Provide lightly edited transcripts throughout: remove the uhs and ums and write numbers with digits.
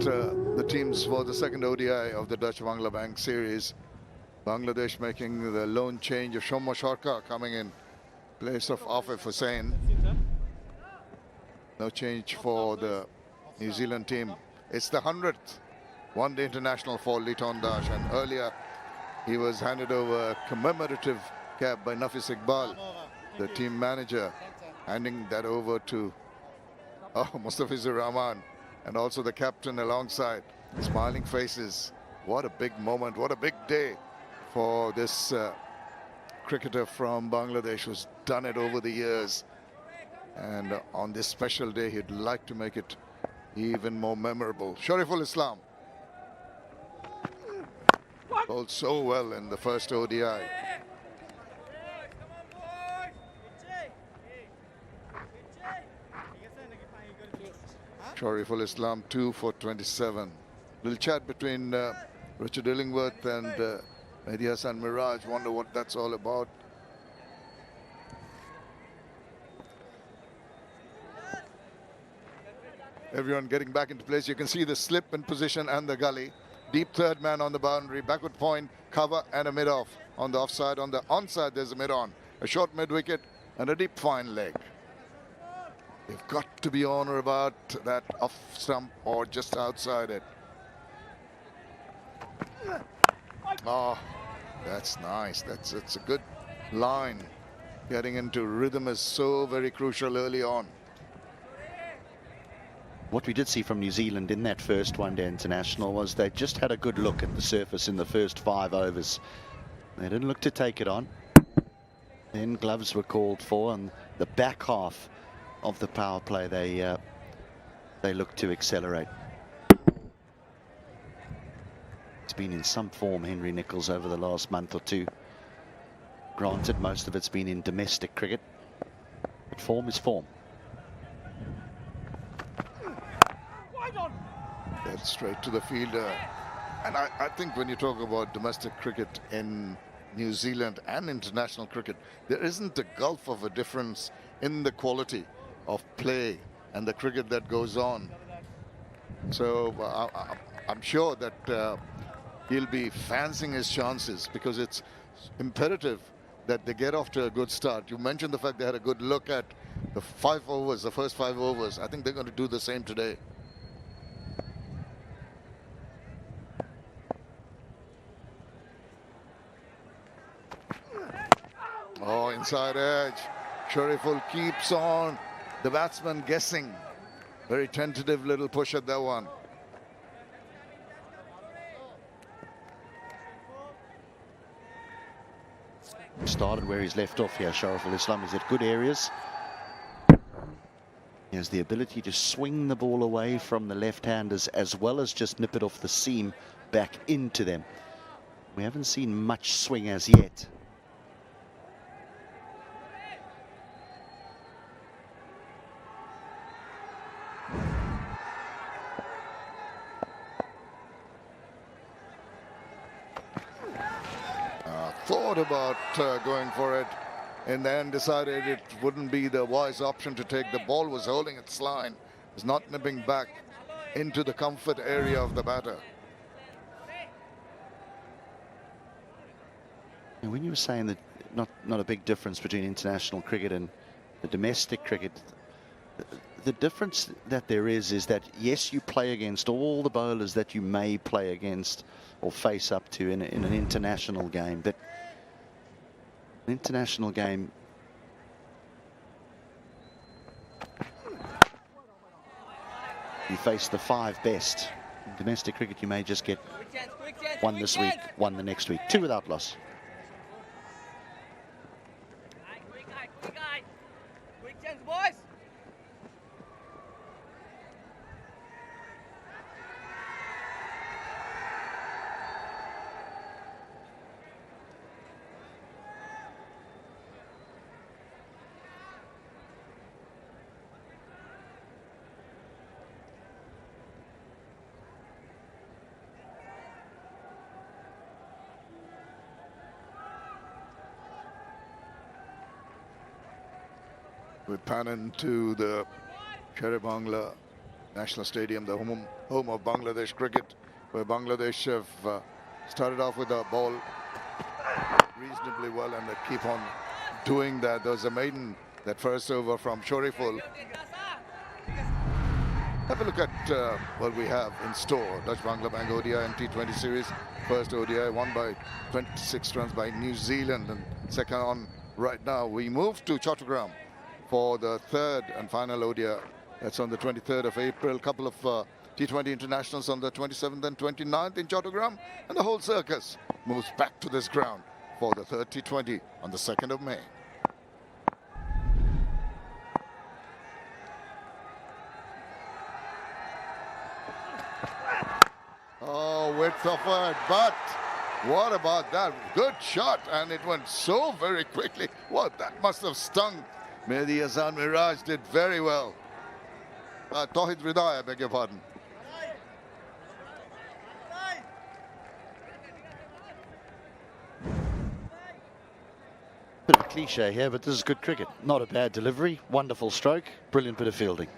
the teams for the second ODI of the Dutch-Bangla Bank series. Bangladesh making the lone change of Shommo Sharka coming in place of Afif Hussain. No change for the New Zealand team. It's the 100th one-day international for Liton Dash, and earlier he was handed over a commemorative cap by Nafis Iqbal, the team manager, handing that over to Mustafizur Rahman, and also the captain alongside. Smiling faces. What a big moment, what a big day for this cricketer from Bangladesh who's done it over the years. And on this special day, he'd like to make it even more memorable. Shariful Islam bowled so well in the first ODI. Shariful Islam 2 for 27. Little chat between Richard Illingworth and Mehdi Hassan Miraj. Wonder what that's all about. Everyone getting back into place. You can see the slip in position and the gully. Deep third man on the boundary. Backward point, cover and a mid-off. On the offside, on the onside there's a mid-on. A short mid-wicket and a deep fine leg. You've got to be on or about that off stump or just outside it. Oh, that's nice. It's a good line. Getting into rhythm is so very crucial early on. What we did see from New Zealand in that first one-day international was they just had a good look at the surface in the first 5 overs. They didn't look to take it on. Then gloves were called for, and the back half of the power play they looked to accelerate. It's been in some form, Henry Nicholls, over the last month or two. Granted, most of it's been in domestic cricket, but form is form. That's straight to the fielder. And I think when you talk about domestic cricket in New Zealand and international cricket, there isn't a gulf of a difference in the quality of play and the cricket that goes on. So I'm sure that he'll be fancying his chances, because it's imperative that they get off to a good start. You mentioned the fact they had a good look at the 5 overs, the first 5 overs. I think they're going to do the same today. Oh, inside edge. Shariful keeps on. The batsman guessing. Very tentative little push at that one. Started where he's left off here, Shariful Islam. He's at good areas. He has the ability to swing the ball away from the left-handers as well as just nip it off the seam back into them. We haven't seen much swing as yet. Thought about going for it, and then decided it wouldn't be the wise option to take. The ball was holding its line, was not nipping back into the comfort area of the batter. And when you were saying that not a big difference between international cricket and the domestic cricket, the difference that there is that yes, you play against all the bowlers that you may play against or face up to in an international game, but an international game, you face the 5 best. In domestic cricket, you may just get 1 this week, 1 the next week, 2 without loss. With Pannan to the Sherry Bangla National Stadium, the home of Bangladesh cricket, where Bangladesh have started off with the ball reasonably well, and they keep on doing that. There was a maiden, that first over from Shoriful. Have a look at what we have in store. Dutch Bangla Bank ODI and T20 series. First ODI won by 26 runs by New Zealand, and second on right now. We move to Chattogram for the third and final ODI. That's on the 23rd of April. Couple of T20 internationals on the 27th and 29th in Chattogram. And the whole circus moves back to this ground for the third T20 on the 2nd of May. Oh, width of it, but what about that? Good shot, and it went so very quickly. What, that must have stung. Mehdi Hasan Miraj did very well. Tawhid Ridai, I beg your pardon. Bit of a cliche here, but this is good cricket. Not a bad delivery, wonderful stroke, brilliant bit of fielding.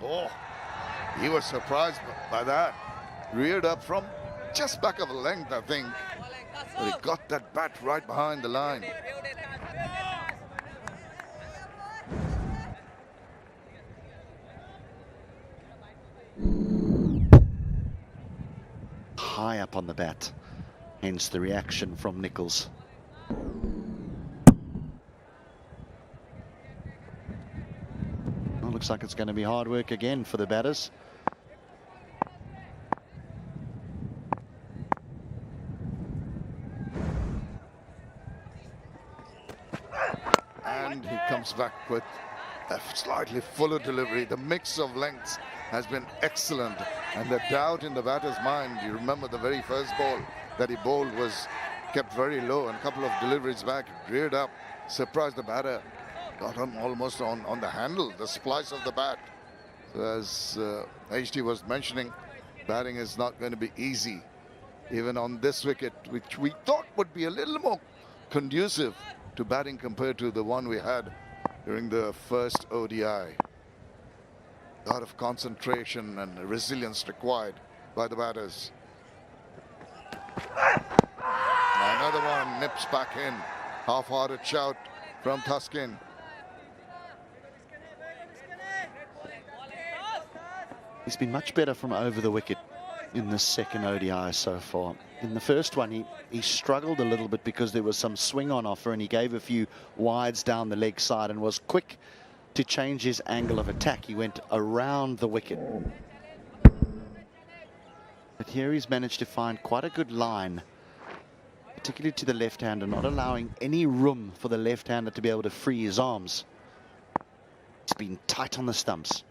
Oh, he was surprised by that. Reared up from just back of a length, I think. But he got that bat right behind the line. High up on the bat, hence the reaction from Nicholls. Well, looks like it's going to be hard work again for the batters. And he comes back with a slightly fuller delivery. The mix of lengths has been excellent, and the doubt in the batter's mind, you remember the very first ball that he bowled was kept very low, and a couple of deliveries back, reared up, surprised the batter, got him almost on the handle, the splice of the bat. So as HD was mentioning, batting is not going to be easy, even on this wicket, which we thought would be a little more conducive to batting compared to the one we had during the first ODI. A lot of concentration and resilience required by the batters. Another one nips back in. Half-hearted shout from Thaskin. He's been much better from over the wicket in the second ODI so far. In the first one, he struggled a little bit because there was some swing on offer, and he gave a few wides down the leg side and was quick to change his angle of attack. He went around the wicket. But here he's managed to find quite a good line, particularly to the left-hander, not allowing any room for the left-hander to be able to free his arms. It's been tight on the stumps.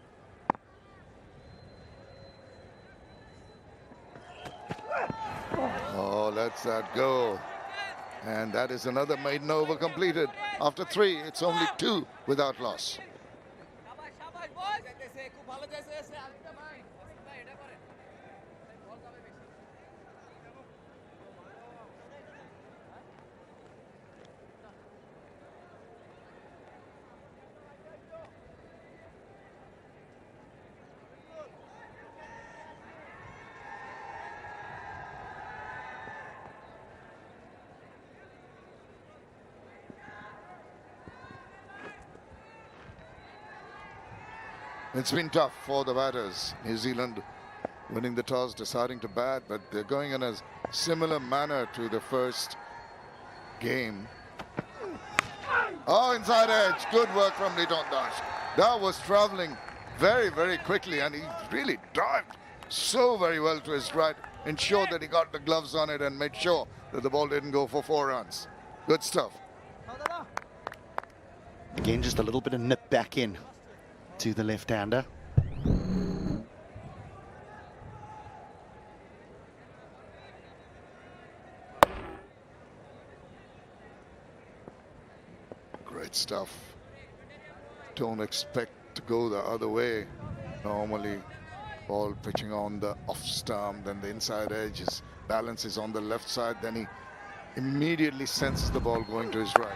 Oh, lets that go. And that is another maiden over completed. After 3, it's only 2 without loss. It's been tough for the batters. New Zealand winning the toss, deciding to bat, but they're going in a similar manner to the first game. Oh, inside edge. Good work from Liton Das. That was traveling very, very quickly, and he really dived so very well to his right, ensured that he got the gloves on it and made sure that the ball didn't go for 4 runs. Good stuff. Again, just a little bit of nip back in to the left-hander. Great stuff. Don't expect to go the other way normally. Ball pitching on the off stump, then the inside edge. His balance is on the left side. Then he immediately senses the ball going to his right.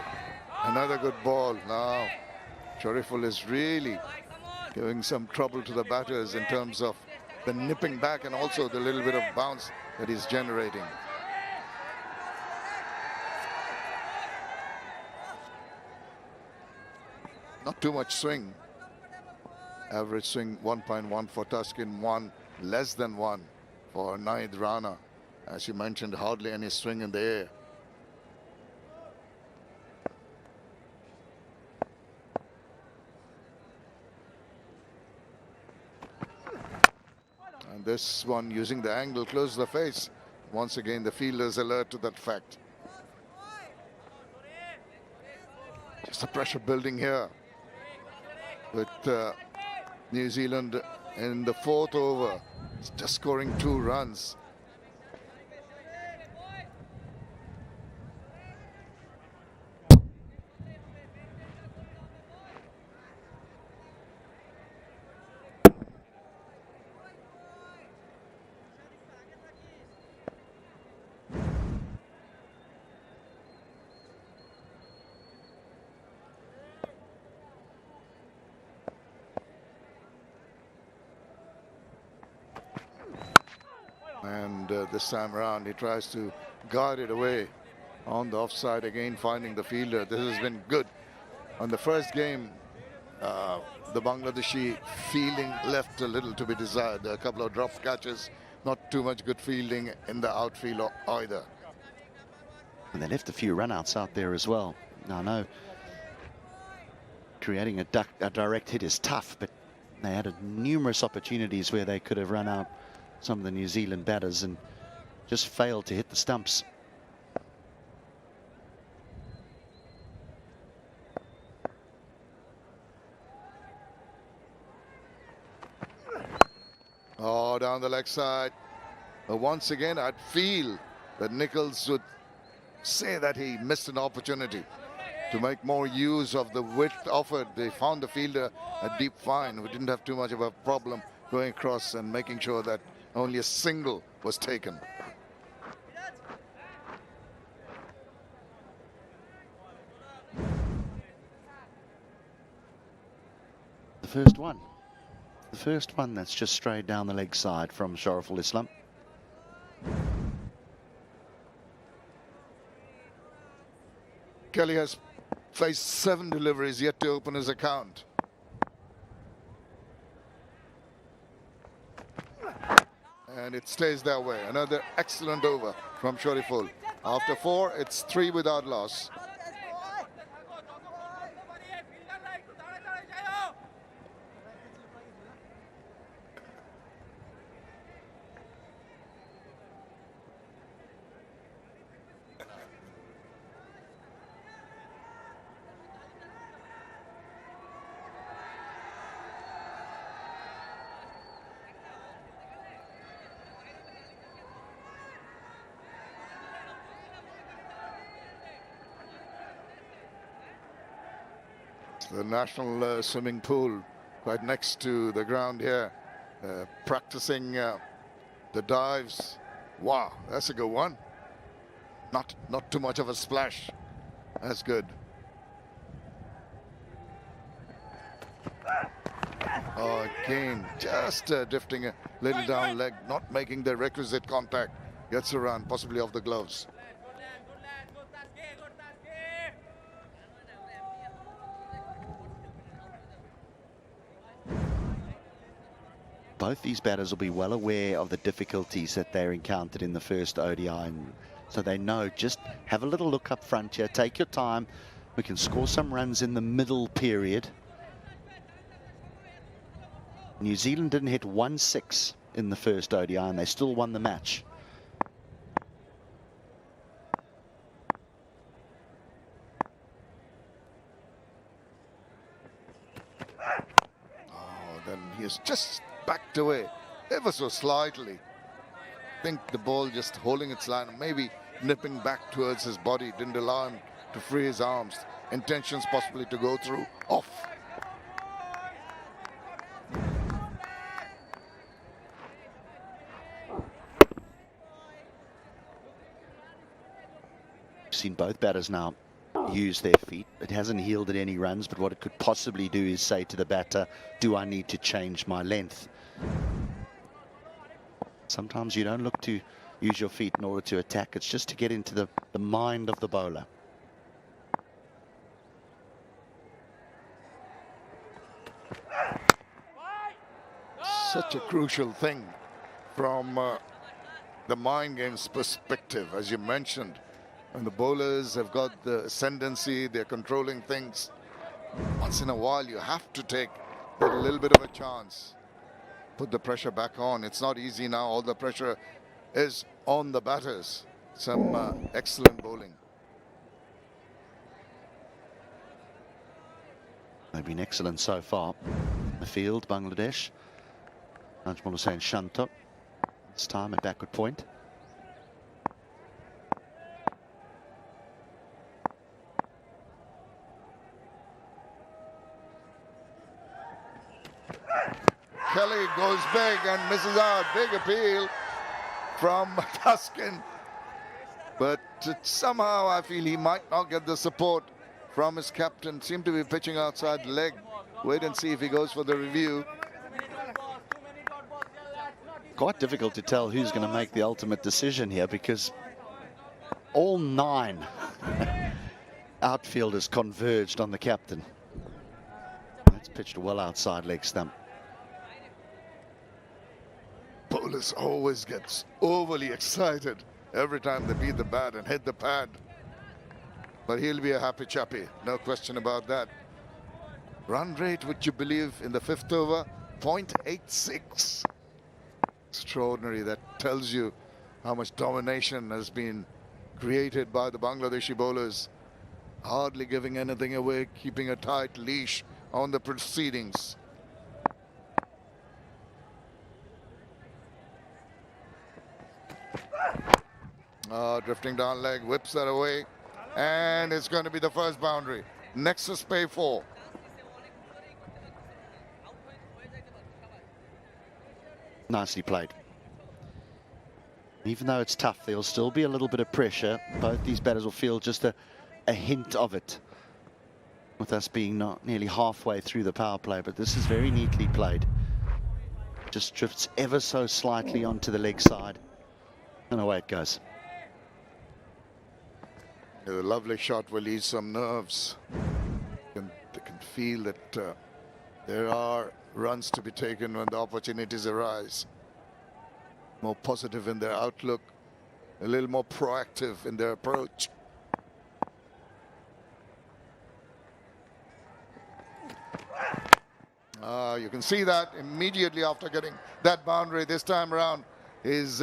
Another good ball. Now Shariful is really giving some trouble to the batters in terms of the nipping back and also the little bit of bounce that he's generating. Not too much swing. Average swing 1.1 for Tuskin, 1 less than 1 for Naid Rana. As you mentioned, hardly any swing in the air. And this one using the angle close to the face. Once again, the fielders alert to that fact. Just the pressure building here with New Zealand in the 4th over, just scoring 2 runs. And this time around, he tries to guard it away on the offside, again finding the fielder. This has been good. On the first game, the Bangladeshi fielding left a little to be desired. A couple of drop catches, not too much good fielding in the outfield either. And they left a few runouts out there as well. Now, I know creating a direct hit is tough, but they had numerous opportunities where they could have run out some of the New Zealand batters and just failed to hit the stumps. Oh, down the leg side. Once again, I'd feel that Nichols would say that he missed an opportunity to make more use of the width offered. They found the fielder a deep fine who didn't have too much of a problem going across and making sure that only a single was taken. The first one. The first one that's just strayed down the leg side from Shariful Islam. Kelly has faced 7 deliveries yet to open his account. And it stays that way. Another excellent over from Shariful. After 4, it's 3 without loss. The national swimming pool right next to the ground here, practicing the dives. Wow, that's a good one. Not too much of a splash. That's good. Oh, again, just drifting a little down leg, not making the requisite contact. Gets around, possibly off the gloves. Both these batters will be well aware of the difficulties that they're encountered in the first ODI, and so they know, just have a little look up front here, take your time. We can score some runs in the middle period. New Zealand didn't hit 1-6 in the first ODI and they still won the match. Oh, then he is just backed away ever so slightly. I think the ball just holding its line, maybe nipping back towards his body, didn't allow him to free his arms. Intentions possibly to go through, off. seen both batters now use their feet. It hasn't yielded any runs, but what it could possibly do is say to the batter, do I need to change my length? Sometimes you don't look to use your feet in order to attack. It's just to get into the mind of the bowler. Such a crucial thing from the mind game's perspective, as you mentioned. When the bowlers have got the ascendancy, they're controlling things. Once in a while, you have to take a little bit of a chance. Put the pressure back on. It's not easy now. All the pressure is on the batters. Some excellent bowling. They've been excellent so far. The field, Bangladesh. Najmul Hussain Shanto. This time at backward point. Kelly goes big and misses out. Big appeal from Tuskin. But somehow I feel he might not get the support from his captain. Seemed to be pitching outside leg. Wait and see if he goes for the review. Quite difficult to tell who's going to make the ultimate decision here, because all 9 outfielders converged on the captain. That's pitched well outside leg stump. Bowlers always gets overly excited every time they beat the bat and hit the pad. But he'll be a happy chappy, no question about that. Run rate, would you believe, in the 5th over, 0.86. Extraordinary. That tells you how much domination has been created by the Bangladeshi bowlers. Hardly giving anything away, keeping a tight leash on the proceedings. Drifting down leg, whips that away, and it's going to be the first boundary. Nexus pay 4. Nicely played. Even though it's tough, there'll still be a little bit of pressure. Both these batters will feel just a hint of it, with us being not nearly halfway through the power play. But this is very neatly played. Just drifts ever so slightly onto the leg side, and away it goes. A lovely shot will ease some nerves. They can feel that there are runs to be taken when the opportunities arise. More positive in their outlook, a little more proactive in their approach. You can see that immediately after getting that boundary this time around. He's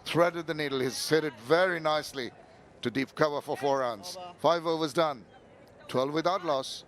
threaded the needle. He's hit it very nicely to deep cover for 4 runs. 5 overs done. 12 without loss.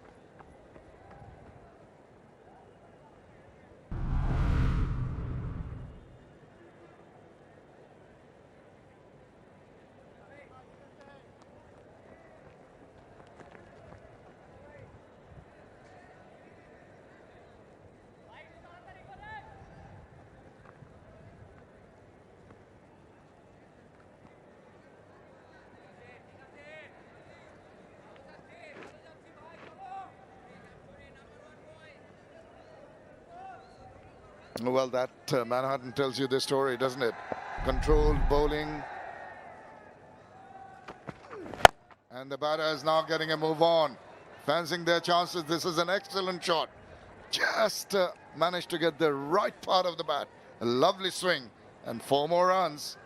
Well, that Manhattan tells you the story, doesn't it? Controlled bowling. And the batter is now getting a move on. Fancying their chances. This is an excellent shot. Just managed to get the right part of the bat. A lovely swing. And 4 more runs.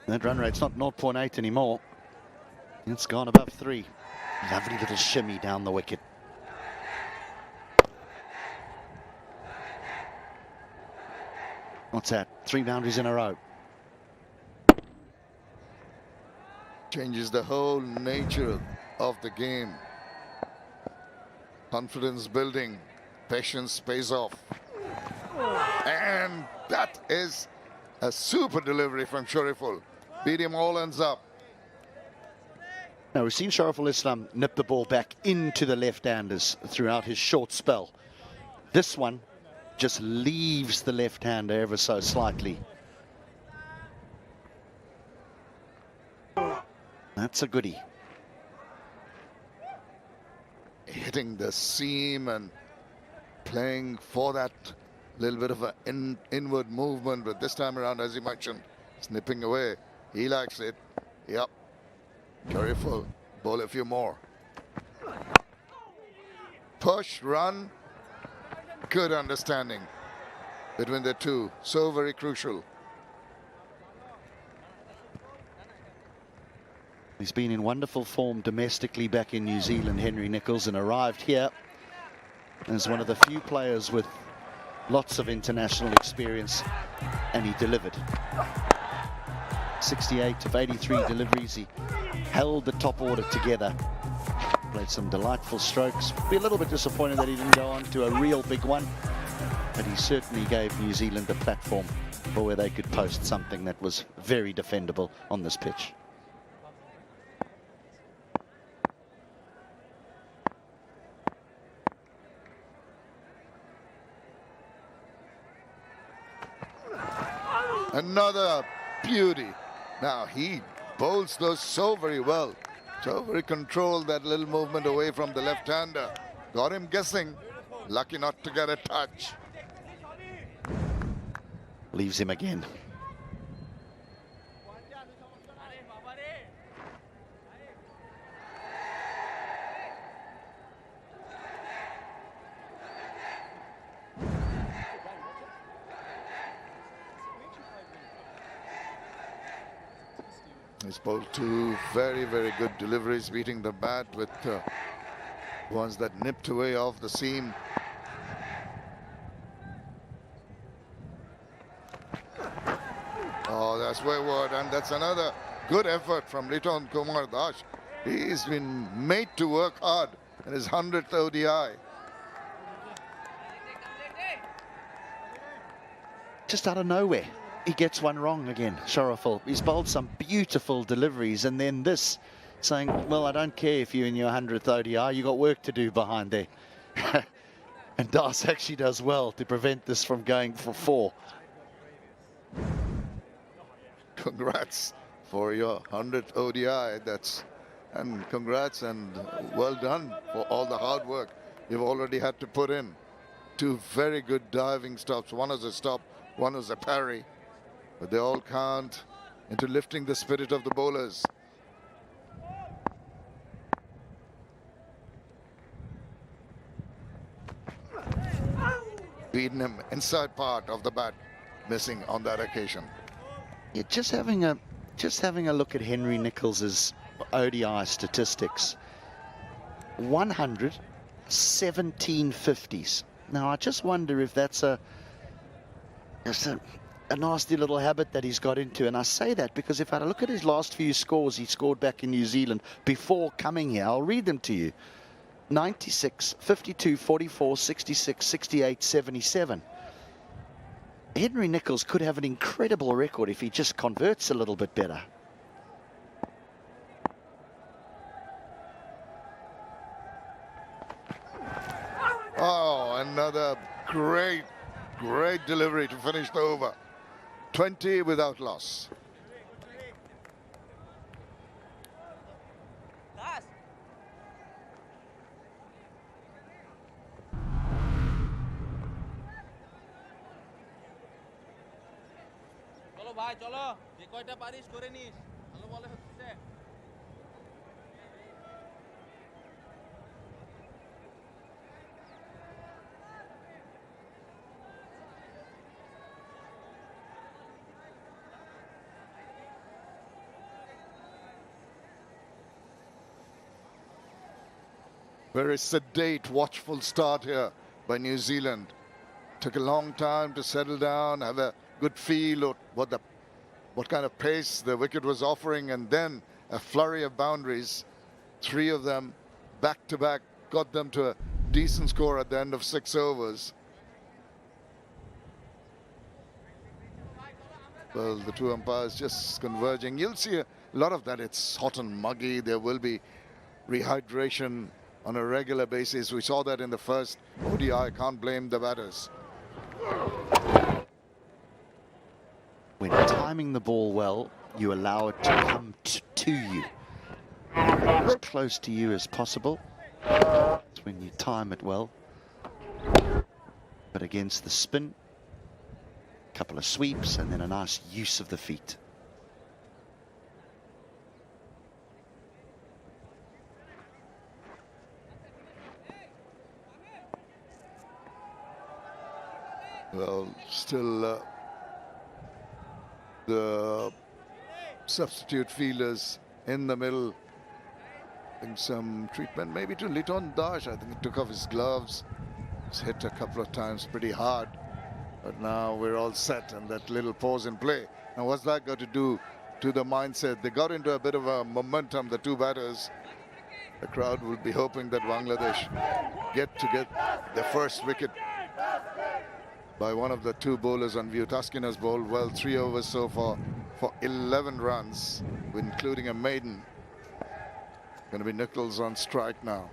That run rate's not 0.8 anymore. It's gone above 3. Lovely little shimmy down the wicket. What's that? 3 boundaries in a row. Changes the whole nature of the game. Confidence building. Patience pays off. And that is a super delivery from Shariful. Beat him all ends up. Now, we've seen Shariful Islam nip the ball back into the left-handers throughout his short spell. This one just leaves the left-hander ever so slightly. That's a goodie. Hitting the seam and playing for that little bit of an inward movement, but this time around, as you mentioned, snipping away. He likes it. Yep. Careful. Bowl a few more. Push, run. Good understanding between the two. So very crucial. He's been in wonderful form domestically back in New Zealand, Henry Nicholls, and arrived here as one of the few players with lots of international experience, and he delivered. 68 of 83 deliveries. He held the top order together. Played some delightful strokes. Be a little bit disappointed that he didn't go on to a real big one, but he certainly gave New Zealand a platform for where they could post something that was very defendable on this pitch. Another beauty. Now he bowls those so very well. So very controlled, that little movement away from the left-hander. Got him guessing. Lucky not to get a touch. Leaves him again. He's bowled two very, very good deliveries, beating the bat with ones that nipped away off the seam. Oh, that's wayward, and that's another good effort from Liton Kumar Das. He's been made to work hard in his 100th ODI. Just out of nowhere, he gets one wrong again, Sharaful. He's bowled some beautiful deliveries, and then this, saying, well, I don't care if you're in your 100th ODI, you got work to do behind there. And Das actually does well to prevent this from going for 4. Congrats for your 100th ODI. And congrats and well done for all the hard work you've already had to put in. Two very good diving stops. One was a stop, one was a parry. But they all count into lifting the spirit of the bowlers. Beaten him inside part of the bat, missing on that occasion. Yeah, just having a look at Henry Nicholls' ODI statistics. 100, 17 50s. Now I just wonder if that's a nasty little habit that he's got into, and I say that because if I look at his last few scores he scored back in New Zealand before coming here, I'll read them to you. 96, 52, 44, 66, 68, 77. Henry Nicholls could have an incredible record if he just converts a little bit better. Oh, another great delivery to finish the over. 20 without loss. চলো ভাই চলো যে কয়টা পারিস করে নিস ভালো বলে হচ্ছে Very sedate, watchful start here by New Zealand. Took a long time to settle down, have a good feel of what kind of pace the wicket was offering, and then a flurry of boundaries. 3 of them back to back got them to a decent score at the end of 6 overs. Well, the 2 umpires just converging. You'll see a lot of that. It's hot and muggy. There will be rehydration on a regular basis. We saw that in the first ODI. Can't blame the batters. When timing the ball well, you allow it to come to you. as close to you as possible. That's when you time it well. But against the spin, a couple of sweeps and then a nice use of the feet. Well, still the substitute fielders in the middle. I think some treatment maybe to Liton Dash. I think he took off his gloves. He's hit a couple of times pretty hard. But now we're all set and that little pause in play. Now what's that got to do to the mindset? They got into a bit of a momentum, the two batters. The crowd will be hoping that Bangladesh get the first wicket by one of the two bowlers on view. Taskin has bowled well, 3 overs so far for 11 runs, including a maiden. Going to be Nichols on strike now.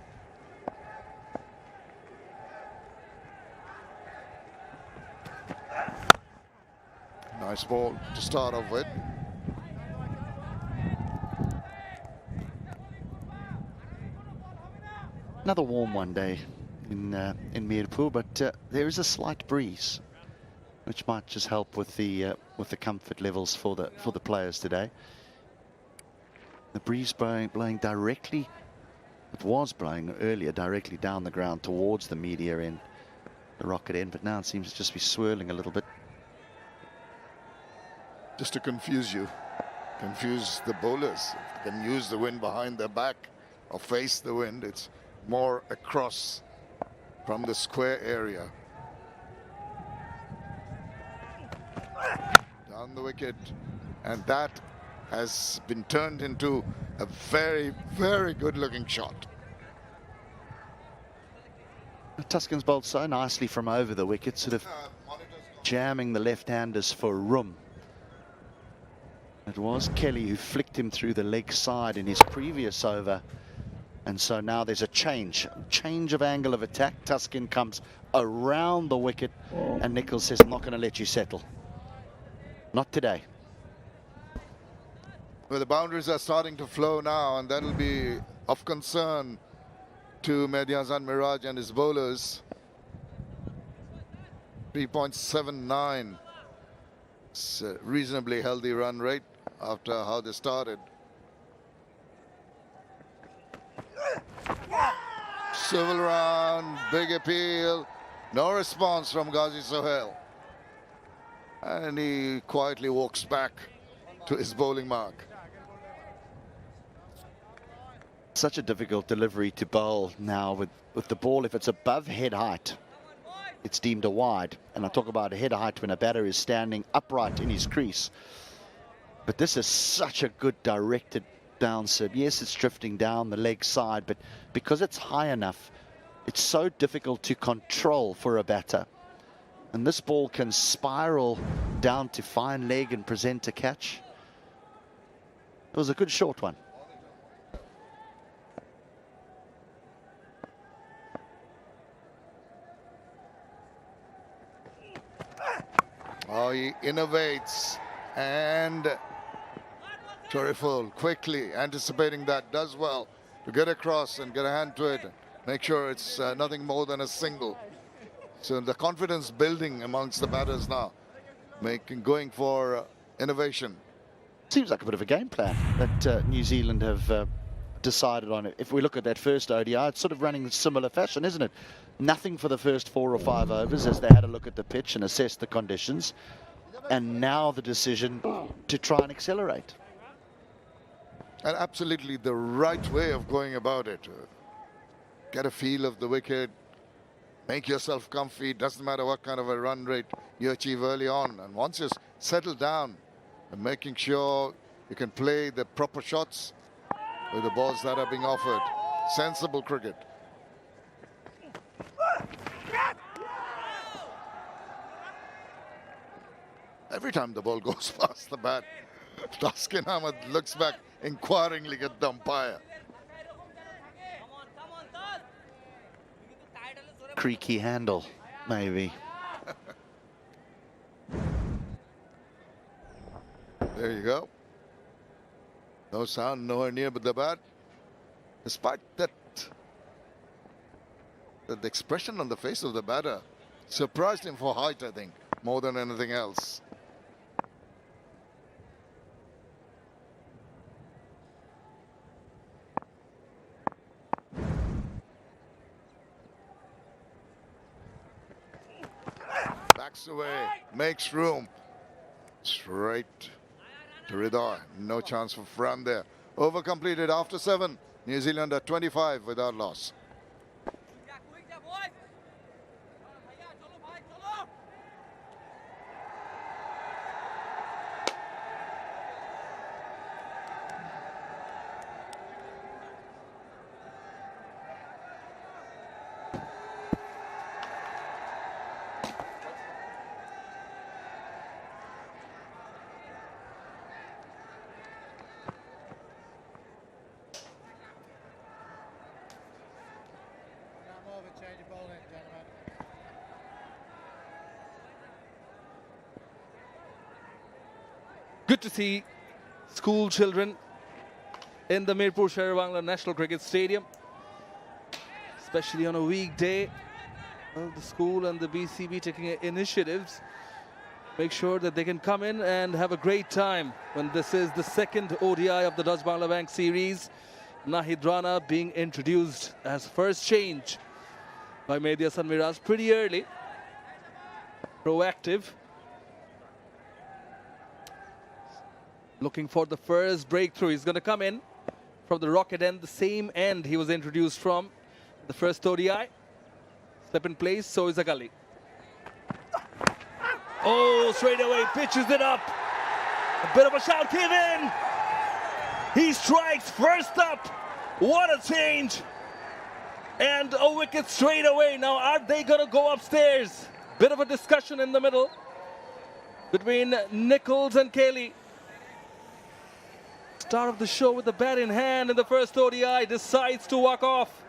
Nice ball to start off with. Another warm one day in Mirpur, but there is a slight breeze, which might just help with the comfort levels for the players today. The breeze blowing directly, it was blowing earlier directly down the ground towards the media end, the rocket end, but now it seems to just be swirling a little bit. Just to confuse the bowlers. If they can use the wind behind their back or face the wind, it's more across from the square area. Down the wicket, and that has been turned into a very, very good looking shot. Tuscan's bowled so nicely from over the wicket, sort of jamming the left-handers for room. It was Kelly who flicked him through the leg side in his previous over. And so now there's a change of angle of attack. Tuscan comes around the wicket and Nichols says, I'm not going to let you settle. Not today. Well, the boundaries are starting to flow now, and that'll be of concern to Mehdi Hasan Miraj and his bowlers. 3.79. It's a reasonably healthy run rate after how they started. Civil round, big appeal, no response from Ghazi Sohail. And he quietly walks back to his bowling mark. Such a difficult delivery to bowl now with the ball. If it's above head height, it's deemed a wide. And I talk about a head height when a batter is standing upright in his crease. But this is such a good directed down serve. Yes, it's drifting down the leg side, but because it's high enough, it's so difficult to control for a batter. And this ball can spiral down to fine leg and present a catch. It was a good short one. Oh, he innovates and Toriful quickly anticipating that, does well to get across and get a hand to it. Make sure it's nothing more than a single. So the confidence building amongst the batters now, going for innovation. Seems like a bit of a game plan that New Zealand have decided on. If we look at that first ODI, it's sort of running in similar fashion, isn't it? Nothing for the first 4 or 5 overs as they had a look at the pitch and assess the conditions. And now the decision to try and accelerate. And absolutely the right way of going about it. Get a feel of the wicket, make yourself comfy. Doesn't matter what kind of a run rate you achieve early on. And once you settle down and making sure you can play the proper shots with the balls that are being offered. Sensible cricket. Every time the ball goes past the bat, Taskin Ahmed looks back inquiringly at the umpire. Creaky handle, maybe. There you go. No sound nowhere near but the bat. Despite that, the expression on the face of the batter surprised him for height, I think, more than anything else. Backs away, makes room. Straight to Ridha. No chance for Fran there. Over completed after 7. New Zealand at 25 without loss. Good to see school children in the Mirpur Sher-e-Bangla National Cricket Stadium, especially on a weekday. Well, the school and the BCB taking initiatives, make sure that they can come in and have a great time when this is the second ODI of the Dutch Bangla Bank series. Nahid Rana being introduced as first change by Mehdi Hasan Miraj pretty early, proactive. Looking for the first breakthrough. He's going to come in from the rocket end, the same end he was introduced from the first ODI. Step in place, so is a gully. Oh, straight away, pitches it up. A bit of a shout, give in. He strikes first up. What a change. And a wicket straight away. Now, are they going to go upstairs? Bit of a discussion in the middle between Nichols and Kelly. Star of the show with the bat in hand in the first ODI decides to walk off.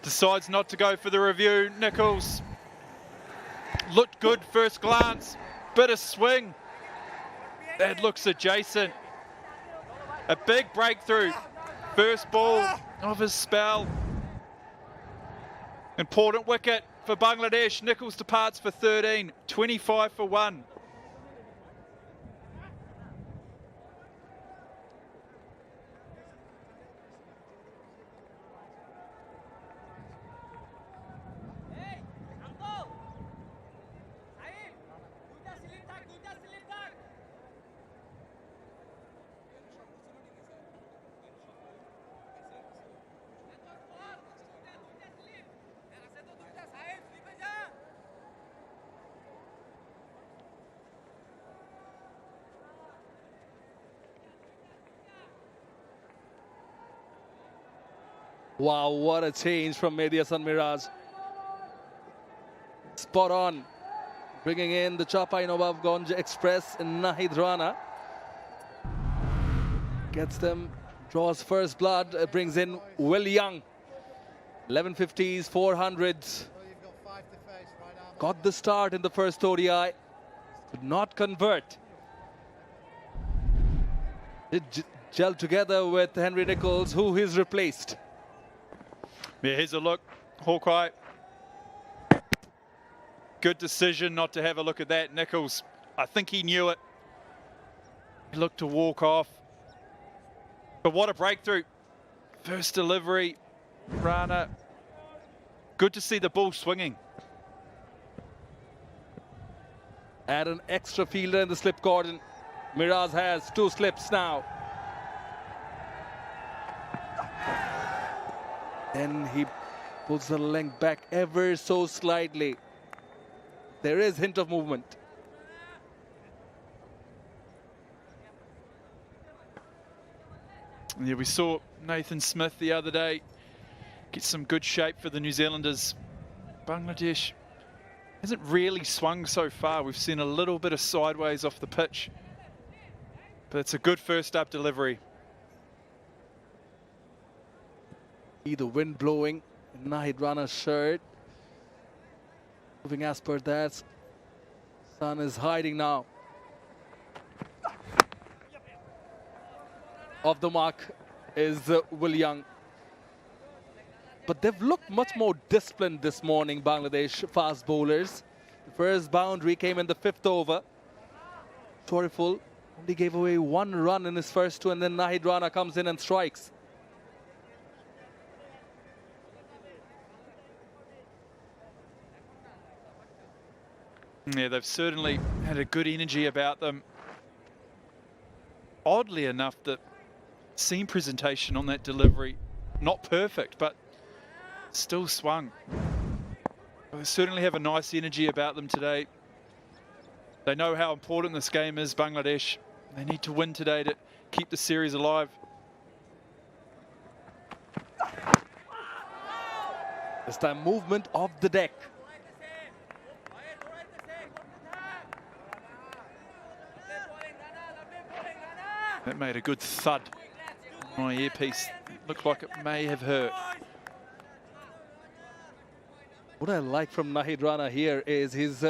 Decides not to go for the review. Nichols looked good first glance. Bit of swing. That looks adjacent. A big breakthrough. First ball of his spell. Important wicket for Bangladesh. Nichols departs for 13. 25 for 1. Wow, what a change from Mehdi Hasan Miraj. Spot on. Bringing in the Chapai Nawabganj Express in Nahid Rana. Gets them, draws first blood, brings in Will Young. 1150s, 400s. Got the start in the first ODI. Could not convert. It gelled together with Henry Nichols, who he's replaced. Yeah, here's a look. Hawkeye. Good decision not to have a look at that. Nichols, I think he knew it. He looked to walk off. But what a breakthrough. First delivery. Rana. Good to see the ball swinging. Add an extra fielder in the slip cordon. Miraj has 2 slips now. Then he pulls the length back ever so slightly. There is hint of movement. Yeah, we saw Nathan Smith the other day get some good shape for the New Zealanders. Bangladesh hasn't really swung so far. We've seen a little bit of sideways off the pitch. But it's a good first up delivery. The wind blowing in Nahid Rana's shirt. Moving as per that. Sun is hiding now. of the mark is Will Young. But they've looked much more disciplined this morning, Bangladesh fast bowlers. The first boundary came in the 5th over. Toriful only gave away 1 run in his first 2, and then Nahid Rana comes in and strikes. Yeah, they've certainly had a good energy about them. Oddly enough, the seam presentation on that delivery, not perfect, but still swung. They certainly have a nice energy about them today. They know how important this game is, Bangladesh. They need to win today to keep the series alive. This time movement of the deck. That made a good thud on my earpiece. Looked like it may have hurt. What I like from Nahid Rana here is he's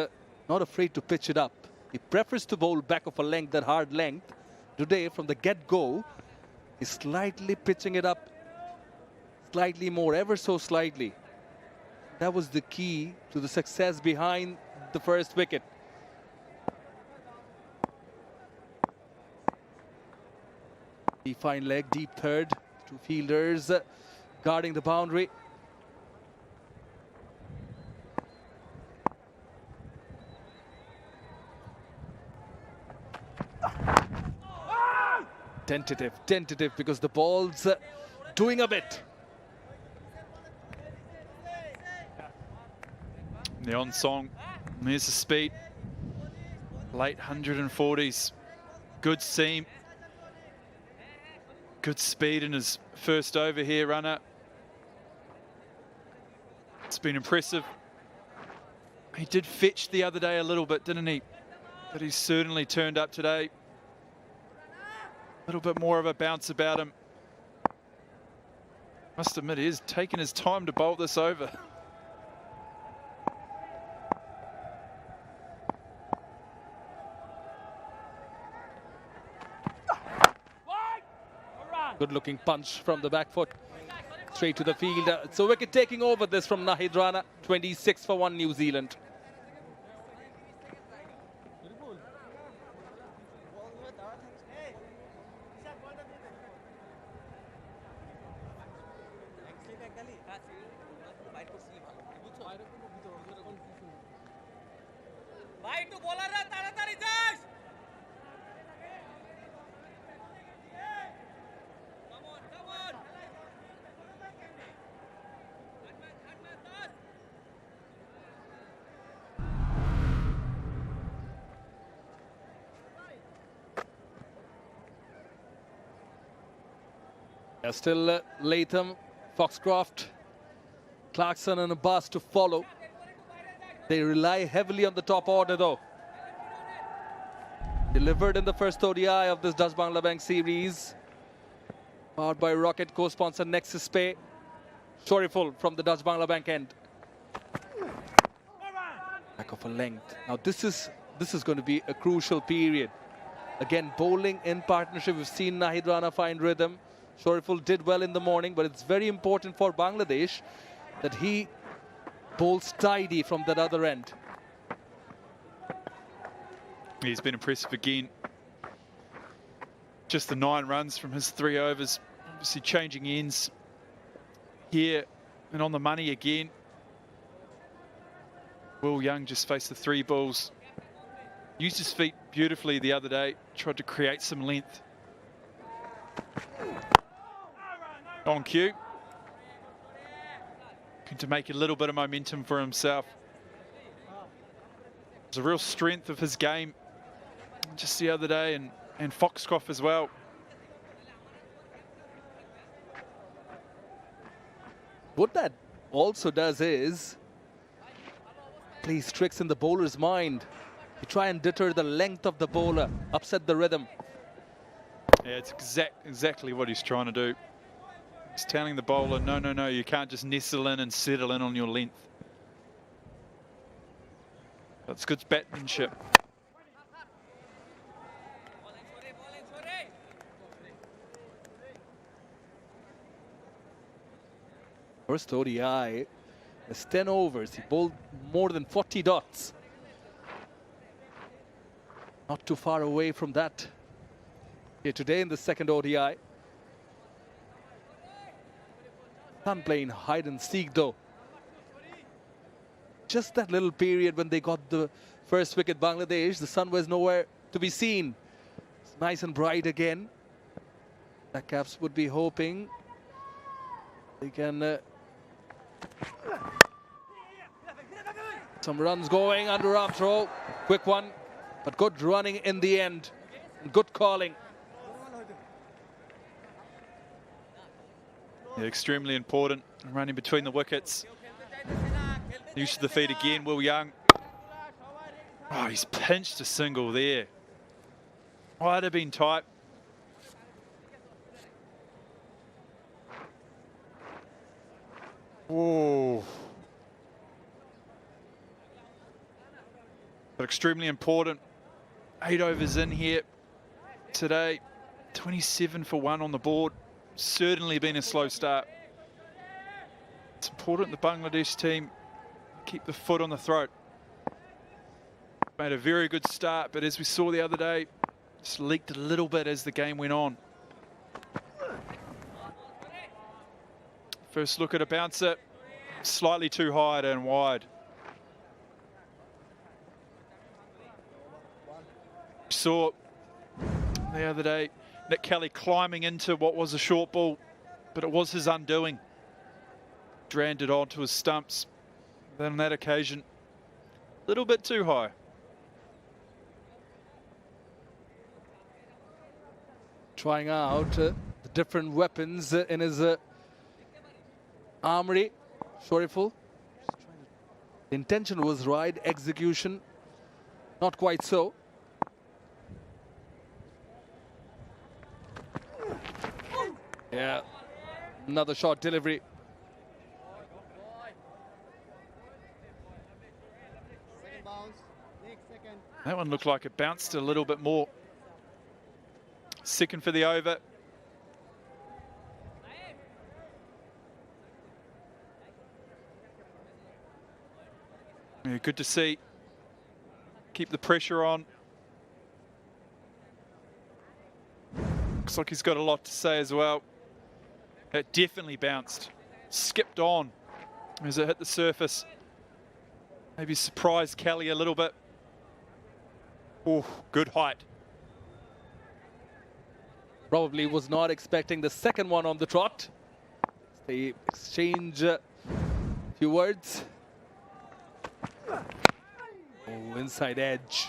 not afraid to pitch it up. He prefers to bowl back of a length, that hard length. Today, from the get-go, he's slightly pitching it up, slightly more, ever so slightly. That was the key to the success behind the first wicket. The fine leg, deep third, 2 fielders guarding the boundary. Tentative, because the ball's doing a bit. The on song, there's the speed. Late 140s, good seam. Good speed in his first over here, runner. It's been impressive. He did fetch the other day a little bit, didn't he? But he's certainly turned up today. A little bit more of a bounce about him. Must admit, he is taking his time to bowl this over. Good looking punch from the back foot. Straight to the field. So wicket taking over this from Nahid Rana. 26 for 1 New Zealand. Still Latham, Foxcroft, Clarkson and Abbas to follow. They rely heavily on the top order though. Delivered in the first ODI of this Dutch Bangla Bank series. Powered by Rocket, co-sponsor Nexus Pay. Shoriful from the Dutch Bangla Bank end. Back of a length. Now this is going to be a crucial period. Again, bowling in partnership. We've seen Nahid Rana find rhythm. Shoriful did well in the morning, but it's very important for Bangladesh that he bowls tidy from that other end. He's been impressive again. Just the 9 runs from his 3 overs. Obviously changing ends here and on the money again. Will Young just faced the 3 balls. Used his feet beautifully the other day. Tried to create some length. On cue. Looking to make a little bit of momentum for himself. It's a real strength of his game just the other day, and Foxcroft as well. What that also does is plays tricks in the bowler's mind. You try and deter the length of the bowler, upset the rhythm. Yeah, it's exactly what he's trying to do. He's telling the bowler, no, you can't just nestle in and settle in on your length. That's good batsmanship. First ODI, has 10 overs. He bowled more than 40 dots. Not too far away from that here today in the second ODI. Sun playing hide and seek though. Just that little period when they got the first wicket, Bangladesh, the sun was nowhere to be seen. It's nice and bright again. The Caps would be hoping they can some runs going, underarm throw, quick one, but good running in the end, and good calling. Yeah, extremely important, running between the wickets. Use of the feet again, Will Young. Oh, he's pinched a single there. Might have been tight. Oh. But extremely important. 8 overs in here today. 27 for 1 on the board. Certainly been a slow start. It's important the Bangladesh team keep the foot on the throat. Made a very good start, but as we saw the other day, just leaked a little bit as the game went on. First look at a bouncer, slightly too high and wide. Saw the other day Nick Kelly climbing into what was a short ball, but it was his undoing. Dranned it onto his stumps. Then on that occasion, a little bit too high. Trying out the different weapons in his armory. Shoriful. The intention was right, execution not quite so. Yeah, another short delivery. That one looked like it bounced a little bit more. Second for the over. Yeah, good to see. Keep the pressure on. Looks like he's got a lot to say as well. It definitely bounced. Skipped on as it hit the surface. Maybe surprised Kelly a little bit. Oh, good height. Probably was not expecting the second one on the trot. They exchange a few words. Oh, inside edge.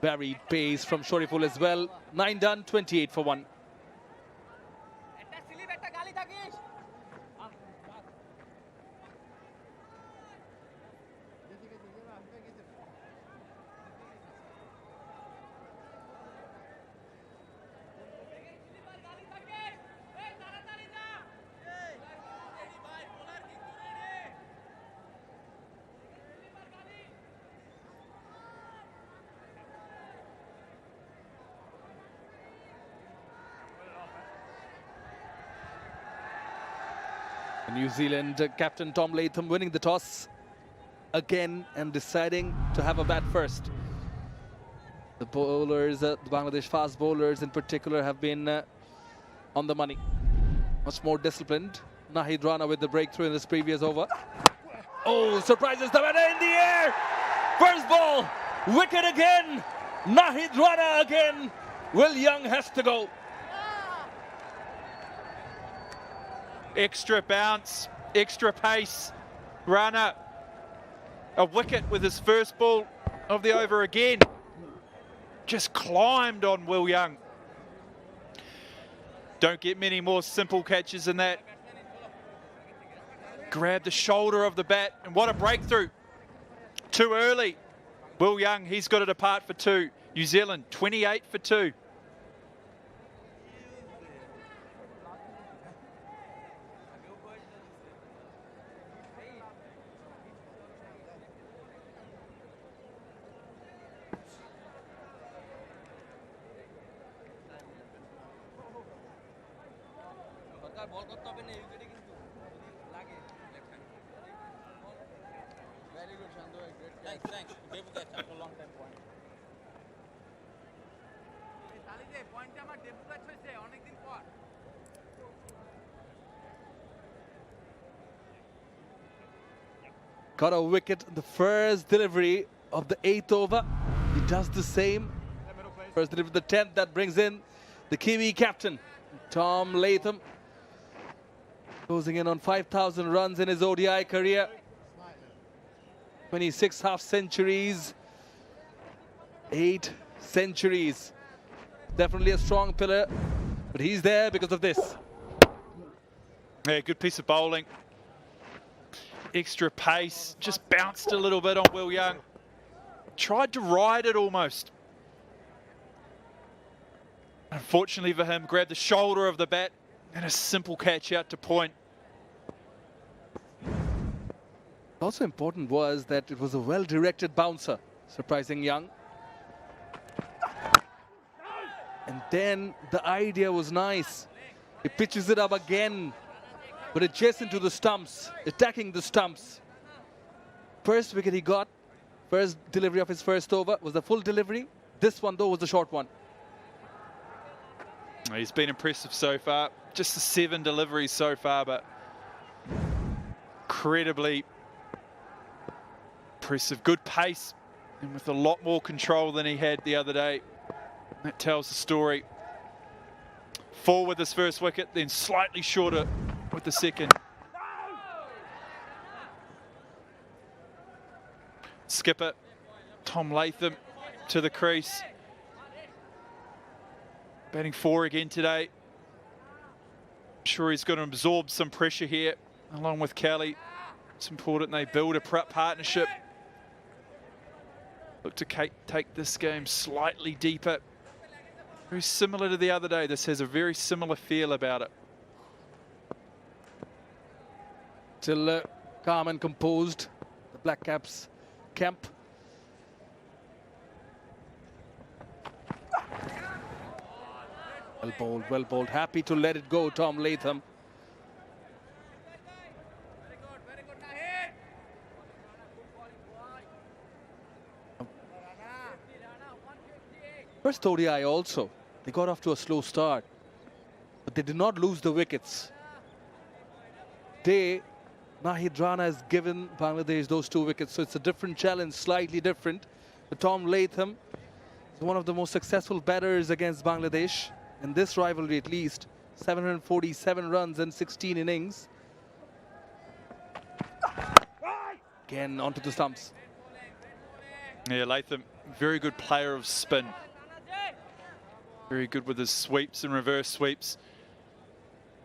Varied pace from Shoriful as well. 9 done, 28 for 1. New Zealand captain Tom Latham winning the toss again and deciding to have a bat first. The bowlers, the Bangladesh fast bowlers in particular, have been on the money. Much more disciplined. Nahid Rana with the breakthrough in this previous over. Oh, surprises the batter in the air! First ball, wicket again! Nahid Rana again! Will Young has to go. Extra bounce, extra pace. Runner, a wicket with his first ball of the over again. Just climbed on Will Young. Don't get many more simple catches than that. Grabbed the shoulder of the bat, and what a breakthrough. Too early. Will Young, he's got to depart for 2. New Zealand, 28 for 2. বল করতে হবে না উইকেটে কিন্তু যদি লাগে left hand very good শান্ত ভাই great thanks debut catch after long time point এই তালি দে পয়েন্টে আমার ডেবু ক্যাচ হইছে অনেক দিন পর Got a wicket the first delivery of the 8th over. He does the same. First delivery of the 10th, that brings in the Kiwi captain, Tom Latham. Closing in on 5,000 runs in his ODI career. 26 half centuries, 8 centuries. Definitely a strong pillar, but he's there because of this. Yeah, good piece of bowling. Extra pace, just bounced a little bit on Will Young. Tried to ride it almost. Unfortunately for him, grabbed the shoulder of the bat and a simple catch out to point. Also important was that it was a well-directed bouncer, surprising Young. And then the idea was nice. He pitches it up again, but adjacent to the stumps, attacking the stumps. First wicket he got, first delivery of his first over was the full delivery. This one though was the short one. He's been impressive so far. Just the 7 deliveries so far, but incredibly impressive. Good pace and with a lot more control than he had the other day. That tells the story. 4 with his first wicket, then slightly shorter with the second. Skipper Tom Latham to the crease. Batting 4 again today. I'm sure he's going to absorb some pressure here along with Kelly. It's important they build a partnership. Look to take this game slightly deeper. Very similar to the other day. This has a very similar feel about it. Still calm and composed, the Black Caps camp. Well bowled, well bowled. Happy to let it go, Tom Latham. First ODI also, they got off to a slow start, but they did not lose the wickets. Nahid Rana has given Bangladesh those 2 wickets, so it's a different challenge, slightly different. But Tom Latham is one of the most successful batters against Bangladesh, in this rivalry at least. 747 runs in 16 innings. Again onto the stumps. Yeah, Latham, very good player of spin. Very good with his sweeps and reverse sweeps.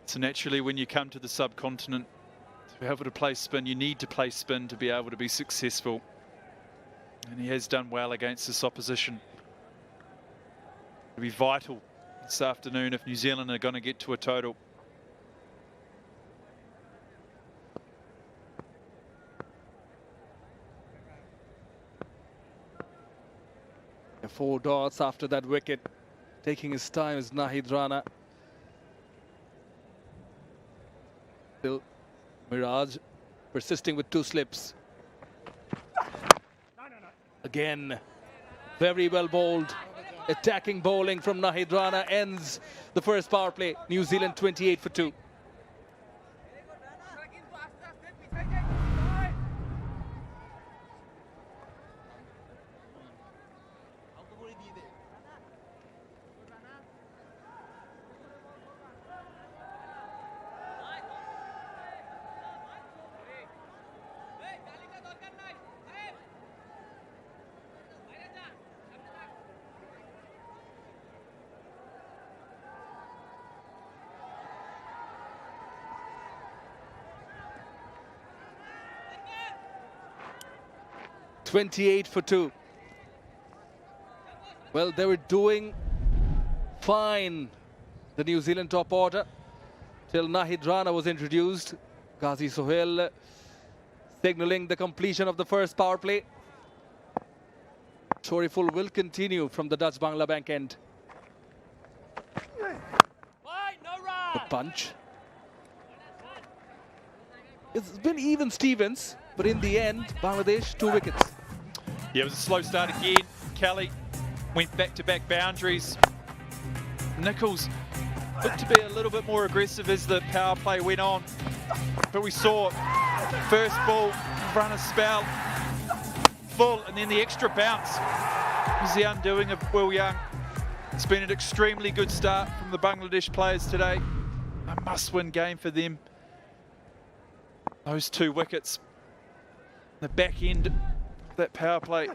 So naturally, when you come to the subcontinent, to be able to play spin, you need to play spin to be able to be successful. And he has done well against this opposition. It'll be vital this afternoon if New Zealand are going to get to a total. Four dots after that wicket. Taking his time is Nahid Rana. Still Miraj persisting with 2 slips. Again, very well bowled. Attacking bowling from Nahid Rana ends the first power play. New Zealand 28 for 2. $28 for 2. Well, they were doing fine, the New Zealand top order, till Nahid Rana was introduced. Ghazi Sohail signalling the completion of the first power play. Shoriful will continue from the Dutch Bangla Bank end. The punch. It's been even Stevens, but in the end, Bangladesh 2 wickets. Yeah, it was a slow start again. Kelly went back-to-back boundaries. Nichols looked to be a little bit more aggressive as the power play went on. But we saw first ball, run a spell, full, and then the extra bounce was the undoing of Will Young. It's been an extremely good start from the Bangladesh players today. A must-win game for them. Those 2 wickets. The back end of that power play.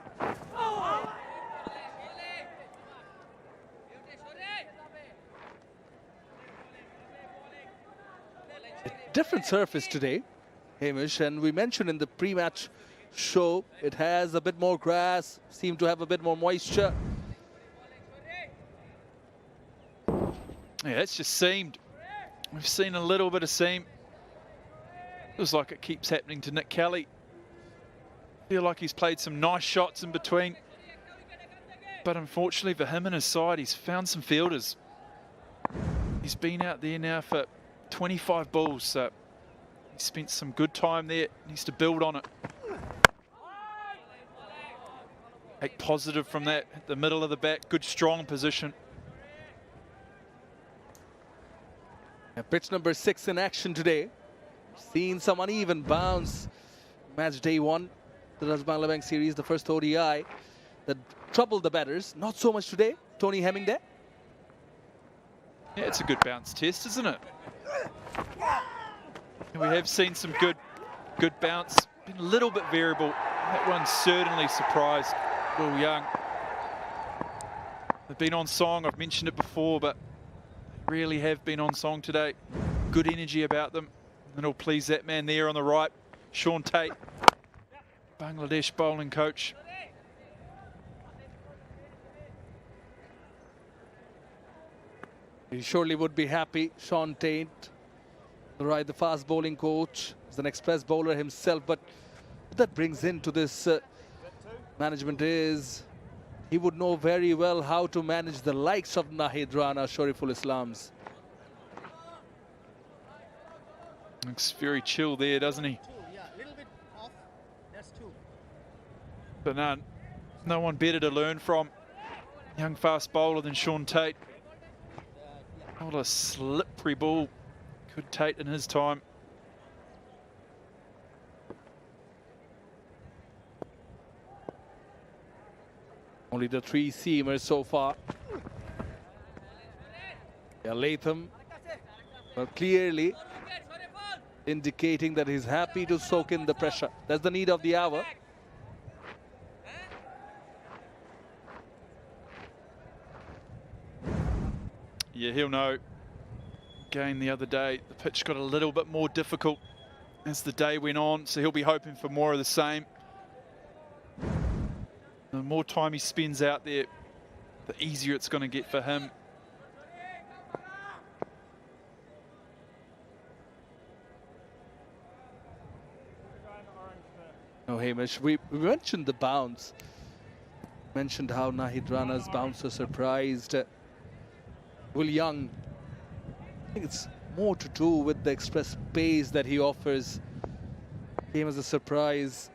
Different surface today, Hamish, and we mentioned in the pre-match show it has a bit more grass, seemed to have a bit more moisture. Yeah, it's just seamed. We've seen a little bit of seam. Feels like it keeps happening to Nick Kelly. Feel like he's played some nice shots in between. But unfortunately for him and his side, he's found some fielders. He's been out there now for 25 balls, so he spent some good time there. Needs to build on it. Take positive from that at the middle of the bat. Good strong position. Pitch number 6 in action today. Seen some uneven bounce. Match day 1, the Razban Bank series, the first ODI that troubled the batters. Not so much today. Tony Hemming there. Yeah, it's a good bounce test, isn't it? And we have seen some good bounce. Been a little bit variable. That one certainly surprised Will Young. They've been on song. I've mentioned it before, but they really have been on song today. Good energy about them. And it'll please that man there on the right, Sean Tate, Bangladesh bowling coach. He surely would be happy. Sean Tate, the fast bowling coach, is an express bowler himself, but what that brings into this management is he would know very well how to manage the likes of Nahid Rana, Shariful Islam's. Looks very chill there, doesn't he? Yeah, a little bit off. That's 2. But no one better to learn from. Young fast bowler than Sean Tate. What a slippery ball. Good Tate in his time. Only the 3 seamers so far. Yeah, Latham, well, clearly indicating that he's happy to soak in the pressure. That's the need of the hour. Yeah, he'll know. Again, the other day, the pitch got a little bit more difficult as the day went on, so he'll be hoping for more of the same. The more time he spends out there, the easier it's going to get for him. No, Hamish, we mentioned the bounce. Mentioned how Nahid Rana's bouncer surprised Will Young. I think it's more to do with the express pace that he offers. Came as a surprise.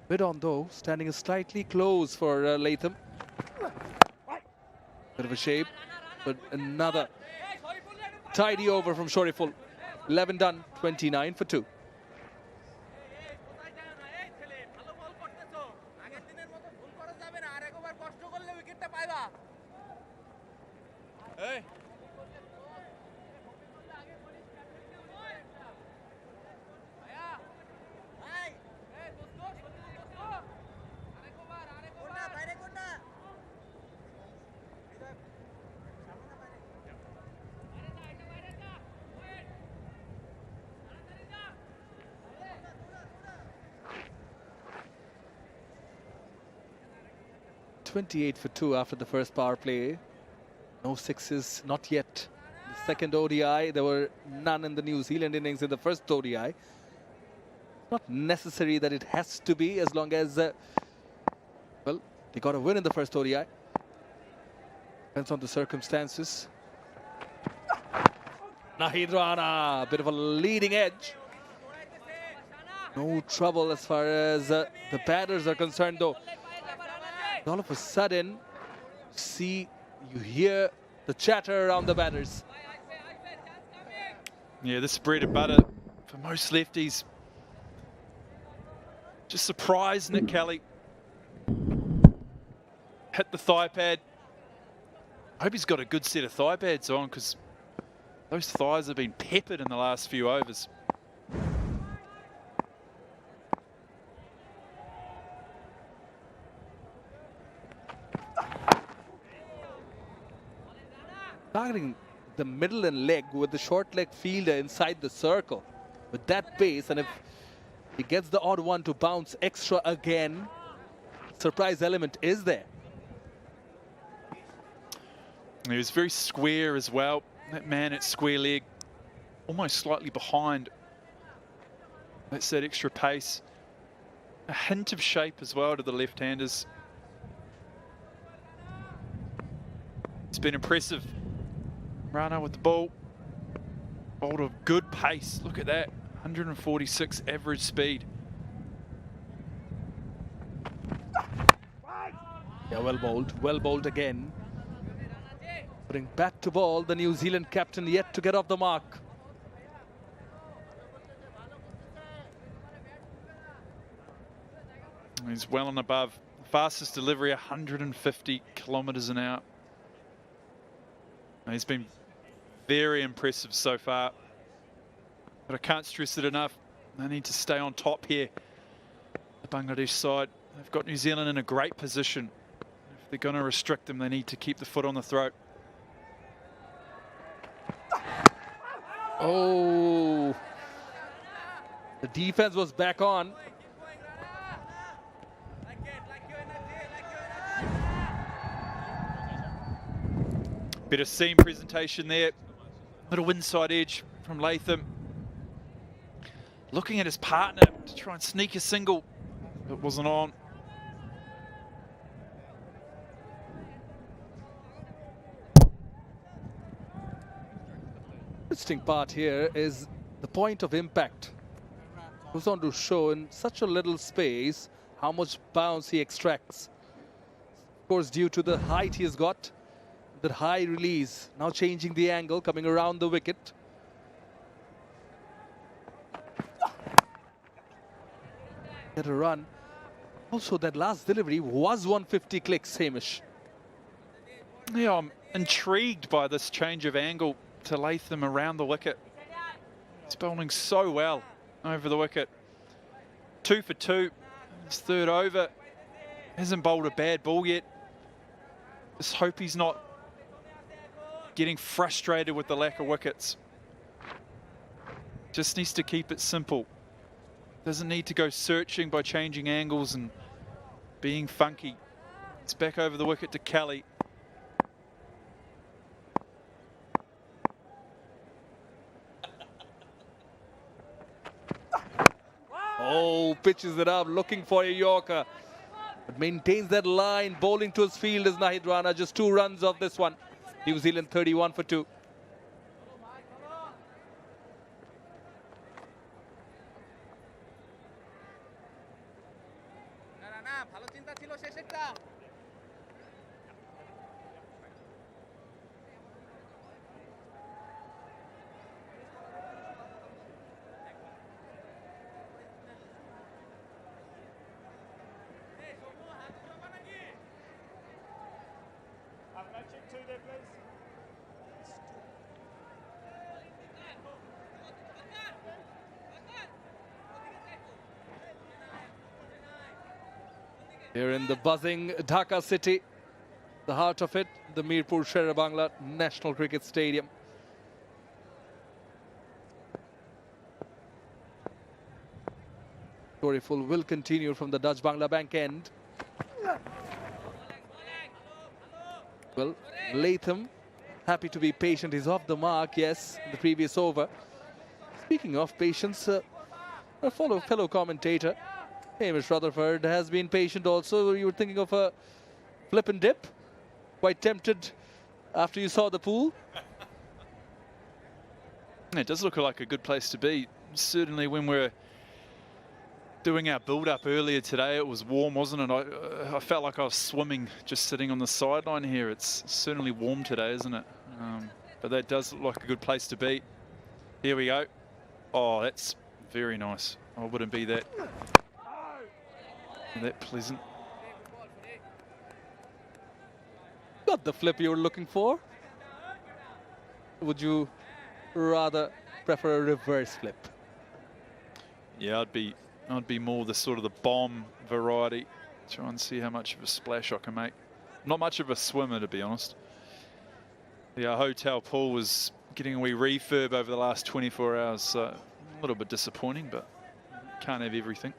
Bit on though, standing slightly close for Latham. Bit of a shape, but another tidy over from Shariful. 11 done, 29 for 2. .28 for 2 after the first power play. No sixes, not yet. The second ODI, there were none in the New Zealand innings in the first ODI. Not necessary that it has to be, as long as, well, they got a win in the first ODI. Depends on the circumstances. Nahid Rana, a bit of a leading edge. No trouble as far as the batters are concerned, though. All of a sudden, you hear the chatter around the batters. Yeah, this is bread and butter for most lefties. Just surprised Nick Kelly. Hit the thigh pad. I hope he's got a good set of thigh pads on, because those thighs have been peppered in the last few overs. Targeting the middle and leg with the short leg fielder inside the circle. With that pace, and if he gets the odd one to bounce extra again, surprise element is there. He was very square as well. That man at square leg, almost slightly behind. That's that extra pace. A hint of shape as well to the left-handers. It's been impressive. Rana with the ball. Bowled of good pace. Look at that. 146 average speed. Yeah, well bowled again. Putting bat to ball, the New Zealand captain yet to get off the mark. He's well and above. Fastest delivery, 150 kilometres an hour. He's been very impressive so far. But I can't stress it enough. They need to stay on top here. The Bangladesh side, they've got New Zealand in a great position. If they're going to restrict them, they need to keep the foot on the throat. Oh, the defense was back on. Bit of seam presentation there. Little inside edge from Latham. Looking at his partner to try and sneak a single. It wasn't on. Interesting part here is the point of impact. Goes on to show in such a little space how much bounce he extracts. Of course, due to the height he has got, that high release, now changing the angle, coming around the wicket. Get a run. Also, that last delivery was 150 clicks, Hamish. Yeah, I'm intrigued by this change of angle to Latham around the wicket. He's bowling so well over the wicket. 2 for 2, his third over. Hasn't bowled a bad ball yet. Just hope he's not getting frustrated with the lack of wickets. Just needs to keep it simple. Doesn't need to go searching by changing angles and being funky. It's back over the wicket to Kelly. Oh, pitches it up, looking for a Yorker. But maintains that line, bowling to his field is Nahid Rana. Just 2 runs off this one. New Zealand 31 for 2. Here in the buzzing Dhaka city, the heart of it, the Mirpur Sher-e-Bangla National Cricket Stadium. Storyful will continue from the Dutch Bangla Bank end. Well, Latham, happy to be patient. He's off the mark, yes, in the previous over. Speaking of patience, a fellow commentator, Hamish Rutherford, has been patient also. You were thinking of a flip and dip? Quite tempted after you saw the pool? It does look like a good place to be. Certainly when we're doing our build-up earlier today, it was warm, wasn't it? I felt like I was swimming just sitting on the sideline here. It's certainly warm today, isn't it? But that does look like a good place to be. Here we go. Oh, that's very nice. I wouldn't be that pleasant. Got the flip you were looking for? Would you rather prefer a reverse flip? Yeah, I'd be more the sort of the bomb variety. Try and see how much of a splash I can make. Not much of a swimmer, to be honest. The hotel pool was getting a wee refurb over the last 24 hours, so a little bit disappointing, but can't have everything.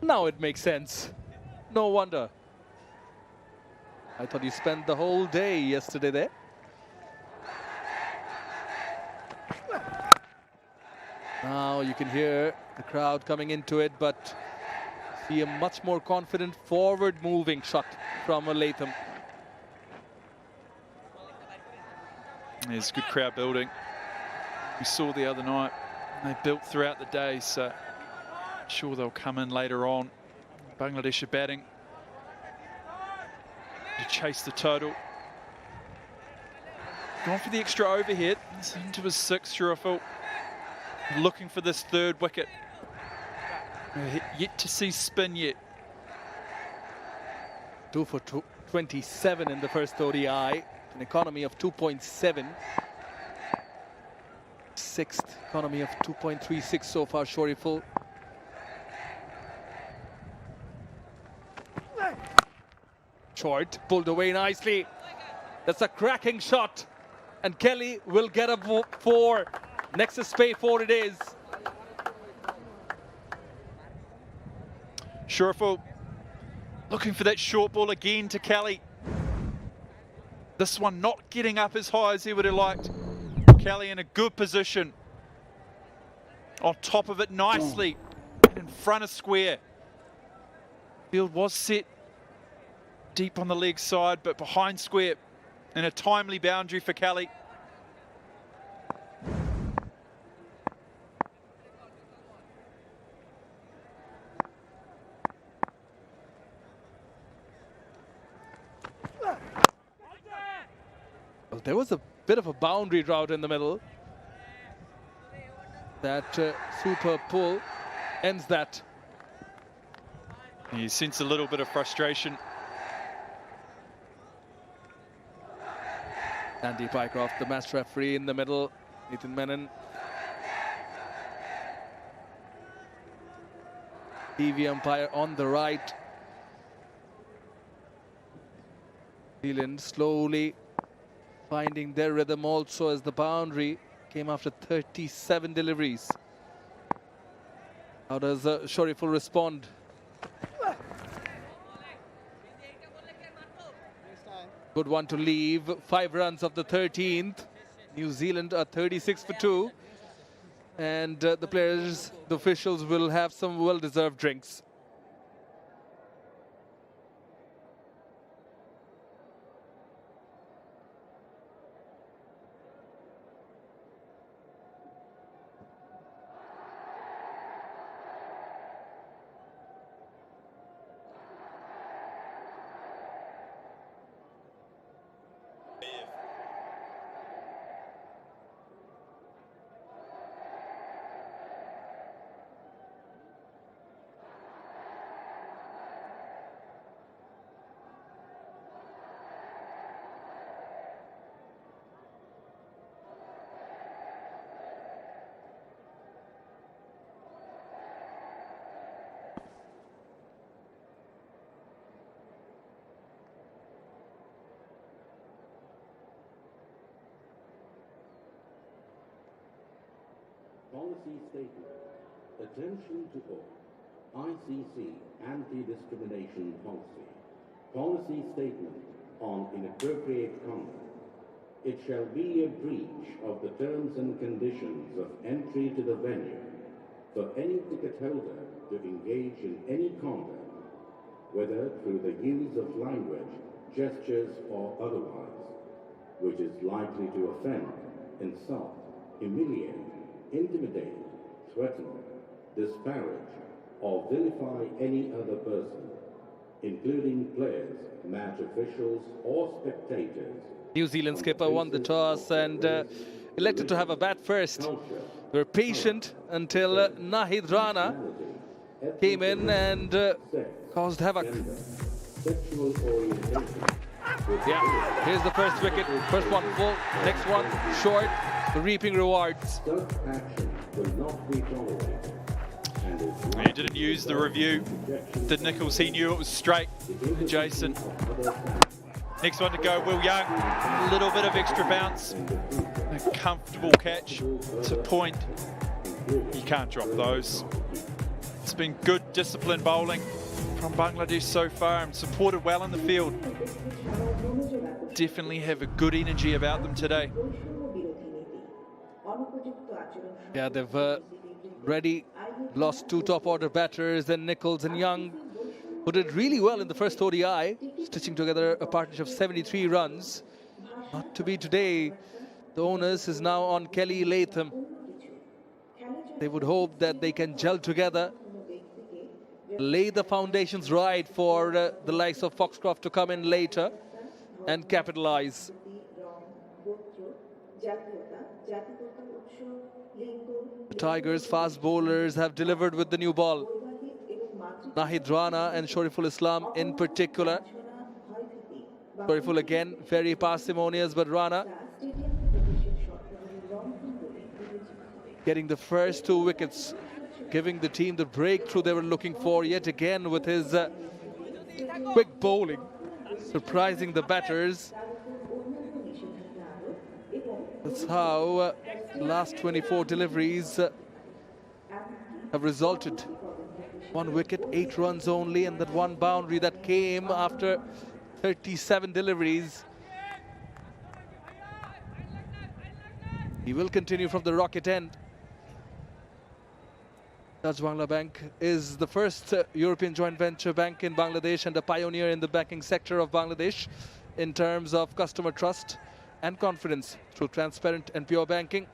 Now it makes sense. No wonder. I thought you spent the whole day yesterday there. Now you can hear the crowd coming into it, but see a much more confident forward-moving shot from Latham. There's good crowd building. We saw the other night. They built throughout the day, so I'm sure they'll come in later on. Bangladesh are batting to chase the total. Going for the extra overhead. It's into his sixth, Shurafil. Looking for this third wicket. Yet to see spin yet. 2 for 27 in the first ODI. An economy of 2.7. Sixth economy of 2.36 so far, Shoriful. Short, pulled away nicely. That's a cracking shot. And Kelly will get a 4. Nexus Pay 4 it is. Shurafil looking for that short ball again to Kelly. This one not getting up as high as he would have liked. Kelly in a good position. On top of it nicely. In front of square. Field was set deep on the leg side, but behind square. And a timely boundary for Kelly. Well, there was a bit of a boundary drought in the middle. That super pull ends that. You sense a little bit of frustration. Andy Pycroft, the match referee in the middle. Ethan Menon. TV umpire on the right. Zealand slowly finding their rhythm also as the boundary came after 37 deliveries. How does Shoriful respond? Good one to leave. 5 runs of the 13th. New Zealand are 36 for 2. And the players, the officials will have some well-deserved drinks. Policy statement. Attention to all. ICC anti-discrimination policy. Policy statement on inappropriate conduct. It shall be a breach of the terms and conditions of entry to the venue for any ticket holder to engage in any conduct, whether through the use of language, gestures or otherwise, which is likely to offend insult, humiliate, intimidate, threaten, disparage, or vilify any other person, including players, match officials, or spectators. New Zealand skipper won the toss and elected to have a bat first. They were patient until Nahid Rana came in and caused havoc. Sexual orientation. Yeah, here's the first wicket. First one full, next one short. The reaping rewards. Such action will not be tolerated. And is He didn't use the review. Did Nichols? He knew it was straight. Jason. Next one to go, Will Young. A little bit of extra bounce. A comfortable catch. It's a point. You can't drop those. It's been good disciplined bowling from Bangladesh so far and supported well in the field. Definitely have a good energy about them today. Yeah, they've already lost two top order batters, and Nichols and Young, who did really well in the first ODI, stitching together a partnership of 73 runs. Not to be today. The onus is now on Kelly Latham. They would hope that they can gel together, lay the foundations right for the likes of Foxcroft to come in later and capitalize. The Tigers' fast bowlers have delivered with the new ball. Nahid Rana and Shoriful Islam in particular. Shoriful again, very parsimonious, but Rana getting the first two wickets, giving the team the breakthrough they were looking for yet again with his quick bowling, surprising the batters. That's how the last 24 deliveries have resulted. One wicket, 8 runs only, and that one boundary that came after 37 deliveries. He will continue from the rocket end. Taj Bangla Bank is the first European joint venture bank in Bangladesh and a pioneer in the banking sector of Bangladesh in terms of customer trust and confidence through transparent and pure banking.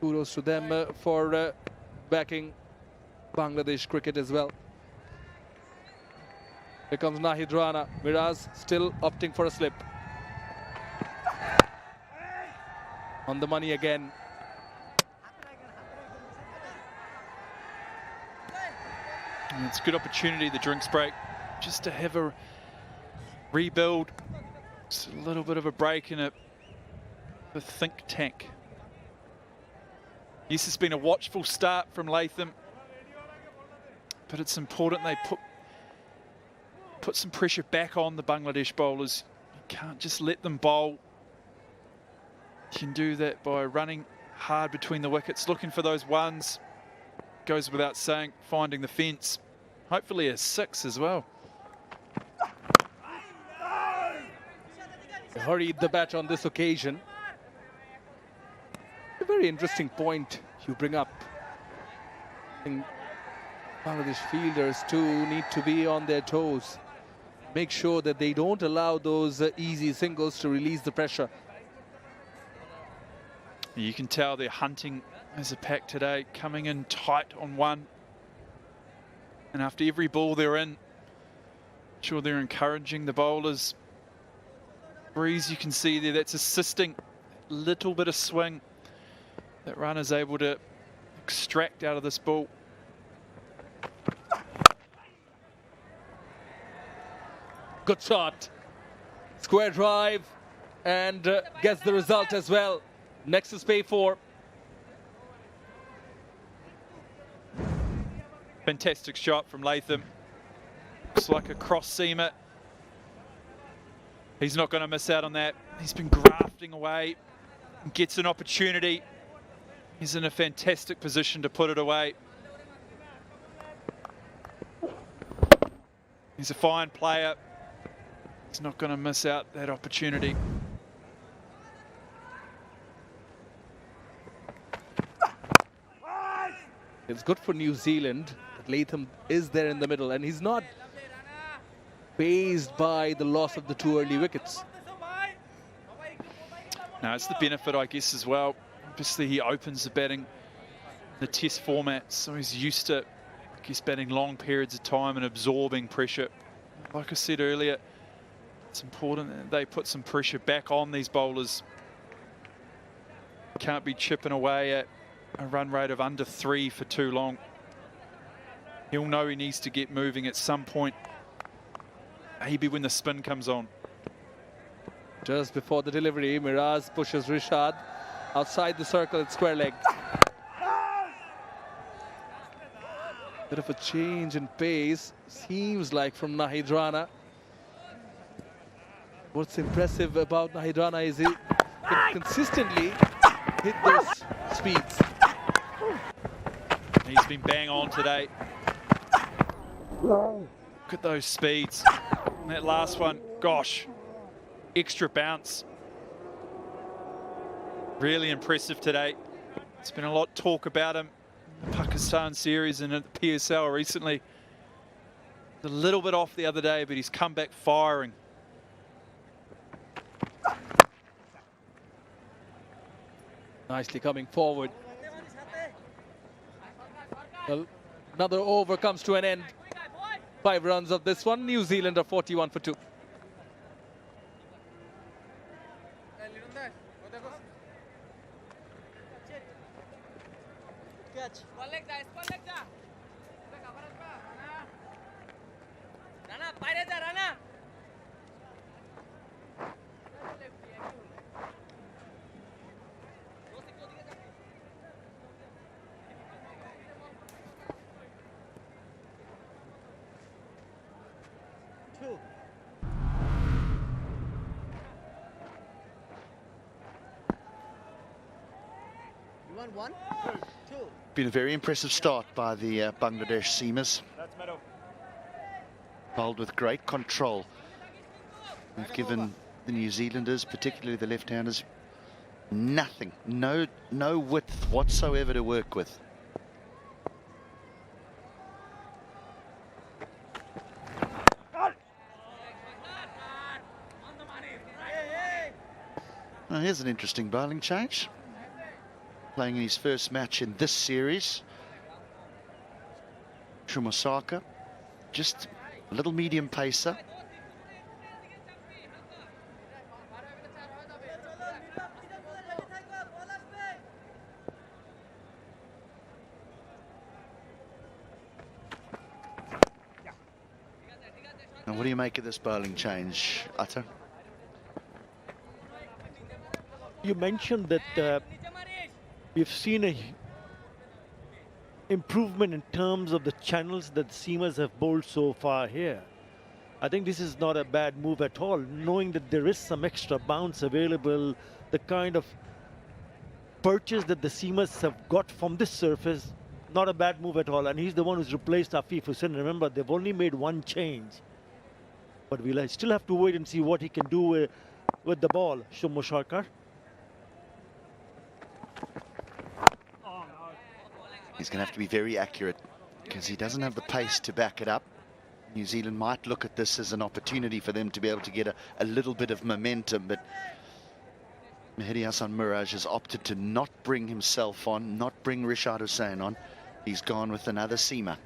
Kudos to them for backing Bangladesh cricket as well. Here comes Nahid Rana. Miraz still opting for a slip. On the money again. And it's a good opportunity, the drinks break, just to have a rebuild. Just a little bit of a break in a think tank. Yes, it's been a watchful start from Latham, but it's important they put some pressure back on the Bangladesh bowlers. You can't just let them bowl. You can do that by running hard between the wickets, looking for those ones. Goes without saying, finding the fence. Hopefully a 6 as well. They hurried the bat on this occasion. A very interesting point you bring up. I think Bangladesh fielders too need to be on their toes. Make sure that they don't allow those easy singles to release the pressure. You can tell they're hunting as a pack today, coming in tight on one. And after every ball they're in, sure they're encouraging the bowlers. Breeze you can see there, that's assisting. Little bit of swing that runner's able to extract out of this ball. Good shot. Square drive and gets the result as well. Next is pay for. Fantastic shot from Latham. Looks like a cross seamer. He's not going to miss out on that. He's been grafting away. Gets an opportunity. He's in a fantastic position to put it away. He's a fine player. He's not going to miss out that opportunity. It's good for New Zealand that Latham is there in the middle, and he's not fazed by the loss of the 2 early wickets. No, it's the benefit, I guess, as well. Obviously, he opens the batting, the test format, so he's used to, I guess, batting long periods of time and absorbing pressure. Like I said earlier, it's important that they put some pressure back on these bowlers. Can't be chipping away at a run rate of under 3 for too long. He'll know he needs to get moving at some point, maybe when the spin comes on. Just before the delivery, Miraz pushes Rishad outside the circle at square leg. Bit of a change in pace, seems like, from Nahid Rana. What's impressive about Nahid Rana is he can consistently hit those speeds. He's been bang on today. Look at those speeds. And that last one, gosh, extra bounce. Really impressive today. There's been a lot of talk about him in the Pakistan series and at the PSL recently. A little bit off the other day, but he's come back firing. Nicely coming forward. Well, another over comes to an end. 5 runs of this one. New Zealand are 41 for 2. Been a very impressive start by the Bangladesh seamers. Bowled with great control. They've given the New Zealanders, particularly the left-handers, nothing, no width whatsoever to work with. Now here's an interesting bowling change. Playing in his first match in this series. Shumasaka, just a little medium pacer. Now what do you make of this bowling change, Atta? You mentioned that we've seen a improvement in terms of the channels that seamers have bowled so far here. I think this is not a bad move at all, knowing that there is some extra bounce available, the kind of purchase that the seamers have got from this surface, not a bad move at all. And he's the one who's replaced Afif Hussain. Remember, they've only made one change. But we'll still have to wait and see what he can do with the ball, Shumo Sharkar. He's going to have to be very accurate because he doesn't have the pace to back it up. New Zealand might look at this as an opportunity for them to be able to get a little bit of momentum, but Mehdi Hassan Miraj has opted to not bring himself on, not bring Rishad Hussain on. He's gone with another seamer.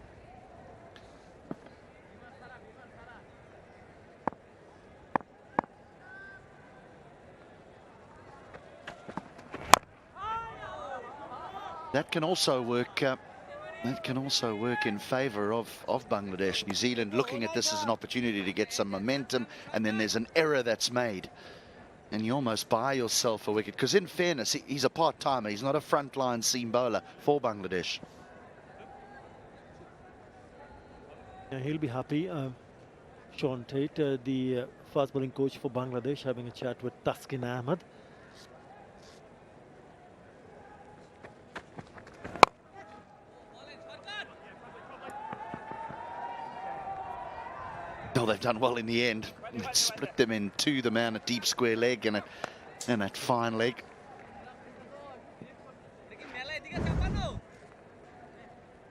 That can also work. That can also work in favour of Bangladesh. New Zealand looking at this as an opportunity to get some momentum, and then there's an error that's made, and you almost buy yourself a wicket. Because in fairness, he's a part-timer. He's not a frontline seam bowler for Bangladesh. Yeah, he'll be happy. Sean Tate, the fast bowling coach for Bangladesh, having a chat with Taskin Ahmed. No, they've done well in the end. It split them in two, the man at deep square leg and that fine leg.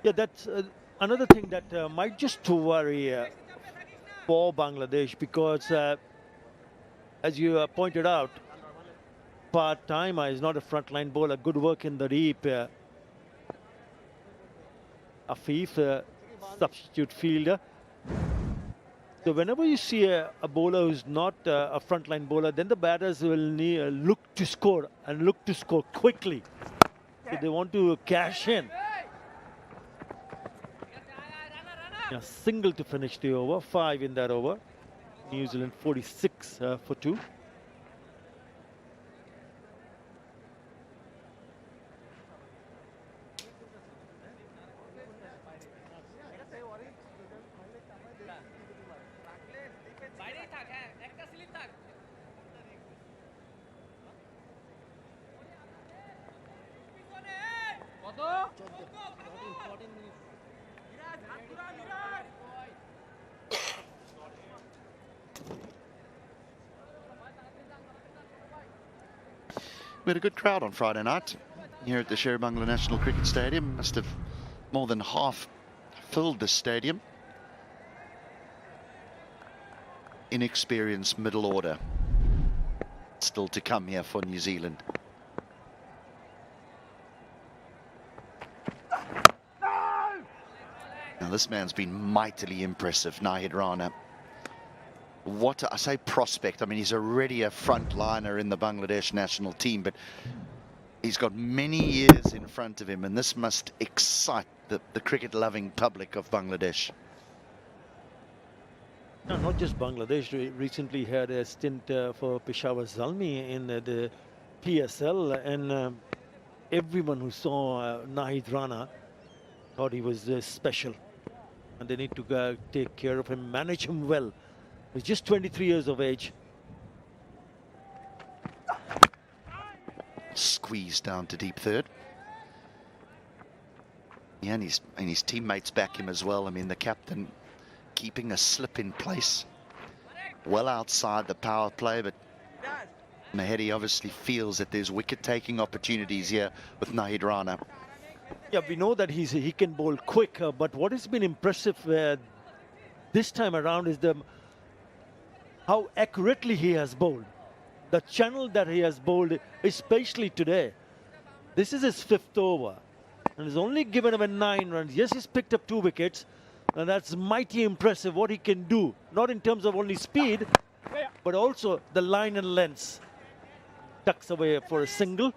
Yeah, that's another thing that might just to worry for Bangladesh, because as you pointed out, part-timer. He's not a frontline bowler. Good work in the deep. Afif, substitute fielder. So whenever you see a bowler who's not a frontline bowler, then the batters will look to score and look to score quickly. So they want to cash in. A single to finish the over, 5 in that over. New Zealand 46 for 2. We had a good crowd on Friday night here at the Sheribangla National Cricket Stadium. Must have more than half filled the stadium. Inexperienced middle order still to come here for New Zealand. Now this man's been mightily impressive, Nahid Rana. What I say prospect. I mean, he's already a frontliner in the Bangladesh national team, but he's got many years in front of him, and this must excite the cricket-loving public of Bangladesh. No, not just Bangladesh. We recently had a stint for Peshawar Zalmi in the PSL, and everyone who saw Nahid Rana thought he was special, and they need to take care of him, manage him well. He's just 23 years of age. Squeezed down to deep third. Yeah, and his teammates back him as well. I mean, the captain keeping a slip in place. Well outside the power play, but Mahedi obviously feels that there's wicket-taking opportunities here with Nahid Rana. Yeah, we know that he can bowl quick, but what has been impressive this time around is how accurately he has bowled. The channel that he has bowled, especially today. This is his 5th over, and he's only given away 9 runs. Yes, he's picked up 2 wickets, and that's mighty impressive what he can do. Not in terms of only speed, but also the line and lengths. Tucks away for a single.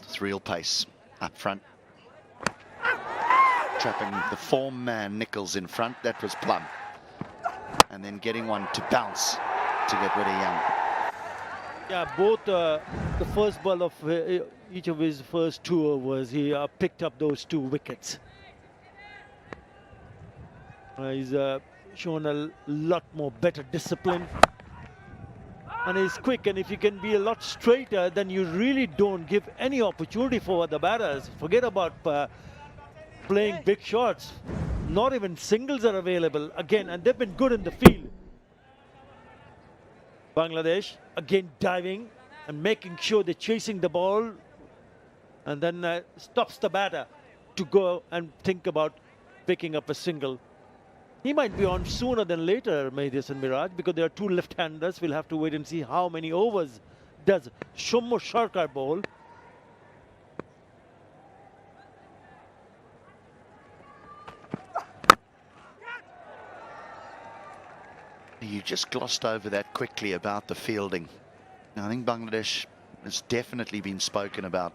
It's real pace up front. Trapping the form man Nichols in front. That was Plum. And then getting one to bounce to get rid of Young. Yeah, both the first ball of each of his first 2 overs, he picked up those 2 wickets. He's shown a lot more better discipline. And he's quick, and if you can be a lot straighter, then you really don't give any opportunity for the batters. Forget about playing big shots. Not even singles are available again, and they've been good in the field. Bangladesh again diving and making sure they're chasing the ball, and then stops the batter to go and think about picking up a single. He might be on sooner than later, Mahdis and Miraj, because there are 2 left-handers. We'll have to wait and see how many overs does Shummo Sharkar bowl. You just glossed over that quickly about the fielding. Now, I think Bangladesh has definitely been spoken about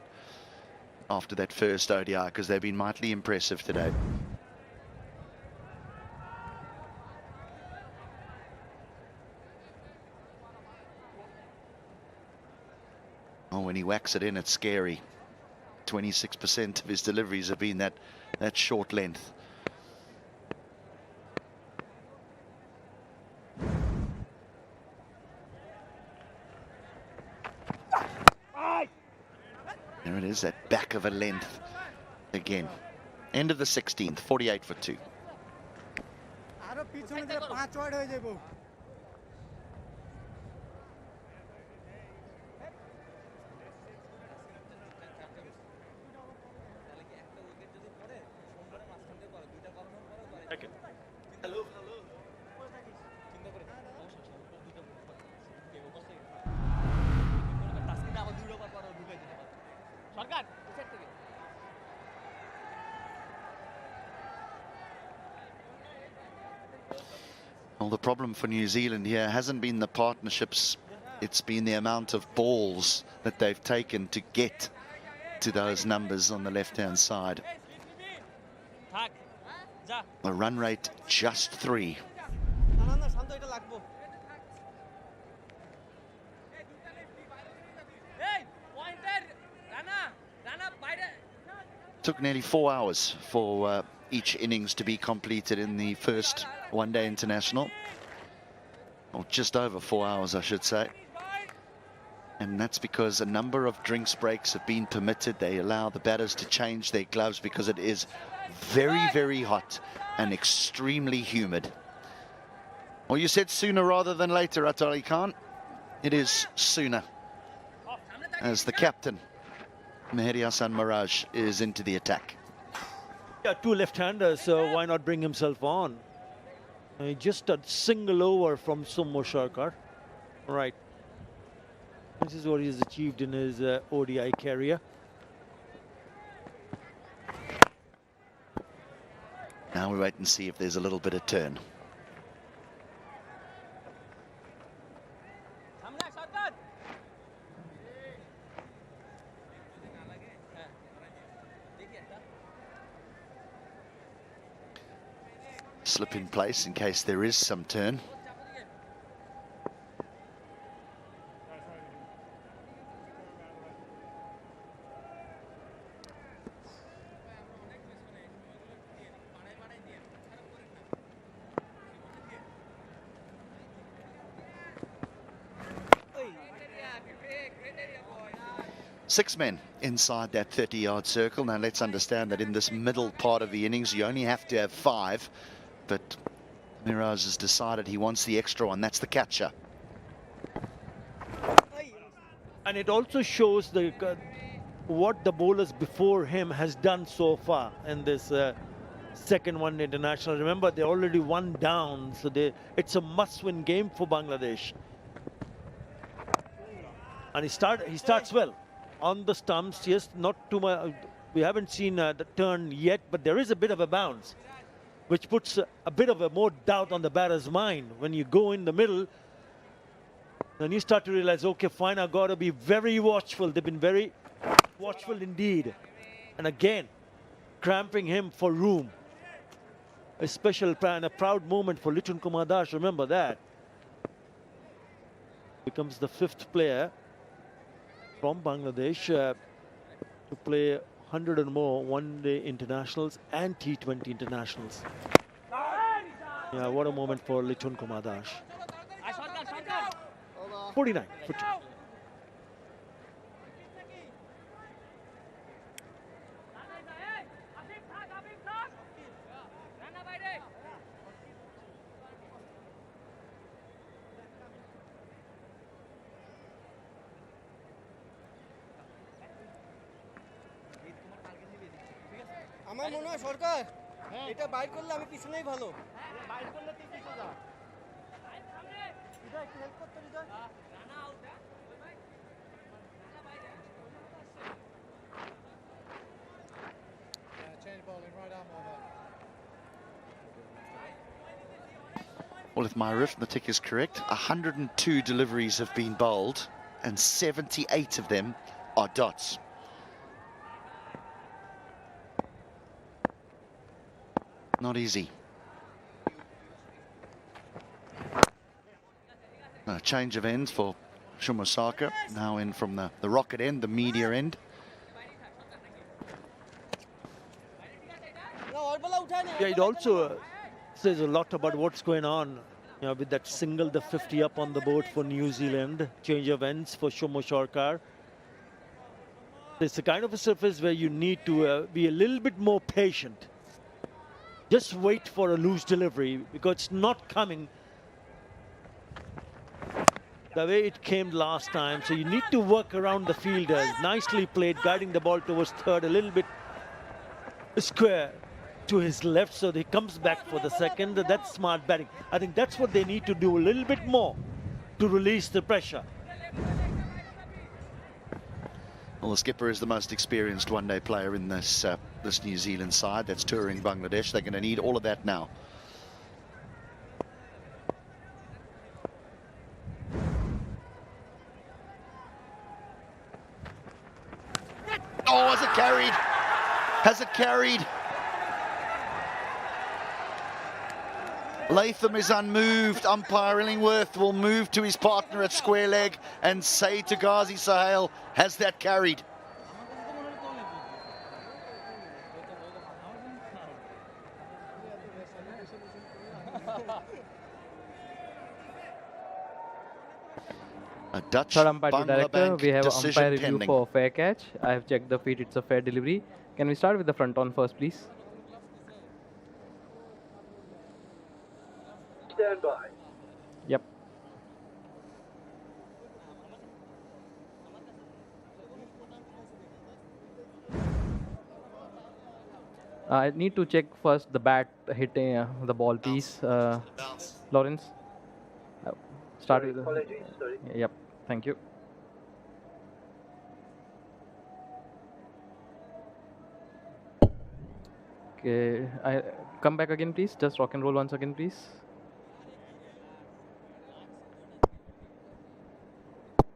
after that first ODI because they've been mightily impressive today. Oh, when he whacks it in, it's scary. 26% of his deliveries have been that short length. There it is, that back of a length again. End of the 16th, 48 for 2. Well, the problem for New Zealand here hasn't been the partnerships, it's been the amount of balls that they've taken to get to those numbers on the left-hand side. The run rate just 3. Took nearly 4 hours for each innings to be completed in the first one-day international, or just over 4 hours, I should say. And that's because a number of drinks breaks have been permitted. They allow the batters to change their gloves because it is very, very hot and extremely humid. Well, you said sooner rather than later, Atali Khan. It is sooner, as the captain, Mehdi Hassan Miraj, is into the attack. Yeah, 2 left-handers, so why not bring himself on? Just a single over from Somo Sharkar. Right. This is what he's achieved in his ODI career. Now we wait and see if there's a little bit of turn. Slip in place in case there is some turn. Six men inside that 30-yard circle. Now let's understand that in this middle part of the innings you only have to have 5, but Miraj has decided he wants the extra one. That's the catcher. And it also shows the what the bowlers before him has done so far in this second one international. Remember, they're already 1 down, so it's a must-win game for Bangladesh. And he starts well on the stumps. Yes, not too much. We haven't seen the turn yet, but there is a bit of a bounce, which puts a bit of a more doubt on the batter's mind. When you go in the middle, then you start to realize, okay, fine, I've got to be very watchful. They've been very watchful indeed. And again, cramping him for room. A special and a proud moment for Litun Kumar Das, remember that. Becomes the 5th player from Bangladesh to play 100 and more one-day internationals and T20 internationals. Yeah, what a moment for Litun Kumar Das. 49 for 2. আমার মনে হয় সরকার এটা বাইর করলে আমি পিছনেই ভালো বাইর করলে তুই পিছনে যা হৃদয় একটু হেল্প করতে হৃদয় রানা আউট ওই ভাই রানা বাইরে change bowling right arm over. Well, if my arithmetic is correct, 102 deliveries have been bowled and 78 of them are dots. Not easy. A change of ends for Shumasaka, now in from the rocket end, the media end. Yeah, it also says a lot about what's going on, you know, with that single, the 50 up on the board for New Zealand. Change of ends for Shomo Sharkar. It's the kind of a surface where you need to be a little bit more patient. Just wait for a loose delivery because it's not coming the way it came last time. So you need to work around the fielders. Nicely played, guiding the ball towards third, a little bit square to his left, so he comes back for the second. That's smart batting. I think that's what they need to do a little bit more to release the pressure. Well, the skipper is the most experienced one-day player in this this New Zealand side that's touring Bangladesh. They're going to need all of that now. Oh, has it carried? Has it carried? Latham is unmoved. Umpire Illingworth will move to his partner at square leg and say to Ghazi Sohail, has that carried? A Dutch Third umpire to Bangla director, Bank we have decision umpire review pending. for fair catch. I have checked the feet, it's a fair delivery. Can we start with the front on first, please? Stand by. Yep. I need to check first the bat hitting the ball piece, Lawrence. Start with Apologies, sorry. Yep, thank you. Okay, I come back again, please. Just rock and roll once again, please.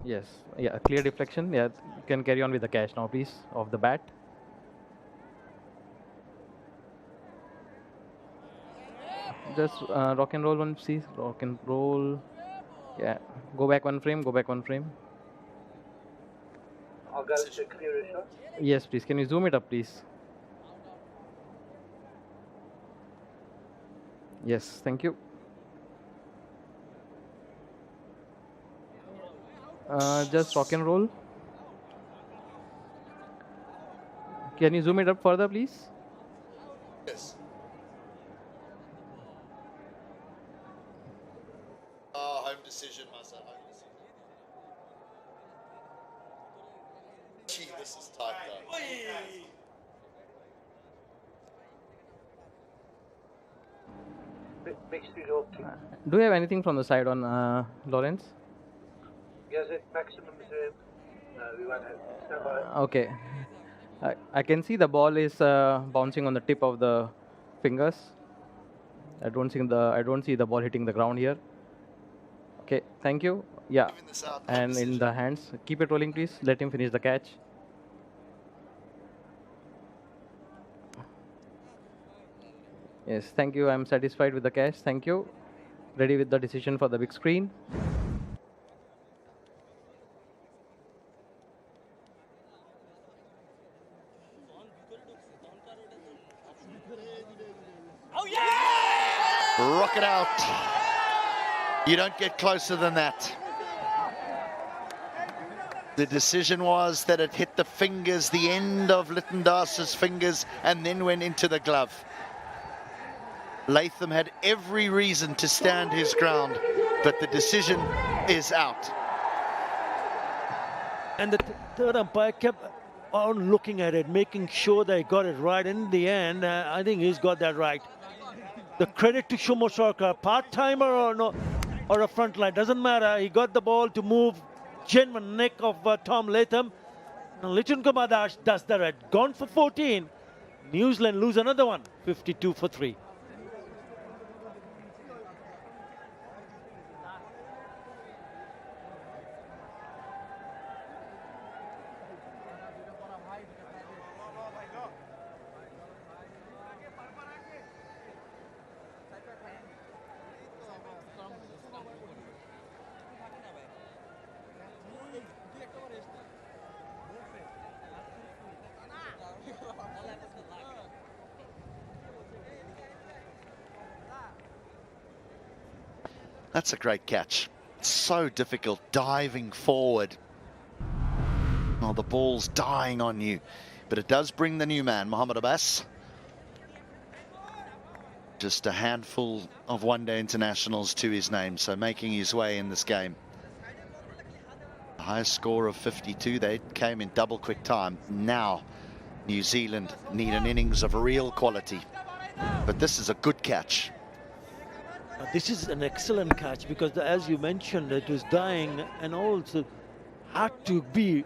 Yes, yeah, clear deflection. Yeah, you can carry on with the catch now, please, of the bat. Just rock and roll one, please. Rock and roll. Yeah, go back one frame. Go back one frame. I'll go to clear shot. Yes, please. Can you zoom it up, please? Yes, thank you. Just rock and roll. Can you zoom it up further, please? Yes. Oh, home decision, Masa. Home decision. Gee, this is tight, though. Mixed result. Do you have anything from the side on Lawrence? Yes, it maximum zoom. No, we won't have. Stand by. Okay. I can see the ball is bouncing on the tip of the fingers. I don't see the ball hitting the ground here. Okay, thank you. Yeah, and in the hands. Keep it rolling, please. Let him finish the catch. Yes, thank you. I'm satisfied with the catch. Thank you. Ready with the decision for the big screen. Rock it out. You don't get closer than that. The decision was that it hit the fingers, the end of Litton Das's fingers, and then went into the glove. Latham had every reason to stand his ground, but the decision is out. And the third umpire kept on looking at it, making sure they got it right. In the end, I think he's got that right. The credit to Shumo Sarkar, part-timer or no, or a front line, doesn't matter. He got the ball to move genuine neck of Tom Latham. And Lichun Kumadash does the red. Gone for 14. New Zealand lose another one, 52 for 3. That's a great catch. So difficult, diving forward. Oh, the ball's dying on you. But it does bring the new man, Mohammad Abbas. Just a handful of one-day internationals to his name, so making his way in this game. The highest score of 52, they came in double quick time. Now, New Zealand need an innings of real quality. But this is a good catch. This is an excellent catch because, as you mentioned, it was dying and also had to be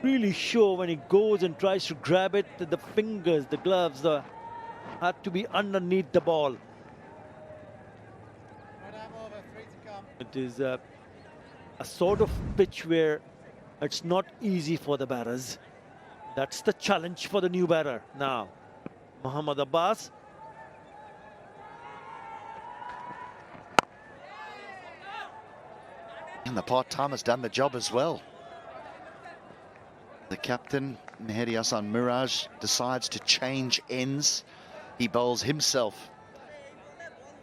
really sure when he goes and tries to grab it, that the fingers, the gloves, had to be underneath the ball. It is a sort of pitch where it's not easy for the batters. That's the challenge for the new batter now. Muhammad Abbas. And the part-time has done the job as well. The captain, Mehdi Hassan Miraj, decides to change ends. He bowls himself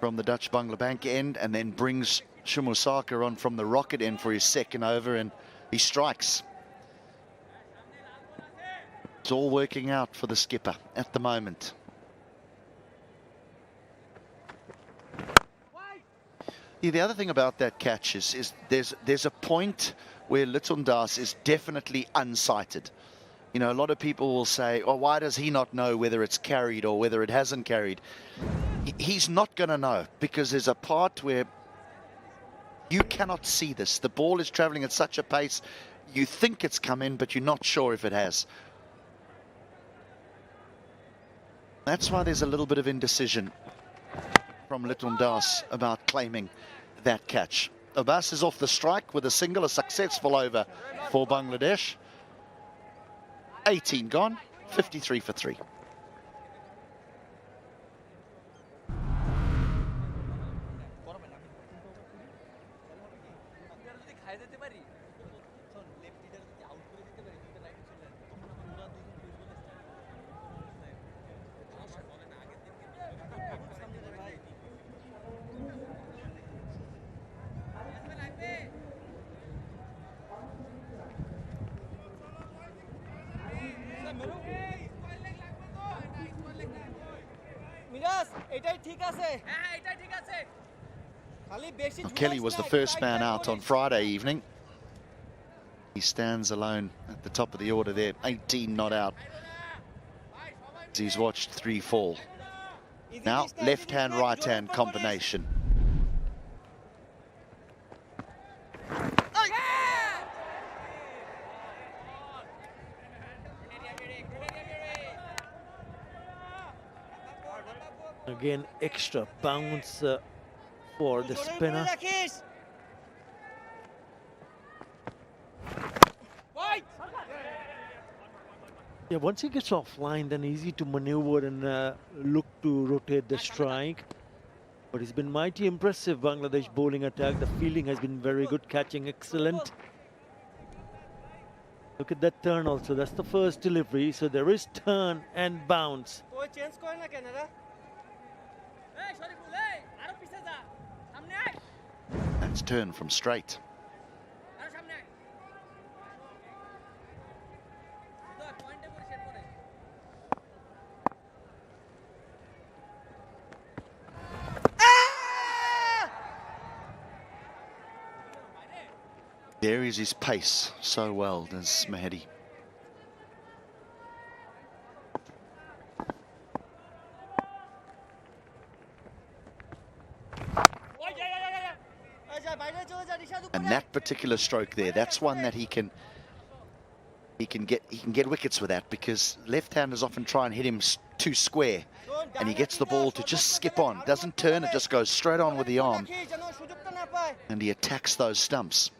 from the Dutch Bangla Bank end and then brings Shumusaka on from the Rocket end for his second over, and he strikes. It's all working out for the skipper at the moment. Yeah, the other thing about that catch is there's a point where Litton Das is definitely unsighted. You know, a lot of people will say, oh, why does he not know whether it's carried or whether it hasn't carried? He's not going to know, because there's a part where you cannot see this. The ball is traveling at such a pace, you think it's come in, but you're not sure if it has. That's why there's a little bit of indecision from Litton Das about claiming that catch. Abbas is off the strike with a single, a successful over for Bangladesh. 18 gone, 53 for 3. Kelly was the first man out on Friday evening. He stands alone at the top of the order there, 18 not out. He's watched 3 fall. Now, left-hand, right-hand combination. Again, extra bounce for the spinner. Yeah, once he gets offline, then easy to maneuver and look to rotate the strike. But it's been mighty impressive, Bangladesh bowling attack. The fielding has been very good, catching excellent. Look at that turn also. That's the first delivery. So there is turn and bounce. That's turn from straight. There is his pace so well, does Mehdi. And that particular stroke there, that's one that he can get wickets with that, because left-handers often try and hit him too square, and he gets the ball to just skip on, doesn't turn, it just goes straight on with the arm, and he attacks those stumps.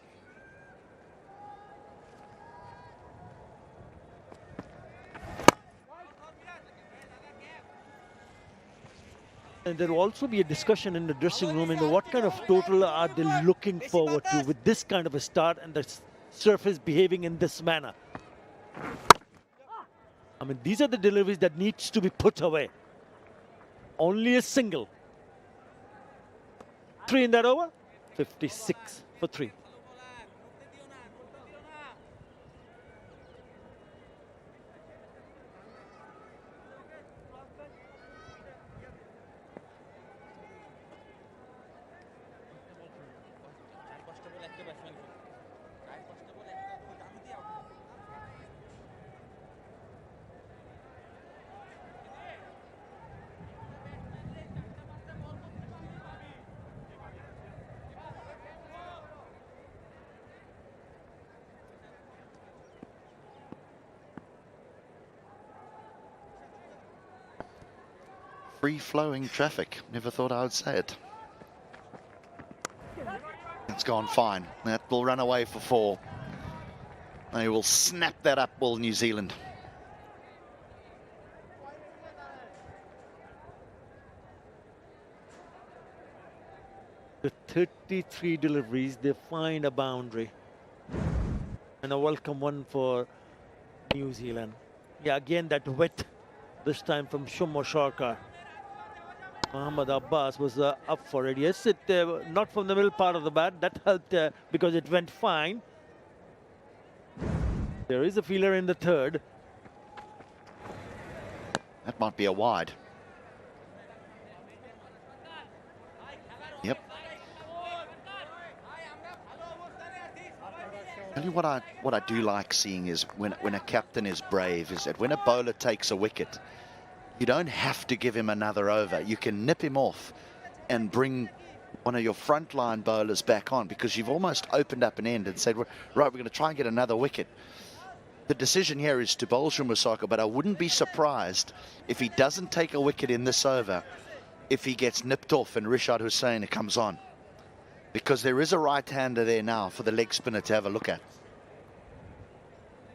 And there will also be a discussion in the dressing room in what kind of total are they looking forward to with this kind of a start and the surface behaving in this manner. I mean, these are the deliveries that needs to be put away. Only a single. 3 in that over, 56 for 3. Free-flowing traffic. Never thought I would say it. It's gone fine. That will run away for 4. They will snap that up, will New Zealand. The 33 deliveries, they find a boundary. And a welcome one for New Zealand. Yeah, again that wet, this time from Shumo Sharkar. Muhammad Abbas was up for it. Yes, it not from the middle part of the bat. That helped because it went fine. There is a feeler in the third. That might be a wide. Yep. Tell you what I do like seeing is when a captain is brave, is that when a bowler takes a wicket, you don't have to give him another over. You can nip him off and bring one of your frontline bowlers back on, because you've almost opened up an end and said, right, we're going to try and get another wicket. The decision here is to bowl Shumasaka, but I wouldn't be surprised if he doesn't take a wicket in this over, if he gets nipped off and Rishad Hussain comes on. Because there is a right-hander there now for the leg spinner to have a look at.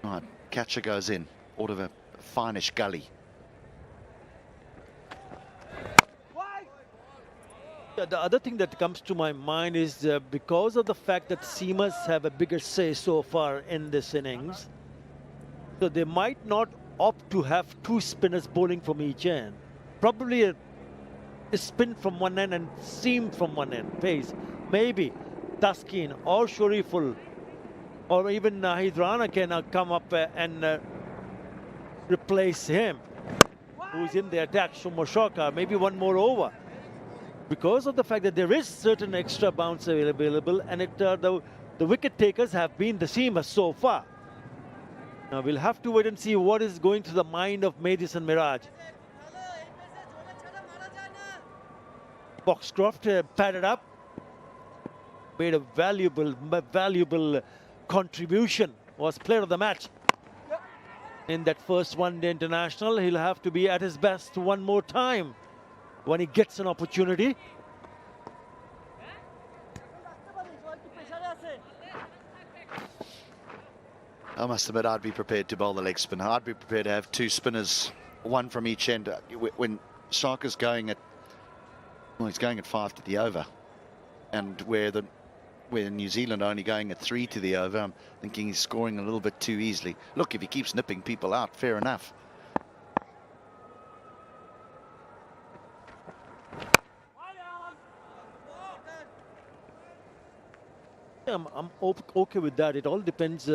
All right, catcher goes in, out of a finish gully. The other thing that comes to my mind is because of the fact that seamers have a bigger say so far in this innings, so they might not opt to have 2 spinners bowling from each end. Probably a spin from one end and seam from one end, pace. Maybe Taskin or Shariful or even Nahid Rana can come up and replace him, who's in the attack, Shumo Sharkar, maybe one more over. Because of the fact that there is certain extra bounce available, and the wicket takers have been the seamers so far. Now we'll have to wait and see what is going through the mind of Madison Miraj. Foxcroft padded up, made a valuable contribution, was player of the match in that first one-day international. He'll have to be at his best one more time when he gets an opportunity. I must admit, I'd be prepared to bowl the leg spinner. I'd be prepared to have 2 spinners, one from each end. When Sharker's going at, well, he's going at 5 to the over, and where New Zealand are only going at 3 to the over, I'm thinking he's scoring a little bit too easily. Look, if he keeps nipping people out, fair enough. I'm okay with that. It all depends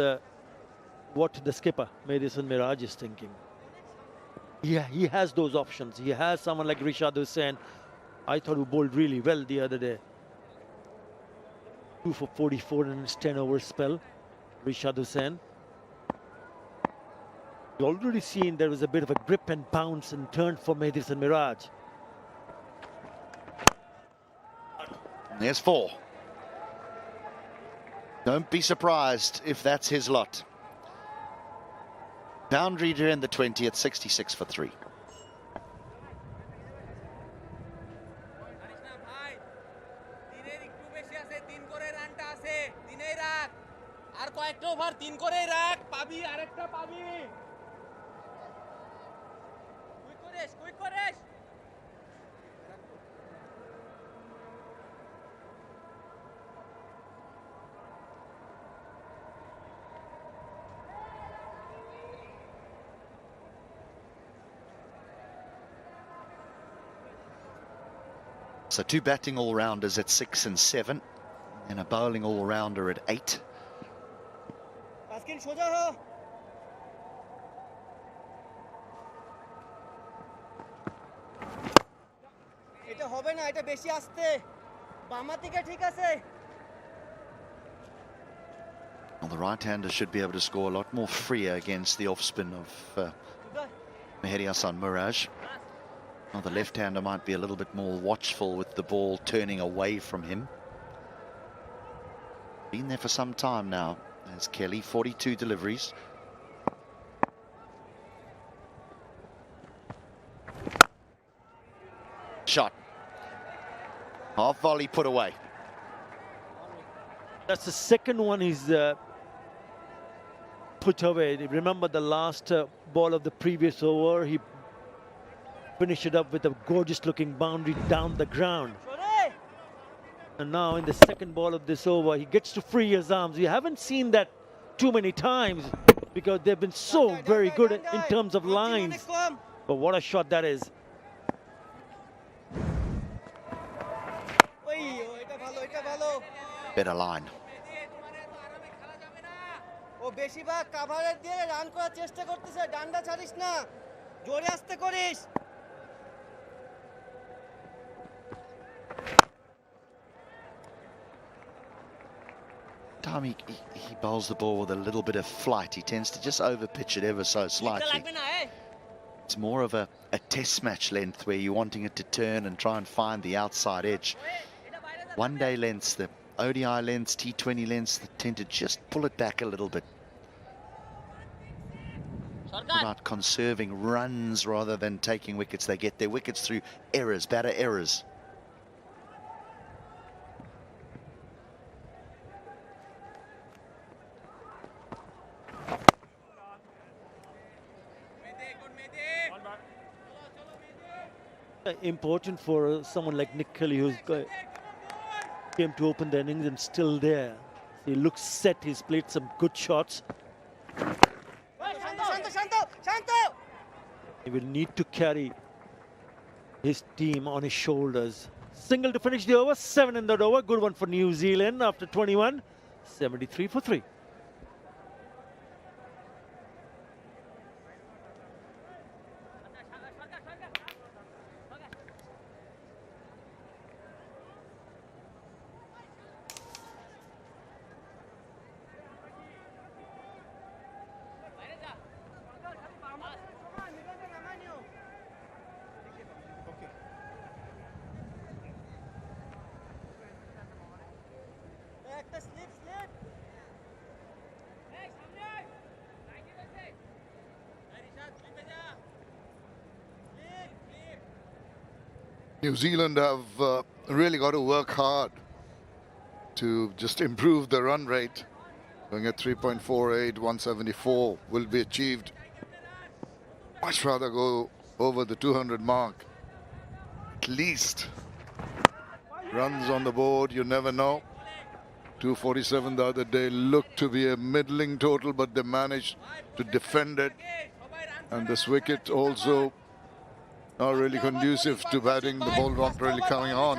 what the skipper, Madison Miraj, is thinking. Yeah, he has those options. He has someone like Rishad Hussain. I thought he bowled really well the other day. 2 for 44 in his 10-over spell, Rishad Hussain. You already seen there was a bit of a grip and bounce and turn for Madison Miraj. There's 4. Don't be surprised if that's his lot. Boundary during the 20 at 66 for 3. So 2 batting all-rounders at 6 and 7, and a bowling all-rounder at 8. Well, the right-hander should be able to score a lot more freer against the off-spin of Mehdi Hassan Miraj. Well, the left-hander might be a little bit more watchful with the ball turning away from him. Been there for some time now. There's Kelly, 42 deliveries. shot. Half volley put away. That's the second one he's put away. Remember the last ball of the previous over, he finished it up with a gorgeous looking boundary down the ground. And now in the second ball of this over, he gets to free his arms. We haven't seen that too many times because they've been so very good in terms of lines. But what a shot that is. Better line. ও বেশিরভাগ কভারের দিয়ে run করার চেষ্টা করতেছে, ডান্ডা ছাড়িস না, জোরে আসতে করিস। Time he bowls the ball with a little bit of flight, he tends to just overpitch it ever so slightly. It's more of a test match length where you're wanting it to turn and try and find the outside edge. One day lengths, the ODI lengths, T20 lengths, they tend to just pull it back a little bit. About conserving runs rather than taking wickets. They get their wickets through errors, batter errors. Important for someone like Nick Kelly, who's came to open the innings and still there. He looks set. He's played some good shots. He will need to carry his team on his shoulders. Single to finish the over, 7 in that over. Good one for New Zealand after 21. 73 for 3. New Zealand have really got to work hard to just improve the run rate. Going at 3.48, 174 will be achieved. Much rather go over the 200 mark. At least. Runs on the board, you never know. 247 the other day looked to be a middling total, but they managed to defend it. And this wicket also not really conducive to batting. The ball not really coming on.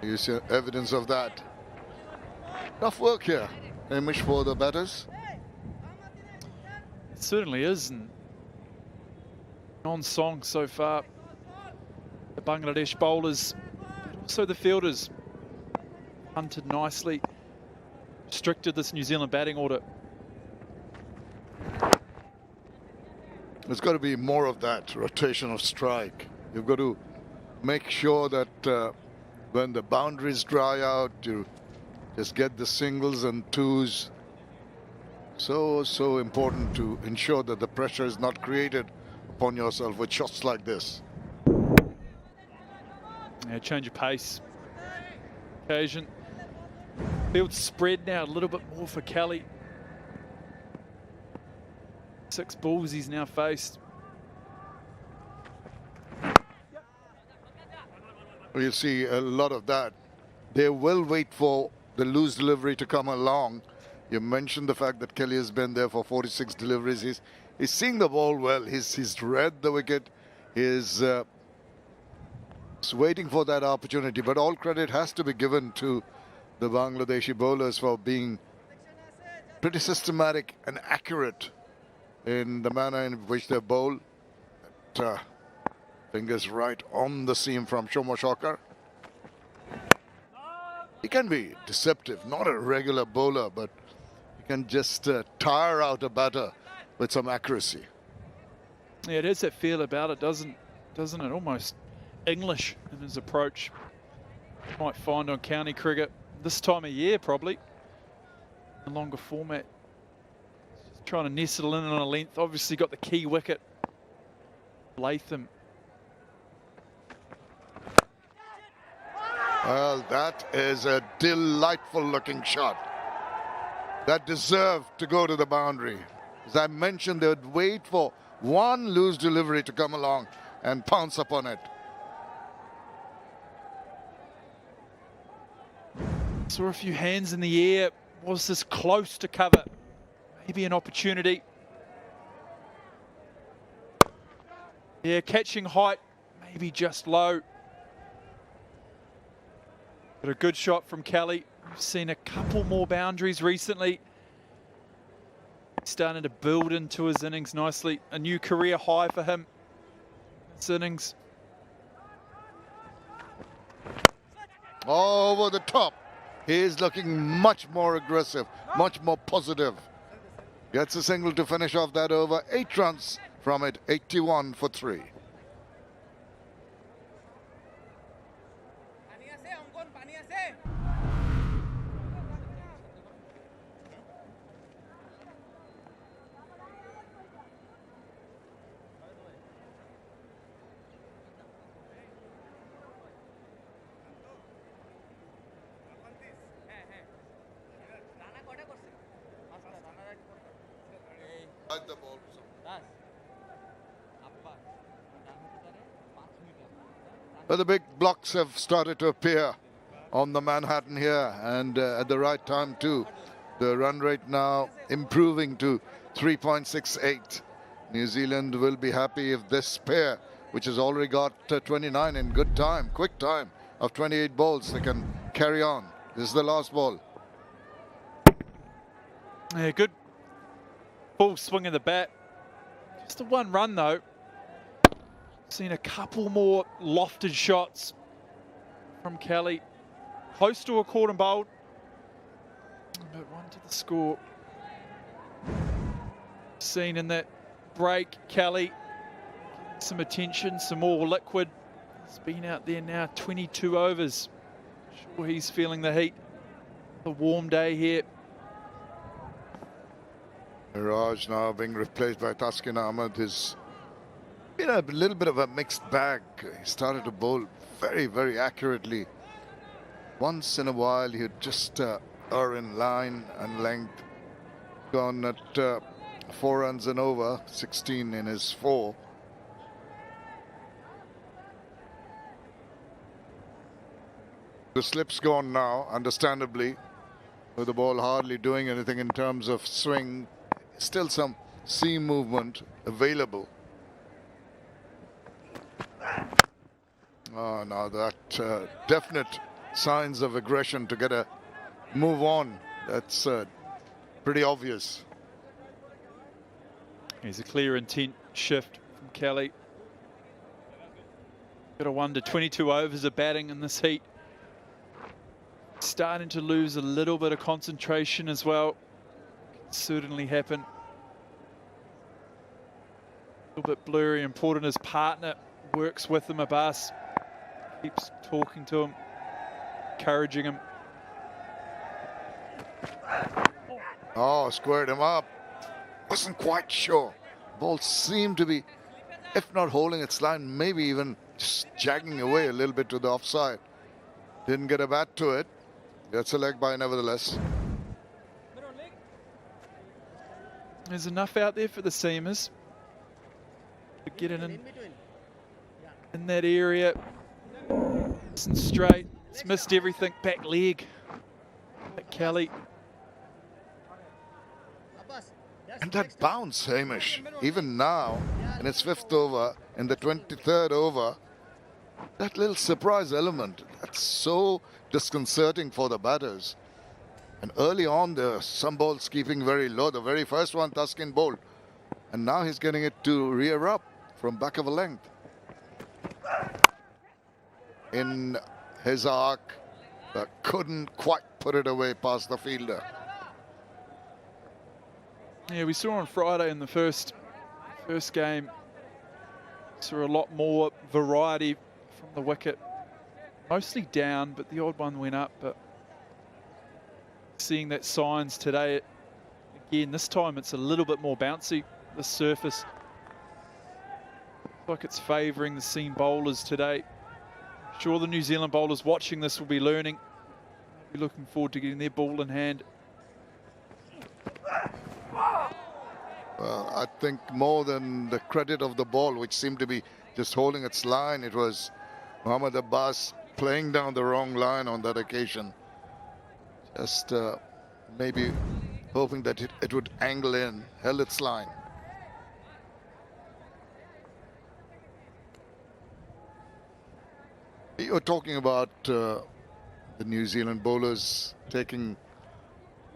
You see evidence of that. Tough work here, Hamish, for the batters. It certainly is. And on song so far, the Bangladesh bowlers, also the fielders, hunted nicely, restricted this New Zealand batting order. There's got to be more of that rotation of strike. You've got to make sure that when the boundaries dry out, you just get the singles and twos. So important to ensure that the pressure is not created upon yourself with shots like this. Yeah, change of pace. Occasion. Field spread now a little bit more for Kelly. 6 balls he's now faced. You'll see a lot of that. They will wait for the loose delivery to come along. You mentioned the fact that Kelly has been there for 46 deliveries. He's seeing the ball well. He's read the wicket. He's waiting for that opportunity. But all credit has to be given to the Bangladeshi bowlers for being pretty systematic and accurate in the manner in which they bowl. Fingers right on the seam from Shomo Shokar. He can be deceptive, not a regular bowler, but he can just tire out a batter with some accuracy. Yeah, it has that feel about it, doesn't it? Almost English in his approach. Might find on county cricket this time of year, probably. A longer format. Just trying to nestle in on a length. Obviously got the key wicket. Latham Well, that is a delightful looking shot. That deserved to go to the boundary. As I mentioned, they would wait for one loose delivery to come along and pounce upon it. Saw a few hands in the air. Was this close to cover? Maybe an opportunity. Yeah, catching height, maybe just low. But a good shot from Kelly. We've seen a couple more boundaries recently. He's starting to build into his innings nicely. A new career high for him. This innings. Over the top. He's looking much more aggressive, much more positive. Gets a single to finish off that over. 8 runs from it, 81 for 3. But the big blocks have started to appear on the Manhattan here, and at the right time too. The run rate now improving to 3.68. New Zealand will be happy if this pair, which has already got 29 in good time, quick time of 28 balls, they can carry on. This is the last ball. Yeah, good full swing of the bat. Just the 1 run though. Seen a couple more lofted shots from Kelly. Close to a caught and bowled. But 1 to the score. Seen in that break, Kelly some attention, some more liquid. He's been out there now 22 overs. Sure he's feeling the heat. A warm day here. Raj now being replaced by Taskin Ahmed is been a little bit of a mixed bag. He started to bowl very, very accurately. Once in a while he'd just err in line and length. Gone at 4 runs and over, 16 in his 4. The slip's gone now, understandably, with the ball hardly doing anything in terms of swing. Still some seam movement available. Oh, now that definite signs of aggression to get a move on. That's pretty obvious. Here's a clear intent shift from Kelly. Got a 1 to 22 overs of batting in this heat. Starting to lose a little bit of concentration as well. Can certainly happen. A little bit blurry. Important his partner works with him, Abbas. Keeps talking to him, encouraging him. Oh, squared him up. Wasn't quite sure. Ball seemed to be, if not holding its line, maybe even just jagging away a little bit to the offside. Didn't get a bat to it. That's a leg by nevertheless. There's enough out there for the seamers to get in that area. Nice and straight. It's missed everything. Back leg. But Kelly. And that bounce, Hamish, even now in its 5th over, in the 23rd over, that little surprise element, that's so disconcerting for the batters. And early on, there are some balls keeping very low. The very first one, Taskin bowled. And now he's getting it to rear up from back of a length. In his arc, couldn't quite put it away past the fielder. Yeah, we saw on Friday in the first game, saw a lot more variety from the wicket. Mostly down, but the odd one went up. But seeing that signs today, again, this time it's a little bit more bouncy, the surface. Looks like it's favouring the seam bowlers today. Sure, the New Zealand bowlers watching this will be learning. Be looking forward to getting their ball in hand. Well, I think more than the credit of the ball, which seemed to be just holding its line, it was Mohammad Abbas playing down the wrong line on that occasion. Just maybe hoping that it would angle in, held its line. You're talking about the New Zealand bowlers taking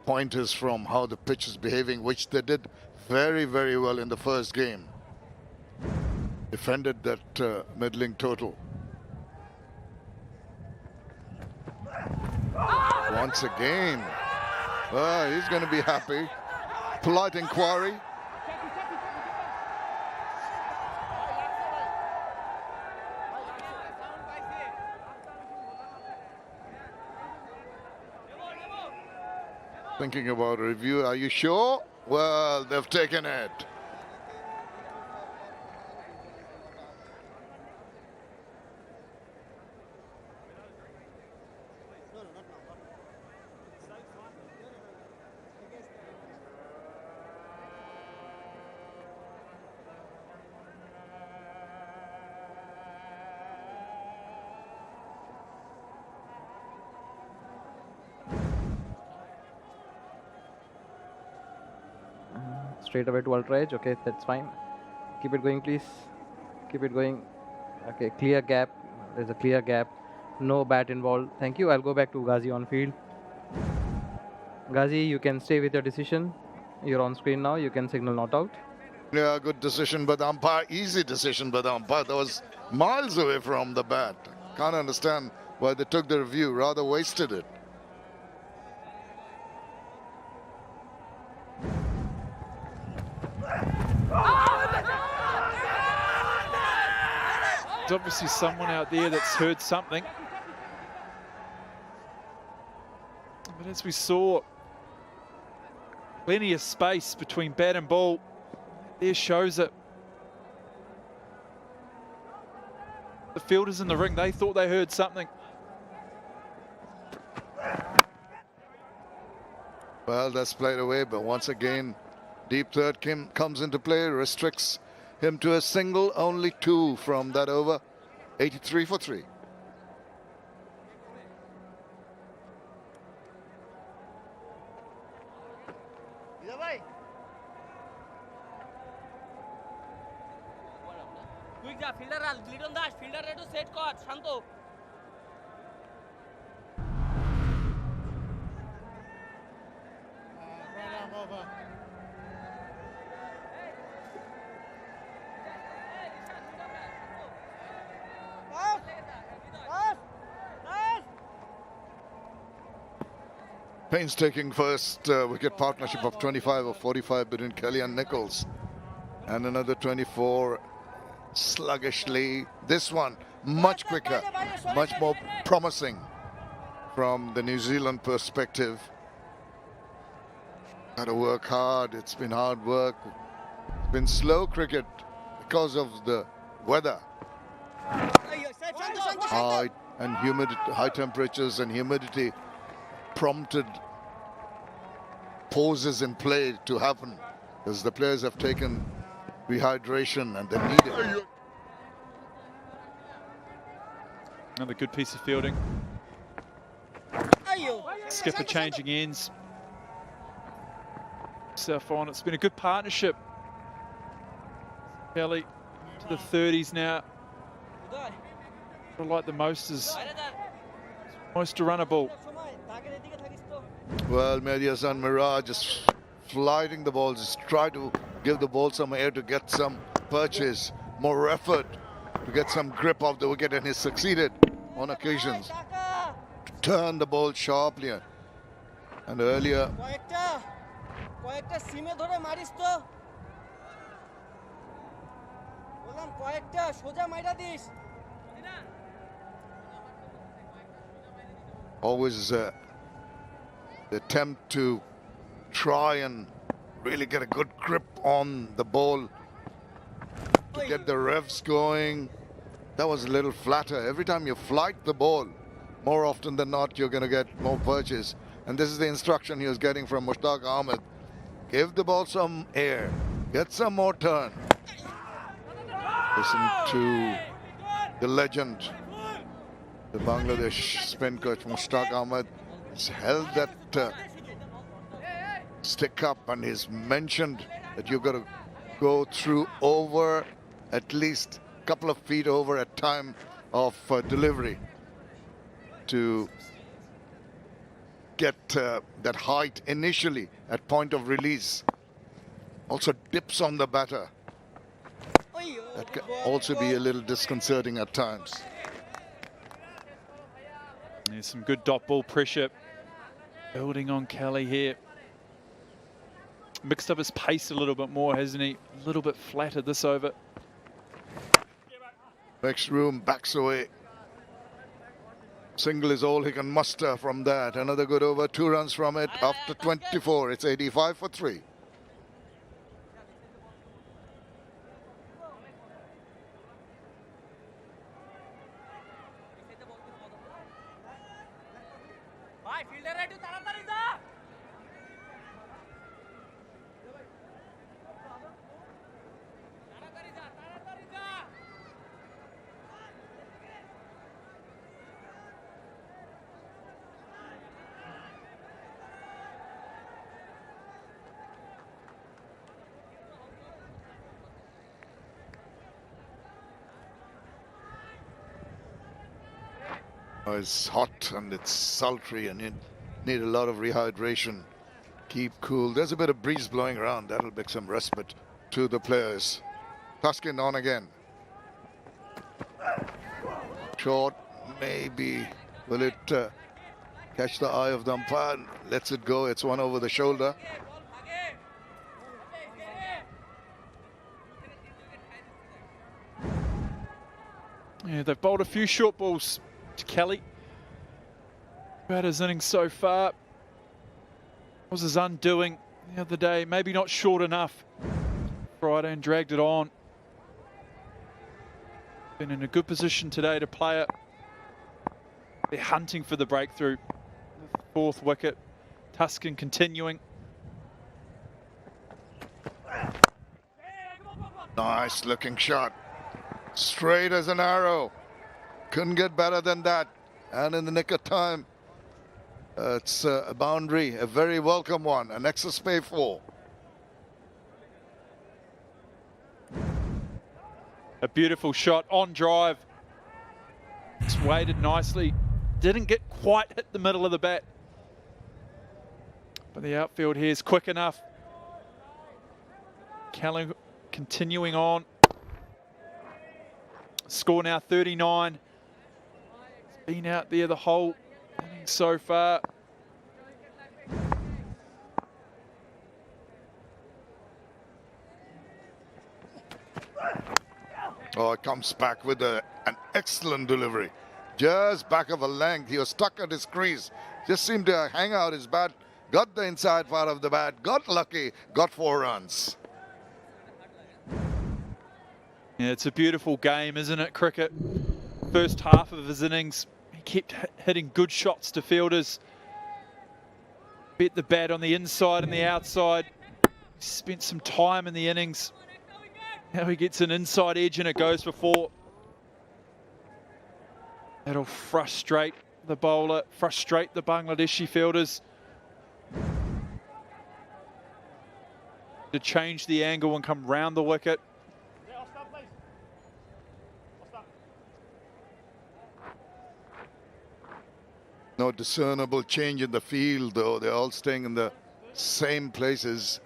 pointers from how the pitch is behaving, which they did very, very well in the first game. Defended that middling total. Once again, he's going to be happy. Polite inquiry. Thinking about a review. Are you sure? Well, they've taken it. Straight away to ultra edge. Okay, that's fine. Keep it going, please. Keep it going. Okay, clear gap. There's a clear gap. No bat involved. Thank you. I'll go back to Ghazi on field. Ghazi, you can stay with your decision. You're on screen now. You can signal not out. Yeah, good decision by the umpire. Easy decision by the umpire. That was miles away from the bat. Can't understand why they took the review. Rather wasted it. There's obviously someone out there that's heard something. But as we saw, plenty of space between bat and ball. There shows it. The fielders in the ring, they thought they heard something. Well, that's played away, but once again, deep third comes into play, restricts him to a single, only 2 from that over. 83 for 3. Painstaking first wicket partnership of 25 or 45 between Kelly and Nichols. And another 24 sluggishly. This one much quicker, much more promising from the New Zealand perspective. Got to work hard. It's been hard work. It's been slow cricket because of the weather. High temperatures and humidity prompted pauses in play to happen as the players have taken rehydration and they need it. Another good piece of fielding. Skipper changing ends. South on. It's been a good partnership. Kelly to the 30s now. What I like the most is most to run a ball. Well, Mediasan Mirage just flighting the ball, just try to give the ball some air to get some purchase, more effort to get some grip off the wicket, and he succeeded on occasions to turn the ball sharply. And earlier, always the attempt to try and really get a good grip on the ball to get the revs going. That was a little flatter. Every time you flight the ball, more often than not, you're going to get more purchase. And this is the instruction he was getting from Mushtaq Ahmed. Give the ball some air. Get some more turn. Listen to the legend, the Bangladesh spin coach Mushtaq Ahmed. He's held that stick up, and he's mentioned that you've got to go through over at least a couple of feet over at time of delivery to get that height initially at point of release. Also dips on the batter. That can also be a little disconcerting at times. There's some good dot ball pressure building on Kelly here. Mixed up his pace a little bit more, hasn't he? A little bit flatter this over. Makes room, backs away. Single is all he can muster from that. Another good over, 2 runs from it after 24. It's 85 for 3. It's hot and it's sultry and you need a lot of rehydration. Keep cool. There's a bit of breeze blowing around. That'll make some respite to the players. Tuskin on again. Short, maybe. Will it catch the eye of the umpire? Lets it go. It's one over the shoulder. Yeah, they've bowled a few short balls to Kelly. About his innings so far. Was his undoing the other day. Maybe not short enough Friday and dragged it on. Been in a good position today to play it. They're hunting for the breakthrough. The 4th wicket. Tuskin continuing. Nice looking shot. Straight as an arrow. Couldn't get better than that. And in the nick of time, it's a boundary, a very welcome one, an excess pay 4. A beautiful shot on drive. It's weighted nicely. Didn't get quite hit the middle of the bat. But the outfield here is quick enough. Kelly continuing on. Score now 39. He's been out there the whole inning so far. Oh, it comes back with an excellent delivery. Just back of a length. He was stuck at his crease. Just seemed to hang out his bat. Got the inside part of the bat. Got lucky. Got 4 runs. Yeah, it's a beautiful game, isn't it, cricket? First half of his innings, he kept hitting good shots to fielders. Bet the bat on the inside and the outside. Spent some time in the innings. Now he gets an inside edge and it goes for 4. That'll frustrate the bowler, frustrate the Bangladeshi fielders. To change the angle and come round the wicket. No discernible change in the field, though. They're all staying in the same places.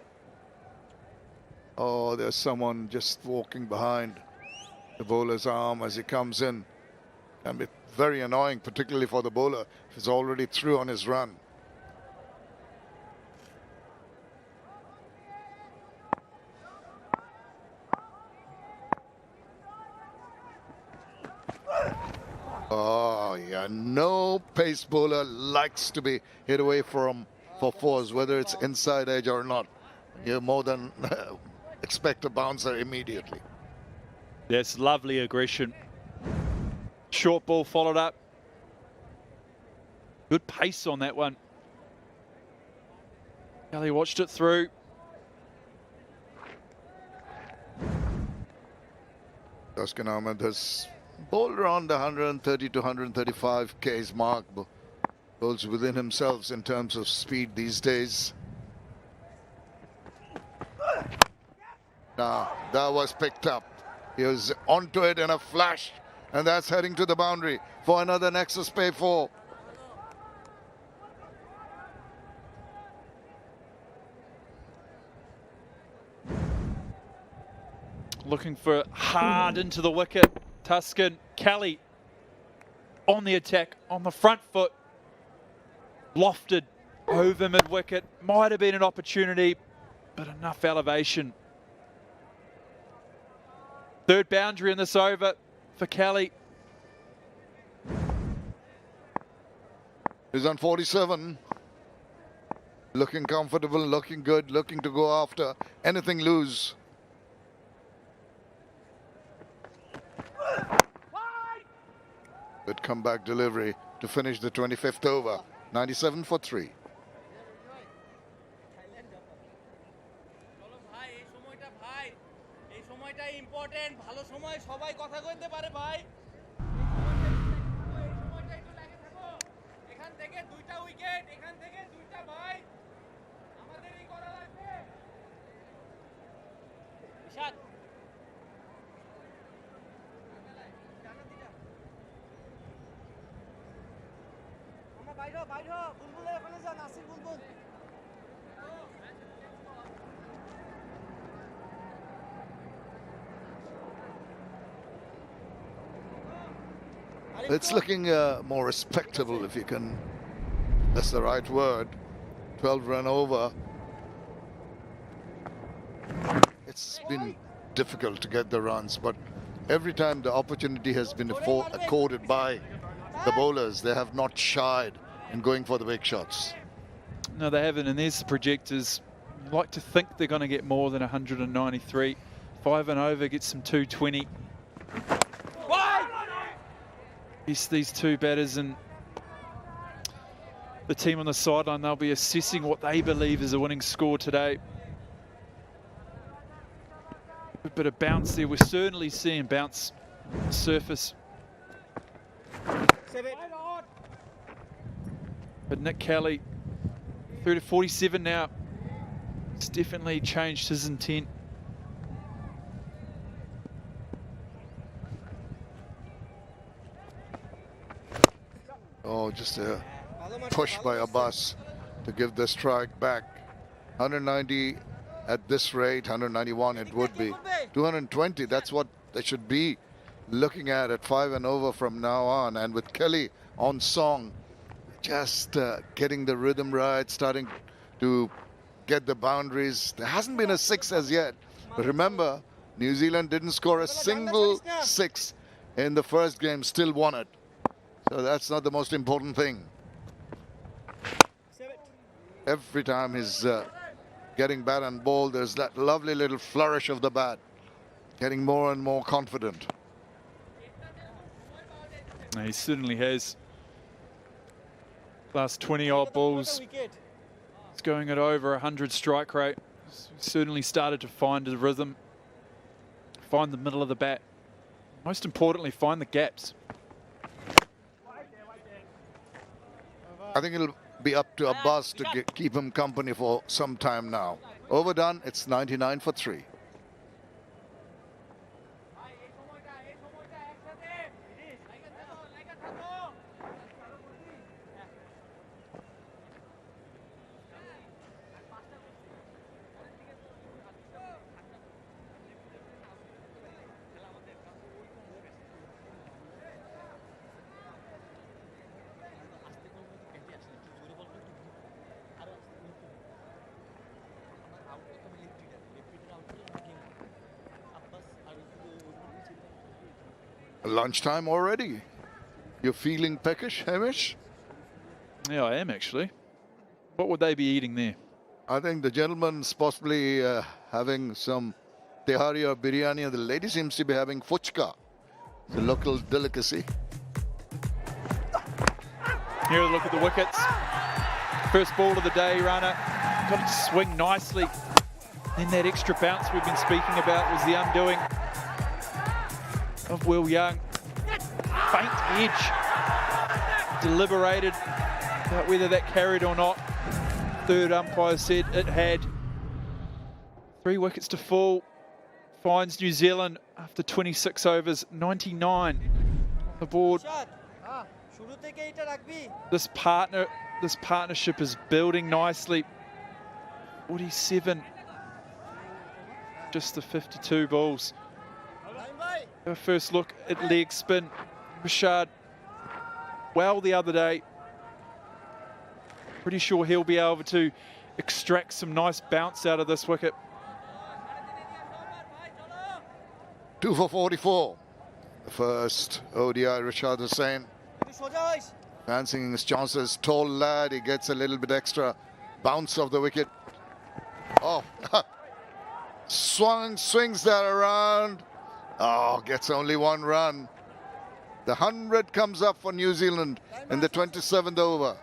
Oh, there's someone just walking behind the bowler's arm as he comes in. Can be very annoying, particularly for the bowler if he's already through on his run. Oh, yeah, no pace bowler likes to be hit away from for 4s, whether it's inside edge or not. You more than expect a bouncer immediately. That's lovely aggression. short ball followed up. Good pace on that one. Kelly watched it through. Taskin Ahmed has bowled around the 130 to 135 Ks mark. Bowls within himself in terms of speed these days. Now, that was picked up. He was onto it in a flash, and that's heading to the boundary for another Nexus Pay 4. Looking for hard into the wicket. Tuscan, Kelly on the attack, on the front foot. Lofted over mid-wicket. Might have been an opportunity, but enough elevation. Third boundary in this over for Kelly. He's on 47. Looking comfortable, looking good, looking to go after anything loose. Good comeback delivery to finish the 25th over. 97 for 3. Important ভালো সময় সবাই কথা কইতে পারে ভাই এখান থেকে দুইটা উইকেট এখান থেকে দুইটা ভাই আমাদেরই করা লাগবে ইশাদ আমরা বাইরে বুলবুলে ওখানে যা নাসির বুলবুল It's looking more respectable, if you can, that's the right word. 12 run over. It's been difficult to get the runs, but every time the opportunity has been accorded by the bowlers, they have not shied in going for the big shots. No, they haven't, and there's the projectors. Like to think they're going to get more than 193. 5 and over gets them 220. These two batters and the team on the sideline, they'll be assessing what they believe is a winning score today. A bit of bounce there. We're certainly seeing bounce on the surface. But Nick Kelly, through to 47 now. It's definitely changed his intent. Oh, just a push by Abbas to give the strike back. 190 at this rate, 191 it would be. 220, that's what they should be looking at 5 and over from now on. And with Kelly on song, just getting the rhythm right, starting to get the boundaries. There hasn't been a 6 as yet. But remember, New Zealand didn't score a single 6 in the first game, still won it. So that's not the most important thing. Every time he's getting bat and ball, there's that lovely little flourish of the bat, getting more and more confident. He certainly has. Last 20 odd balls, it's going at over 100 strike rate. Certainly started to find his rhythm, find the middle of the bat. Most importantly, find the gaps. I think it'll be up to Abbas to keep him company for some time now. Overdone, it's 99 for 3. Lunchtime already. You're feeling peckish, Hamish? Yeah, I am actually. What would they be eating there? I think the gentleman's possibly having some tehari or biryani, and the lady seems to be having fuchka, the local delicacy. Here a look at the wickets. First ball of the day, runner. Got it to swing nicely. Then that extra bounce we've been speaking about was the undoing of Will Young. Faint edge. Deliberated about whether that carried or not. Third umpire said it had. 3 wickets to fall. Finds New Zealand after 26 overs, 99 on the board. This partnership is building nicely. 47, just the 52 balls. Our first look at leg spin. Rashad, well the other day. Pretty sure he'll be able to extract some nice bounce out of this wicket. 2 for 44. The first ODI, Rashad Hussain. Fancying his chances. Tall lad, he gets a little bit extra bounce of the wicket. Oh, swings that around. Oh, gets only 1 run. The 100 comes up for New Zealand in the 27th over.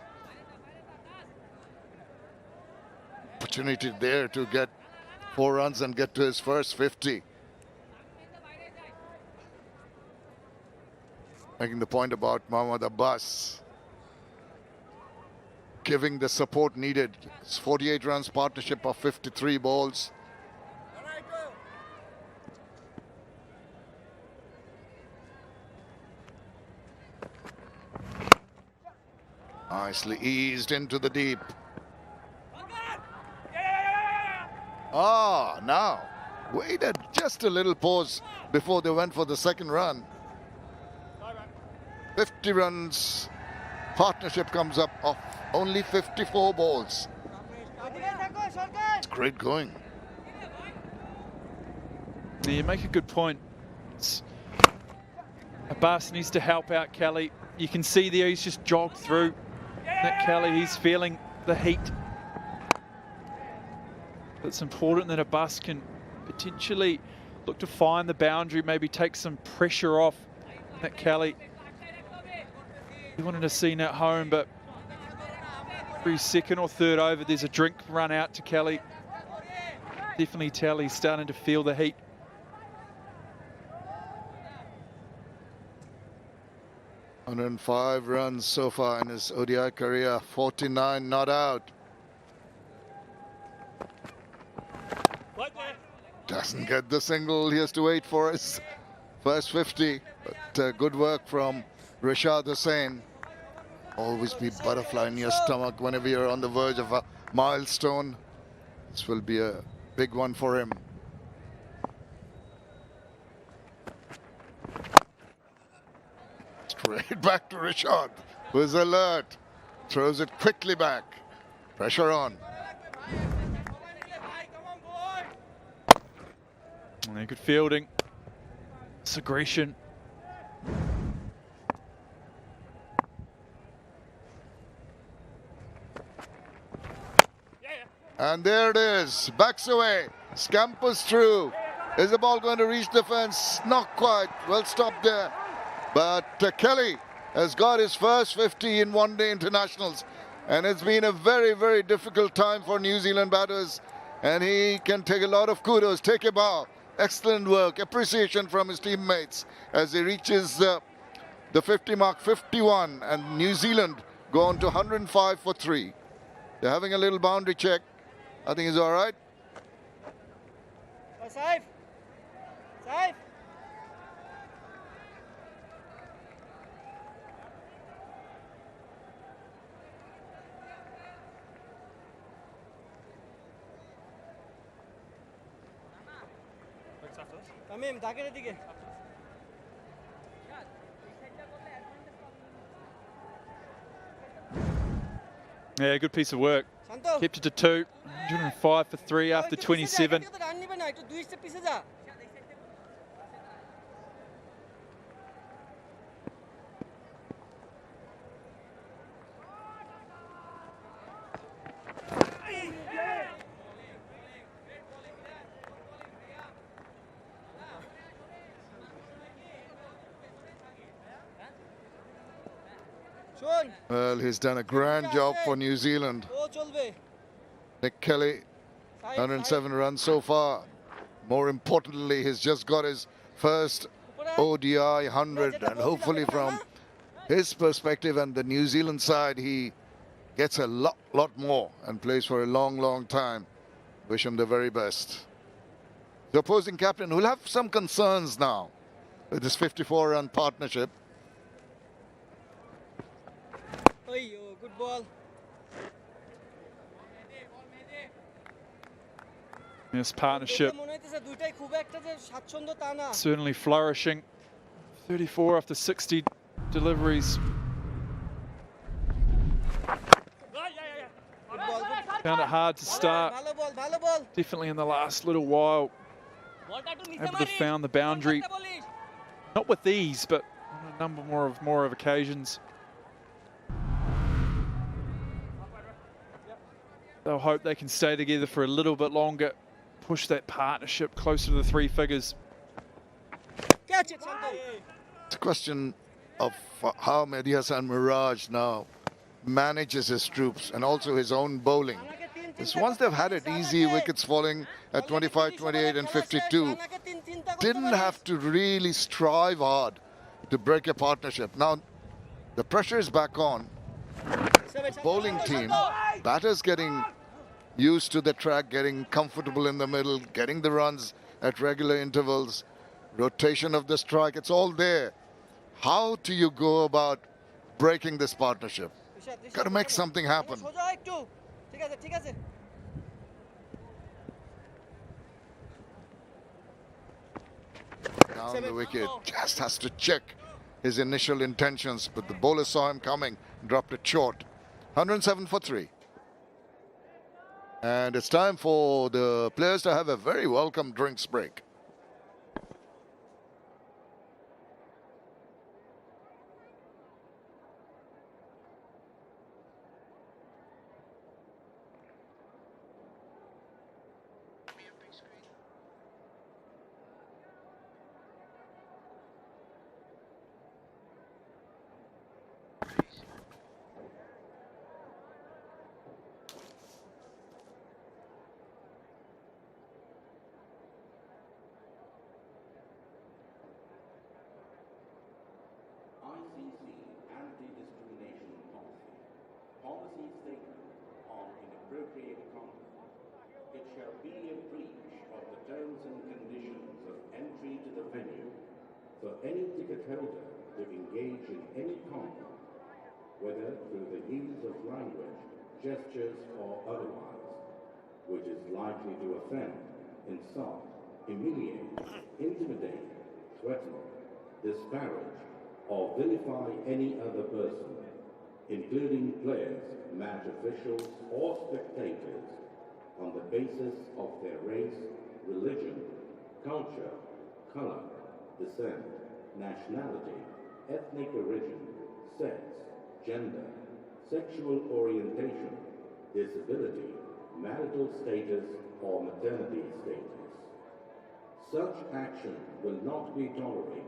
Opportunity there to get 4 runs and get to his first 50. Making the point about Mohammad Abbas giving the support needed. It's 48 runs partnership of 53 balls. Nicely eased into the deep. Now waited just a little pause before they went for the second run. 50 runs partnership comes up of only 54 balls. It's great going. Yeah, you make a good point. Abbas needs to help out Kelly. You can see there he's just jogged through. That Kelly, he's feeling the heat. It's important that Abbas can potentially look to find the boundary, maybe take some pressure off that Kelly. He wanted to see that home, but every second or third over, there's a drink run out to Kelly. Definitely tell he's starting to feel the heat. $105 runs so far in his ODI career, 49 not out. Doesn't get the single, he has to wait for his first 50. But good work from Rashad Hussain. Always be butterfly in your stomach whenever you're on the verge of a milestone. This will be a big one for him. Straight back to Rashad, who is alert. Throws it quickly back. Pressure on. Good fielding. It's aggression. And there it is. Backs away. Scampers through. Is the ball going to reach the fence? Not quite. Well stopped there. But Kelly has got his first 50 in one-day internationals. And it's been a very, very difficult time for New Zealand batters. And he can take a lot of kudos. Take a bow. Excellent work. Appreciation from his teammates as he reaches the 50 mark, 51. And New Zealand go on to 105 for 3. They're having a little boundary check. I think he's all right. Safe. Safe. Tamim, dagen edige. Yeah, good piece of work. Kept it to 2. 105 for 3 after 27. Well, he's done a grand job for New Zealand. Nick Kelly, 107 runs so far. More importantly, he's just got his first ODI 100, and hopefully from his perspective and the New Zealand side, he gets a lot more and plays for a long time. Wish him the very best. The opposing captain will have some concerns now with this 54-run partnership. Good ball. This partnership certainly flourishing. 34 after 60 deliveries. Found it hard to start. Definitely in the last little while. Able to found the boundary. Not with these, but on a number more of occasions. They'll hope they can stay together for a little bit longer. Push that partnership closer to the three figures. Catch it, It's a question of how Mehdi Hasan Miraj now manages his troops and also his own bowling. Because once they've had it easy, wickets falling at 25, 28 and 52, didn't have to really strive hard to break a partnership. Now, the pressure is back on. Bowling team, batters getting used to the track, getting comfortable in the middle, getting the runs at regular intervals, rotation of the strike, it's all there. How do you go about breaking this partnership? Got to make something happen. Down the wicket, just has to check his initial intentions, but the bowler saw him coming, dropped it short. 107 for 3. And it's time for the players to have a very welcome drinks break. ICC anti-discrimination policy. Policy statement on inappropriate conduct. It shall be a breach of the terms and conditions of entry to the venue for any ticket holder to engage in any conduct, whether through the use of language, gestures or otherwise, which is likely to offend, insult, humiliate, intimidate, threaten, disparage, or vilify any other person, including players, match officials, or spectators, on the basis of their race, religion, culture, color, descent, nationality, ethnic origin, sex, gender, sexual orientation, disability, marital status, or maternity status. Such action will not be tolerated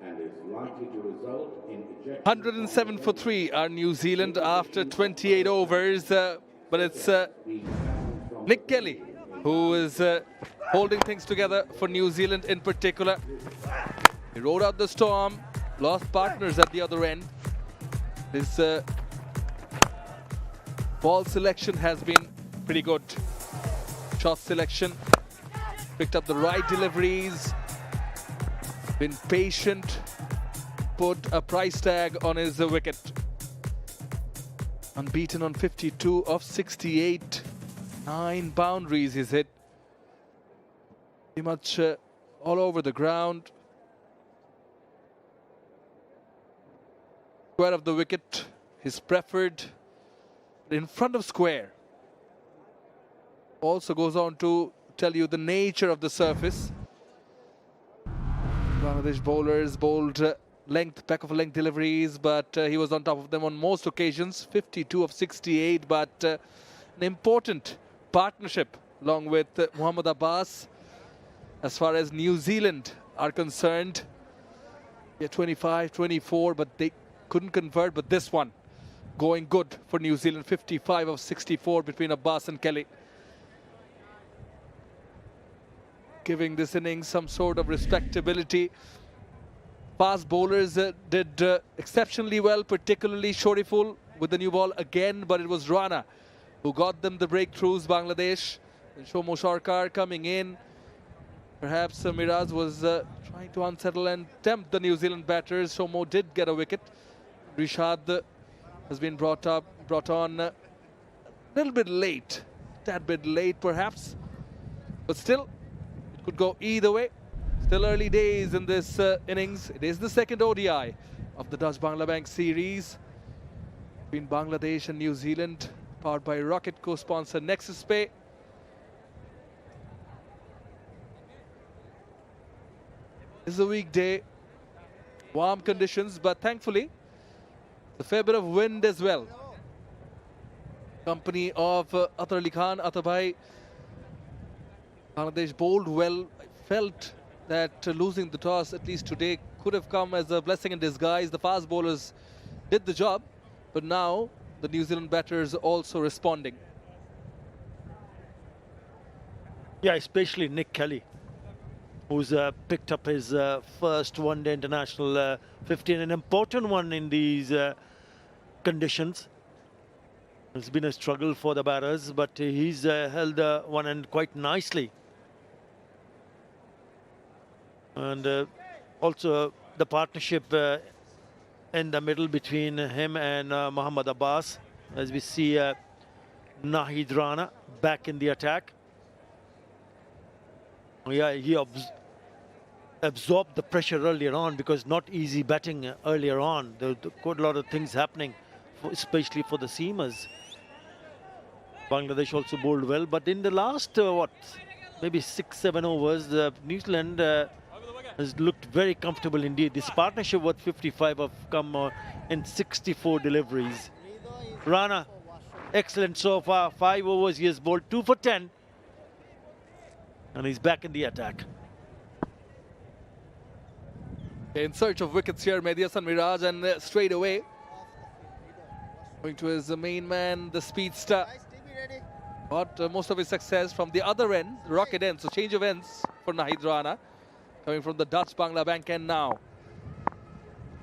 and is likely to result in ejection. 107 for 3 are New Zealand after 28 overs, but it's Nick Kelly who is holding things together for New Zealand in particular. He rode out the storm, lost partners at the other end. His ball selection has been pretty good. Shot selection, picked up the right deliveries, been patient, put a price tag on his wicket. Unbeaten on 52 of 68. 9 boundaries he's hit. Pretty much all over the ground. Square of the wicket, his preferred. In front of square. Also goes on to tell you the nature of the surface. Bangladesh bowlers bowled back of length deliveries, but he was on top of them on most occasions. 52 of 68, but an important partnership along with Muhammad Abbas as far as New Zealand are concerned. Yeah, 25, 24, but they couldn't convert, but this one going good for New Zealand. 55 of 64 between Abbas and Kelly, giving this innings some sort of respectability. Fast bowlers did exceptionally well, particularly Shoriful with the new ball again, but it was Rana who got them the breakthroughs. Bangladesh and Shomo Sarkar coming in. Perhaps Miraz was trying to unsettle and tempt the New Zealand batters. Shomo did get a wicket. Rishad has been brought on a little bit late, tad bit late perhaps, but still it could go either way. Still early days in this innings. It is the second ODI of the Dutch Bangla Bank series between Bangladesh and New Zealand, powered by Rocket, co-sponsor Nexus Pay. It's a weekday, warm conditions, but thankfully a fair bit of wind as well. Company of Atar Ali Khan, Atabhai. Bangladesh bowled well. I felt that losing the toss, at least today, could have come as a blessing in disguise. The fast bowlers did the job, but now the New Zealand batters also responding. Yeah, especially Nick Kelly, who's picked up his first one-day international 50, an important one in these conditions. It's been a struggle for the batters, but he's held one end quite nicely. And also the partnership in the middle between him and Mohammad Abbas, as we see Nahid Rana back in the attack. Yeah, he absorbed the pressure earlier on, because not easy batting earlier on. There were quite a lot of things happening, especially for the seamers. Bangladesh also bowled well, but in the last, maybe 6-7 overs, New Zealand has looked very comfortable indeed. This partnership with 55 have come in 64 deliveries. Rana, excellent so far. 5 overs, he has bowled 2 for 10. And he's back in the attack. In search of wickets here, Mehdi Hasan Miraj, and straight away going to his main man, the speedster. Got most of his success from the other end, the Rocket end. So change of ends for Nahid Rana, coming from the Dutch Bangla Bank end now.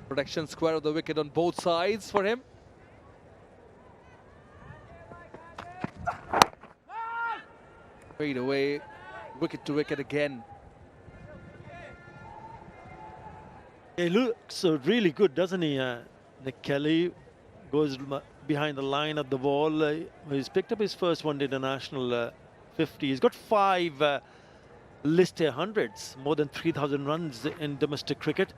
Protection square of the wicket on both sides for him. Straight away, wicket to wicket again. He looks really good, doesn't he? Nick Kelly goes behind the line of the ball. He's picked up his first one-day international 50. He's got 5 list A hundreds, more than 3,000 runs in domestic cricket.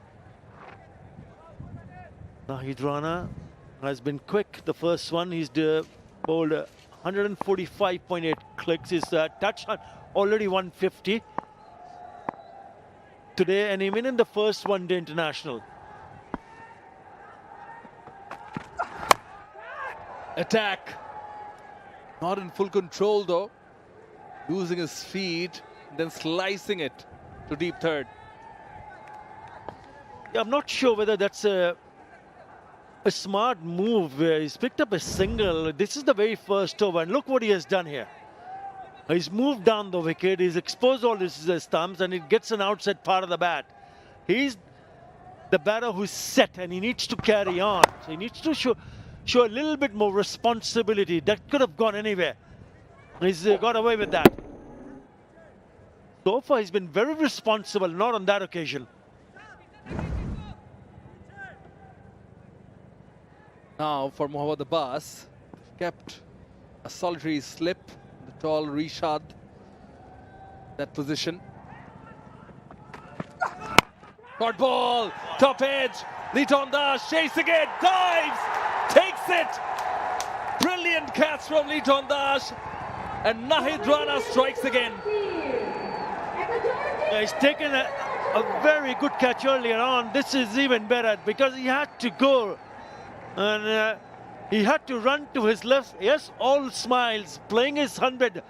Nahid Rana has been quick. The first one, he's bowled 145.8 clicks. His touch already 150 today, and even in the first one-day international. Attack. Not in full control though. Losing his feet, then slicing it to deep third. Yeah, I'm not sure whether that's a smart move. He's picked up a single. This is the very first over, and look what he has done here. He's moved down the wicket, he's exposed all his stumps, and it gets an outside part of the bat. He's the batter who's set, and he needs to carry on. So he needs to show a little bit more responsibility. That could have gone anywhere. He's got away with that. So far, he's been very responsible, not on that occasion. Now for Mohammad Abbas, kept a solitary slip. The tall Rishad, that position. Short ball, top edge. Liton Das chasing it, dives, takes it. Brilliant catch from Liton Das, and Nahid Rana strikes again. He's taken a very good catch earlier on. This is even better because he had to go, and he had to run to his left. Yes, all smiles, playing his 100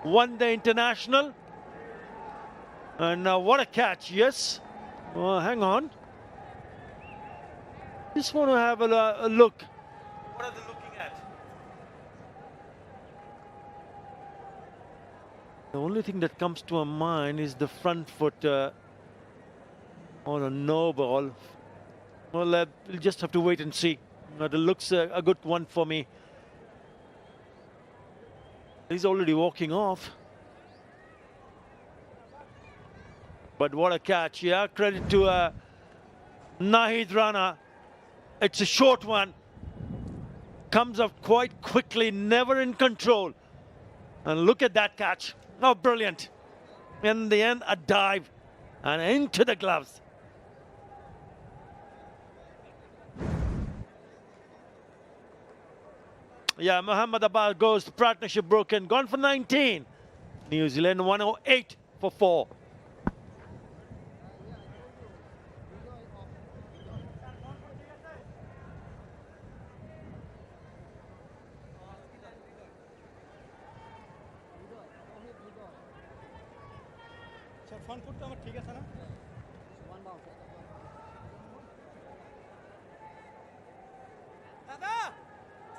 one-day international. And what a catch, yes. Hang on. Just want to have a look. What are they looking at? The only thing that comes to our mind is the front foot on a no ball. Well, we'll just have to wait and see. It looks a good one for me. He's already walking off. But what a catch. Yeah, credit to Nahid Rana. It's a short one. Comes up quite quickly, never in control. And look at that catch. Oh, brilliant. In the end, a dive and into the gloves. Yeah, Muhammad Abbas goes, partnership broken, gone for 19. New Zealand 108 for 4. front foot আমার ঠিক আছে না one bounce দাদা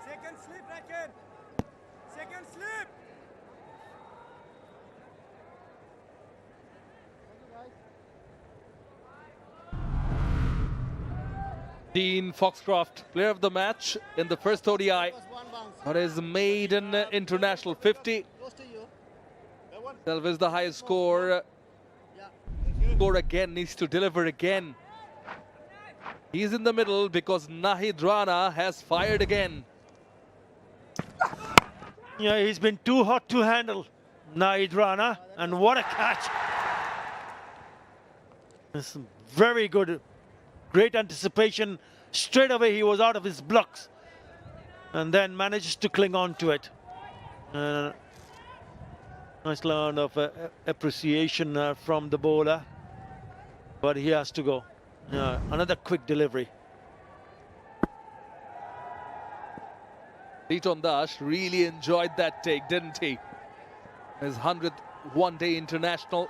second slip রাখেন second slip Dean Foxcroft, player of the match in the first ODI, on his maiden international 50. That was the highest score. Score again, needs to deliver again. He's in the middle because Nahid Rana has fired again. Yeah, he's been too hot to handle, Nahid Rana, and what a catch. This is very good. Great anticipation. Straight away he was out of his blocks and then manages to cling on to it. Nice round of appreciation from the bowler, but he has to go. Another quick delivery. Liton Das really enjoyed that take, didn't he? His 100th one-day international.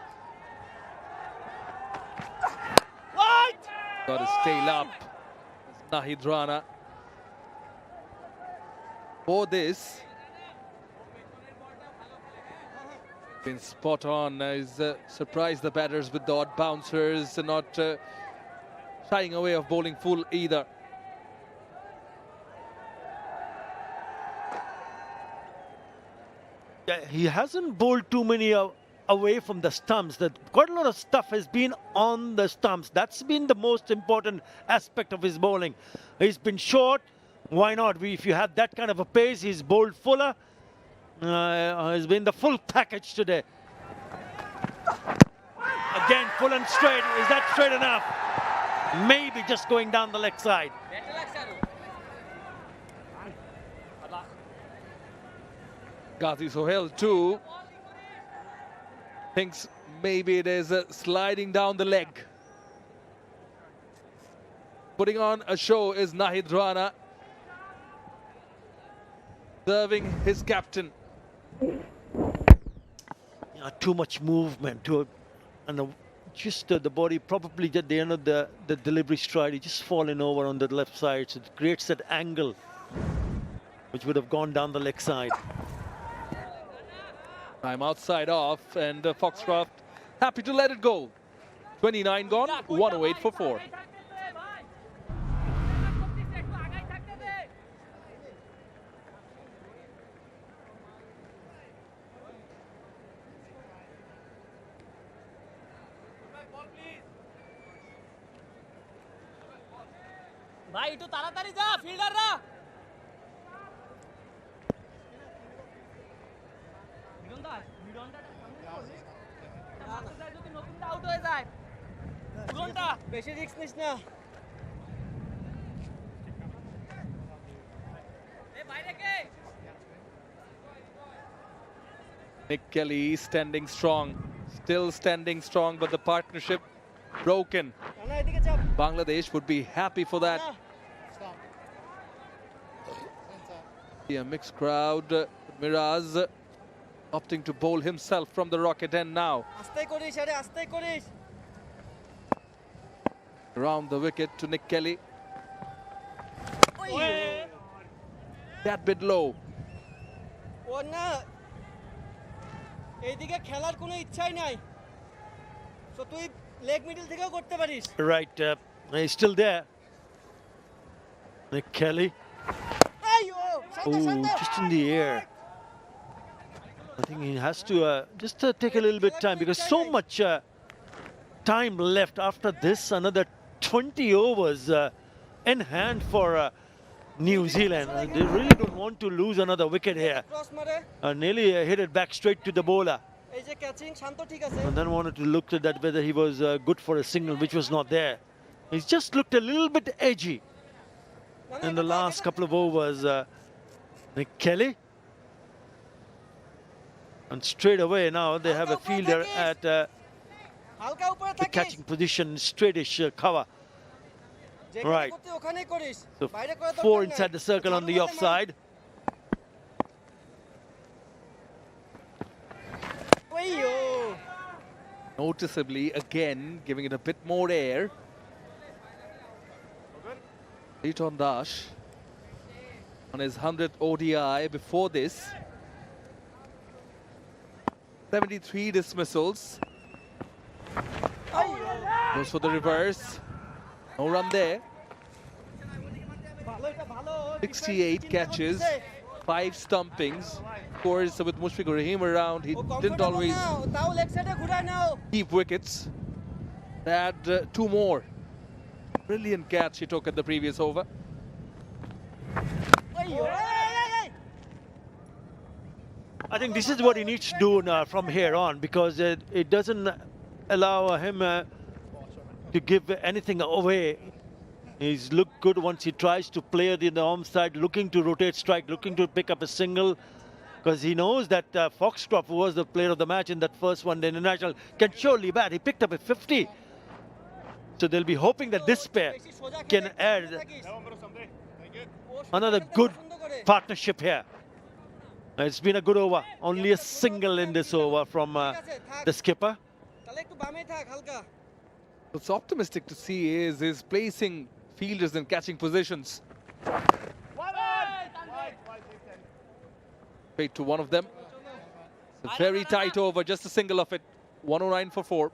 Got his tail up. Nahid Rana. For this, been spot on. He's surprised the batters with the odd bouncers, not shying away of bowling full either. Yeah, he hasn't bowled too many away from the stumps. That quite a lot of stuff has been on the stumps. That's been the most important aspect of his bowling. He's been short. Why not? If you have that kind of a pace, he's bowled fuller. Has been the full package today. Again, full and straight. Is that straight enough? Maybe just going down the leg side. Ghazi Sohail too thinks maybe it is sliding down the leg. Putting on a show is Nahid Rana, serving his captain. Too much movement, and just the body probably at the end of the delivery stride, he just fallen over on the left side, so it creates that angle which would have gone down the leg side. Time outside off, and Foxcroft happy to let it go. 29 gone, 108 for 4. ভাই একটু তাড়াতাড়ি যা ফিল্ডাররা যদি নতুনটা out হয়ে যায় পুরনটা বেশি risk নিস না এ বাইরে কে Nick Kelly standing strong, still standing strong, but the partnership broken. Bangladesh would be happy for that. Yeah, mixed crowd. Miraz opting to bowl himself from the rocket end now. Around the wicket to Nick Kelly. That bit low. ওর না এইদিকে খেলার কোনো ইচ্ছাই নাই, তো তুই leg middle থেকেও করতে পারিস। Right, he's still there. Nick Kelly. Oh, just in the air. I think he has to just take a little bit time, because so much time left after this. Another 20 overs in hand for New Zealand. They really don't want to lose another wicket here. Nearly hit it back straight to the bowler. এই যে catching শান্ত ঠিক আছে। And then wanted to look at that whether he was good for a single, which was not there. He's just looked a little bit edgy in the last couple of overs. Nick Kelly. And straight away now they have a fielder at the catching position, straightish cover. Right. So 4 inside the circle on the offside. Noticeably again giving it a bit more air. Liton Dash on his 100th ODI before this. 73 dismissals. Goes for the reverse. No run there. 68 catches, 5 stumpings. Of course, with Mushfiqur Rahim around, he didn't always keep wickets. They had 2 more. Brilliant catch he took at the previous over. I think this is what he needs to do now from here on, because it doesn't allow him to give anything away. He's looked good once he tries to play the arm side, looking to rotate strike, looking to pick up a single, because he knows that Foxcroft, who was the player of the match in that first one, the international, can surely bat. He picked up a 50. So they'll be hoping that this pair can add another good partnership here. It's been a good over. Only a single in this over from the skipper. What's optimistic to see is his placing fielders in catching positions. Straight to one of them. It's a very tight over, just a single of it. 109 for 4.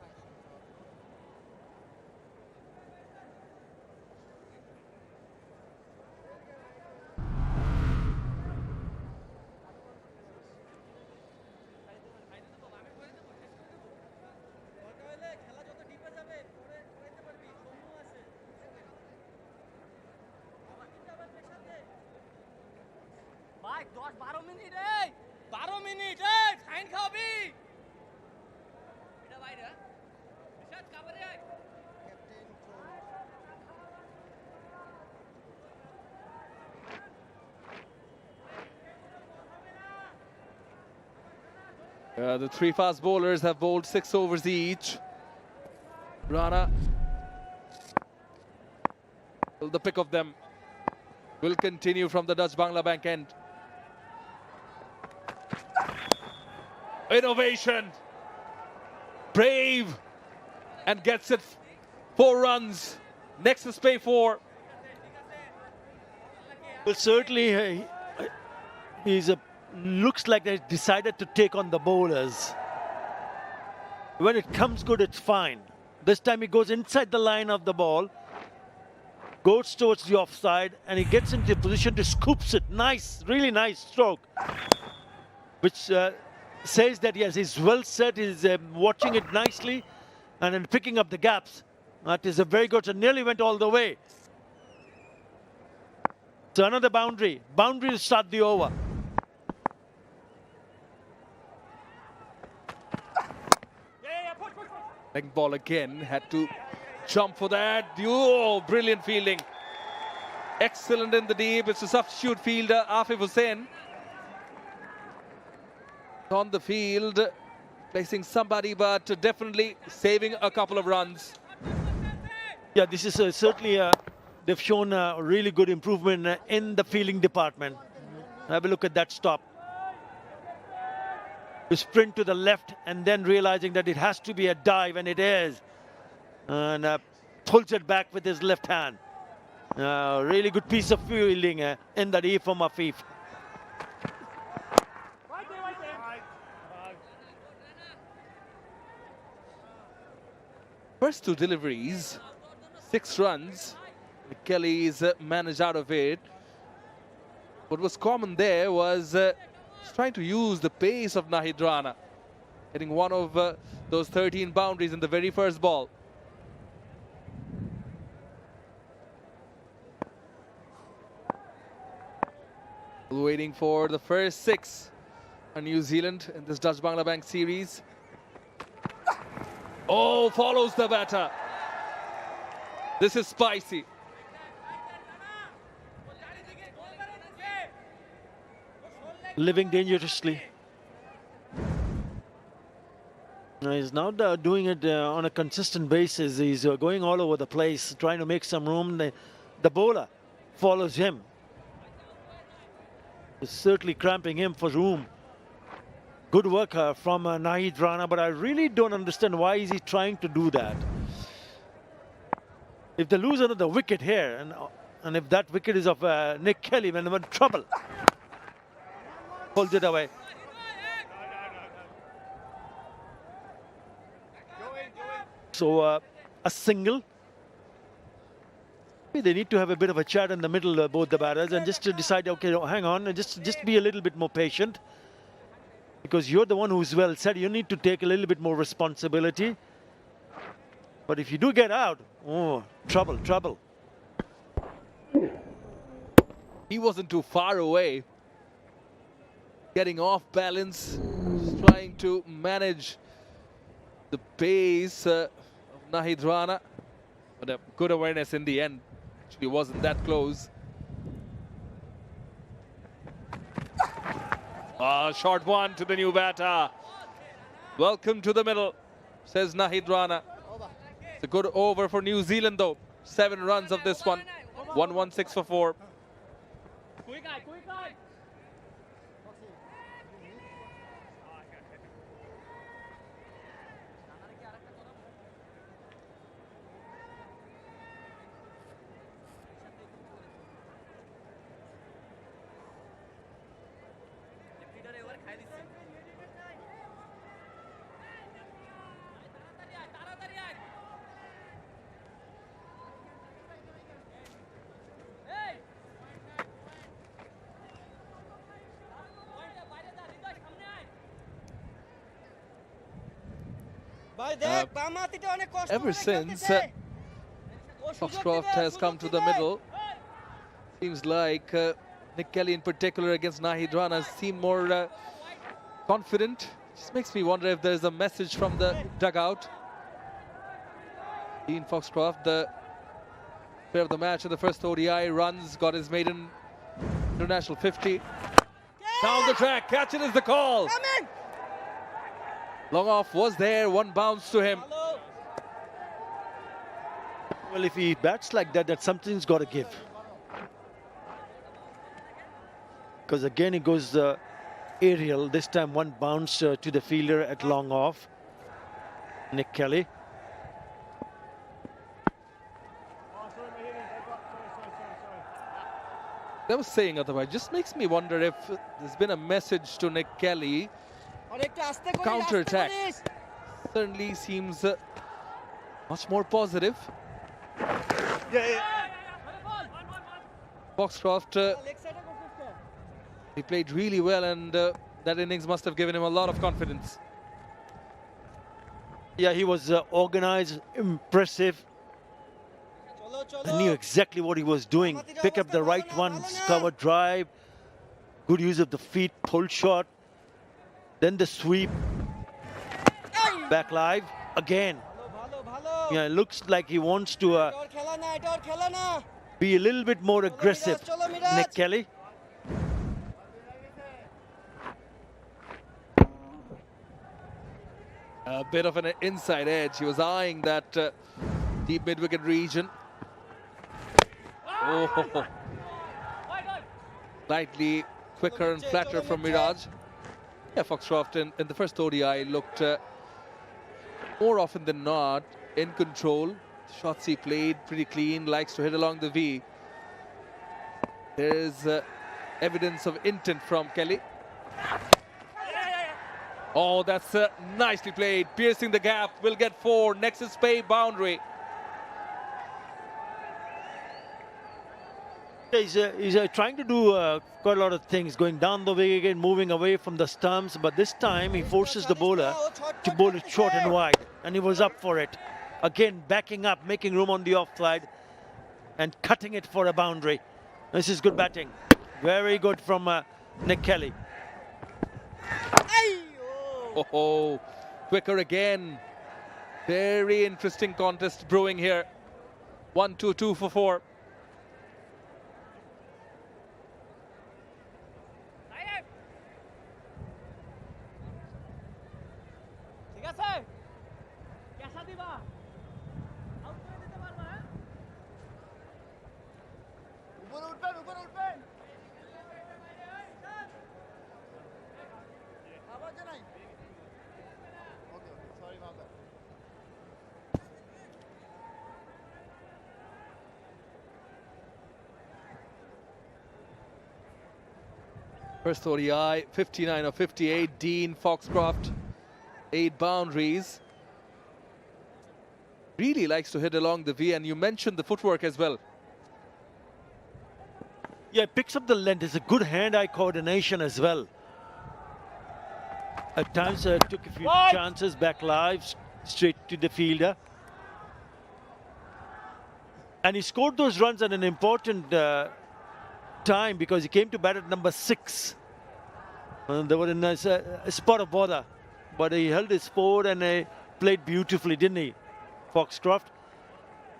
ভাই 10-12 minute এই 12 minute এই fine খাবি এটা বাইরে বিশাল কভারে আয় The 3 fast bowlers have bowled 6 overs each. Rana, the pick of them, will continue from the Dutch Bangla Bank end. Innovation, brave, and gets it 4 runs. Next is pay 4. Well, certainly looks like they decided to take on the bowlers. When it comes good, it's fine. This time he goes inside the line of the ball, goes towards the offside, and he gets into a position to scoops it. Nice, really nice stroke, which says that yes, he's well set, he's watching it nicely, and then picking up the gaps. That is a very good, so nearly went all the way. So another boundary to start the over. Leg ball again, had to jump for that. Oh, brilliant fielding. Excellent in the deep. It's a substitute fielder, Afif Hussain. On the field, placing somebody, but definitely saving a couple of runs. Yeah, this is certainly, they've shown a really good improvement in the fielding department. Have a look at that stop. To sprint to the left and then realizing that it has to be a dive, and it is. And pulls it back with his left hand. Really good piece of fielding in that E from Afif. First two deliveries, 6 runs. Kelly's managed out of it. What was common there was trying to use the pace of Nahid Rana, hitting one of those 13 boundaries in the very first ball. Waiting for the first 6 on New Zealand in this Dutch Bangla Bank series. Oh, follows the batter. This is spicy. Living dangerously. He's now doing it on a consistent basis. He's going all over the place, trying to make some room. The bowler follows him. He's certainly cramping him for room. Good work from Nahid Rana, but I really don't understand why is he trying to do that. If they lose another wicket here, and if that wicket is of Nick Kelly, then they're in trouble. Pulled it away. So a single. They need to have a bit of a chat in the middle, both the batters, and just to decide, okay, hang on, and just be a little bit more patient. Because you're the one who's well said, you need to take a little bit more responsibility. But if you do get out, oh, trouble, trouble. He wasn't too far away. Getting off balance, just trying to manage the pace of Nahid Rana. But a good awareness in the end. Actually wasn't that close. Short one to the new batter. Welcome to the middle, says Nahid Rana. It's a good over for New Zealand though. 7 runs of this one. 116 for 4. Ever since Foxcroft has come to the middle, seems like Nick Kelly in particular against Nahid Rana seemed more confident. Just makes me wonder if there's a message from the dugout. Dean Foxcroft, the player of the match in the first ODI, runs, got his maiden international 50. Down the track, catch it is the call. Long off was there, 1 bounce to him. Well, if he bats like that, that something's got to give. Because again, it goes aerial. This time 1 bounce to the fielder at long off. Nick Kelly. I was saying otherwise, just makes me wonder if there's been a message to Nick Kelly. Counter-attack certainly seems much more positive. Foxcroft, he played really well, and that innings must have given him a lot of confidence. Yeah, he was organized, impressive. He knew exactly what he was doing. Pick up the right ones, cover drive, good use of the feet, pull shot, then the sweep, back live again. Yeah, it looks like he wants to be a little bit more aggressive, Nick Kelly. A bit of an inside edge. He was eyeing that deep mid-wicket region. Oh, slightly quicker and flatter from Miraj. Yeah, Foxcroft in the first ODI looked more often than not in control. The shots he played pretty clean, likes to hit along the V. There's evidence of intent from Kelly. Oh, that's nicely played. Piercing the gap. Will get 4. Next is pay boundary. He's trying to do quite a lot of things, going down the way again, moving away from the stumps, but this time he forces the bowler to bowl it short and wide, and he was up for it. Again, backing up, making room on the offside, and cutting it for a boundary. This is good batting. Very good from Nick Kelly. Oh, quicker again. Very interesting contest brewing here. 1-2, 2 for 4. First ODI, 59 of 58. Dean Foxcroft, 8 boundaries. Really likes to hit along the V, and you mentioned the footwork as well. Yeah, picks up the length. It's a good hand-eye coordination as well. At times took a few chances back live, straight to the fielder. And he scored those runs at an important time because he came to bat at number 6. And they were in a spot of bother. But he held his fort and played beautifully, didn't he, Foxcroft?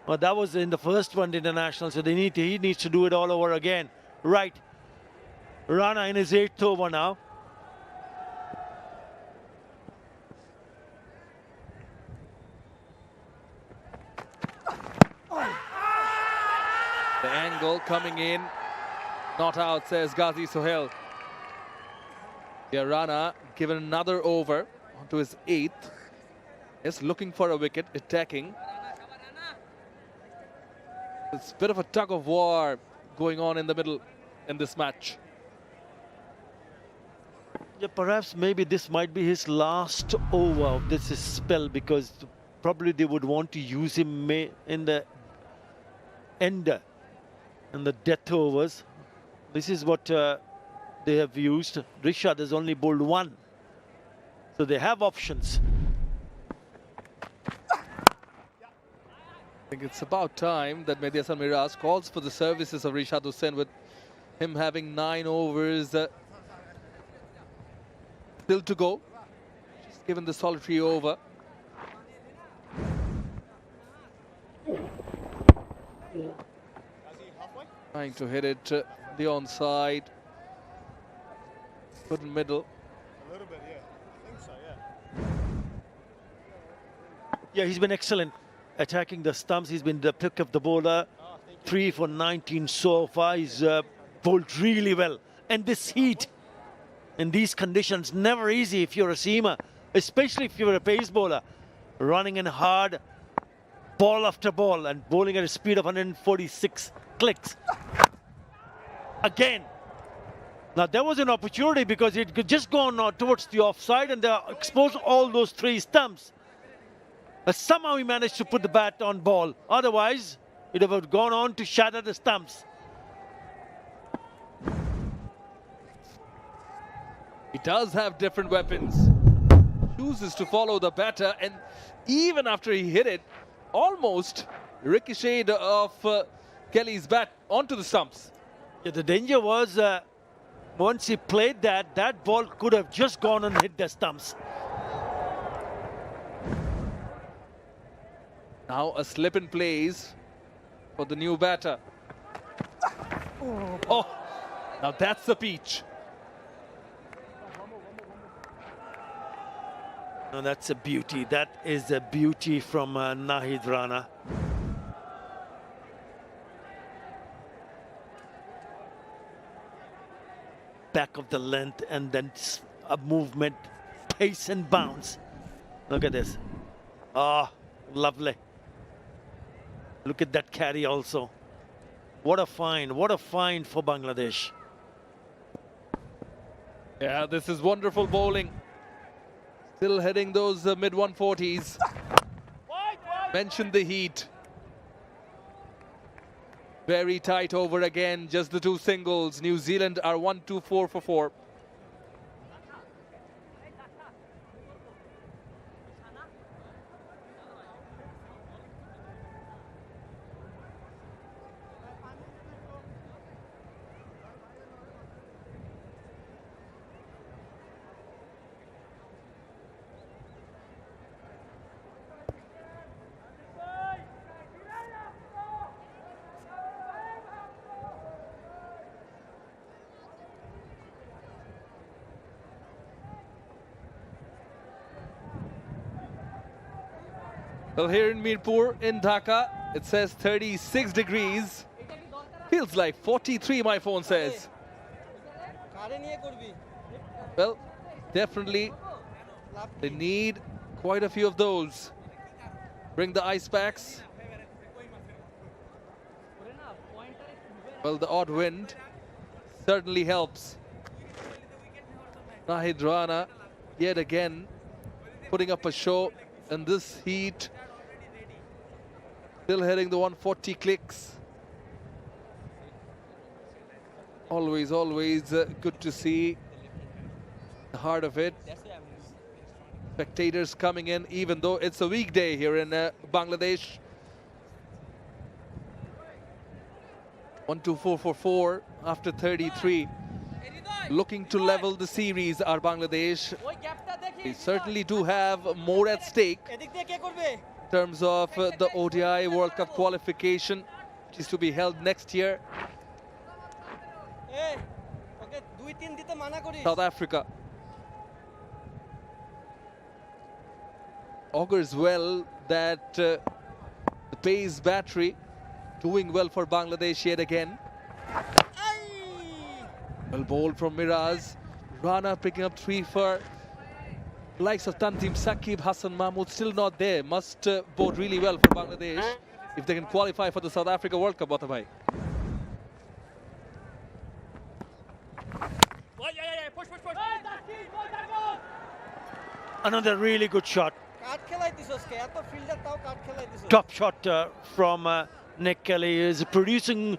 Well, that was in the first one international, so he needs to do it all over again. Right. Rana in his 8th over now. The angle coming in. Not out, says Ghazi Sohail. Yeah, Rana given another over onto his 8th. Is looking for a wicket, attacking. It's a bit of a tug of war going on in the middle in this match. Yeah, perhaps maybe this might be his last over of this spell, because probably they would want to use him in the ender, in the death overs. This is what they have used. Rishad has only bowled 1, so they have options. I think it's about time that Mehdi Hasan Miraz calls for the services of Rishad Hussain, with him having 9 overs still to go. Just given the solitary over. Trying to hit it the onside. Good middle. A little bit, yeah. I think so, yeah. Yeah, he's been excellent attacking the stumps. He's been the pick of the bowler. 3 for 19 so far. He's bowled really well. And this heat, in these conditions, never easy if you're a seamer, especially if you're a pace bowler. Running in hard, ball after ball, and bowling at a speed of 146 clicks. Again. Now, there was an opportunity because it could just gone towards the offside and they exposed all those 3 stumps. But somehow he managed to put the bat on ball. Otherwise, it would have gone on to shatter the stumps. He does have different weapons. Chooses to follow the batter, and even after he hit it, almost ricocheted off Kelly's bat onto the stumps. Yeah, the danger was once he played that ball could have just gone and hit the stumps. Now a slip in plays for the new batter. Oh, now that's a peach. No, that's a beauty. That is a beauty from Nahid Rana. Back of the length and then a movement, pace and bounce. Look at this. Ah, lovely. Look at that carry also. What a find for Bangladesh. Yeah, this is wonderful bowling. Still heading those mid 140s. Mentioned the heat. Very tight over again, just the two singles. New Zealand are 1-2-4 for 4. Well, here in Mirpur, in Dhaka, it says 36 degrees. Feels like 43, my phone says. Well, definitely, they need quite a few of those. Bring the ice packs. Well, the odd wind certainly helps. Nahid Rana, yet again, putting up a show in this heat. Still heading the 140 clicks. Always good to see the heart of it. Spectators coming in, even though it's a weekday here in Bangladesh. 1-2-4 for 4 after 33. Looking to level the series are Bangladesh. They certainly do have more at stake in terms of the ODI World Cup qualification, which is to be held next year. South Africa augurs well that the pace battery doing well for Bangladesh yet again. Well bowled from Miraz. Rana picking up 3 for likes of Tantim Sakib, Hassan Mahmood still not there. Must bode really well for Bangladesh if they can qualify for the South Africa World Cup, Bhatabhai. Another really good shot. Top shot from Nick Kelly is producing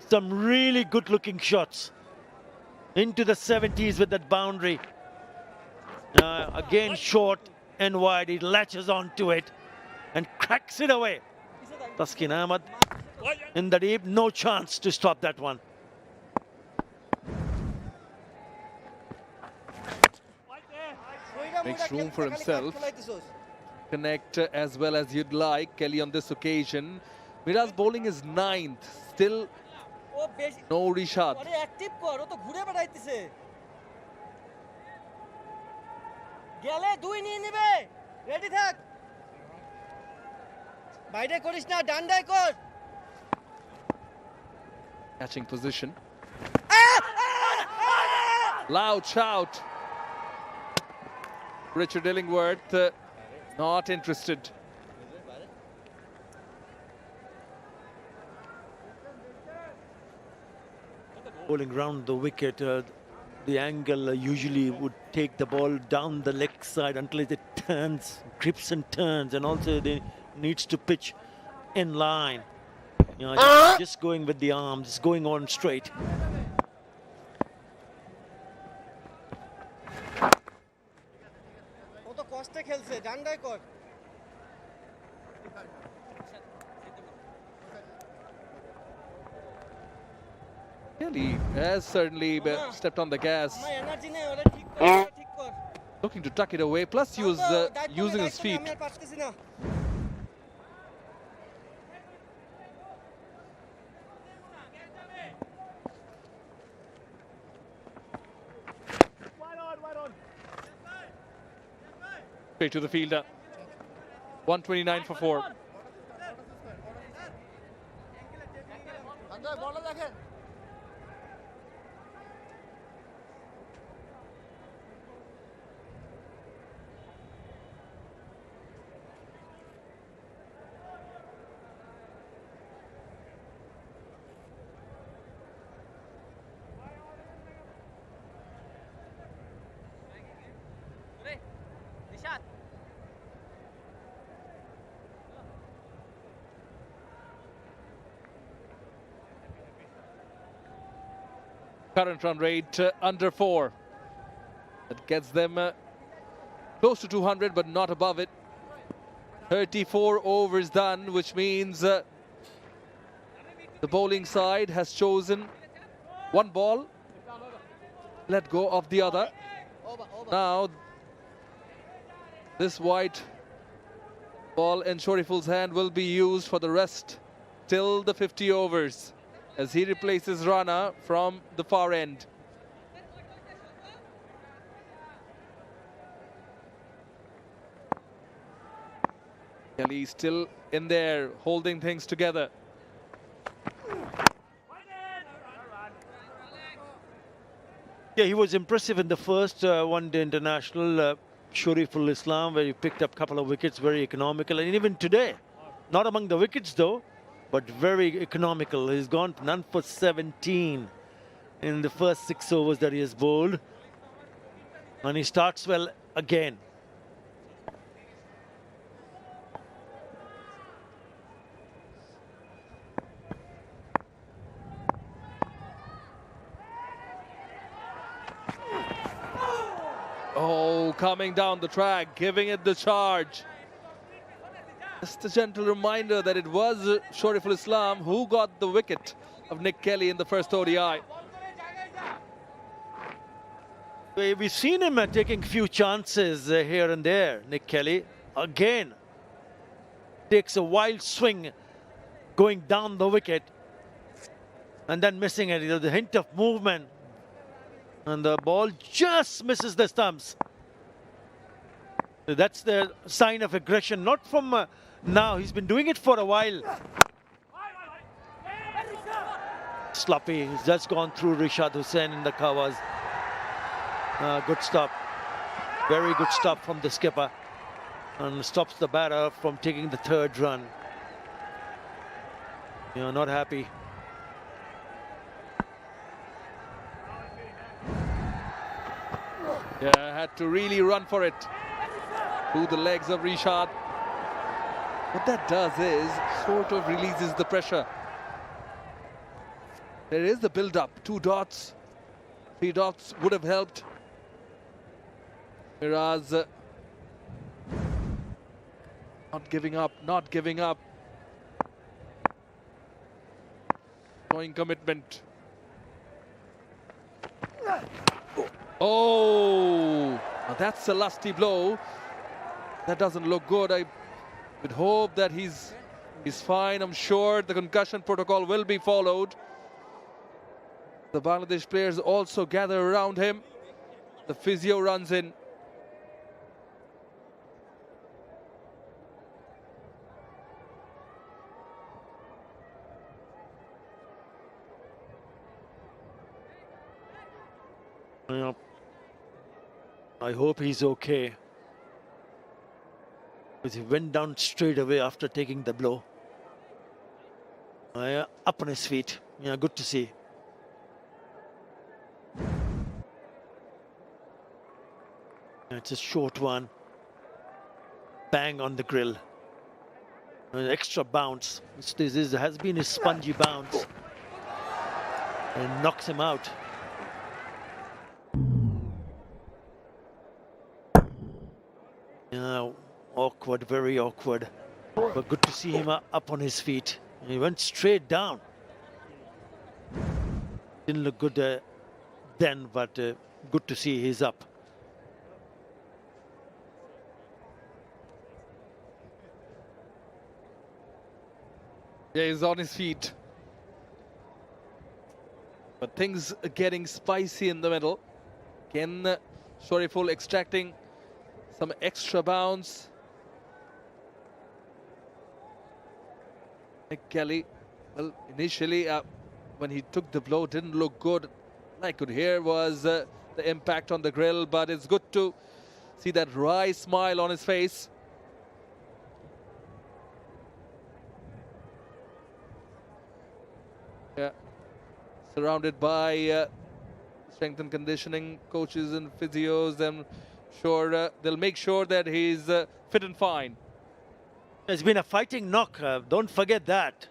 some really good looking shots into the 70s with that boundary. Again short and wide, he latches onto it and cracks it away. Taskin Ahmad in the deep, no chance to stop that one. Makes room for himself. Connect as well as you'd like, Kelly, on this occasion. Miraz bowling is 9th, still no Rishad. Catching position. Loud shout. Richard Illingworth not interested. Bowling round the wicket, the angle usually would take the ball down the leg side until it turns, grips and turns, and also they needs to pitch in line. You know, just going with the arm, just going on straight. Kelly has certainly stepped on the gas. Looking to tuck it away, plus he was using his feet. Straight to the fielder. 129 for 4. current run rate under 4. That gets them close to 200, but not above it. 34 overs done, which means the bowling side has chosen one ball, let go of the other. Now, this white ball in Shoriful's hand will be used for the rest till the 50 overs as he replaces Rana from the far end. Kelly still in there, holding things together. Yeah, he was impressive in the first one-day international, Shoriful Islam, where he picked up a couple of wickets, very economical. And even today, not among the wickets though, but very economical. He's gone none for 17 in the first 6 overs that he has bowled. And he starts well again. Oh, coming down the track, giving it the charge. Just a gentle reminder that it was Shoriful Islam who got the wicket of Nick Kelly in the first ODI. We've seen him taking few chances here and there, Nick Kelly. Again, takes a wild swing going down the wicket and then missing it. The hint of movement. And the ball just misses the stumps. That's the sign of aggression, not from now. He's been doing it for a while. Sloppy. He's just gone through Rishad Hussain in the covers. Good stop. Very good stop from the skipper. And stops the batter from taking the 3rd run. Not happy. Yeah, had to really run for it through the legs of Rishad. What that does is sort of releases the pressure. There is the build-up. 2 dots, 3 dots would have helped. Whereas not giving up, not giving up. Showing commitment. Oh, now that's a lusty blow. That doesn't look good. I would hope that he's fine. I'm sure the concussion protocol will be followed. The Bangladesh players also gather around him. The physio runs in. I hope he's okay. Because he went down straight away after taking the blow. Up on his feet. Yeah, good to see. It's a short one. Bang on the grill. An extra bounce. This has been a spongy bounce. And knocks him out. Awkward, very awkward. But good to see him up on his feet. He went straight down. Didn't look good then, but good to see he's up. Yeah, he's on his feet. But things are getting spicy in the middle. Again, Shoriful extracting some extra bounce. Nick Kelly, well, initially when he took the blow, didn't look good. All I could hear was the impact on the grill, but it's good to see that wry smile on his face. Yeah, surrounded by strength and conditioning coaches and physios, and sure they'll make sure that he's fit and fine. It's been a fighting knock, don't forget that.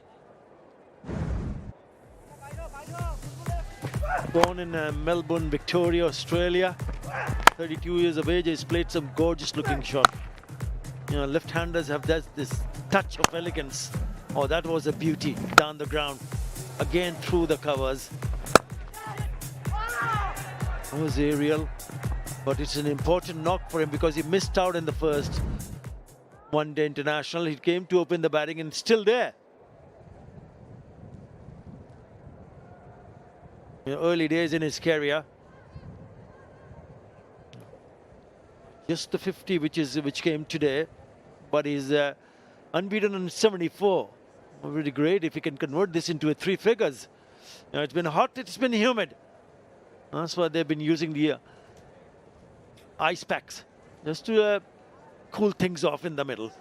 Born in Melbourne, Victoria, Australia. 32 years of age. He's played some gorgeous looking shot. You know, left-handers have this touch of elegance. Oh, that was a beauty down the ground. Again through the covers. That was aerial. But it's an important knock for him because he missed out in the first one-day international. He came to open the batting and still there. You know, early days in his career. Just the 50 which came today. But he's unbeaten on 74. Really great if he can convert this into a 3 figures. You know, it's been hot, it's been humid. That's why they've been using the ice packs just to cool things off in the middle.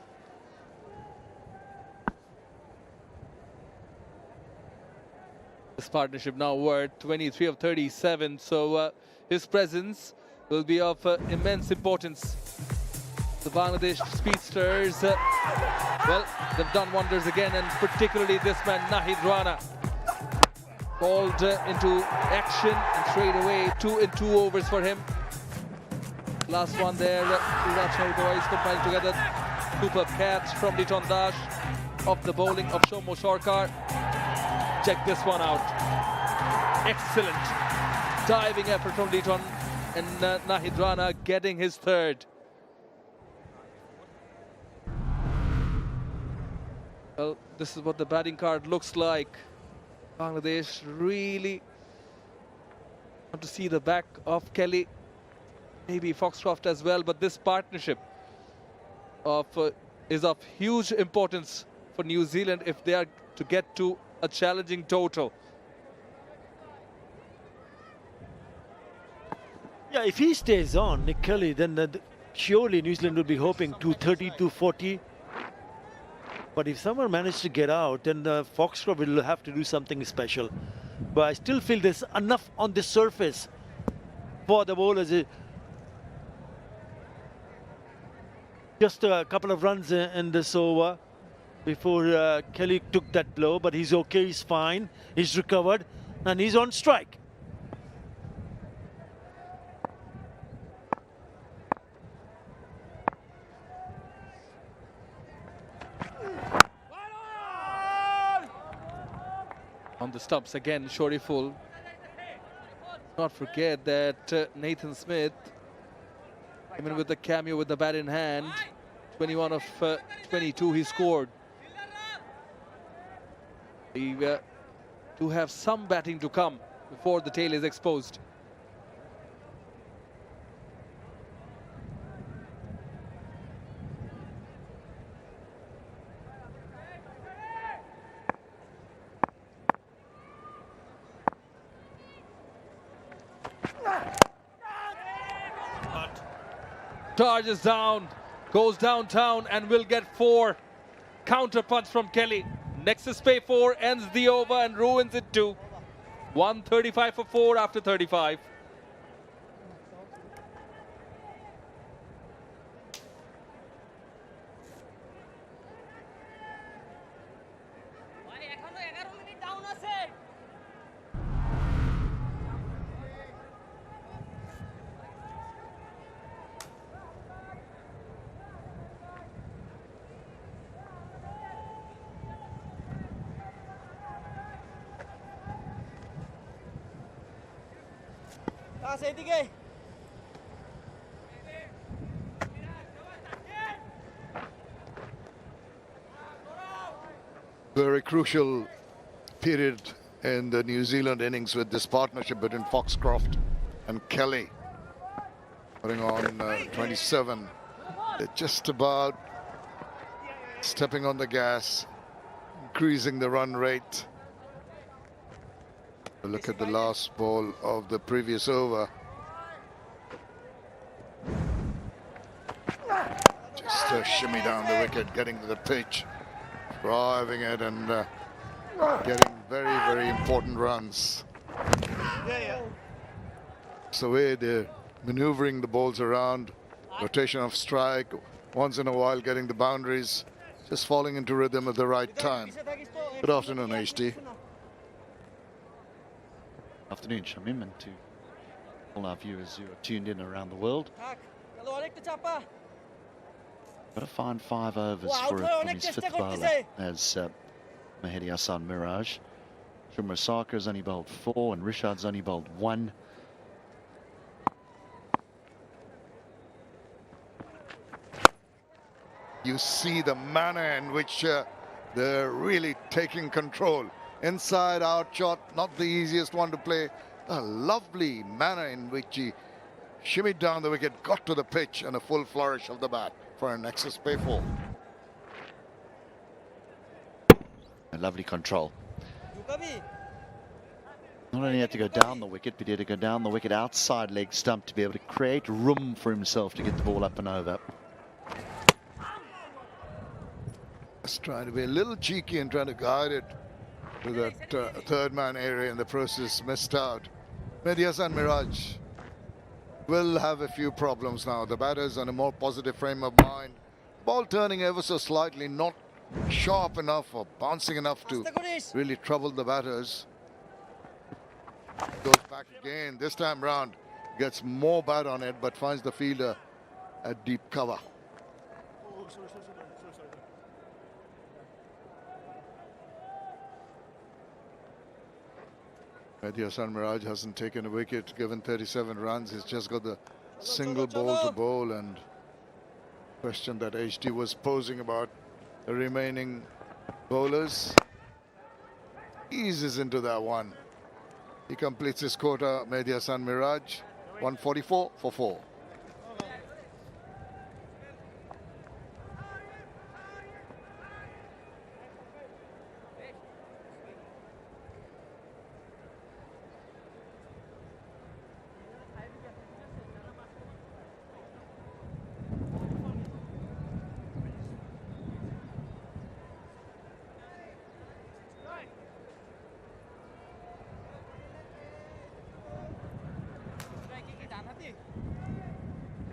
This partnership now worth 23 of 37, so his presence will be of immense importance. The Bangladesh speedsters, well, they've done wonders again, and particularly this man, Nahid Rana, called into action and straight away 2 in 2 overs for him. Last one there, two Rajshahi boys compiling together. Superb catch from Liton Dash off the bowling of Shomo Sarkar. Check this one out. Excellent diving effort from Liton, and Nahid Rana getting his third. Well, this is what the batting card looks like. Bangladesh really want to see the back of Kelly, maybe Foxcroft as well, but this partnership is of huge importance for New Zealand if they are to get to a challenging total. Yeah, if he stays on, Nick Kelly, then surely New Zealand will be hoping 230, 240. But if someone managed to get out, then Foxcroft will have to do something special. But I still feel there's enough on the surface for the bowlers. Just a couple of runs in this over before Kelly took that blow, but he's okay, he's fine, he's recovered, and he's on strike. On the stumps again, Shoriful. Not forget that Nathan Smith came in with the cameo with the bat in hand. 21 of 22 he scored. We do have some batting to come before the tail is exposed. Charges down, goes downtown, and will get 4. Counter punch from Kelly. Nexus pay 4 ends the over and ruins it too. 135 for 4 after 35. Very crucial period in the New Zealand innings with this partnership between Foxcroft and Kelly. Putting on 27. They're just about stepping on the gas, increasing the run rate. Look at the last ball of the previous over. Just a shimmy down the wicket, getting to the pitch, driving it and getting very, very important runs. It's the way they're maneuvering the balls around, rotation of strike, once in a while getting the boundaries, just falling into rhythm at the right time. Good afternoon, HT. Afternoon, Shamim, and to all our viewers who are tuned in around the world. Got a fine 5 overs for his 5th bowler as Mahedi Hassan Miraj. Shumra Sarkar's only bowled 4 and Rishad's only bowled 1. You see the manner in which they're really taking control. Inside out shot, not the easiest one to play. A lovely manner in which he shimmied down the wicket, got to the pitch, and a full flourish of the bat for an excess pay 4. A lovely control. Not only had to go down the wicket, but he had to go down the wicket outside leg stump to be able to create room for himself to get the ball up and over. Just trying to be a little cheeky and trying to guide it to that third man area, in the process missed out. Mahedi Hassan Miraj will have a few problems now. The batter's on a more positive frame of mind. Ball turning ever so slightly, not sharp enough or bouncing enough to really trouble the batters. Goes back again. This time round gets more bat on it, but finds the fielder at deep cover. Mahedi Hassan Miraj hasn't taken a wicket, given 37 runs. He's just got the single ball to bowl, and question that HD was posing about the remaining bowlers. Eases into that one. He completes his quota, Mahedi Hassan Miraj, 144 for 4.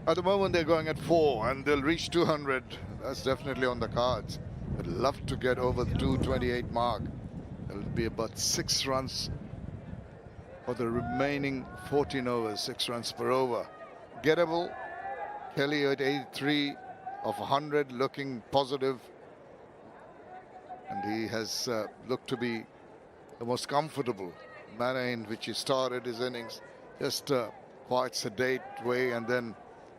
At the moment they're going at 4 and they'll reach 200. That's definitely on the cards. I'd love to get over the 228 mark. It'll be about 6 runs for the remaining 14 overs, 6 runs per over. Gettable, Kelly at 83 of 100, looking positive. And he has looked to be the most comfortable manner in which he started his innings. Just quite sedate way, and then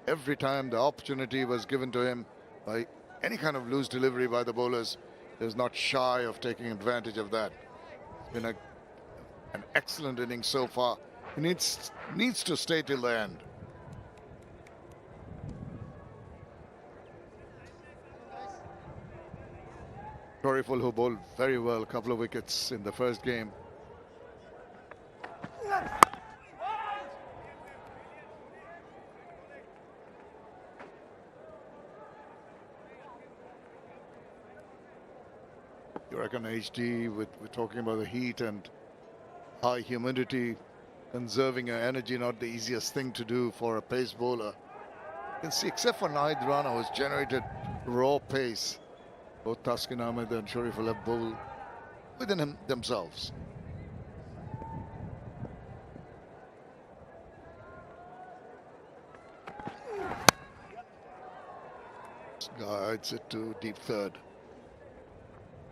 every time the opportunity was given to him by any kind of loose delivery by the bowlers, he was not shy of taking advantage of that. It's been an excellent inning so far. He needs to stay till the end. Shariful, who bowled very well, a couple of wickets in the first game. You reckon HD, we're talking about the heat and high humidity, conserving your energy, not the easiest thing to do for a pace bowler. You can see, except for Naid Rana, was generated raw pace. Both Taskin Ahmed and Shariful have bowled within themselves. Guides it to deep third.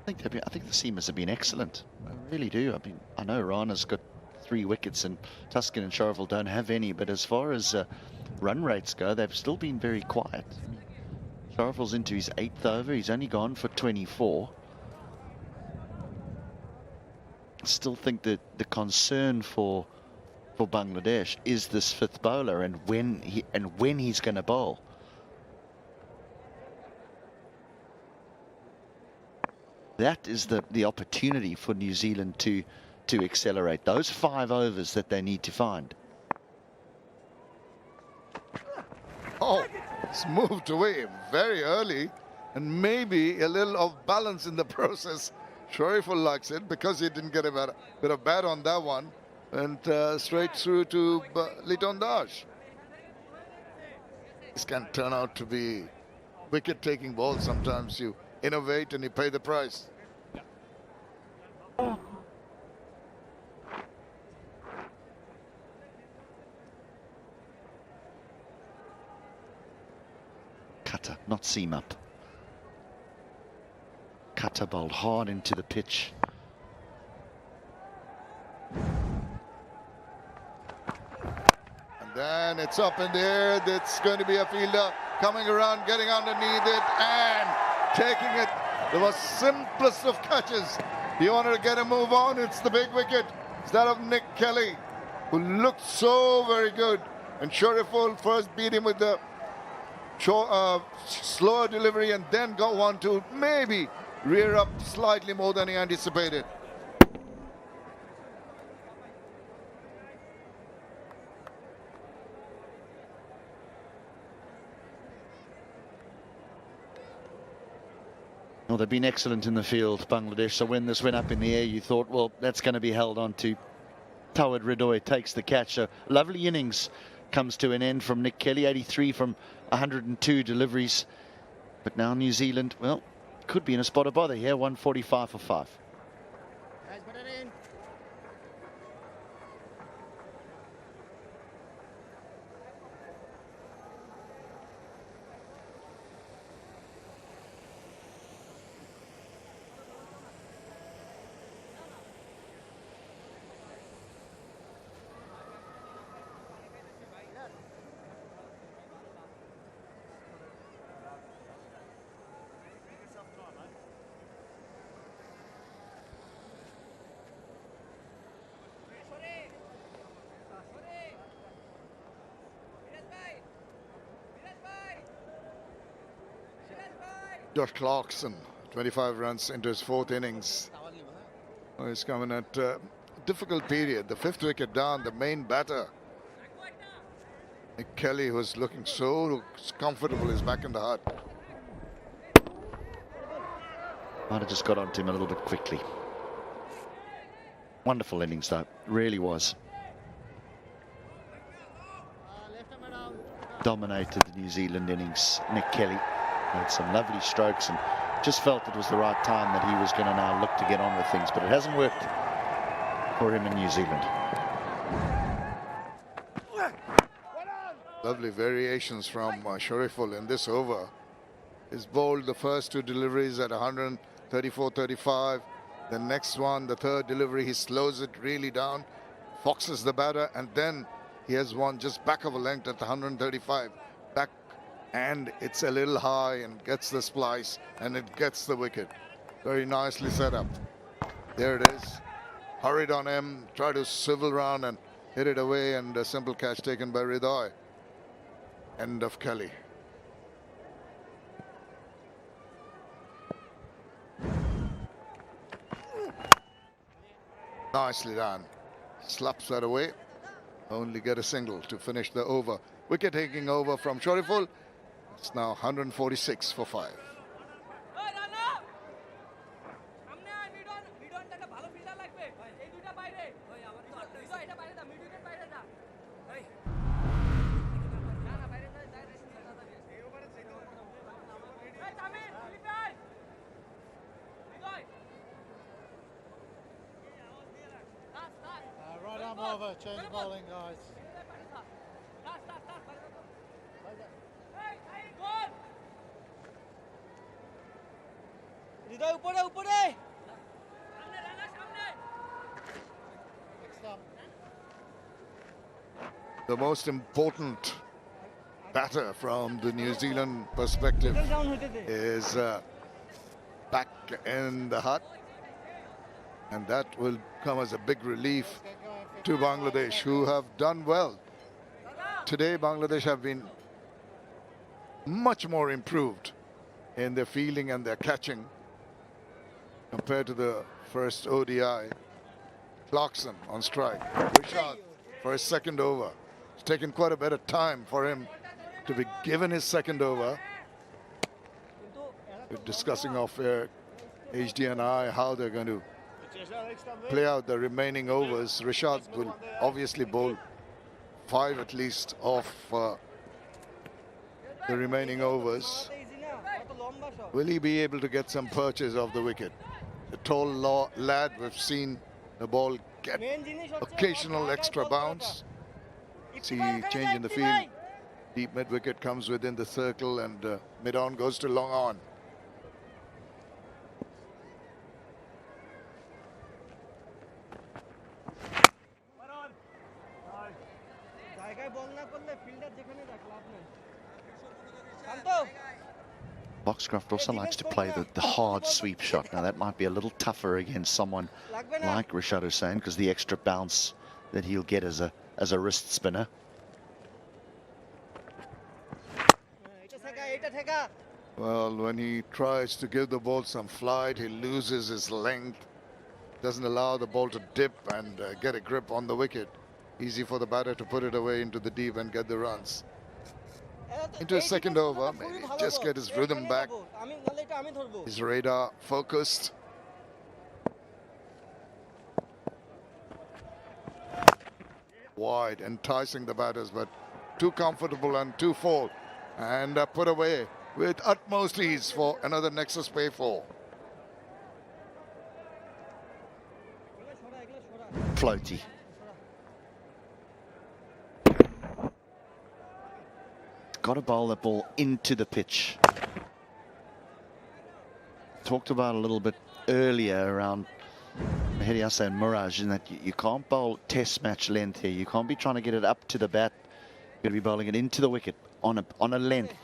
I think the seamers have been excellent. I really do. I mean, I know Rana's got 3 wickets and Tuscan and Shariful don't have any, but as far as run rates go, they've still been very quiet. I mean, Shariful's into his 8th over. He's only gone for 24. I still think that the concern for Bangladesh is this 5th bowler and when he's going to bowl. That is the opportunity for New Zealand to accelerate those 5 overs that they need to find. Oh, it's moved away very early, and maybe a little of balance in the process. Shariful likes it because he didn't get a bit of bat on that one, and straight through to Liton Dash. This can turn out to be wicket-taking ball. Sometimes you innovate and you pay the price. not seam up. Cutter bowled hard into the pitch. And then it's up in the air. It's going to be a fielder coming around, getting underneath it and taking it. The most simplest of catches. He wanted to get a move on. It's the big wicket. It's that of Nick Kelly, who looked so very good. And Shariful first beat him with the slower delivery and then go on to maybe rear up slightly more than he anticipated. Well, they've been excellent in the field, Bangladesh. So when this went up in the air, you thought, well, that's going to be held on to. Tawad Ridoy takes the catch. A lovely innings comes to an end from Nick Kelly, 83 from 102 deliveries. But now New Zealand, well, could be in a spot of bother here, 145 for 5. Josh Clarkson, 25 runs into his 4th innings. Oh, he's coming at a difficult period. The 5th wicket down, the main batter. Nick Kelly, who's looking so comfortable, is back in the hut. Might have just got onto him a little bit quickly. Wonderful innings, though. Really was. Dominated the New Zealand innings. Nick Kelly had some lovely strokes and just felt it was the right time that he was going to now look to get on with things, but it hasn't worked for him in New Zealand. Lovely variations from Shariful in this over. He's bowled the first 2 deliveries at 134-35. The next one, the 3rd delivery, he slows it really down, foxes the batter, and then he has one just back of a length at the 135. Back, and it's a little high and gets the splice, and it gets the wicket. Very nicely set up. There it is. Hurried on him, tried to swivel around and hit it away, and a simple catch taken by Ridoy. End of Kelly. Nicely done. Slaps that away. Only get a single to finish the over. Wicket taking over from Shariful. It's now 146 for 5. Right arm over, change the bowling, guys. The most important batter from the New Zealand perspective is back in the hut, and that will come as a big relief to Bangladesh, who have done well. Today Bangladesh have been much more improved in their fielding and their catching compared to the first ODI. Clarkson on strike. Rishad for his 2nd over. It's taken quite a bit of time for him to be given his 2nd over. We're discussing off air, HD and I, how they're going to play out the remaining overs. Rishad will obviously bowl 5 at least of the remaining overs. Will he be able to get some purchase of the wicket? The tall lad, we've seen the ball get occasional extra bounce. See change in the field. Deep mid-wicket comes within the circle, and mid-on goes to long on. Foxcroft also likes to play the hard sweep shot. Now that might be a little tougher against someone like Rashad Hussain because the extra bounce that he'll get as a wrist spinner. Well, when he tries to give the ball some flight, he loses his length, doesn't allow the ball to dip and get a grip on the wicket. Easy for the batter to put it away into the deep and get the runs. Into his second over, maybe just get his rhythm back, his radar focused. Wide, enticing the batters, but too comfortable and too full, and put away with utmost ease for another Nexus Pay 4. Floaty. Got to bowl that ball into the pitch. Talked about a little bit earlier around Mahedi Hasan and Muraj in that you can't bowl test match length here. You can't be trying to get it up to the bat. You're going to be bowling it into the wicket on a length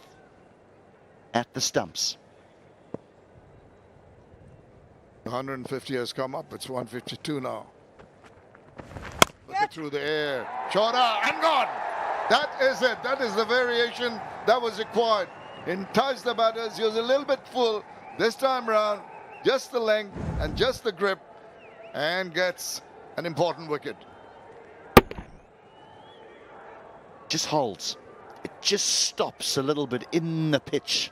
at the stumps. 150 has come up. It's 152 now. Look it through the air. Chora and gone. That is it. That is the variation that was required. Entice the batters. He was a little bit full this time round. Just the length and just the grip, and gets an important wicket. Just holds. It just stops a little bit in the pitch.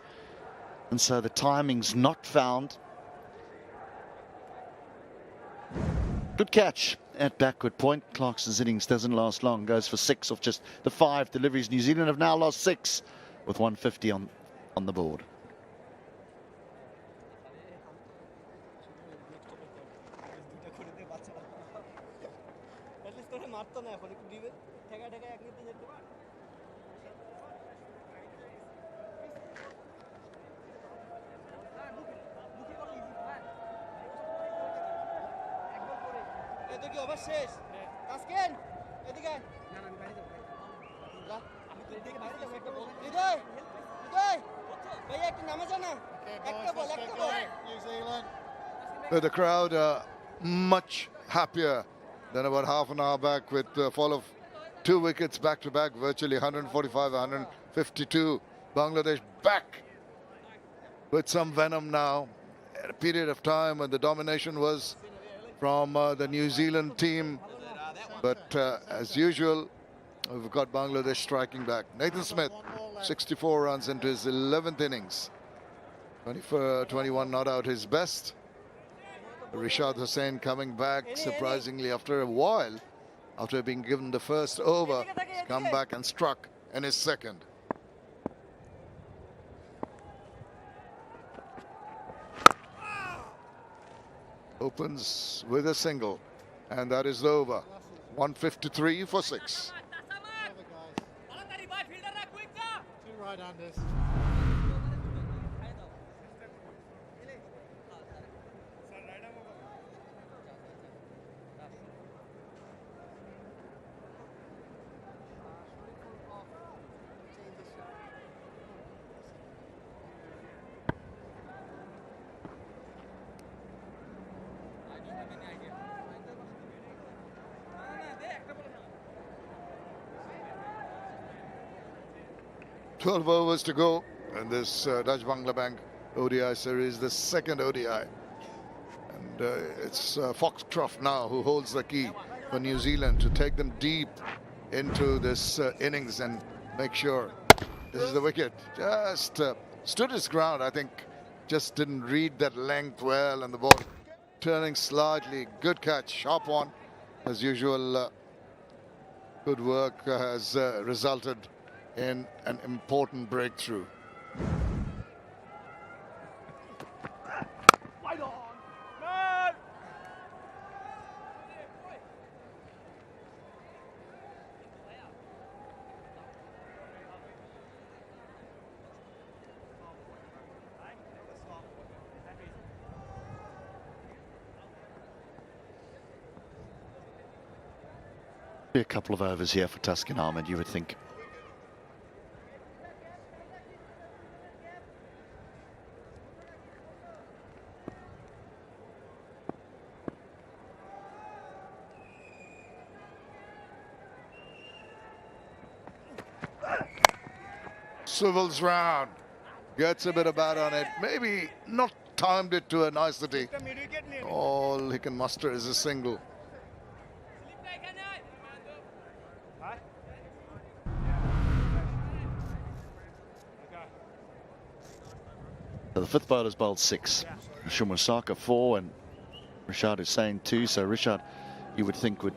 And so the timing's not found. Good catch at backward point. Clarkson's innings doesn't last long. Goes for 6 off just the 5 deliveries. New Zealand have now lost 6 with 150 on the board. But the crowd are much happier than about half an hour back with the fall of 2 wickets back to back, virtually 145, 152. Bangladesh back with some venom now. At a period of time when the domination was from the New Zealand team, but as usual, we've got Bangladesh striking back. Nathan Smith, 64 runs into his 11th innings. 21 not out his best. Rashad Hussain coming back surprisingly after a while, after being given the first over, he's come back and struck in his second. Opens with a single, and that is the over. 153 for 6. Two right-handers. 12 overs to go in this Dutch Bangla Bank ODI series, the second ODI. And it's Foxcroft now who holds the key for New Zealand to take them deep into this innings and make sure this is the wicket. Just stood his ground, I think. Just didn't read that length well, and the ball turning slightly. Good catch, sharp one. As usual, good work has resulted in an important breakthrough. Be a couple of overs here for Tuscan Ahmed, you would think. Swivels round, gets a bit of bat on it, maybe not timed it to a nicety. All he can muster is a single. So the fifth bowler's bowled 6. Shumasaka 4 and Rashad Hussain 2. So Rashad, you would think, would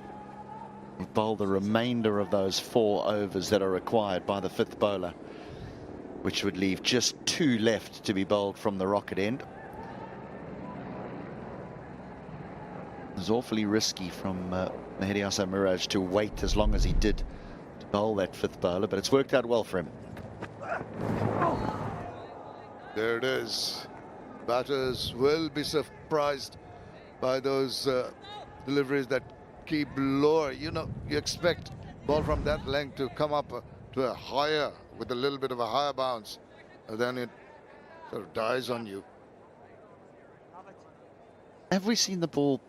bowl the remainder of those 4 overs that are required by the fifth bowler, which would leave just 2 left to be bowled from the rocket end. It was awfully risky from Mahedi Hasan Miraj to wait as long as he did to bowl that fifth bowler, but it's worked out well for him. There it is. Batters will be surprised by those deliveries that keep lower. You know, you expect ball from that length to come up to a higher, with a little bit of a higher bounce, and then it sort of dies on you. Have we seen the ball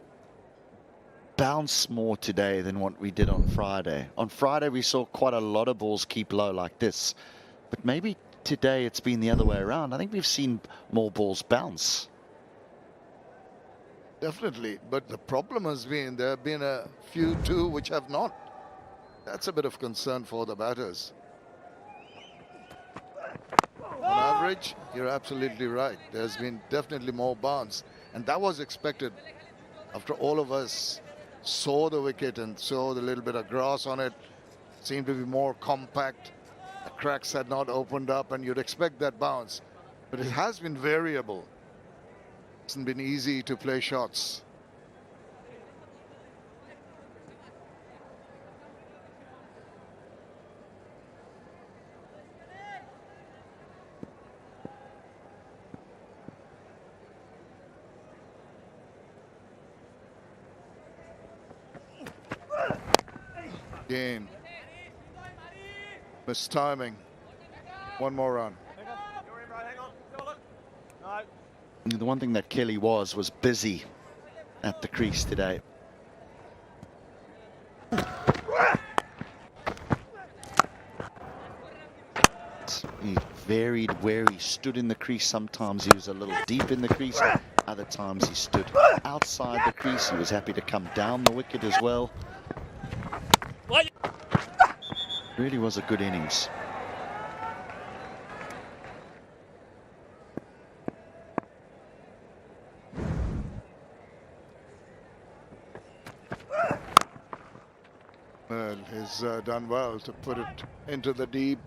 bounce more today than what we did on Friday? On Friday we saw quite a lot of balls keep low like this, but maybe today it's been the other way around. I think we've seen more balls bounce. Definitely, but the problem has been there have been a few too which have not. That's a bit of concern for the batters. On average, you're absolutely right. There's been definitely more bounce, and that was expected. After all of us saw the wicket and saw the little bit of grass on it, seemed to be more compact. The cracks had not opened up, and you'd expect that bounce. But it has been variable. It hasn't been easy to play shots. Again, missed timing. One more run. The one thing that Kelly was busy at the crease today. He varied where he stood in the crease. Sometimes he was a little deep in the crease. Other times he stood outside the crease. He was happy to come down the wicket as well. Really was a good innings. Well, he's done well to put it into the deep,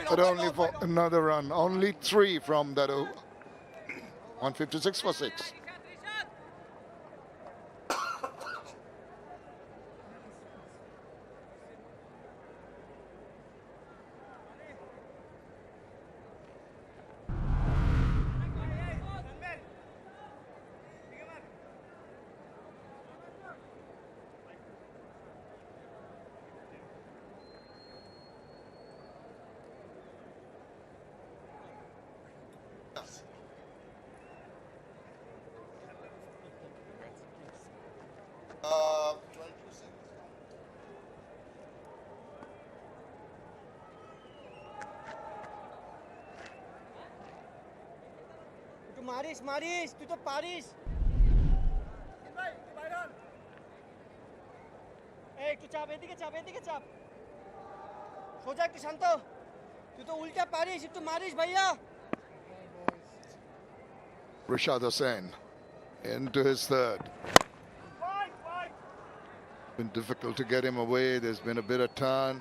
but only for another run. Only 3 from that over. 156 for 6. মারিস তুই তো পারিস এই একটু চাপ এদিকে চাপ সোজা একটু শান্ত তুই তো উল্টা পারিস একটু মারিস ভাইয়া Rashad Hussain into his third. Been difficult to get him away. There's been a bit of turn.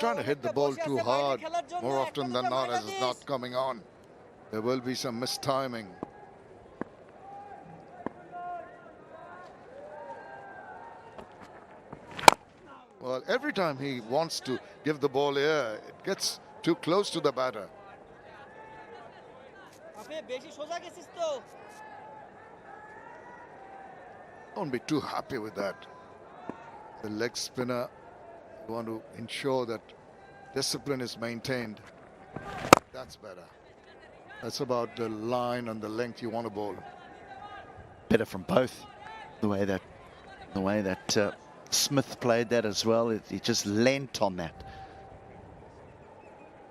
Trying to hit the ball too hard more often than not, as it's not coming on. There will be some mistiming. Well, every time he wants to give the ball air, it gets too close to the batter. Don't be too happy with that. The leg spinner, you want to ensure that discipline is maintained. That's better. That's about the line and the length you want to bowl. Better from both. The way that Smith played that as well. He just leant on that.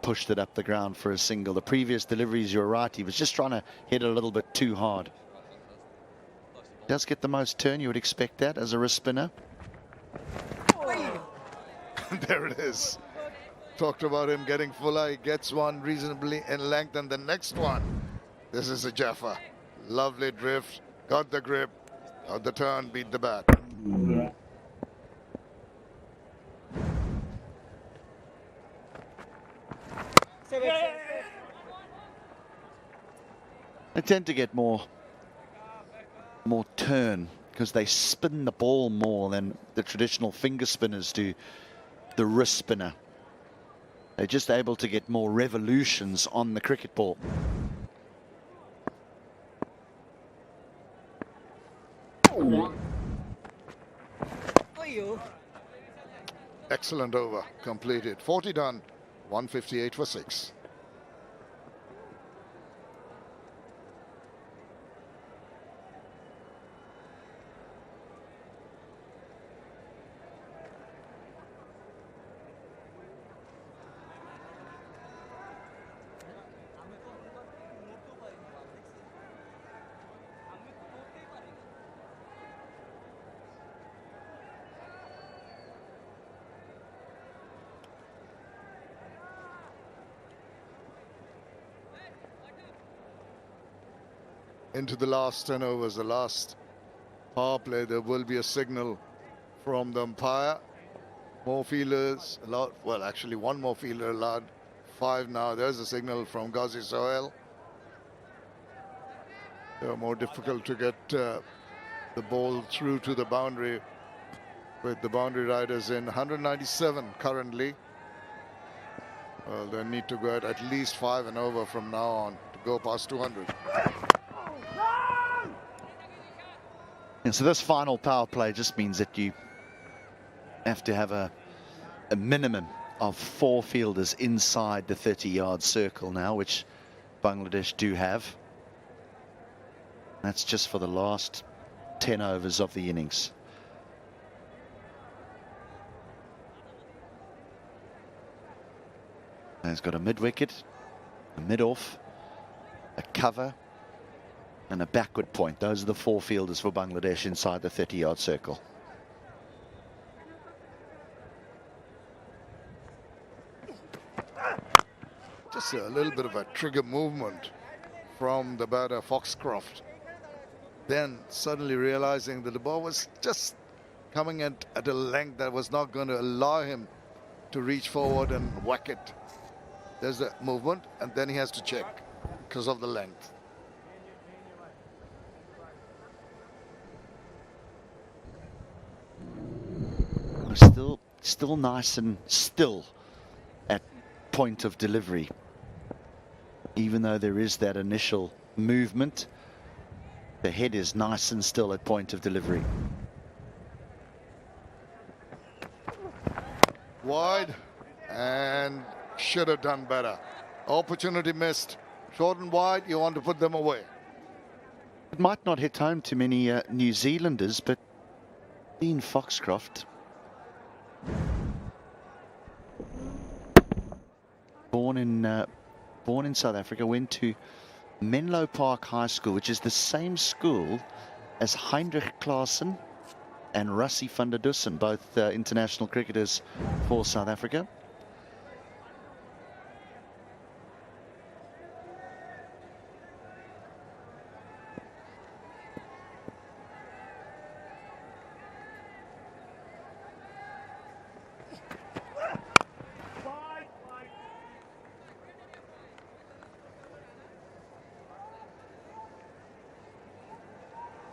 Pushed it up the ground for a single. The previous deliveries, you're right, he was just trying to hit it a little bit too hard. Does get the most turn, you would expect that as a wrist spinner. There it is. Talked about him getting fuller. He gets one reasonably in length, and the next one. This is a Jaffa. Lovely drift. Got the grip. Got the turn. Beat the bat. They tend to get more turn because they spin the ball more than the traditional finger spinners do the wrist spinner. They're just able to get more revolutions on the cricket ball. Excellent over. Completed. 40 done. 158 for 6. Into the last 10 overs, the last power play, there will be a signal from the umpire. More fielders allowed. Well, actually, one more fielder allowed. 5 now. There's a signal from Ghazi Sohail. They are more difficult to get the ball through to the boundary with the boundary riders in 197 currently. Well, they need to go at least 5 and over from now on to go past 200. And so this final power play just means that you have to have a minimum of 4 fielders inside the 30-yard circle now, which Bangladesh do have. That's just for the last 10 overs of the innings. He's got a mid-wicket, a mid-off, a cover, and a backward point. Those are the 4 fielders for Bangladesh inside the 30-yard circle. Just a little bit of a trigger movement from the batter Foxcroft. Then suddenly realizing that the ball was just coming at a length that was not going to allow him to reach forward and whack it. There's the movement, and then he has to check because of the length. Still nice and still at point of delivery. Even though there is that initial movement, the head is nice and still at point of delivery. Wide, and should have done better. Opportunity missed. Short and wide, you want to put them away. It might not hit home to many New Zealanders, but Dean Foxcroft, born in South Africa, went to Menlo Park High School, which is the same school as Heinrich Klaasen and Rassie van der Dussen, both international cricketers for South Africa.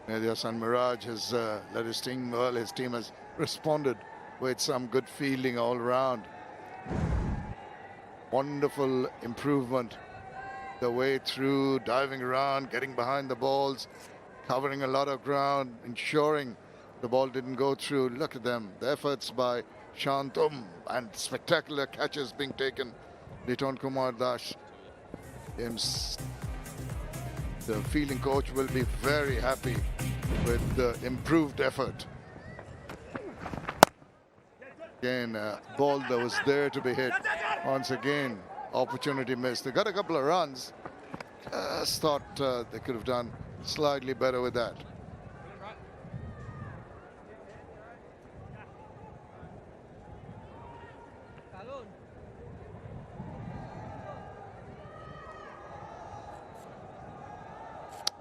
Hassan Miraj has led his team well. His team has responded with some good fielding all around. Wonderful improvement. The way through, diving around, getting behind the balls, covering a lot of ground, ensuring the ball didn't go through. Look at them, the efforts by Shantum, and spectacular catches being taken. Liton Kumar Das. The fielding coach will be very happy with the improved effort. Again, a ball that was there to be hit. Once again, opportunity missed. They got a couple of runs. Just thought they could have done slightly better with that.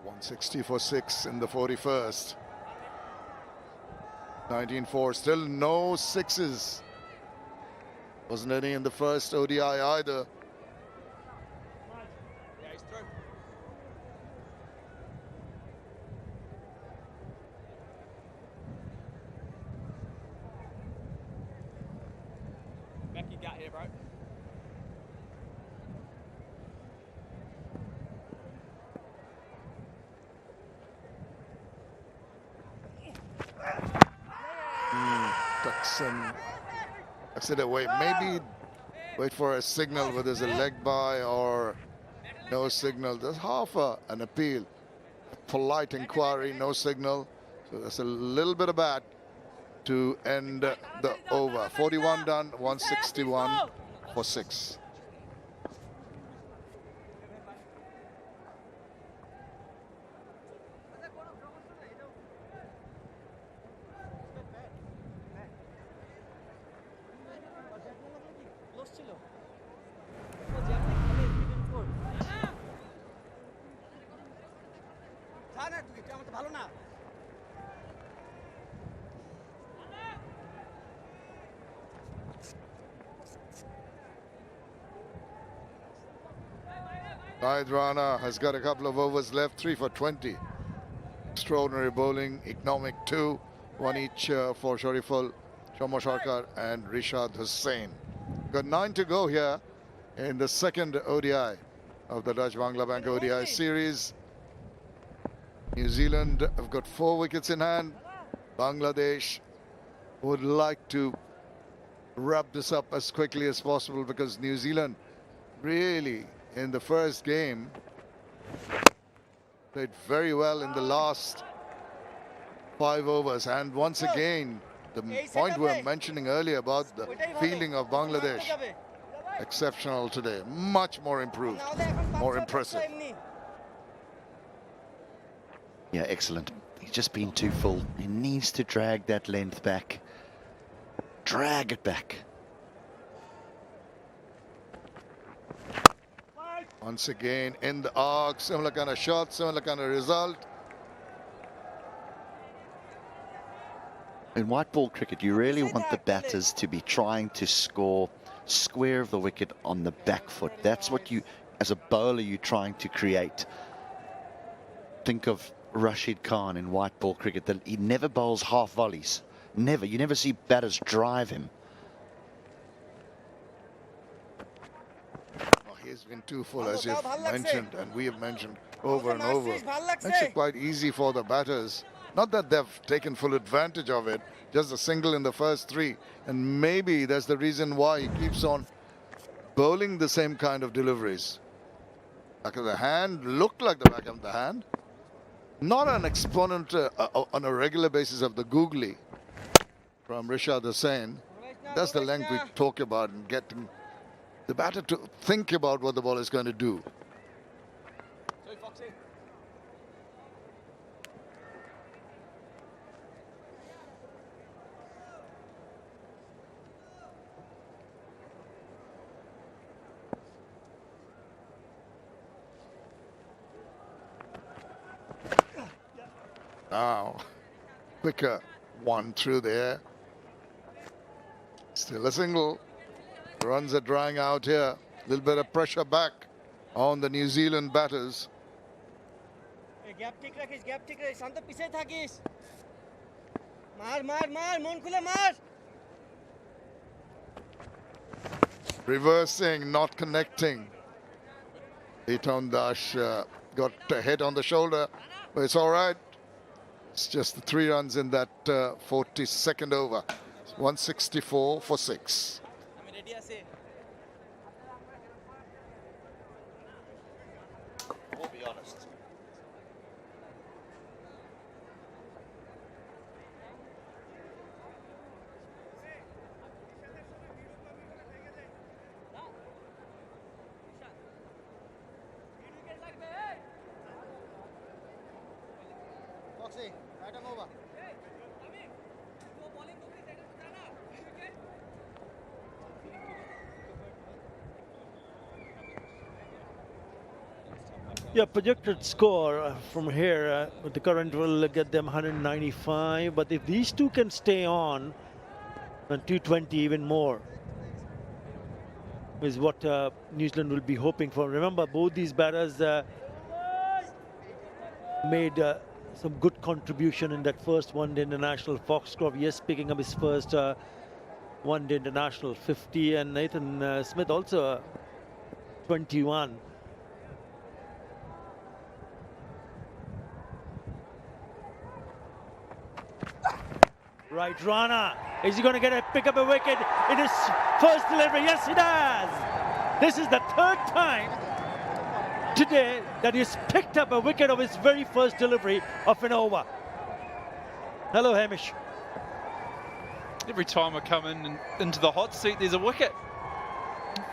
.160 for 6 in the 41st. 19-4, still no sixes. Wasn't any in the first ODI either. Yeah, he's through. Back you got here, bro. Tucks it away. Maybe wait for a signal whether there's a leg by or no signal. There's half an appeal. Polite inquiry, no signal. So that's a little bit of bat to end the over. 41 done, 161 for 6. Rana has got a couple of overs left, 3 for 20. Extraordinary bowling, economic 2, 1 each for Shariful, Shomo Sharkar and Rishad Hussain. Got 9 to go here in the second ODI of the Dutch Bangla Bank ODI series. New Zealand have got 4 wickets in hand. Bangladesh would like to wrap this up as quickly as possible because New Zealand really in the first game played very well in the last 5 overs, and once again the point we were mentioning earlier about the fielding of Bangladesh, exceptional today, much more improved, more impressive. Yeah, excellent. He's just been too full. He needs to drag that length back. Drag it back. Once again in the arc, similar kind of shot, similar kind of result. In white ball cricket, you really want the batters to be trying to score square of the wicket on the back foot. That's what you, as a bowler, you're trying to create. Think of Rashid Khan in white ball cricket. That he never bowls half volleys. Never. You never see batters drive him. He's been too full, as you've mentioned, and we have mentioned over and over. Makes it quite easy for the batters. Not that they've taken full advantage of it, just a single in the first 3. And maybe that's the reason why he keeps on bowling the same kind of deliveries. Back of the hand, looked like the back of the hand. Not an exponent on a regular basis of the googly from Rishad Hussain. That's the length we talk about and getting the batter to think about what the ball is going to do. Now, quicker one through there. Still a single. Runs are drying out here. A little bit of pressure back on the New Zealand batters. Gap ঠিক রাখিস, gap ঠিক রাখিস, শান্ত পিছে থাকিস। মার মার মার, মন খুলে মার। Reversing, not connecting. Liton Das got a hit on the shoulder, but it's all right. It's just the 3 runs in that 42nd over. 164 for 6. We'll be honest. Foxy, right on over. Yeah, projected score from here with the current will get them 195. But if these two can stay on, then 220 even more is what New Zealand will be hoping for. Remember, both these batters made some good contribution in that first one-day international. Foxcroft, yes, picking up his first one-day international 50, and Nathan Smith also 21. Right, Rana. Is he going to pick up a wicket in his first delivery? Yes, he does. This is the 3rd time today that he's picked up a wicket of his very first delivery of an over. Hello, Hamish. Every time I come into the hot seat, there's a wicket.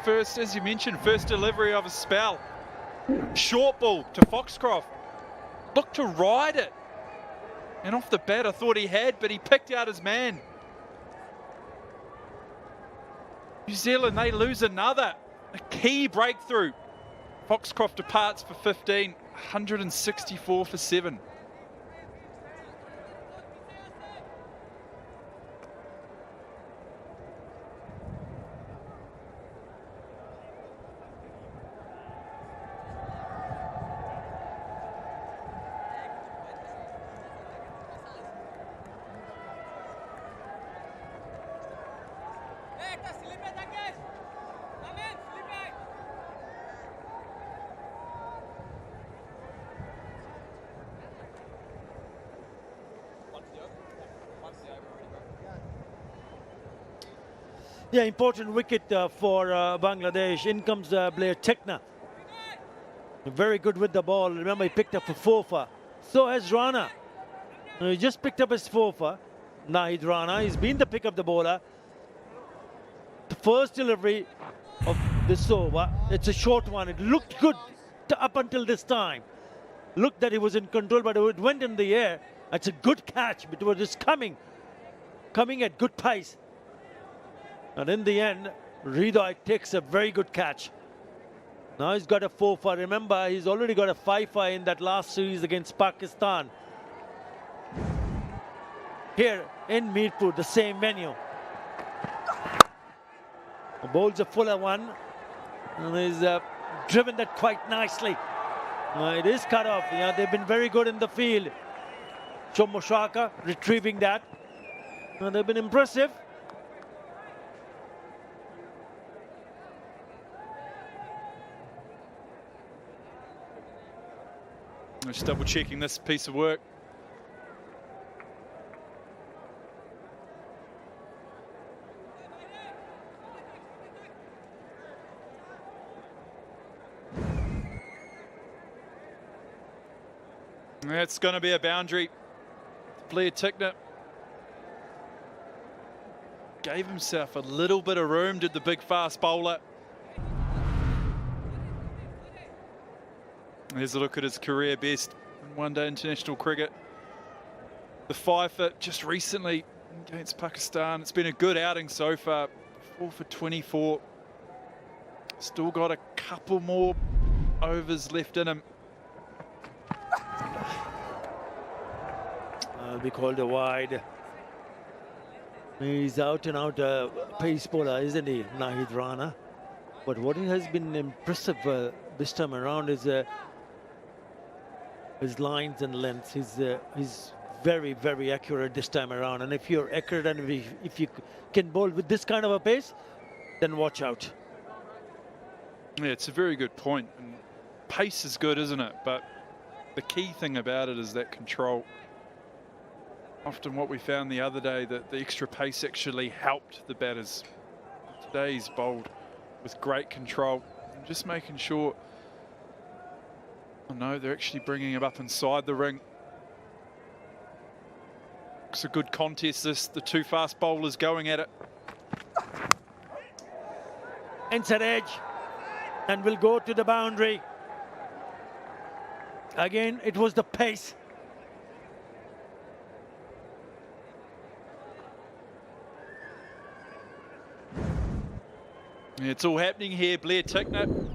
First, as you mentioned, first delivery of a spell. Short ball to Foxcroft. Looked to ride it. And off the bat, I thought he had, but he picked out his man. New Zealand, they lose another. A key breakthrough. Foxcroft departs for 15, 164 for 7. Yeah, important wicket for Bangladesh. In comes Blair Techna. Very good with the ball. Remember, he picked up a 4-for. So has Rana. He just picked up his 4-for. Nahid Rana. He's been the pick of the bowler. The first delivery of this over. It's a short one. It looked good up until this time. Looked that he was in control, but it went in the air. It's a good catch. It was just coming at good pace. And in the end, Hriday takes a very good catch. Now he's got a 4-for. Remember, he's already got a 5-for in that last series against Pakistan. Here in Mirpur, the same venue. Bowls a fuller one. And he's driven that quite nicely. It is cut off. Yeah, they've been very good in the field. Chomoshaka retrieving that. And they've been impressive. Just double checking this piece of work. That's going to be a boundary. Blair Techna gave himself a little bit of room, did the big fast bowler. Here's a look at his career best in one-day international cricket. The 5-for just recently against Pakistan. It's been a good outing so far. 4 for 24. Still got a couple more overs left in him. Will be called a wide. He's out and out pace bowler, isn't he, Nahid Rana? But what has been impressive this time around is his lines and lengths. He's very, very accurate this time around. And if you're accurate and if you can bowl with this kind of a pace, then watch out. Yeah, it's a very good point. And pace is good, isn't it? But the key thing about it is that control. Often what we found the other day, that the extra pace actually helped the batters. Today he's bowled with great control. And just making sure, oh no, they're actually bringing him up inside the ring. It's a good contest this, the two fast bowlers going at it. Inside edge, and will go to the boundary. Again, it was the pace. It's all happening here. Blair Tickner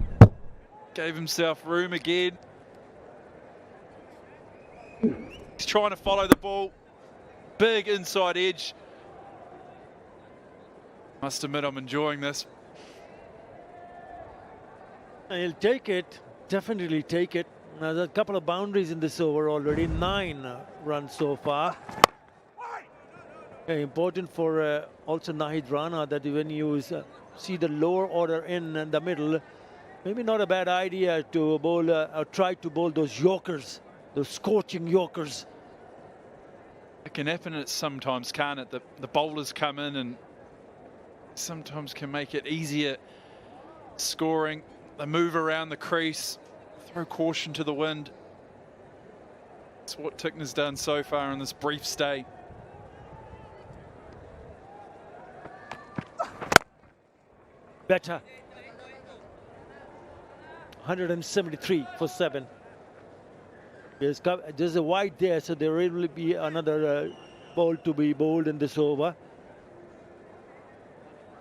gave himself room again. He's trying to follow the ball. Big inside edge. Must admit, I'm enjoying this. He'll take it, definitely take it. Now, there's a couple of boundaries in this over already, 9 runs so far. Important for also Nahid Rana that when you see the lower order in the middle, maybe not a bad idea to bowl or try to bowl those Yorkers, those scorching Yorkers. It can happen, it sometimes can't it? The bowlers come in and sometimes can make it easier scoring. They move around the crease, throw caution to the wind. That's what Tickner's done so far in this brief stay. Better. 173 for 7. There's a wide there, so there will be another ball to be bowled in this over.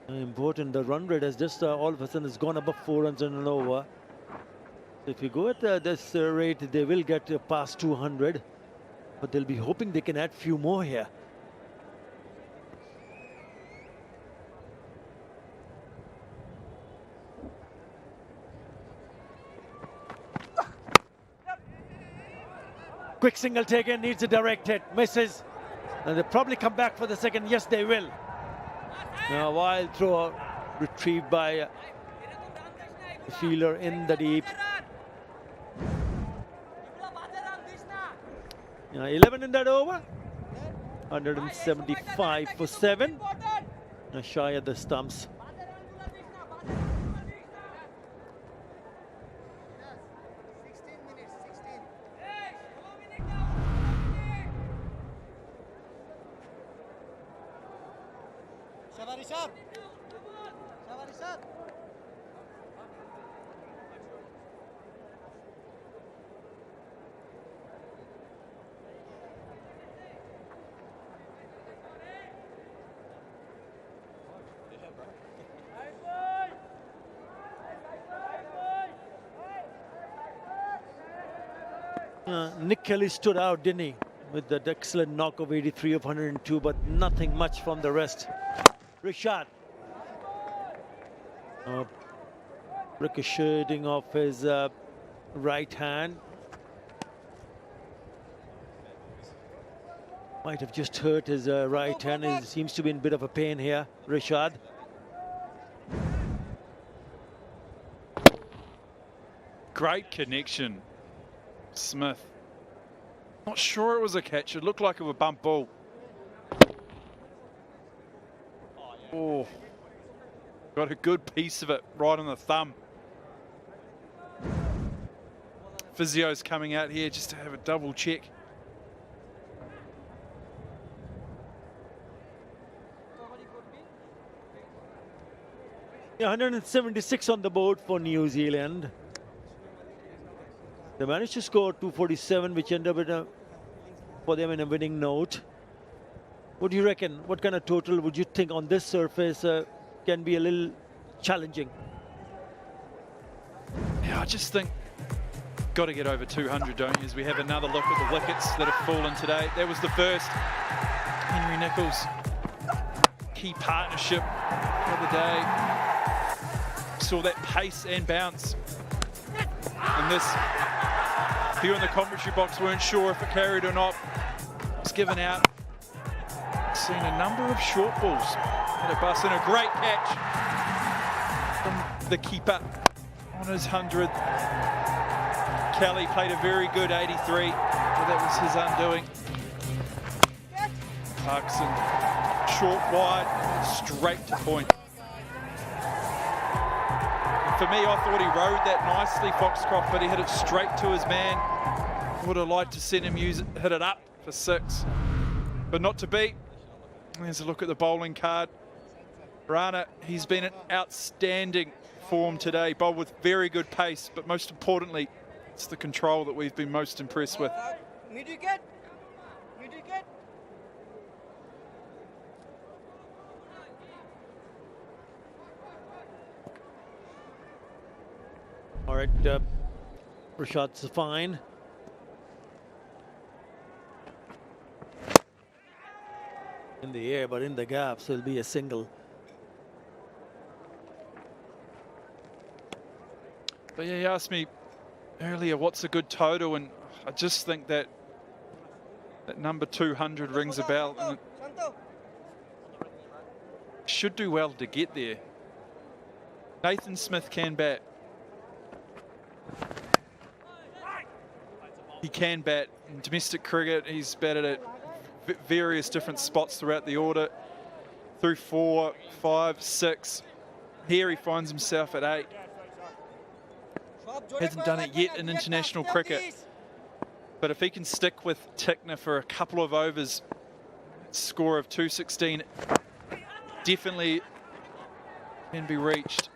Important, the run rate has just all of a sudden has gone above 4 runs in an over. So if you go at this rate, they will get past 200, but they'll be hoping they can add few more here. Quick single taken, needs a direct hit, misses. And they'll probably come back for the second. Yes, they will. Now, wild throw retrieved by the fielder in the deep. 11 in that over. 175 for 7. Now shy at the stumps. Nick Kelly stood out, didn't he? With that excellent knock of 83 of 102, but nothing much from the rest. Rishad. Ricocheting off his right hand. Might have just hurt his right hand. He seems to be in a bit of a pain here, Rishad. Great connection. Smith. Not sure it was a catch. It looked like it was a bump ball. Oh, got a good piece of it right on the thumb. Physio's coming out here just to have a double check. Yeah, 176 on the board for New Zealand. They managed to score 247, which ended up for them in a winning note. What do you reckon? What kind of total would you think on this surface can be a little challenging? Yeah, I just think got to get over 200, don't you? As we have another look at the wickets that have fallen today. That was the first. Henry Nicholls, key partnership for the day. Saw that pace and bounce. And this, few in the commentary box weren't sure if it carried or not. It's given out. Seen a number of short balls. Had a bust and a great catch from the keeper on his 100th. Kelly played a very good 83, but that was his undoing. Parkinson, short, wide, straight to point. For me, I thought he rode that nicely, Foxcroft, but he hit it straight to his man. Would have liked to send him hit it up for 6, but not to be. There's a look at the bowling card. Rana, he's been in outstanding form today, bowled with very good pace, but most importantly, it's the control that we've been most impressed with. Mid wicket. Mid wicket. All right, Rashad's fine. In the air, but in the gap, so it'll be a single. But yeah, he asked me earlier what's a good total, and I just think that number 200 rings a bell, and it should do well to get there. Nathan Smith can bat. He can bat in domestic cricket. He's batted at various different spots throughout the order, through 4, 5, 6. Here he finds himself at 8. Hasn't done it yet in international cricket, but if he can stick with Tickner for a couple of overs, score of 216 definitely can be reached.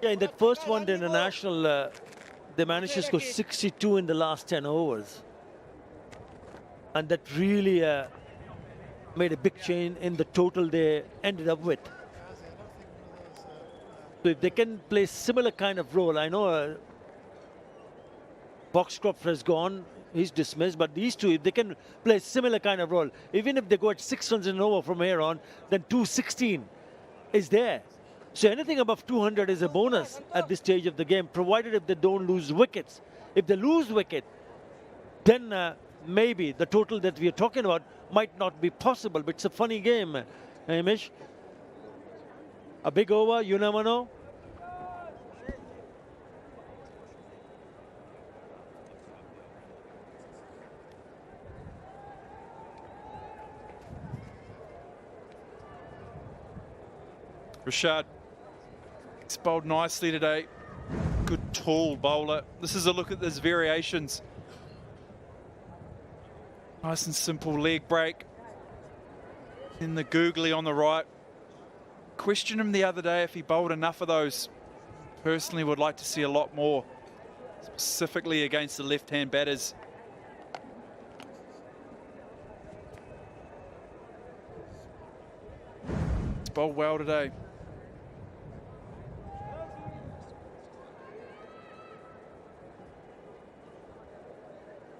Yeah, in that first one, the international, they managed to score 62 in the last 10 overs. And that really made a big change in the total they ended up with. So if they can play similar kind of role, I know Foxcroft has gone, he's dismissed, but these two, if they can play similar kind of role, even if they go at 6 runs and over from here on, then 216 is there. So anything above 200 is a bonus at this stage of the game, provided if they don't lose wickets. If they lose wicket, then maybe the total that we are talking about might not be possible. But it's a funny game, Hamish. A big over, you never know. Rashad, he's bowled nicely today. Good tall bowler. This is a look at his variations. Nice and simple leg break. In the googly on the right. Questioned him the other day if he bowled enough of those. Personally would like to see a lot more, specifically against the left-hand batters. He's bowled well today.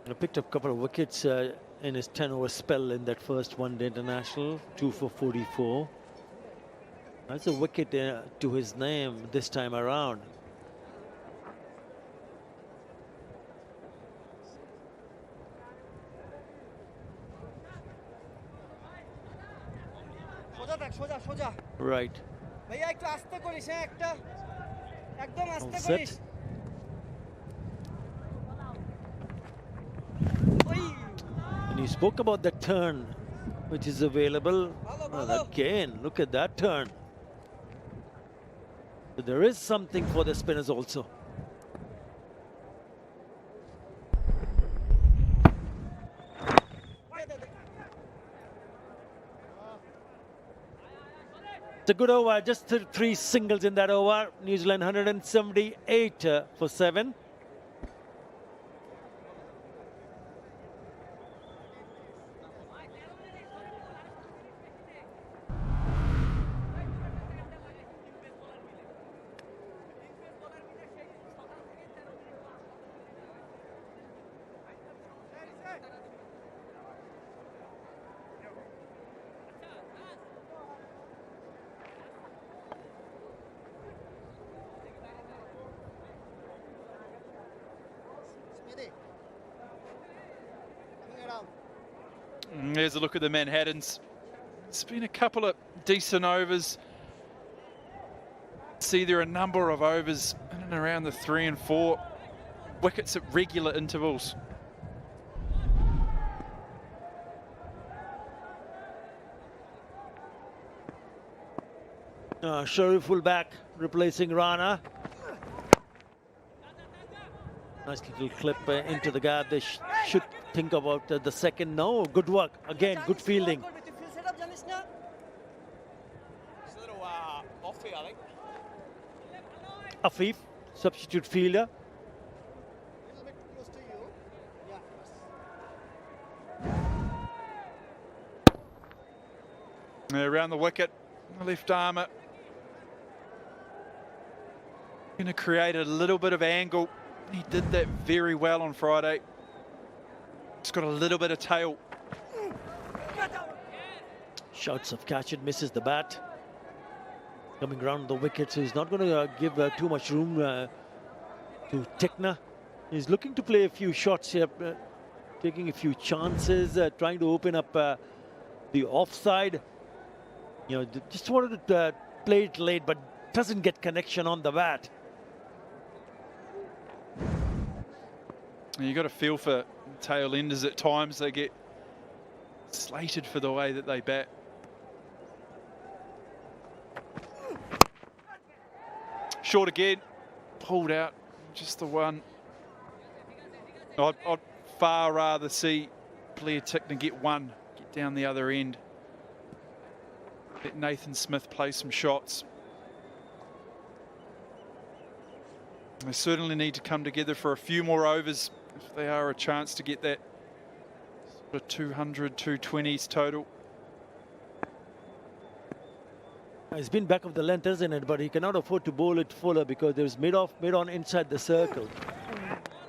He picked up a couple of wickets in his 10-over spell in that first one-day international, 2 for 44. That's a wicket to his name this time around. Right. All set. And you spoke about the turn which is available. Well, again, look at that turn. So there is something for the spinners also. It's a good over, just 3 singles in that over. New Zealand 178 for 7. There's a look at the Manhattans. It's been a couple of decent overs. See, there are a number of overs in and around the 3 and 4. Wickets at regular intervals. Sharif fullback replacing Rana. Nice little clip into the gap. They should think about the second. No, good work. Again, good fielding. It's a little off here, I think. Afif, substitute fielder. Around the wicket, the left armour. Going to create a little bit of angle. He did that very well on Friday. Just got a little bit of tail. Shouts of catch, it misses the bat. Coming round the wicket, so he's not going to give too much room to Tekna. He's looking to play a few shots here, taking a few chances, trying to open up the offside. You know, just wanted to play it late, but doesn't get connection on the bat. You got to feel for tail enders at times. They get slated for the way that they bat. Short again, pulled out, just the one. I'd far rather see Blair Tickner get one, get down the other end. Let Nathan Smith play some shots. They certainly need to come together for a few more overs if they are a chance to get that sort of 200, 220s total. He's been back of the length, isn't it? But he cannot afford to bowl it fuller because there's mid-on inside the circle.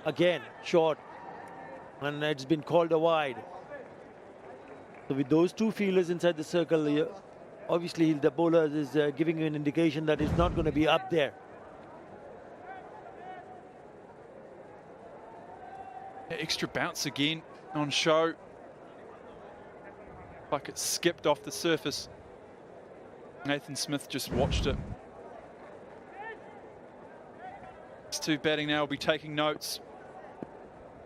Again, short. And it's been called a wide. So with those two fielders inside the circle, obviously the bowler is giving you an indication that it's not going to be up there. Extra bounce again on show. Like it skipped off the surface. Nathan Smith just watched it. These two batting now will be taking notes.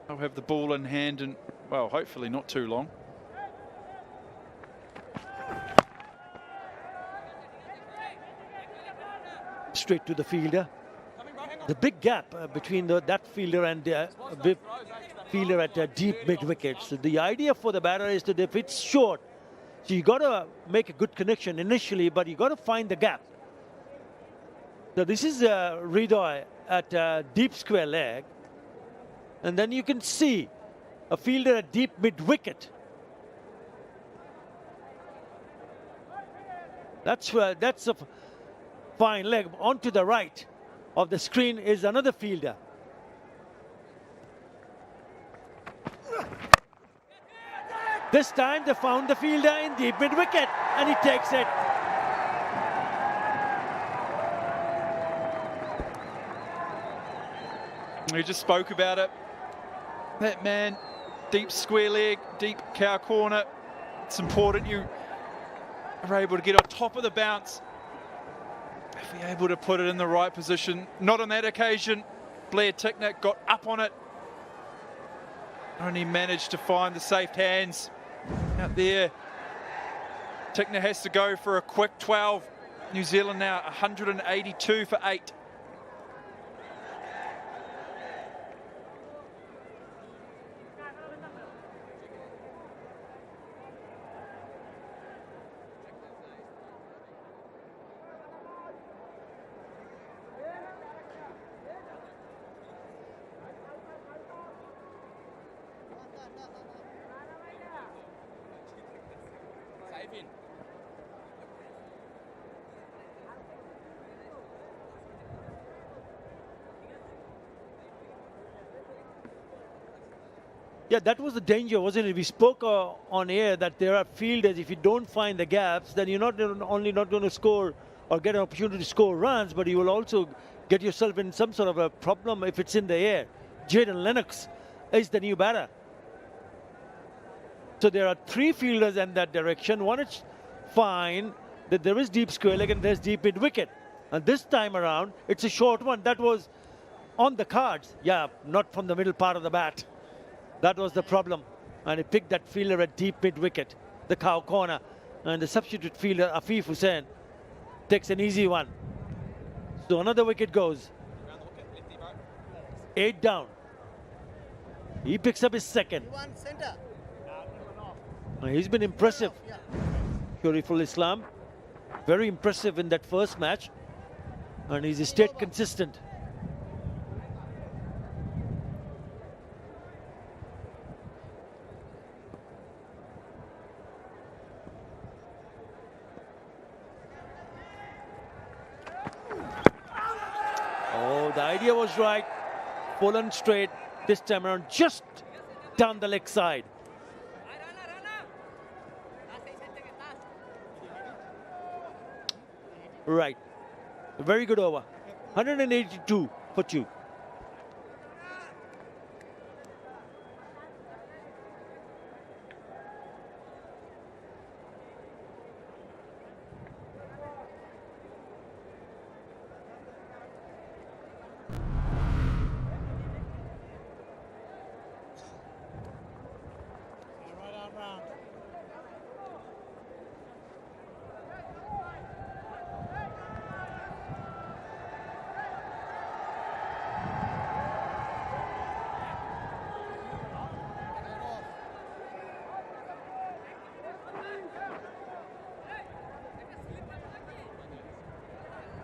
They'll have the ball in hand and, well, hopefully not too long. Straight to the fielder. The big gap between that fielder and the fielder at deep mid-wicket. So the idea for the batter is that if it's short, so you got to make a good connection initially, but you got to find the gap. So this is Ridoy at deep square leg. And then you can see a fielder at deep mid-wicket. That's a fine leg. On to the right of the screen is another fielder. This time they found the fielder in deep mid-wicket and he takes it. We just spoke about it. That man, deep square leg, deep cow corner. It's important you are able to get on top of the bounce. If you're able to put it in the right position. Not on that occasion. Blair Tickner got up on it. Only managed to find the safe hands out there. Tickner has to go for a quick 12. New Zealand now 182 for 8. Yeah, that was the danger, wasn't it? We spoke on air that there are fielders, if you don't find the gaps, then you're not only not going to score or get an opportunity to score runs, but you will also get yourself in some sort of a problem if it's in the air. Jaden Lennox is the new batter. So there are three fielders in that direction. One is fine, that there is deep square leg and there's deep mid wicket. And this time around, it's a short one. That was on the cards. Yeah, not from the middle part of the bat. That was the problem. And he picked that fielder at deep mid wicket, the cow corner. And the substitute fielder, Afif Hussain, takes an easy one. So another wicket goes. 8 down. He picks up his second. He's been impressive. Shoriful Islam, very impressive in that first match, and he's stayed consistent. Oh, the idea was right. Full and straight this time around, just down the leg side. Right. A very good over. 182 for 2.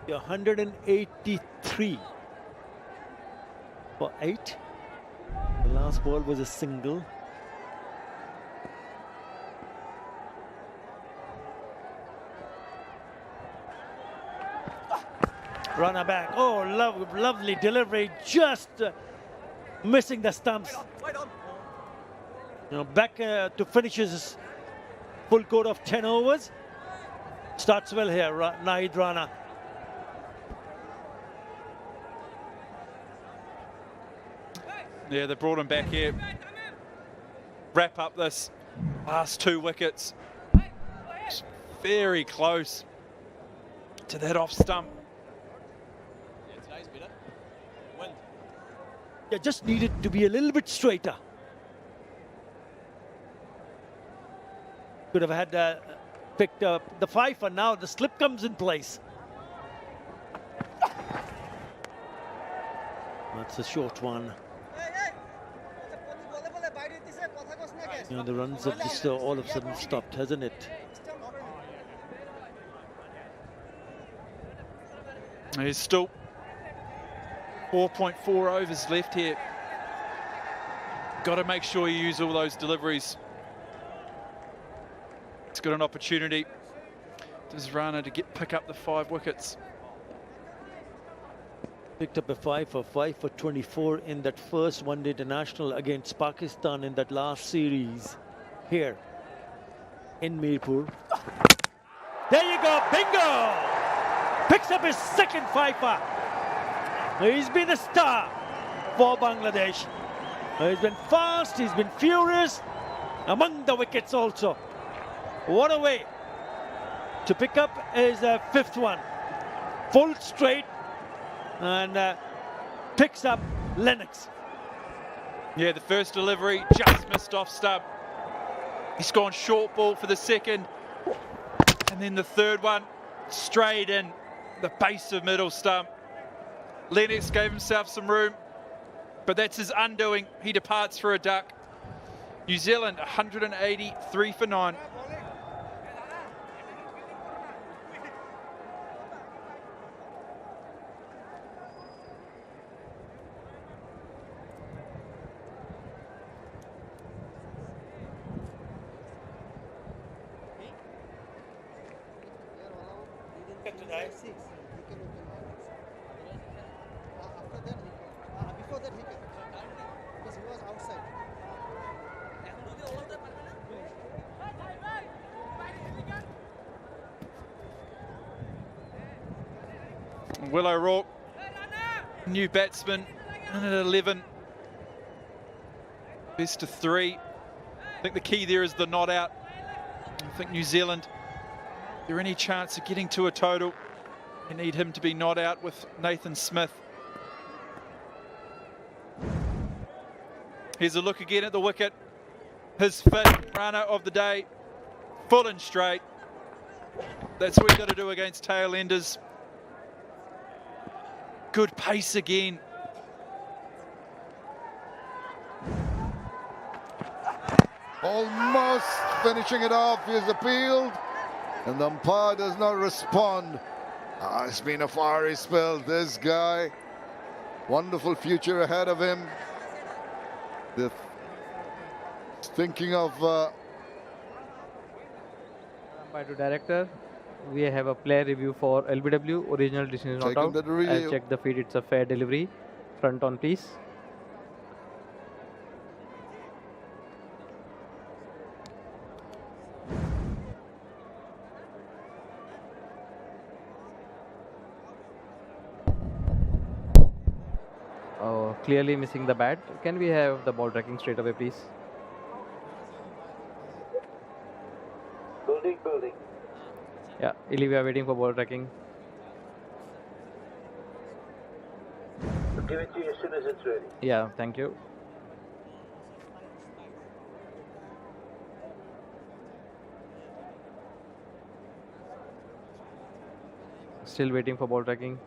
You're 183 for 8. The last ball was a single. Runner back. Oh, lovely delivery. Just missing the stumps. You know, back to finish his full quote of 10 overs. Starts well here, Nahid Rana. Yeah, they brought him back here. Wrap up this last 2 wickets. It's very close to that off stump. Yeah, just needed to be a little bit straighter. Could have had picked up the 5 for now. The slip comes in place. That's a short one. You know, the runs have just all of a sudden stopped, hasn't it? There's still 4.4 overs left here. Got to make sure you use all those deliveries. It's got an opportunity. Does Rana to pick up the 5 wickets? Picked up a 5 for 24 in that first one-day international against Pakistan in that last series here in Mirpur. There you go, bingo! Picks up his second 5-er. He's been a star for Bangladesh. He's been fast, he's been furious, among the wickets also. What a way to pick up his 5th one. Full straight, and picks up Lennox. Yeah, the first delivery just missed off stump. He's gone short ball for the second, and then the third one straight in the base of middle stump. Lennox gave himself some room, but that's his undoing. He departs for a duck. New Zealand 183 for 9. Will O'Rourke, new batsman, in at 11. Best of 3. I think the key there is the not out. I think New Zealand, if there any chance of getting to a total, they need him to be not out with Nathan Smith. Here's a look again at the wicket. His 5th runner of the day, full and straight. That's what you got to do against tail-enders. Good pace again. Almost finishing it off. He is appealed, and the umpire does not respond. It's been a fiery spell. This guy, wonderful future ahead of him. Thinking of Umpire to director. We have a player review for LBW. Original decision not Taking out. the review. I'll check the feed. It's a fair delivery. Front on, please. Oh, clearly missing the bat. Can we have the ball tracking straight away, please? Building. Yeah, Ili, we are waiting for ball tracking. We'll give it to you as soon as it's ready. Yeah, thank you. Still waiting for ball tracking.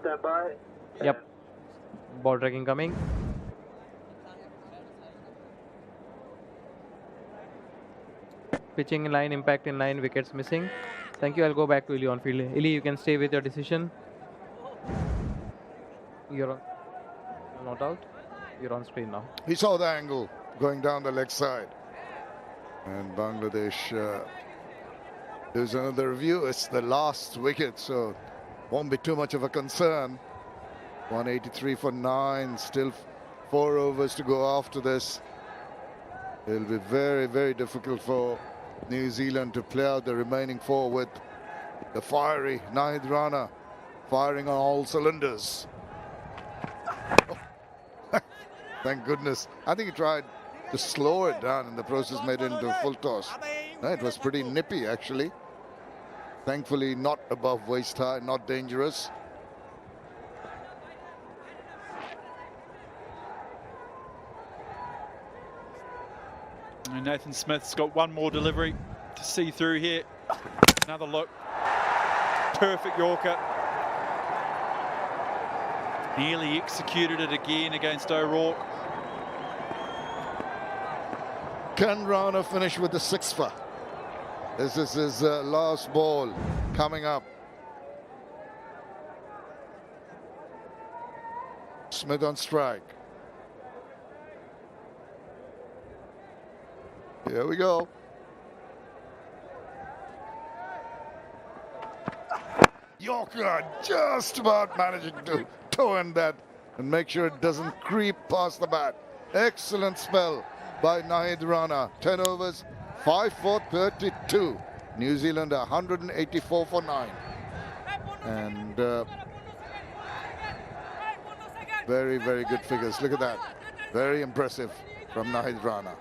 Stand by. Yep. Ball tracking coming. Pitching in line, impact in line, wickets missing. Thank you. I'll go back to Ili on field. Ili, you can stay with your decision. You're not out. You're on screen now. he saw the angle going down the leg side, and Bangladesh there's another review. It's the last wicket, so won't be too much of a concern. 183 for 9, still 4 overs to go after this. It'll be very, very difficult for New Zealand to play out the remaining 4 with the fiery Nahid Rana firing on all cylinders. Thank goodness. I think he tried to slow it down, and the process made it into a full toss. No, it was pretty nippy, actually. Thankfully, not above waist high, not dangerous. And Nathan Smith's got one more delivery to see through here. Another look. Perfect Yorker. Nearly executed it again against O'Rourke. Can Rana finish with the 6-fer? This is his last ball coming up. Smith on strike. Here we go. Yorker just about managing to toe in that and make sure it doesn't creep past the bat. Excellent spell by Nahid Rana. 10 overs, 5 for 32. New Zealand 184 for 9. And very, very good figures. Look at that. Very impressive from Nahid Rana.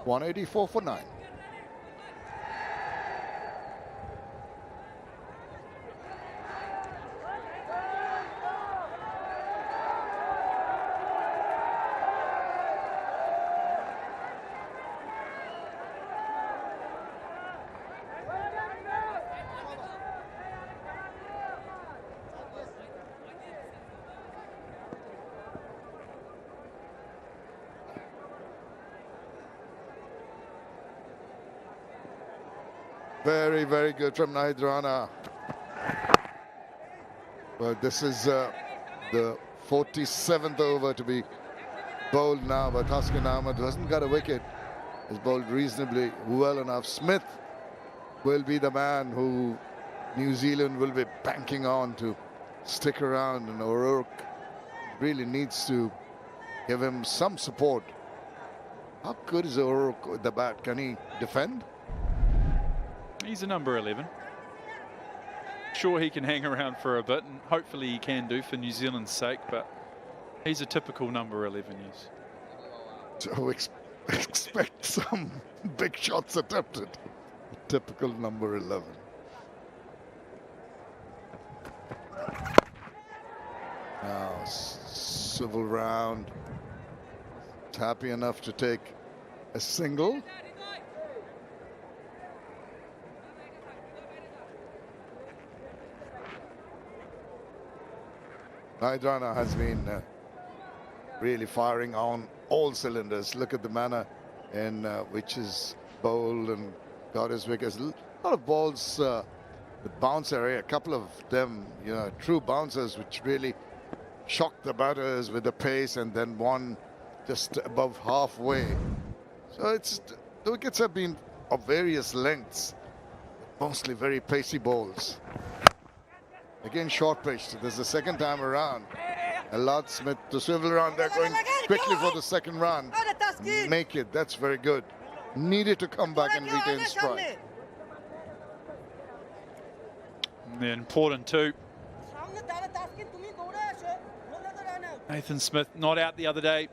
184 for 9. Very, very good from Nahid Rana. But this is the 47th over to be bowled now, but Haskin Ahmed, who hasn't got a wicket, is bowled reasonably well enough. Smith will be the man who New Zealand will be banking on to stick around, and O'Rourke really needs to give him some support. How good is O'Rourke with the bat? Can he defend? He's a number 11. Sure, he can hang around for a bit, and hopefully he can do for New Zealand's sake, but he's a typical number 11, yes. So expect some big shots attempted. Typical number 11. Now, civil round. Happy enough to take a single. Hyderabad has been really firing on all cylinders. Look at the manner in which is bowled and got his wickets. A lot of balls with bounce area. A couple of them, you know, true bouncers, which really shocked the batters with the pace, and then one just above halfway. So it's the wickets have been of various lengths, mostly very pacey balls. Again, short pitch. This is the second time around. Allowed Smith to swivel around. They're going quickly for the second run. Make it. That's very good. Needed to come back and retain strike. Yeah, important too. Nathan Smith not out the other day.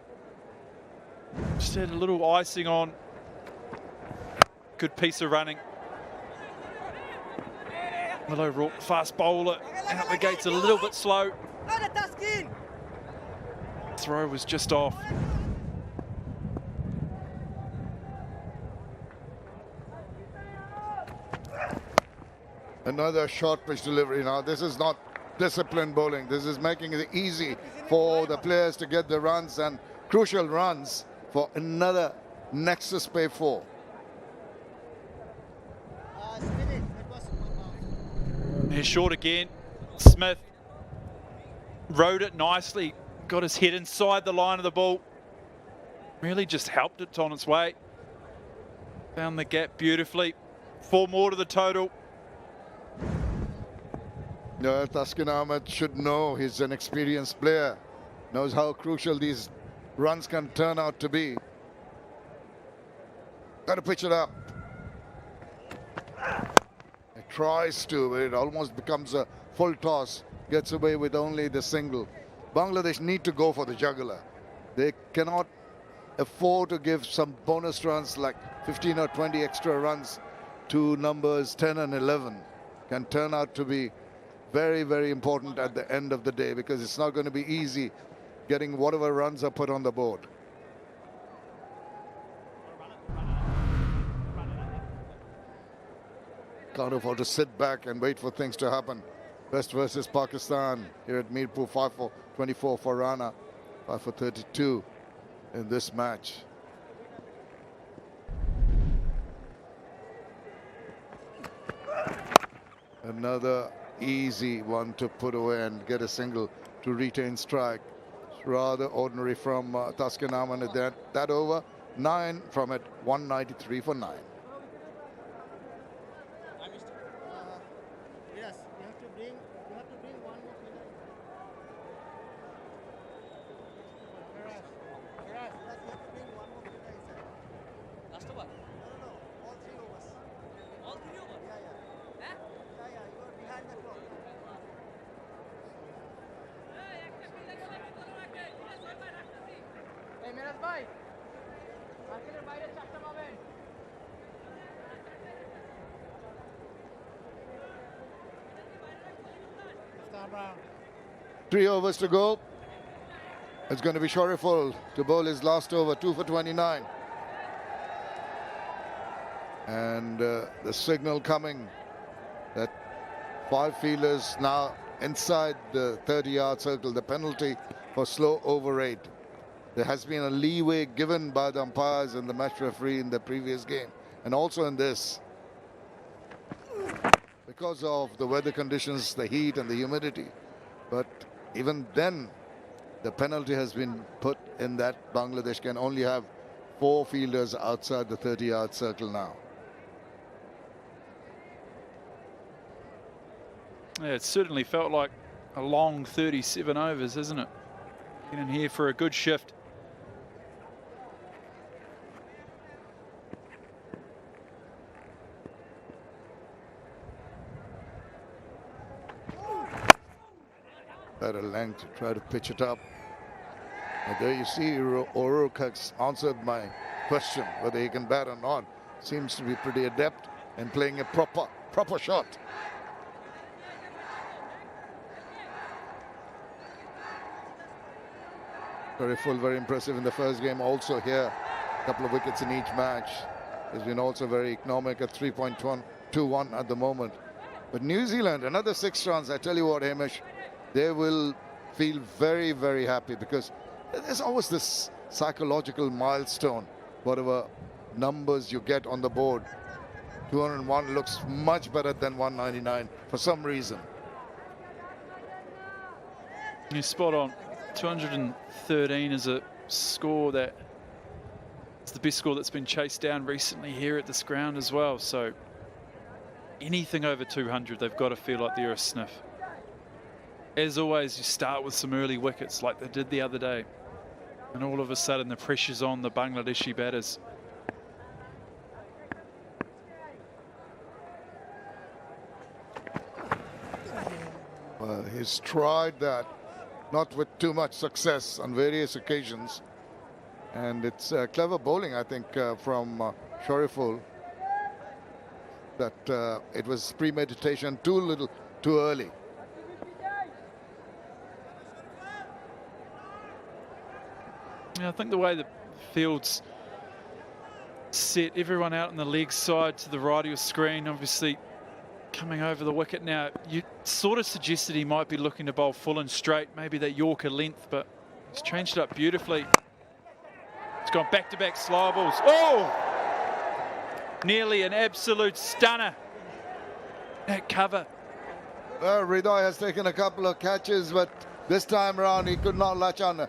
Just had a little icing on. Good piece of running. Well, overall, fast bowler. Out the gates a little bit slow. Throw was just off. Another short pitch delivery. Now, this is not disciplined bowling. This is making it easy for the players to get the runs, and crucial runs for another Nexus Pay 4. He's short again. Smith rode it nicely. Got his head inside the line of the ball. Really just helped it on its way. Found the gap beautifully. 4 more to the total. No, Taskin Ahmed should know he's an experienced player. Knows how crucial these runs can turn out to be. Got to pitch it up. He tries to, but it almost becomes a full toss. Gets away with only the single. Bangladesh need to go for the jugular. They cannot afford to give some bonus runs like 15 or 20 extra runs to numbers 10 and 11. Can turn out to be very, very important at the end of the day, because it's not going to be easy getting whatever runs are put on the board. Can't afford to sit back and wait for things to happen. West versus Pakistan here at Mirpur. 5 for 24 for Rana, 5 for 32 in this match. Another easy one to put away and get a single to retain strike. It's rather ordinary from Taskin Ahmed. That over 9 from it, 193 for 9. Yes, you have to bring one more player. Firas, you have to bring one more player inside. Last over? No, all 3 overs. All 3 over? Yeah. Eh? Yeah, you are behind the clock. Hey, Miraz bhai. মার্কেটের বাইরে 4টা পাবেন। 3 overs to go. It's going to be Shariful to bowl his last over, 2 for 29. And the signal coming that 5 fielders now inside the 30-yard circle. The penalty for slow over rate. There has been a leeway given by the umpires and the match referee in the previous game, and also in this, because of the weather conditions, the heat and the humidity. But even then, the penalty has been put in that Bangladesh can only have 4 fielders outside the 30-yard circle now. Yeah, it certainly felt like a long 37 overs, isn't it? Get in here for a good shift. Better length to try to pitch it up. There you see O'Rourke's answered my question whether he can bat or not. Seems to be pretty adept in playing a proper shot. Very full, very impressive in the first game. Also here, a couple of wickets in each match. Has been also very economic at 3.21 at the moment. But New Zealand, another 6 runs. I tell you what, Hamish, they will feel very, very happy, because there's always this psychological milestone. Whatever numbers you get on the board, 201 looks much better than 199 for some reason. You're spot on. 213 is a score that it's the best score that's been chased down recently here at this ground as well. So anything over 200, they've got to feel like they're a sniff. As always, you start with some early wickets like they did the other day, and all of a sudden the pressure's on the Bangladeshi batters. Well, he's tried that, not with too much success on various occasions. And it's clever bowling, I think, from Shariful, that it was premeditation too early. Yeah, I think the way the field's set, everyone out on the leg side to the right of your screen, obviously coming over the wicket now, you sort of suggested he might be looking to bowl full and straight, maybe that Yorker length, but he's changed it up beautifully. It's gone back-to-back slow balls. Oh! Nearly an absolute stunner. That cover. Well, Hriday has taken a couple of catches, but this time around he could not latch on.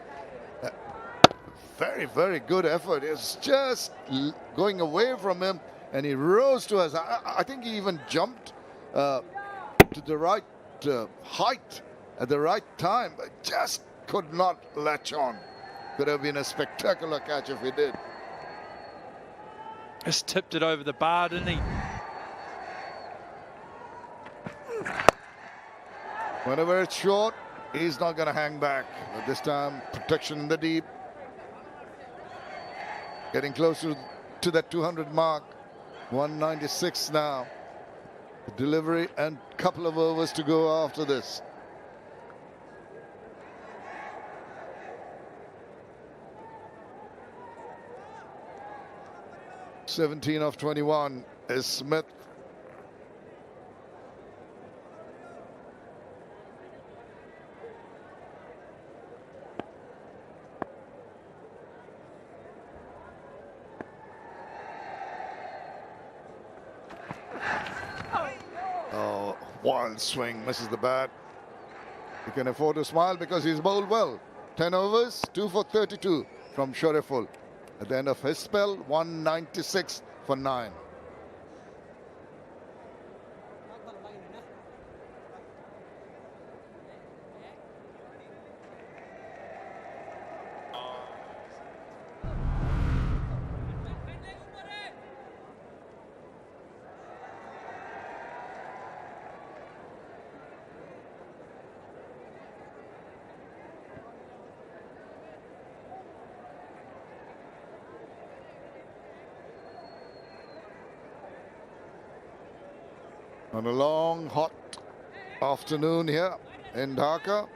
Very, very good effort. It's just going away from him, and he rose to us. I think he even jumped to the right height at the right time, but just could not latch on. Could have been a spectacular catch if he did. Just tipped it over the bar, didn't he? Whenever it's short, he's not going to hang back. But this time, protection in the deep. Getting closer to that 200 mark. 196 now. The delivery and couple of overs to go after this. (17 of 21) is Smith. Oh, wild swing, misses the bat. He can afford to smile because he's bowled well. 10 overs, 2 for 32 from Shariful. At the end of his spell, 196 for 9. On a long, hot afternoon here in Dhaka.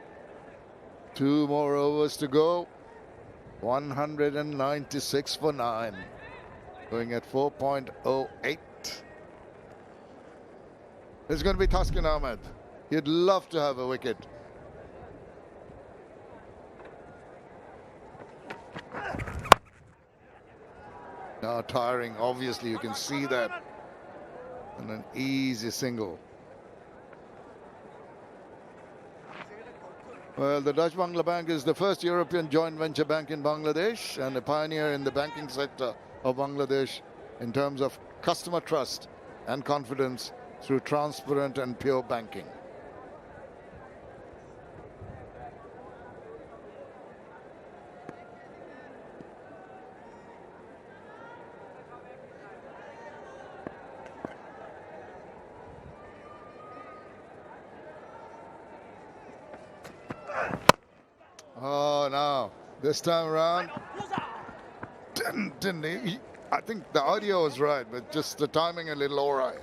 2 more overs to go. 196 for 9. Going at 4.08. It's going to be Taskin Ahmed. He'd love to have a wicket. Now tiring, obviously you can see that. And an easy single. Well, the Dutch Bangla Bank is the first European joint venture bank in Bangladesh and a pioneer in the banking sector of Bangladesh in terms of customer trust and confidence through transparent and pure banking. Oh, now this time around. Didn't he? I think the audio was right, but just the timing a little awry.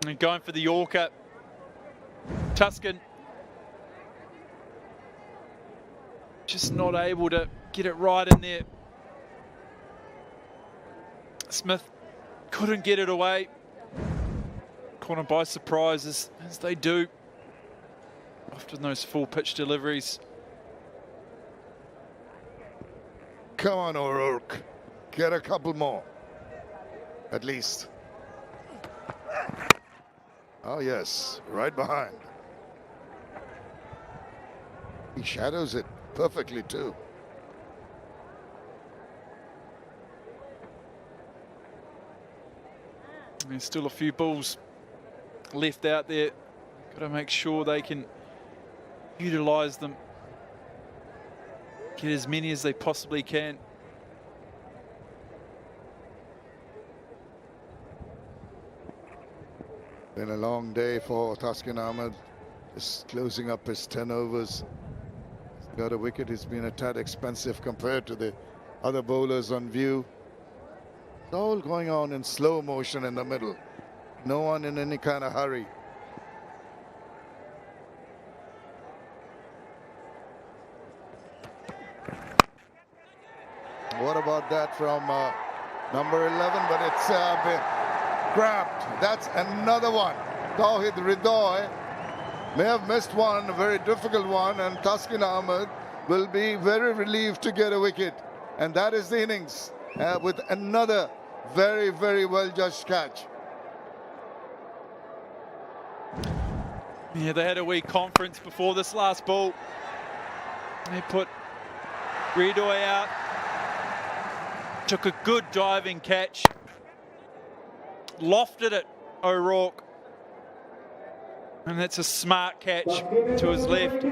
And going for the Yorker. Tuscan just not able to get it right in there. Smith couldn't get it away. Caught him by surprise as they do. Often those full pitch deliveries. Come on, O'Rourke. Get a couple more. At least. Oh, yes. Right behind. He shadows it perfectly, too. There's still a few balls left out there. Got to make sure they can utilise them. Get as many as they possibly can. Been a long day for Tuscan Ahmed. Just closing up his 10 overs. He's got a wicket. He's been a tad expensive compared to the other bowlers on view. It's all going on in slow motion in the middle. No one in any kind of hurry. What about that from number 11? But it's been grabbed. That's another one. Tawhid Ridoy may have missed one, a very difficult one, and Tuscan Ahmed will be very relieved to get a wicket. And that is the innings with another very, very well judged catch. Yeah, they had a wee conference before this last ball. They put Ridoy out. Took a good diving catch. Lofted it, O'Rourke. And that's a smart catch to his left.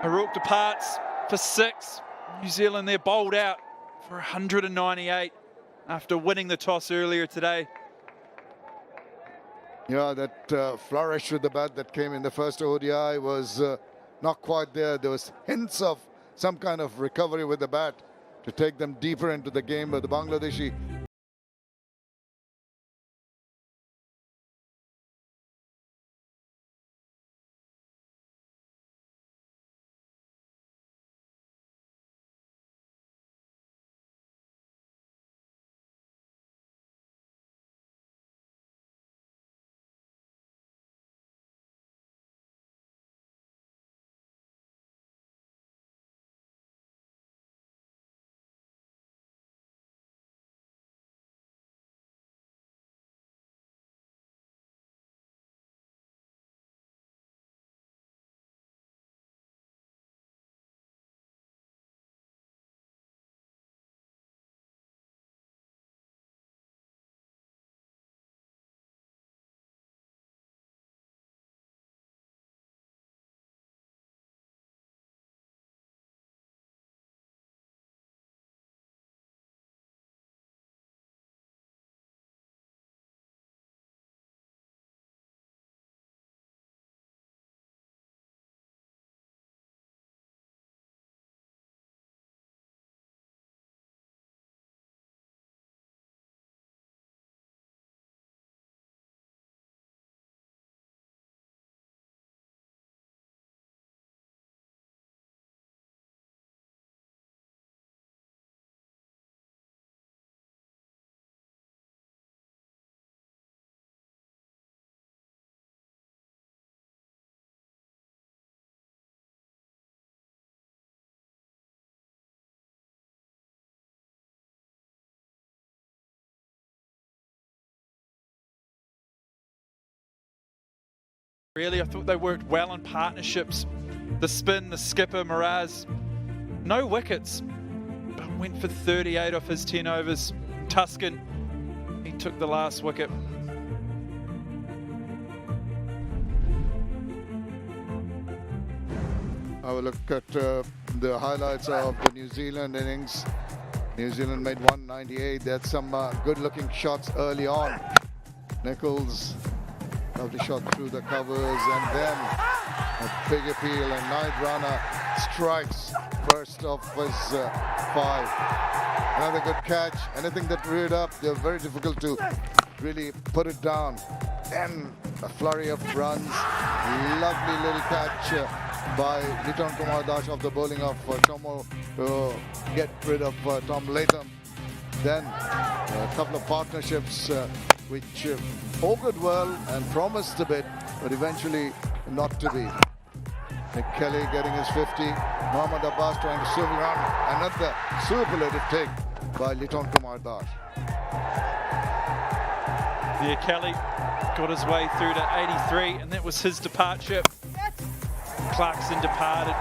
O'Rourke departs for 6. New Zealand, they're bowled out for 198 after winning the toss earlier today. Yeah, that flourish with the bat that came in the first ODI was not quite there. There was hints of some kind of recovery with the bat to take them deeper into the game, but the Bangladeshi Really, I thought they worked well in partnerships. The spin, the skipper, Miraz. No wickets, but went for 38 off his 10 overs. Tuscan, he took the last wicket. I will look at the highlights of the New Zealand innings. New Zealand made 198. They had some good-looking shots early on. Nichols Lovely shot through the covers, and then a big appeal, and Knight Rana strikes first of his 5. Another good catch. Anything that reared up, they're very difficult to really put it down. Then a flurry of runs. Lovely little catch by Liton Kumar Das of the bowling of Tomo to get rid of Tom Latham. Then a couple of partnerships which augured well and promised a bit, but eventually not to be. Nick Kelly getting his 50. Mohammad Abbas trying to swivel around. Another superlative take by Liton Kumar Das. Yeah, Kelly got his way through to 83, and that was his departure. Clarkson departed,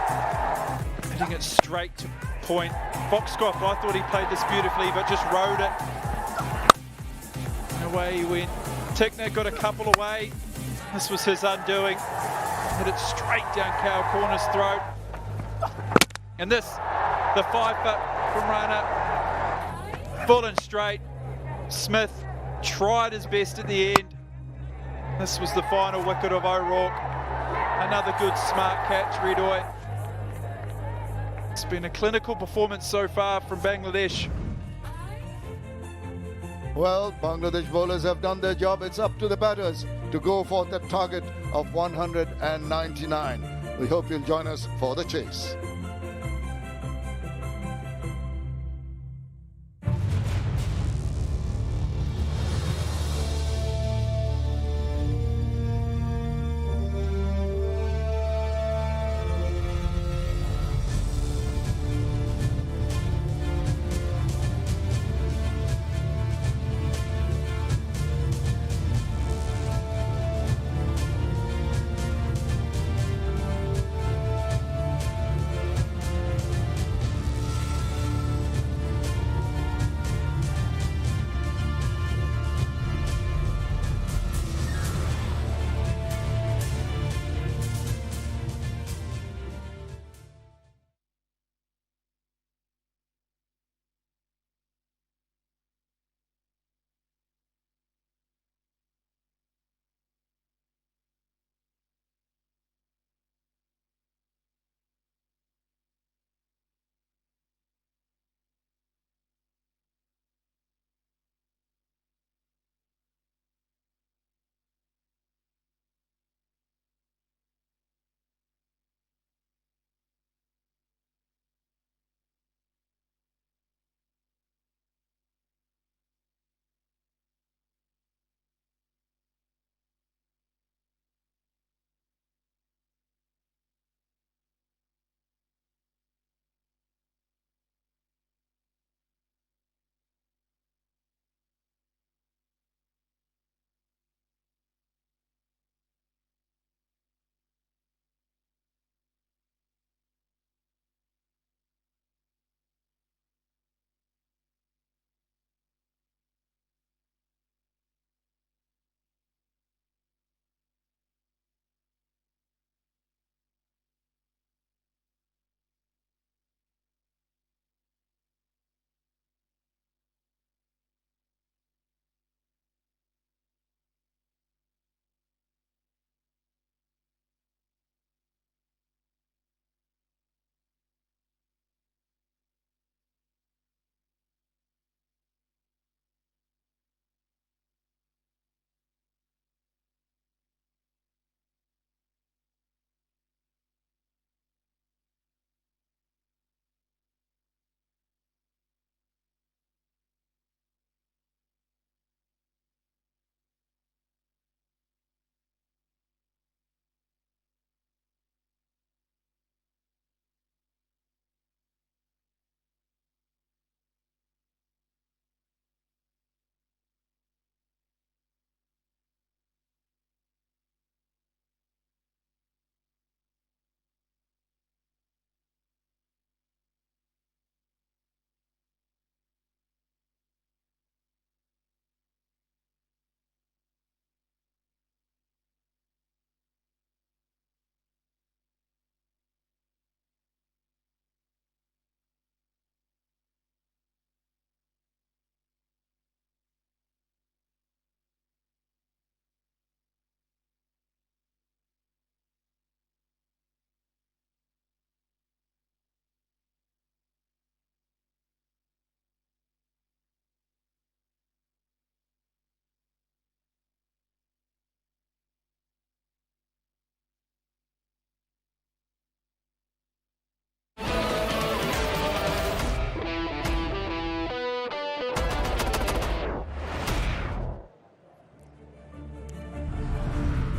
hitting it straight to point. Foxcroft, I thought he played this beautifully, but just rode it. And away he went. Tickner got a couple away. This was his undoing. Hit it straight down Cal Corner's throat. And this, the 5-foot from Rana, full and straight. Smith tried his best at the end. This was the final wicket of O'Rourke. Another good smart catch, Redoy. It's been a clinical performance so far from Bangladesh. Well, Bangladesh bowlers have done their job. It's up to the batters to go for the target of 199. We hope you'll join us for the chase.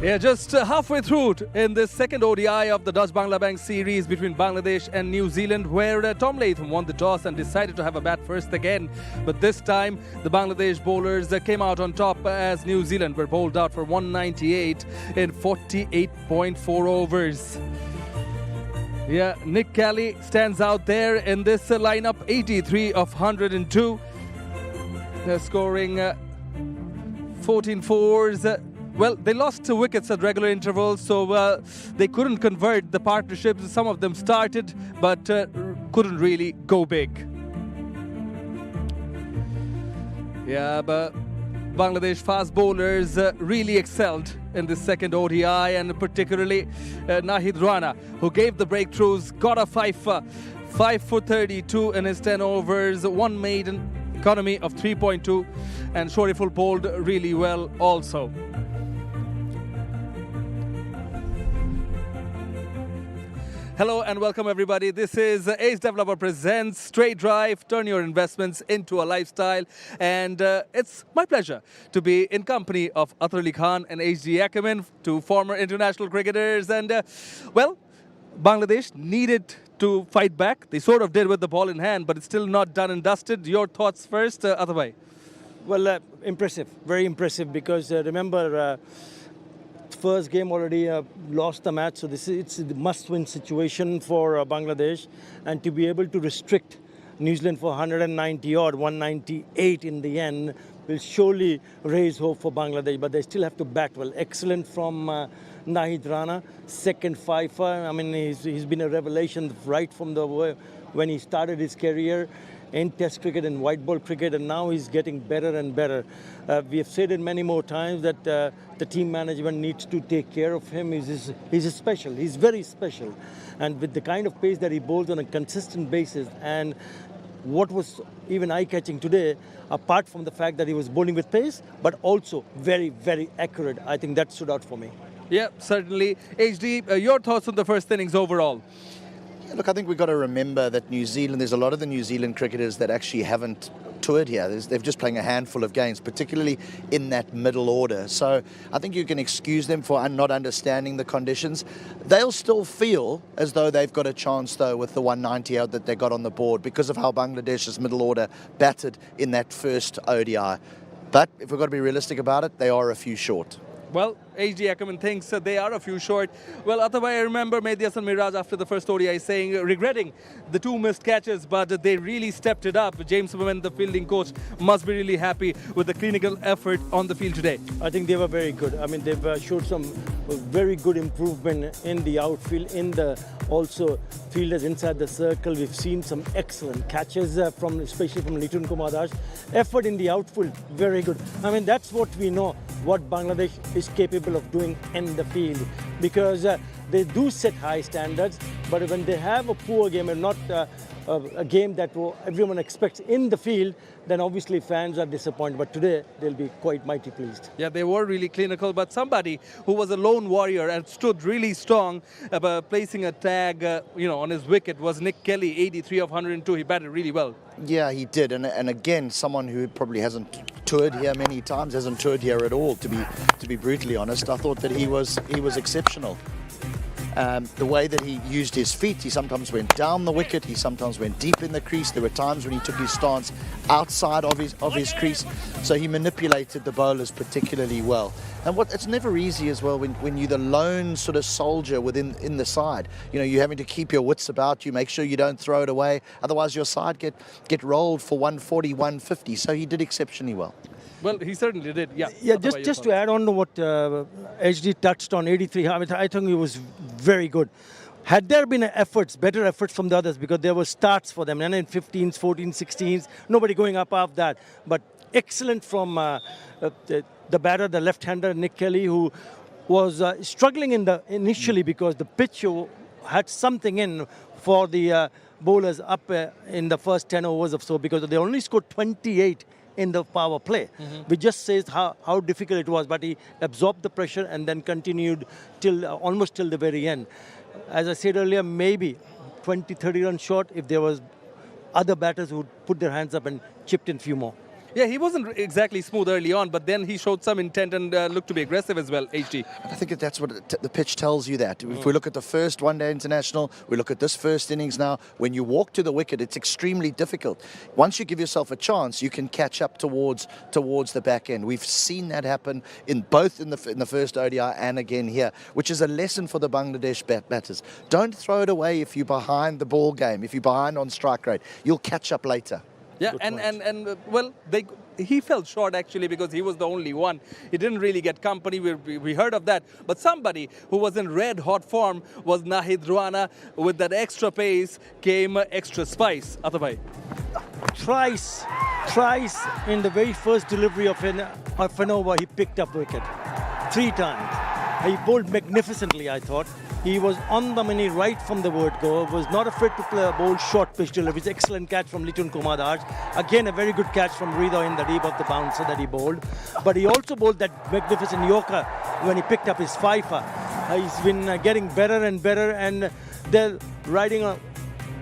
Yeah, just halfway through in this second ODI of the Dutch Bangla Bank series between Bangladesh and New Zealand, where Tom Latham won the toss and decided to have a bat first again. But this time, the Bangladesh bowlers came out on top as New Zealand were bowled out for 198 in 48.4 overs. Yeah, Nick Kelly stands out there in this lineup, 83 of 102. They're scoring 14 fours. Well, they lost 2 wickets at regular intervals, so they couldn't convert the partnerships. Some of them started, but couldn't really go big. Yeah, but Bangladesh fast bowlers really excelled in this second ODI, and particularly Nahid Rana, who gave the breakthroughs, got a 5 for 32 in his 10 overs, 1 maiden, economy of 3.2, and Shoriful bowled really well also. Hello and welcome everybody. This is Ace Developer Presents Straight Drive, turn your investments into a lifestyle. And it's my pleasure to be in company of Athar Ali Khan and H.D. Ackerman, 2 former international cricketers. And well, Bangladesh needed to fight back. They sort of did with the ball in hand, but it's still not done and dusted. Your thoughts first, Athar bhai? Well, impressive, very impressive, because remember, first game already lost the match, so it's a must-win situation for Bangladesh, and to be able to restrict New Zealand for 190 odd, 198 in the end, will surely raise hope for Bangladesh. But they still have to bat well. Excellent from Nahid Rana, second fifer. I mean, he's been a revelation right from when he started his career in Test cricket and white ball cricket, and now he's getting better and better. We have said it many more times that the team management needs to take care of him. He's special. He's very special, and with the kind of pace that he bowls on a consistent basis, and what was even eye-catching today, apart from the fact that he was bowling with pace, but also very, very accurate. I think that stood out for me. Yeah, certainly. HD, your thoughts on the first innings overall? Look, I think we've got to remember that New Zealand, there's a lot of the New Zealand cricketers that actually haven't toured here. They're just playing a handful of games, particularly in that middle order. So I think you can excuse them for not understanding the conditions. They'll still feel as though they've got a chance, though, with the 190 out that they got on the board because of how Bangladesh's middle order batted in that first ODI. But if we've got to be realistic about it, they are a few short. Well, H.D. Ackerman thinks they are a few short. Well, Athar bhai, I remember Mehdi Hasan Miraj after the first ODI saying, regretting the 2 missed catches, but they really stepped it up. James Superman, the fielding coach, must be really happy with the clinical effort on the field today. I think they were very good. I mean, they've showed some very good improvement in the outfield, in the also fielders inside the circle. We've seen some excellent catches especially from Litun Kumar Das. Effort in the outfield, very good. I mean, that's what we know, what Bangladesh is capable of doing in the field, because they do set high standards, but when they have a poor game and not a game that everyone expects in the field, then obviously fans are disappointed. But today, they'll be quite mighty pleased. Yeah, they were really clinical, but somebody who was a lone warrior and stood really strong about placing a tag on his wicket was Nick Kelly, 83 of 102. He batted really well. Yeah, he did. And again, someone who probably hasn't toured here many times, hasn't toured here at all, to be brutally honest. I thought that he was exceptional. The way that he used his feet, he sometimes went down the wicket, he sometimes went deep in the crease. There were times when he took his stance outside of his crease, so he manipulated the bowlers particularly well. And it's never easy as well when you're the lone sort of soldier in the side. You're having to keep your wits about you, make sure you don't throw it away, otherwise your side get rolled for 140, 150. So he did exceptionally well. Well, he certainly did, yeah. Yeah, just to add on to what HD touched on, 83, I mean, I think he was very good. Had there been better efforts from the others, because there were starts for them, and in 15s, 14s, 16s, nobody going up after that. But excellent from the batter, the left-hander, Nick Kelly, who was struggling initially because the pitch had something in for the bowlers up in the first 10 overs or so, because they only scored 28 in the power play, which just says how difficult it was. But he absorbed the pressure and then continued almost till the very end. As I said earlier, maybe 20, 30 runs short if there was other batters who would put their hands up and chipped in few more. Yeah, he wasn't exactly smooth early on, but then he showed some intent and looked to be aggressive as well, HD. I think that that's what the pitch tells you that. If we look at the first one-day international, we look at this first innings now, when you walk to the wicket, it's extremely difficult. Once you give yourself a chance, you can catch up towards the back end. We've seen that happen in both in the first ODI and again here, which is a lesson for the Bangladesh batters. Don't throw it away if you're behind the ball game, if you're behind on strike rate. You'll catch up later. Yeah, well, he fell short actually because he was the only one. He didn't really get company. We heard of that. But somebody who was in red hot form was Nahid Rana. With that extra pace came extra spice. Atabhai. Thrice in the very first delivery of an over, he picked up wicket. 3 times. He bowled magnificently, I thought. He was on the money right from the word go, was not afraid to play a bold short pitch delivery. Excellent catch from Litun Kumar Das. Again, a very good catch from Rida in the deep of the bouncer that he bowled. But he also bowled that magnificent Yorker when he picked up his fifer. He's been getting better and better, and they're riding on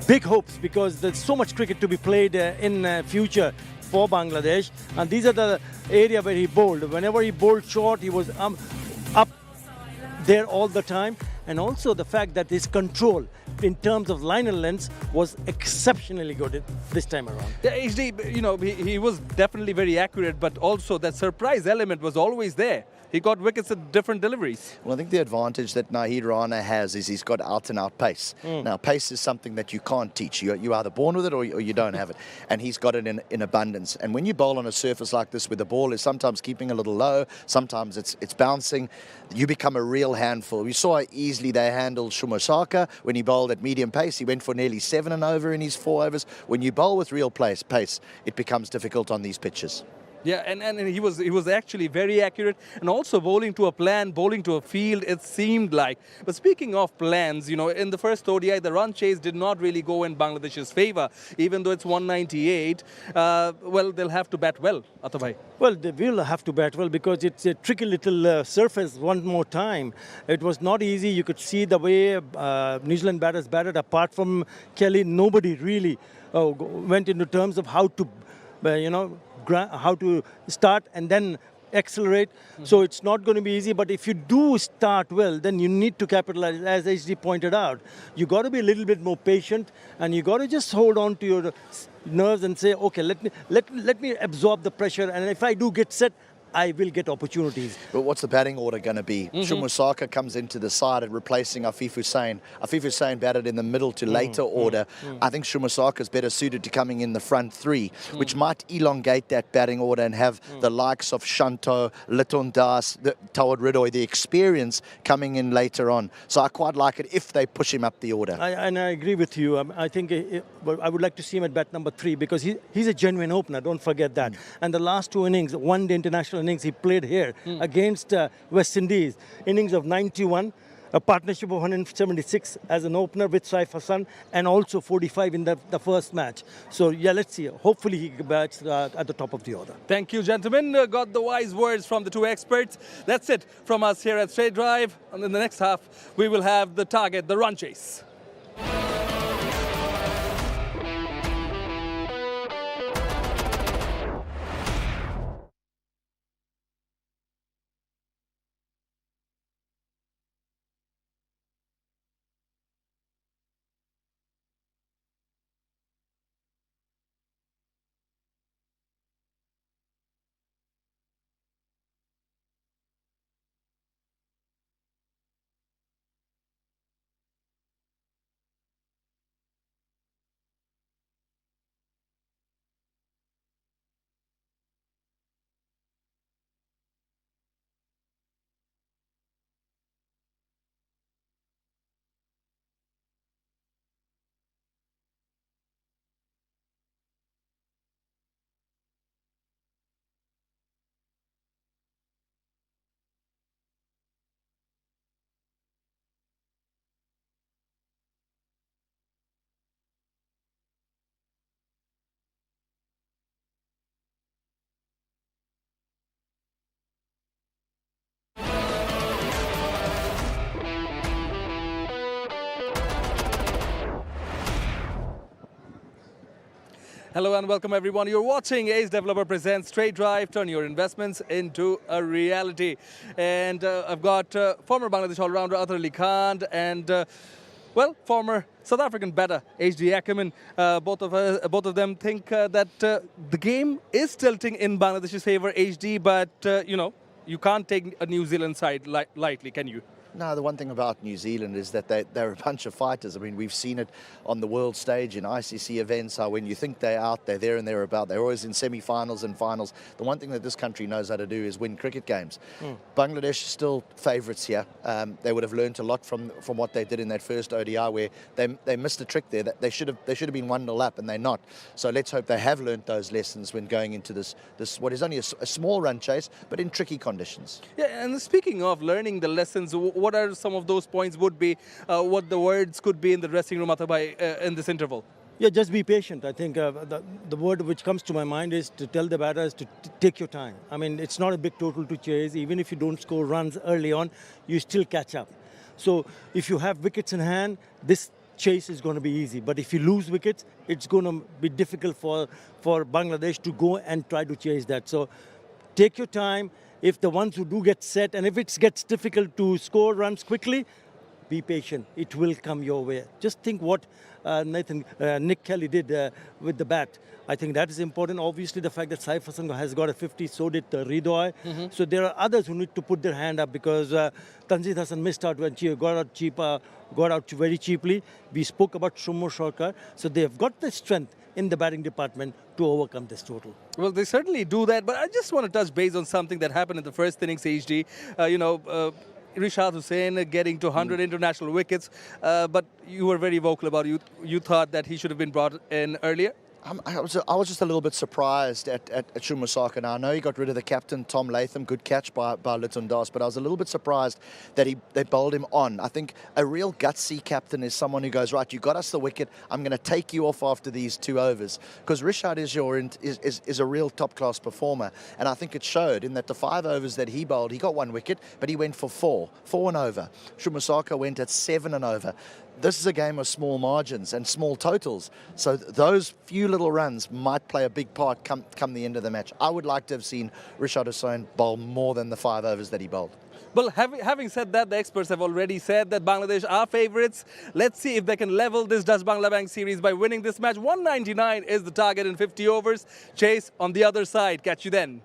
big hopes because there's so much cricket to be played in future for Bangladesh. And these are the area where he bowled. Whenever he bowled short, he was up there all the time. And also the fact that his control in terms of liner lengths was exceptionally good this time around. Yeah, HD, he was definitely very accurate, but also that surprise element was always there. He got wickets at different deliveries. Well, I think the advantage that Nahid Rana has is he's got out-and-out pace. Now, pace is something that you can't teach. You're either born with it or you don't have it. And he's got it in abundance. And when you bowl on a surface like this where the ball is sometimes keeping a little low, sometimes it's bouncing, you become a real handful. We saw how easily they handled Shumasaka when he bowled at medium pace. He went for nearly 7 and over in his 4 overs. When you bowl with real pace, it becomes difficult on these pitches. Yeah, and he was actually very accurate, and also bowling to a plan, bowling to a field, it seemed like. But speaking of plans, in the first ODI, the run chase did not really go in Bangladesh's favor, even though it's 198. Well, they'll have to bat well, Atabhai. Well, they will have to bat well because it's a tricky little surface one more time. It was not easy. You could see the way New Zealand batters batted. Apart from Kelly, nobody really went into terms of how to, how to start and then accelerate. So it's not going to be easy, but if you do start well, then you need to capitalize, as HD pointed out. You got to be a little bit more patient, and you got to just hold on to your nerves and say, okay, let me absorb the pressure, and if I do get set, I will get opportunities. But what's the batting order going to be? Shumasaka comes into the side and replacing Afif Hussain. Afif Hussain batted in the middle to later order. I think Shumasaka is better suited to coming in the front 3, which might elongate that batting order and have the likes of Shanto, Litun Das, Tawad Ridoy, the experience coming in later on. So I quite like it if they push him up the order. And I agree with you. I think I would like to see him at bat number 3 because he's a genuine opener, don't forget that. And the last 2 innings, one-day international innings he played here against West Indies, innings of 91, a partnership of 176 as an opener with Saif Hassan, and also 45 in the first match. So yeah, let's see. Hopefully he bats at the top of the order. Thank you, gentlemen. Got the wise words from the 2 experts. That's it from us here at Straight Drive. And in the next half, we will have the target, the run chase. Hello and welcome everyone. You're watching Ace Developer Presents Trade Drive. Turn your investments into a reality. And I've got former Bangladesh all-rounder Atar Ali Khan and well, former South African batter HD Ackerman. Both of them think that the game is tilting in Bangladesh's favor, HD. But you know, you can't take a New Zealand side lightly, can you? No, the one thing about New Zealand is that they're a bunch of fighters. I mean, we've seen it on the world stage in ICC events, how when you think they're out, they're there and they're about. They're always in semi-finals and finals. The one thing that this country knows how to do is win cricket games. Bangladesh is still favourites here. They would have learnt a lot from what they did in that first ODI where they missed a trick there. That they should have been 1-0 up and they're not. So let's hope they have learnt those lessons when going into this what is only a small run chase, but in tricky conditions. Yeah, and speaking of learning the lessons, what are some of those points would be, what the words could be in the dressing room, Atabhai, in this interval? Yeah, just be patient. I think the word which comes to my mind is to tell the batters to take your time. I mean, it's not a big total to chase. Even if you don't score runs early on, you still catch up. So if you have wickets in hand, this chase is going to be easy. But if you lose wickets, it's going to be difficult for Bangladesh to go and try to chase that. So take your time. If the ones who do get set, and if it gets difficult to score runs quickly, be patient. It will come your way. Just think what Nick Kelly did with the bat. I think that is important. Obviously, the fact that Saif Hassan has got a 50, so did Ridoy. So there are others who need to put their hand up because Tanzit Hassan missed out when she got out very cheaply. We spoke about Shumo Sarkar. So they have got the strength in the batting department to overcome this total. Well, they certainly do that, but I just want to touch base on something that happened in the first innings, HD. Rishad Hussain getting to 100 international wickets, but you were very vocal about it. You thought that he should have been brought in earlier? I was just a little bit surprised at Shumasaka. Now, I know he got rid of the captain, Tom Latham. Good catch by Litton Das, but I was a little bit surprised that they bowled him on. I think a real gutsy captain is someone who goes, right, you got us the wicket, I'm going to take you off after these 2 overs. Because Rishad is a real top-class performer, and I think it showed in that the 5 overs that he bowled, he got 1 wicket, but he went for 4 and over. Shumasaka went at 7 and over. This is a game of small margins and small totals. So those few little runs might play a big part come the end of the match. I would like to have seen Rishad Hussain bowl more than the 5 overs that he bowled. Well, having said that, the experts have already said that Bangladesh are favourites. Let's see if they can level this Dutch Bangla Bank series by winning this match. 199 is the target in 50 overs. Chase on the other side. Catch you then.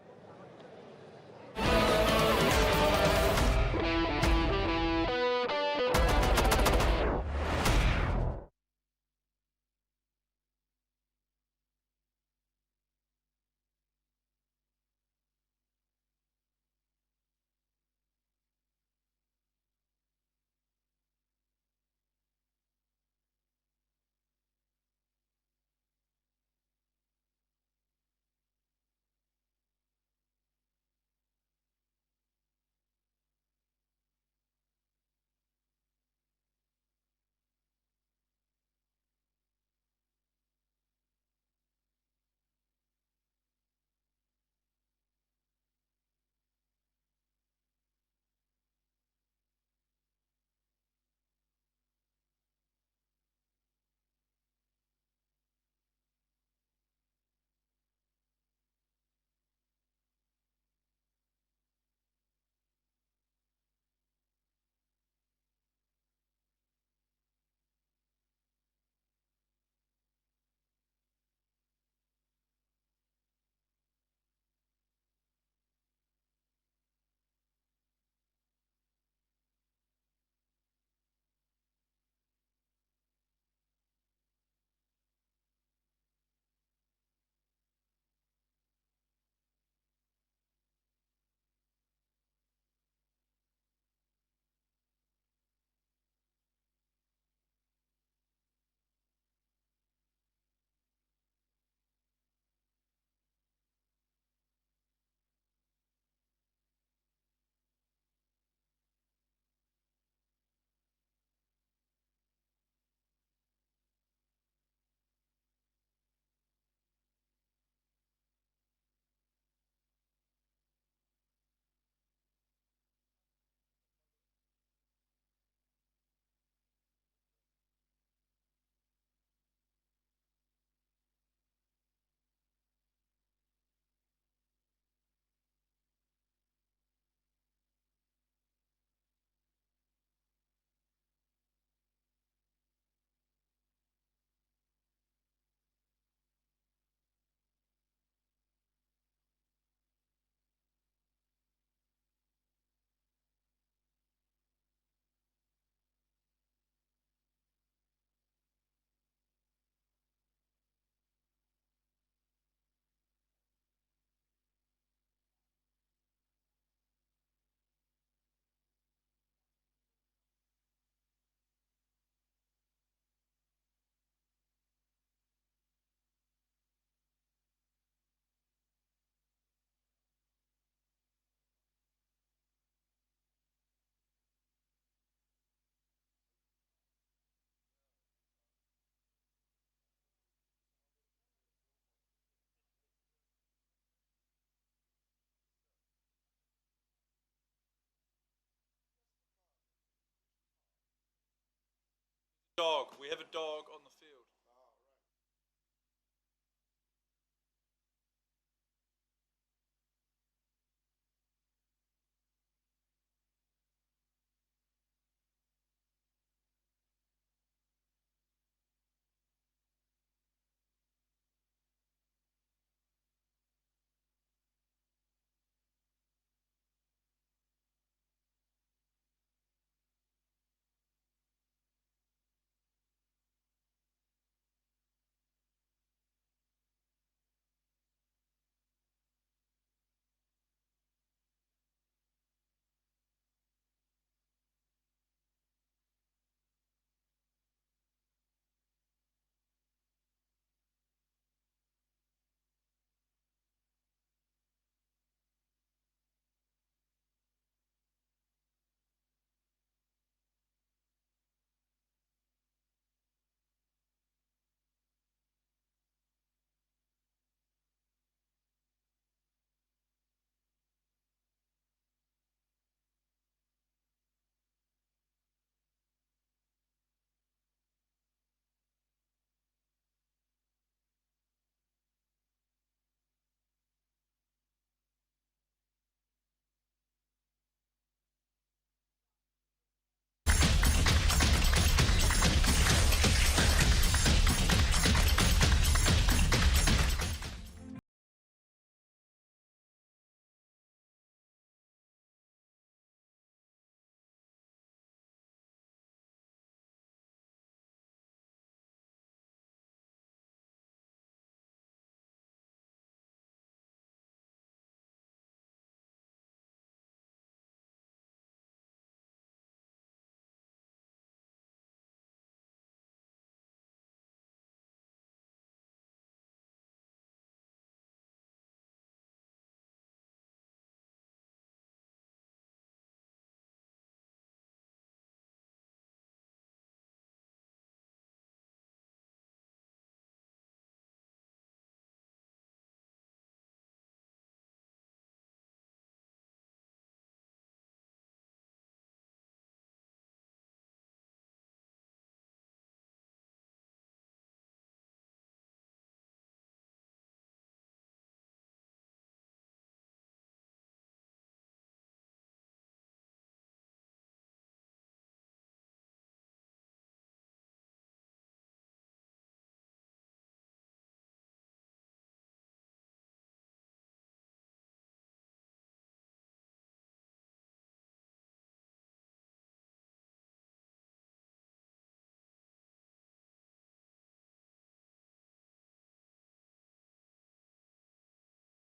Dog. We have a dog on the field.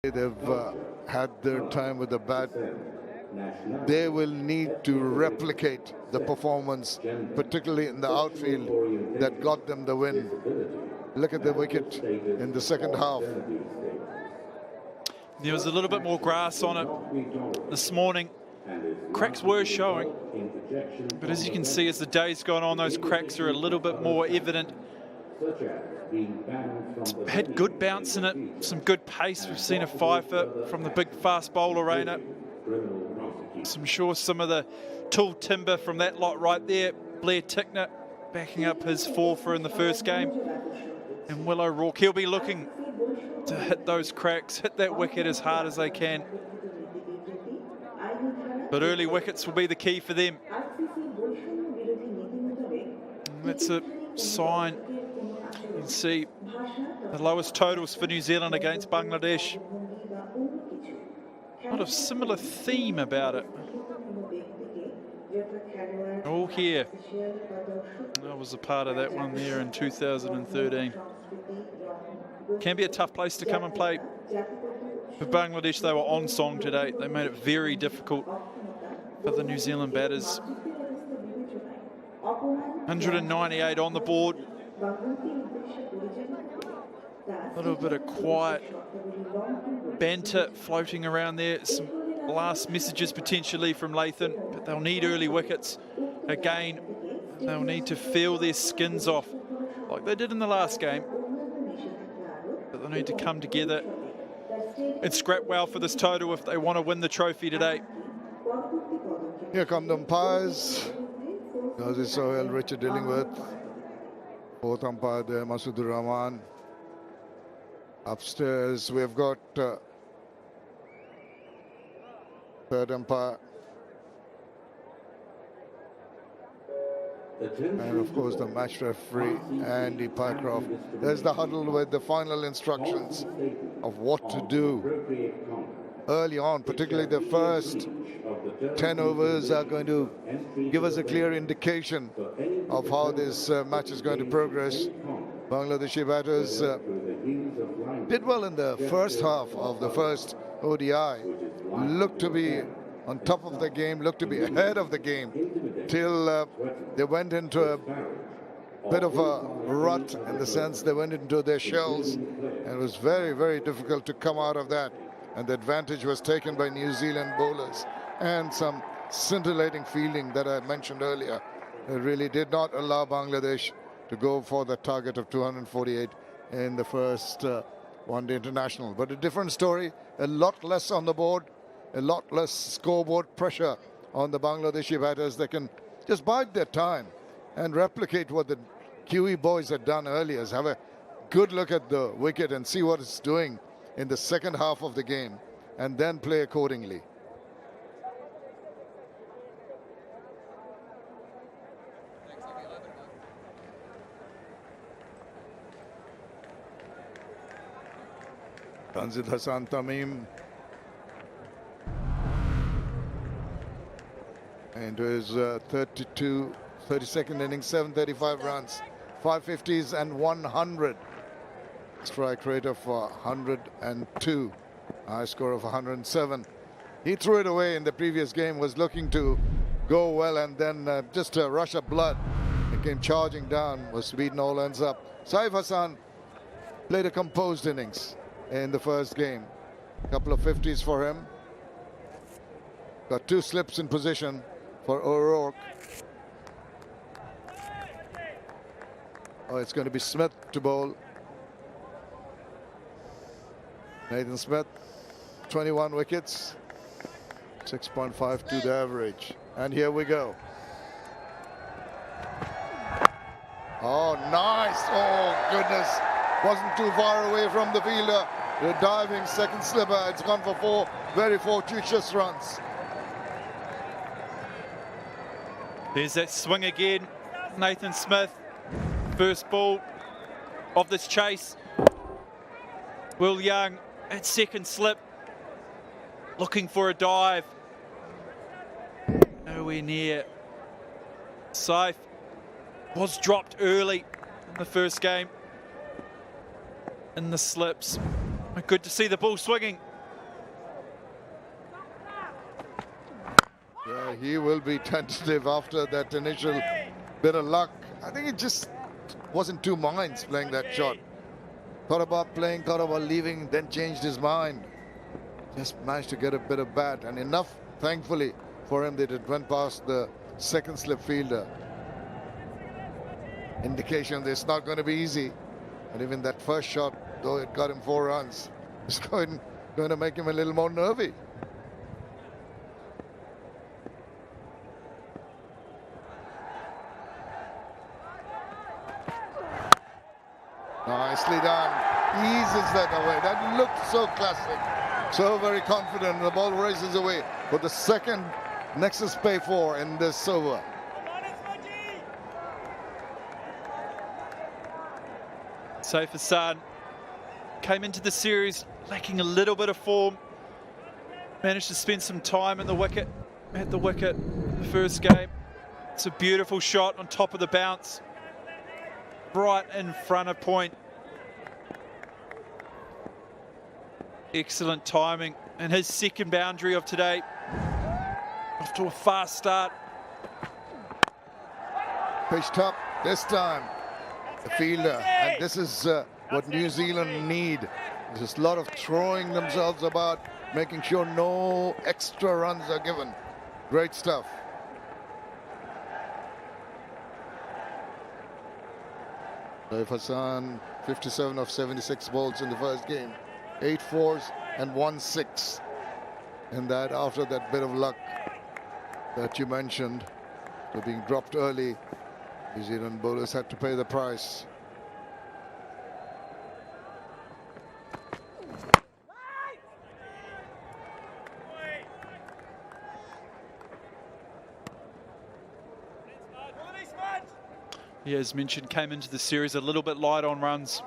They've had their time with the bat. They will need to replicate the performance, particularly in the outfield, that got them the win. Look at the wicket in the second half. There was a little bit more grass on it this morning. Cracks were showing, but as you can see, as the day's gone on, those cracks are a little bit more evident. It's had good bounce in it, some good pace. We've seen a 5-foot from the big fast bowler Rainer. I'm sure some of the tall timber from that lot right there. Blair Tickner backing up his 4-for in the first game. And Will O'Rourke, he'll be looking to hit those cracks, hit that wicket as hard as they can. But early wickets will be the key for them. And that's a sign. You can see the lowest totals for New Zealand against Bangladesh. A lot of similar theme about it. All here. I was a part of that one there in 2013. Can be a tough place to come and play. For Bangladesh, they were on song today. They made it very difficult for the New Zealand batters. 198 on the board. A little bit of quiet banter floating around there. Some last messages potentially from Lathan, but they'll need early wickets. Again, they'll need to feel their skins off like they did in the last game. But they'll need to come together and scrap well for this total if they want to win the trophy today. Here come the umpires. This is Sohail, Richard Illingworth. Fourth umpire there, Masudur Rahman. Upstairs, we've got third umpire. And of course the match referee, Andy Pycroft. There's the huddle with the final instructions of what to do early on, particularly the first 10 overs are going to give us a clear indication of how this match is going to progress. Bangladeshi batters did well in the first half of the first ODI, looked to be on top of the game, looked to be ahead of the game, till they went into a bit of a rut, in the sense they went into their shells, and it was very, very difficult to come out of that. And the advantage was taken by New Zealand bowlers, and some scintillating fielding that I mentioned earlier. It really did not allow Bangladesh to go for the target of 248 in the first one-day international. But a different story, a lot less on the board, a lot less scoreboard pressure on the Bangladeshi batters. They can just bide their time and replicate what the Kiwi boys had done earlier, is have a good look at the wicket and see what it's doing in the second half of the game, and then play accordingly. Tanzil Hassan Tamim into his 32nd innings, 735 runs, 550s and 100. Strike rate of 102, high score of 107. He threw it away in the previous game, was looking to go well, and then just a rush of blood. He came charging down, was beaten all ends up. Saif Hassan played a composed innings in the first game. A couple of 50s for him. Got two slips in position for O'Rourke. Oh, it's going to be Smith to bowl. Nathan Smith, 21 wickets, 6.52 the average. And here we go. Oh, nice. Oh, goodness. Wasn't too far away from the fielder. The diving second slipper. It's gone for 4 very fortuitous runs. There's that swing again. Nathan Smith, first ball of this chase. Will Young at second slip, looking for a dive. Nowhere near. Saif was dropped early in the first game in the slips. Good to see the ball swinging. Yeah, he will be tentative after that initial bit of luck. I think it just wasn't two minds playing that shot. Thought about playing, thought about leaving, then changed his mind. Just managed to get a bit of bat, and enough, thankfully, for him that it went past the second slip fielder. Indication that it's not going to be easy. And even that first shot, though it got him 4 runs, it's going to make him a little more nervy. Nicely done. Eases that away. That looked so classic. So very confident. The ball races away for the second Nexus Pay 4 in this over. Saif Hassan came into the series lacking a little bit of form. Managed to spend some time at the wicket the first game. It's a beautiful shot on top of the bounce, right in front of point. Excellent timing, and his second boundary of today. Off to a fast start. Pitched up this time, the fielder, and this is what New Zealand need. There's just a lot of throwing themselves about, making sure no extra runs are given. Great stuff. Saif Hassan, 57 of 76 balls in the first game. 8 fours and 1 6. And that after that bit of luck that you mentioned, so being dropped early, New Zealand bowlers had to pay the price. He, as mentioned, came into the series a little bit light on runs.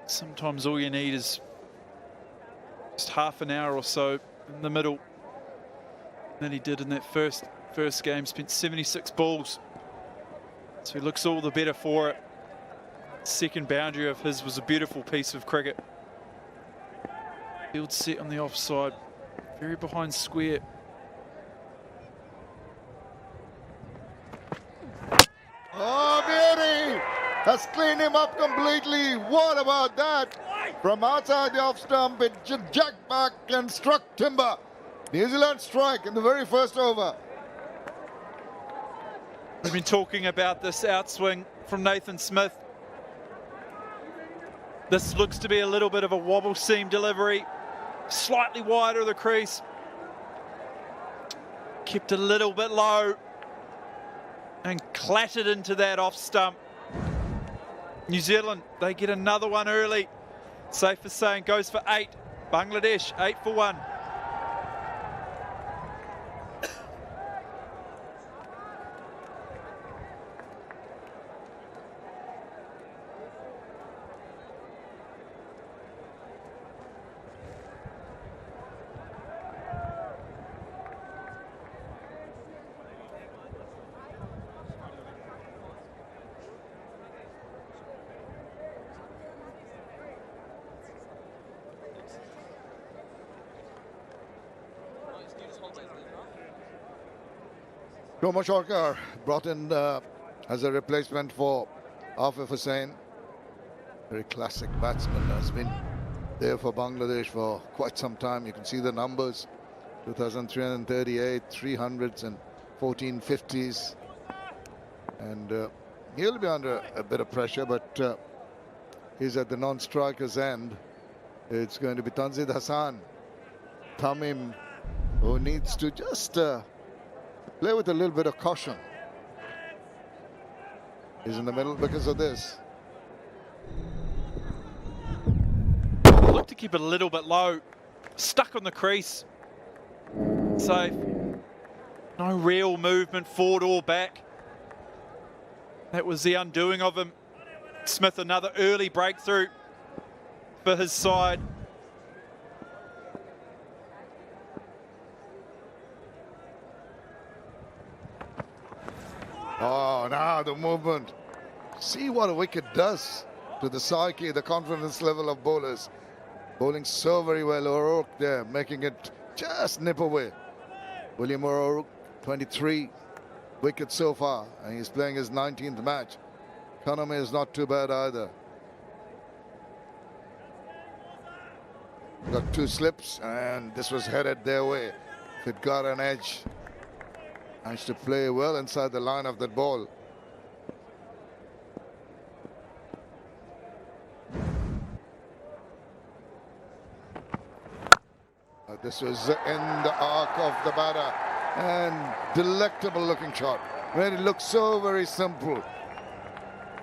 Sometimes all you need is just half an hour or so in the middle. Than he did in that first game. Spent 76 balls. So he looks all the better for it. Second boundary of his was a beautiful piece of cricket. Field set on the offside. Very behind square. Oh, beauty! Has cleaned him up completely. What about that? From outside the off stump, it jacked back and struck timber. New Zealand strike in the very first over. We've been talking about this outswing from Nathan Smith. This looks to be a little bit of a wobble seam delivery. Slightly wider of the crease. Kept a little bit low. And clattered into that off stump. New Zealand, they get another one early. Safe for saying, goes for 8. Bangladesh, 8 for 1. Tomo Sharkar brought in as a replacement for Afif Hussain. Very classic batsman, has been there for Bangladesh for quite some time. You can see the numbers, 2,338, 300s and 14 50s. And he'll be under a bit of pressure, but he's at the non-striker's end. It's going to be Tanzid Hassan, Tamim, who needs to just play with a little bit of caution. He's in the middle because of this. Look to keep it a little bit low. Stuck on the crease. Safe. No real movement forward or back. That was the undoing of him. Smith, another early breakthrough for his side. Oh, now the movement. See what a wicket does to the psyche, the confidence level of bowlers. Bowling so very well. O'Rourke there, making it just nip away. William O'Rourke, 23 wickets so far, and he's playing his 19th match. Economy is not too bad either. Got 2 slips, and this was headed their way. If it got an edge, managed to play well inside the line of that ball. This was in the arc of the batter, and delectable looking shot. When it looks so very simple.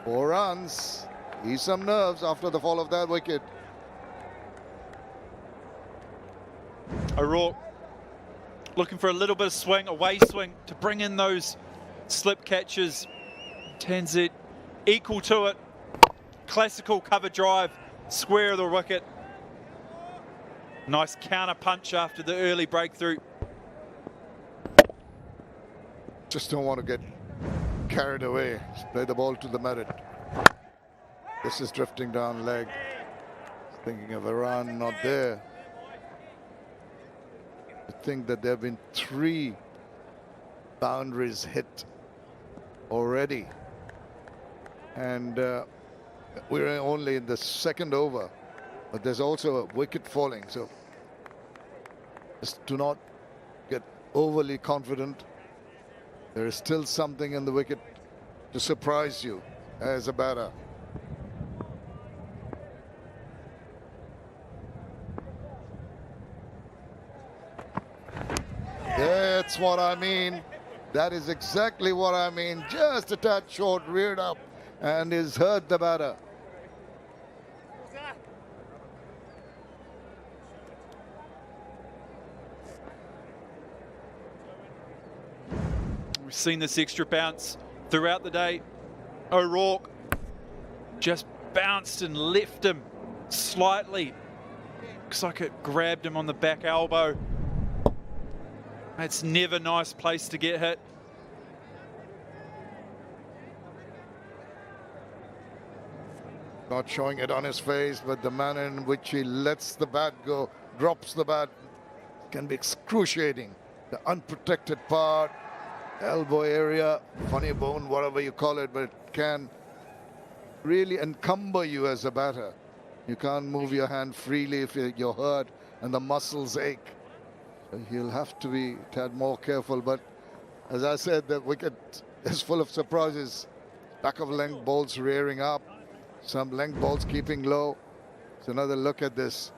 4 runs. He's some nerves after the fall of that wicket. O'Rourke looking for a little bit of swing, away swing, to bring in those slip catches. Tanzid equal to it. Classical cover drive, square of the wicket. Nice counter punch after the early breakthrough. Just don't want to get carried away. Just play the ball to the merit. This is drifting down leg. Thinking of a run, not there. I think that there have been 3 boundaries hit already. And we're only in the 2nd over. But there's also a wicket falling. So just do not get overly confident. There is still something in the wicket to surprise you as a batter. That's what I mean. That is exactly what I mean. Just a touch short, reared up, and has hurt the batter. We've seen this extra bounce throughout the day. O'Rourke just bounced and left him slightly. Looks like it grabbed him on the back elbow. It's never a nice place to get hit. Not showing it on his face, but the manner in which he lets the bat go, drops the bat, can be excruciating. The unprotected part, elbow area, funny bone, whatever you call it, but it can really encumber you as a batter. You can't move your hand freely if you're hurt and the muscles ache. So he'll have to be a tad more careful. But as I said, the wicket is full of surprises. Back of length balls rearing up, some length balls keeping low. So another look at this.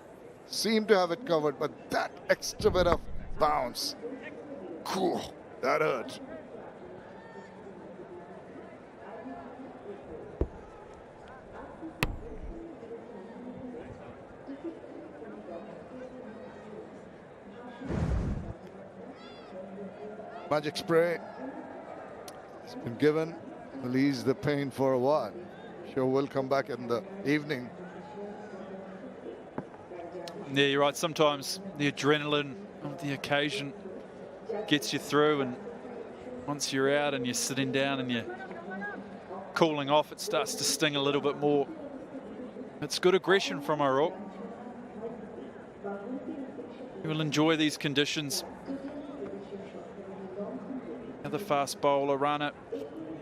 Seem to have it covered, but that extra bit of bounce, cool, that hurt. Magic spray has been given. Will ease the pain for a while. Sure will come back in the evening. Yeah, you're right. Sometimes the adrenaline of the occasion gets you through, and once you're out and you're sitting down and you're cooling off, it starts to sting a little bit more. It's good aggression from O'Rourke. He will enjoy these conditions. The fast bowler runner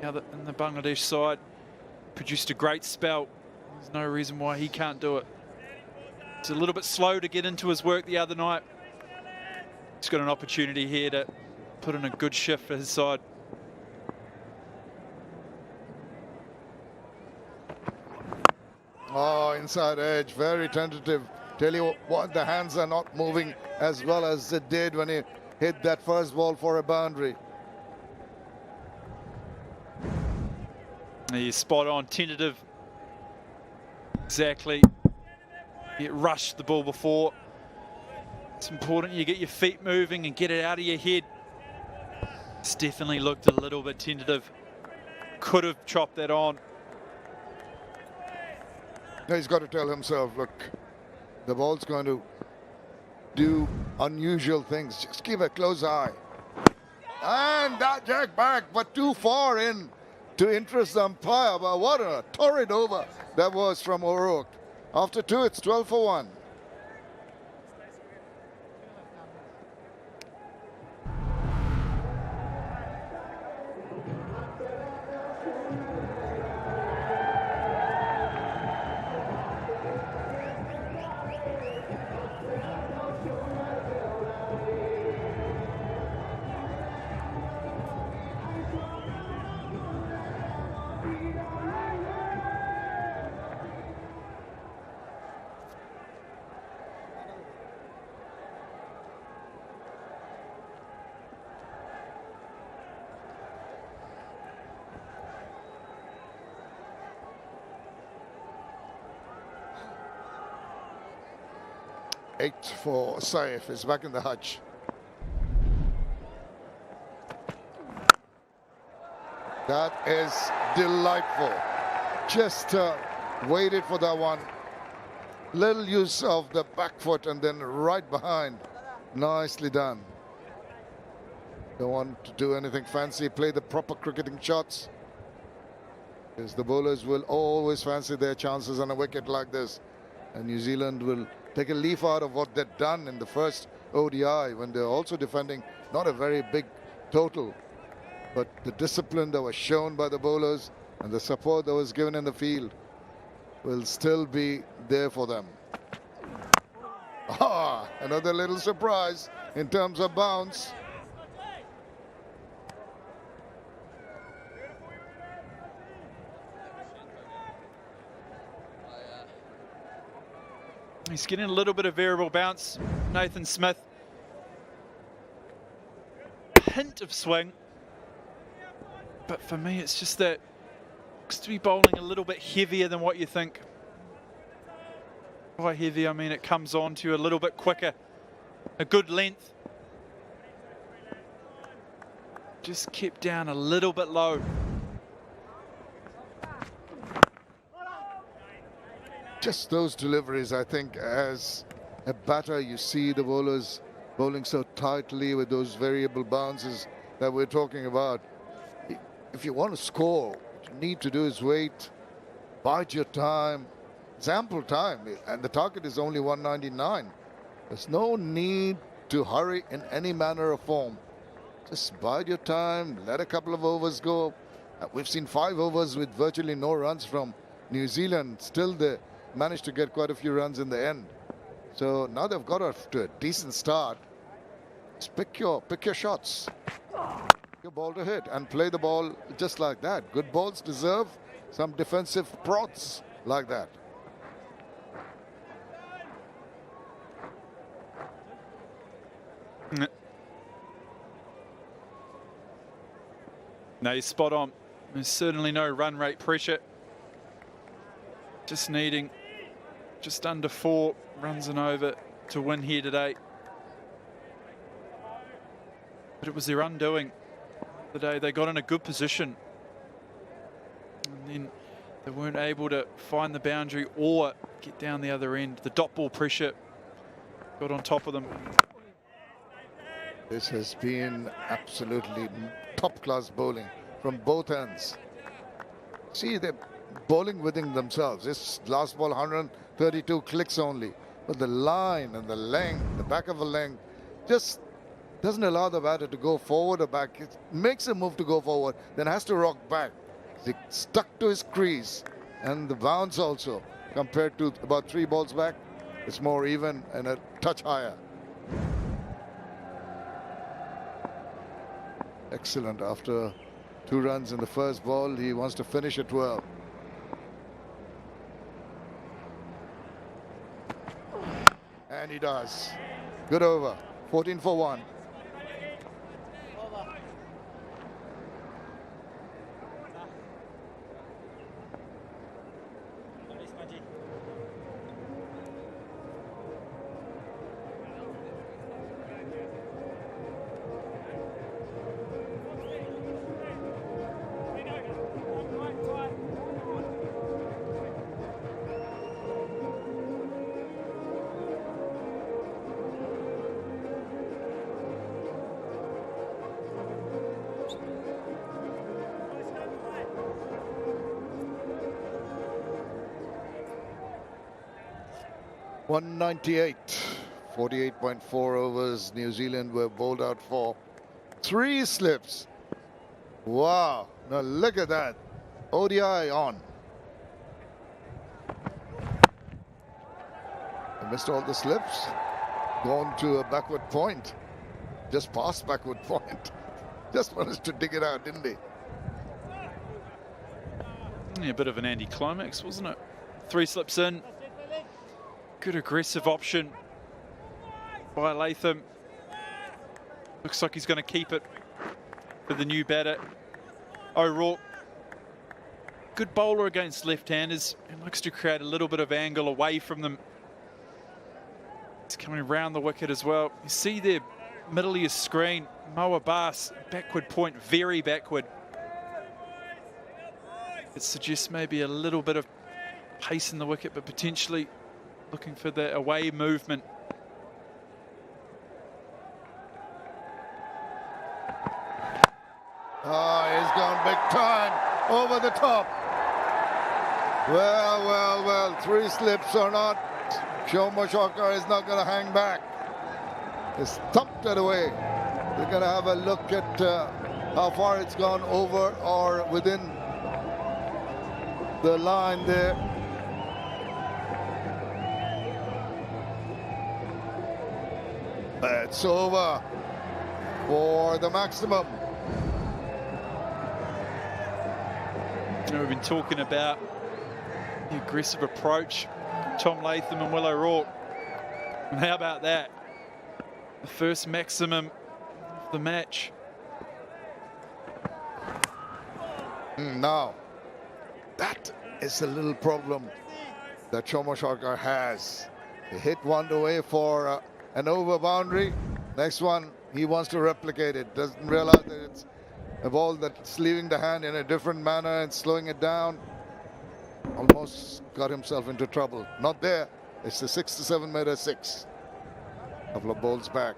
in the Bangladesh side produced a great spell. There's no reason why he can't do it. It's a little bit slow to get into his work the other night. He's got an opportunity here to put in a good shift for his side. Oh, inside edge, very tentative. Tell you what, the hands are not moving as well as it did when he hit that first ball for a boundary. He's spot on, tentative. Exactly. You rushed the ball before. It's important you get your feet moving and get it out of your head. It's definitely looked a little bit tentative. Could have chopped that on. He's got to tell himself, look, the ball's going to do unusual things. Just keep a close eye. And that jack back, but too far in to interest the umpire. But what a torrid over that was from O'Rourke. After 2, it's 12 for 1. Eight for Saif is back in the hutch. That is delightful. Just waited for that one. Little use of the back foot and then right behind. Nicely done. Don't want to do anything fancy. Play the proper cricketing shots. Because the bowlers will always fancy their chances on a wicket like this. And New Zealand will take a leaf out of what they'd done in the first ODI when they're also defending not a very big total, but the discipline that was shown by the bowlers and the support that was given in the field will still be there for them. Ah, another little surprise in terms of bounce. He's getting a little bit of variable bounce, Nathan Smith. A hint of swing. But for me, it's just that looks to be bowling a little bit heavier than what you think. By heavy, I mean it comes on to you a little bit quicker. A good length. Just kept down a little bit low. just those deliveries, I think, as a batter, you see the bowlers bowling so tightly with those variable bounces that we're talking about. If you want to score, what you need to do is wait, bide your time. It's ample time, and the target is only 199. There's no need to hurry in any manner or form. Just bide your time, let a couple of overs go. We've seen 5 overs with virtually no runs from New Zealand. Still, they managed to get quite a few runs in the end. So now they've got off to a decent start. Just pick your shots. Your ball to hit and play the ball just like that. Good balls deserve some defensive prods like that. No, he's spot on. There's certainly no run rate pressure. Just needing just under 4 runs and over to win here today. But it was their undoing the day. They got in a good position, and then they weren't able to find the boundary or get down the other end. The dot ball pressure got on top of them. This has been absolutely top-class bowling from both ends. See, they're bowling within themselves. This last ball, 132 clicks only. But the line and the length, the back of the length, just doesn't allow the batter to go forward or back. It makes a move to go forward, then has to rock back. He stuck to his crease. And the bounce also, compared to about 3 balls back, it's more even and a touch higher. Excellent. After 2 runs in the first ball, he wants to finish at 12. And he does. Good over. 14 for 1. .198, 48.4 overs. New Zealand were bowled out for 3 slips. Wow, now look at that. ODI on. They missed all the slips. Gone to a backward point. Just past backward point. Just managed to dig it out, didn't he? Yeah, a bit of an anticlimax, wasn't it? 3 slips in. Good aggressive option by Latham. Looks like he's going to keep it for the new batter, O'Rourke. Good bowler against left-handers. He likes to create a little bit of angle away from them. He's coming around the wicket as well. You see there, middle of your screen, Mo Abbas, backward point, very backward. It suggests maybe a little bit of pace in the wicket, but potentially looking for the away movement. Oh, he's gone big time over the top. Well, well, well, 3 slips or not, Shomo Shocker is not going to hang back. He's thumped it away. We're going to have a look at how far it's gone over or within the line there. It's over for the maximum. You know, we've been talking about the aggressive approach, Tom Latham and Will O'Rourke. And how about that? The first maximum of the match. Now, that is a little problem that Shomo Shocker has. He hit one away for an over boundary. Next one, he wants to replicate it. Doesn't realize that it's a ball that's leaving the hand in a different manner and slowing it down. almost got himself into trouble. Not there. It's the 6 to 7 meter 6. Couple of balls back.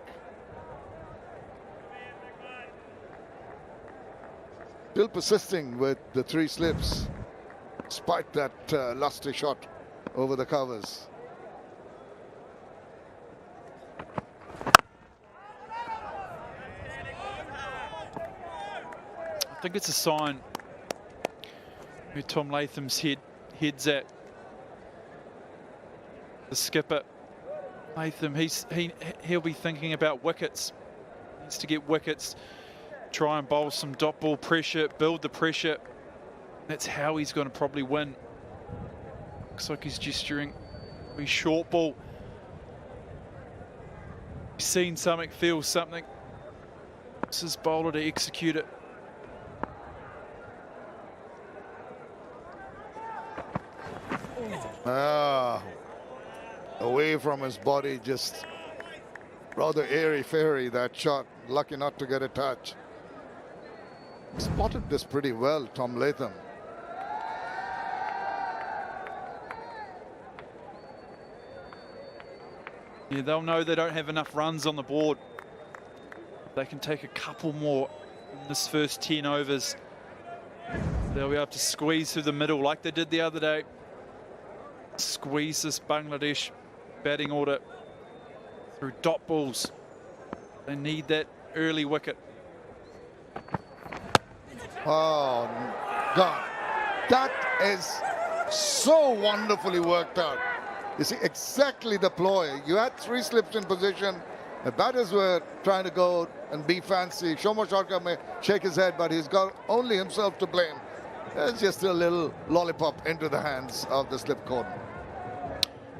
Still persisting with the 3 slips, despite that lusty shot over the covers. I think it's a sign where Tom Latham's head's at. The skipper, Latham, he'll be thinking about wickets. He needs to get wickets, try and bowl some dot ball pressure, build the pressure. That's how he's going to probably win. Looks like he's gesturing. He's short ball. He's seen something, feels something. It's his bowler to execute it. Away from his body, just rather airy-fairy that shot. Lucky not to get a touch. Spotted this pretty well, Tom Latham. Yeah, they'll know they don't have enough runs on the board. They can take a couple more in this first 10 overs. They'll be able to squeeze through the middle like they did the other day. Squeeze this Bangladesh batting order through dot balls. They need that early wicket. Oh, God. That is so wonderfully worked out. You see, exactly the ploy. You had 3 slips in position. The batters were trying to go and be fancy. Shomo Sharkar may shake his head, but he's got only himself to blame. It's just a little lollipop into the hands of the slip cordon.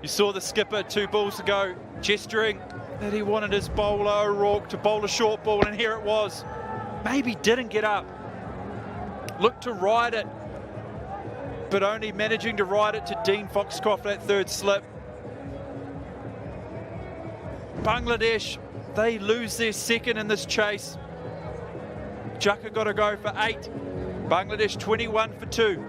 You saw the skipper 2 balls ago gesturing that he wanted his bowler O'Rourke to bowl a short ball, and here it was. Maybe didn't get up. Looked to ride it, but only managing to ride it to Dean Foxcroft, that 3rd slip. Bangladesh, they lose their 2nd in this chase. Jaka got to go for 8. Bangladesh 21 for 2.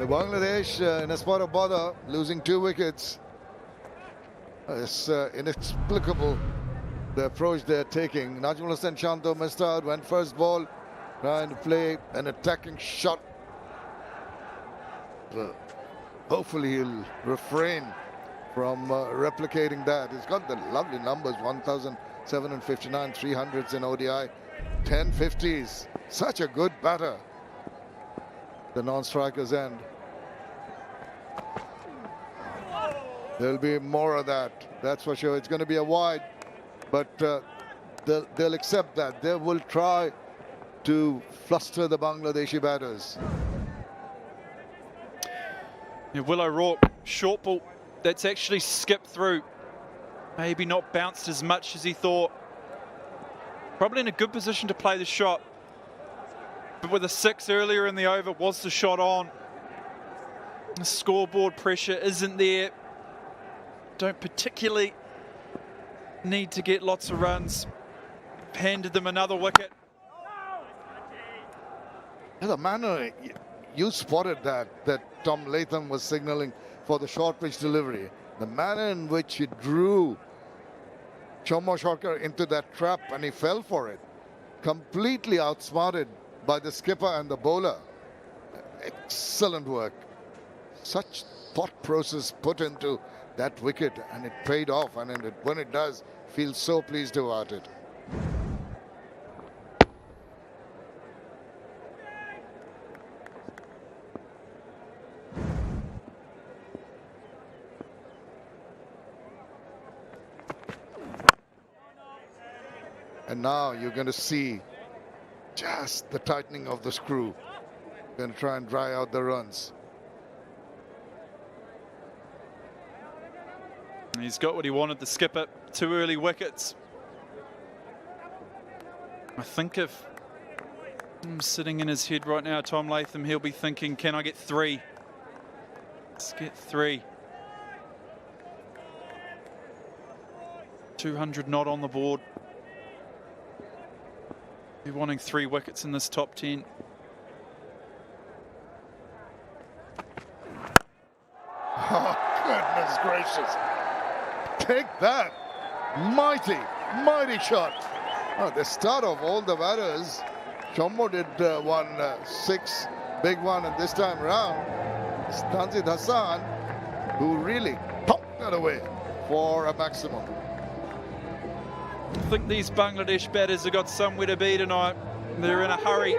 Bangladesh in a spot of bother, losing 2 wickets. It's inexplicable, the approach they're taking. Najmul Hussain Shanto missed out, went first ball, trying to play an attacking shot. Hopefully he'll refrain from replicating that. He's got the lovely numbers, 1,759, 300s in ODI, 10 50s. Such a good batter. The non-striker's end. There'll be more of that, that's for sure. It's going to be a wide, but they'll accept that. They will try to fluster the Bangladeshi batters. Yeah, Will O'Rourke, short ball that's actually skipped through. Maybe not bounced as much as he thought. Probably in a good position to play the shot. But with a 6 earlier in the over, was the shot on? The scoreboard pressure isn't there. Don't particularly need to get lots of runs. Handed them another wicket. The manner you spotted that Tom Latham was signaling for the short pitch delivery. The manner in which he drew Shomo Sharkar into that trap and he fell for it. Completely outsmarted by the skipper and the bowler. Excellent work. Such thought process put into that wicket, and it paid off, and when it does, feels so pleased about it. And now you're going to see Just the tightening of the screw. Going to try and dry out the runs. He's got what he wanted, the skipper. 2 early wickets. I think if I'm sitting in his head right now, Tom Latham, he'll be thinking, can I get 3? Let's get 3. 200 not on the board. You're wanting 3 wickets in this top 10. Oh, goodness gracious. Take that. Mighty, mighty shot. Oh, the start of all the batters. Chombo did 6, big one, and this time round, it's Tanzid Hassan who really popped that away for a maximum. I think these Bangladesh batters have got somewhere to be tonight. They're in a hurry.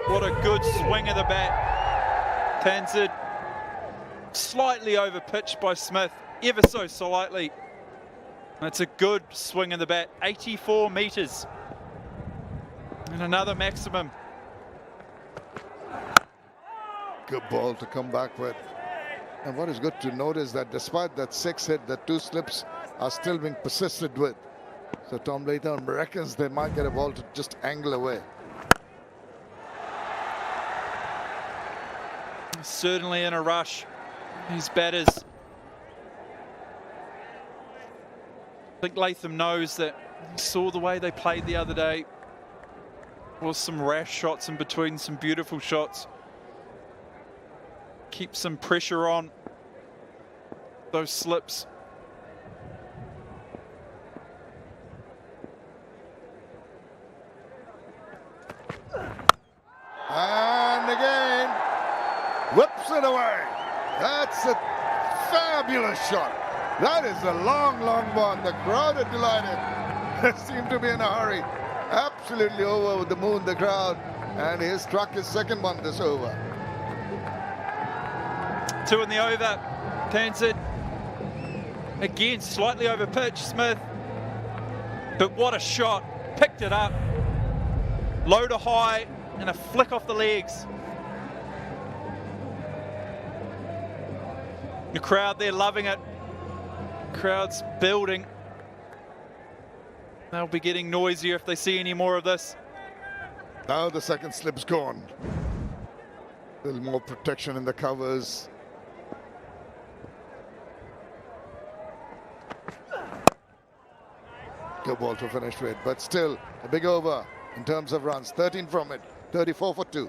What a good swing of the bat. Tanzid slightly over pitched by Smith, ever so slightly. That's a good swing of the bat. 84 metres. And another maximum. Good ball to come back with. And what is good to note is that despite that 6 hit, the 2 slips are still being persisted with. So Tom Latham reckons they might get a ball to just angle away. Certainly in a rush, these batters. I think Latham knows that. He saw the way they played the other day. Was some rash shots in between, some beautiful shots. Keep some pressure on those slips. And again, whips it away. That's a fabulous shot. That is a long, long one. The crowd are delighted. They seem to be in a hurry. Absolutely over the moon, the crowd. And he has struck his second one this over. 2 in the over. Tanzid. Again, slightly over pitch, Smith. But what a shot. Picked it up. Low to high. And a flick off the legs. The crowd there loving it. Crowd's building. They'll be getting noisier if they see any more of this. Now the second slip's gone. A little more protection in the covers. Good ball to finish with, but still a big over in terms of runs. 13 from it, 34 for 2.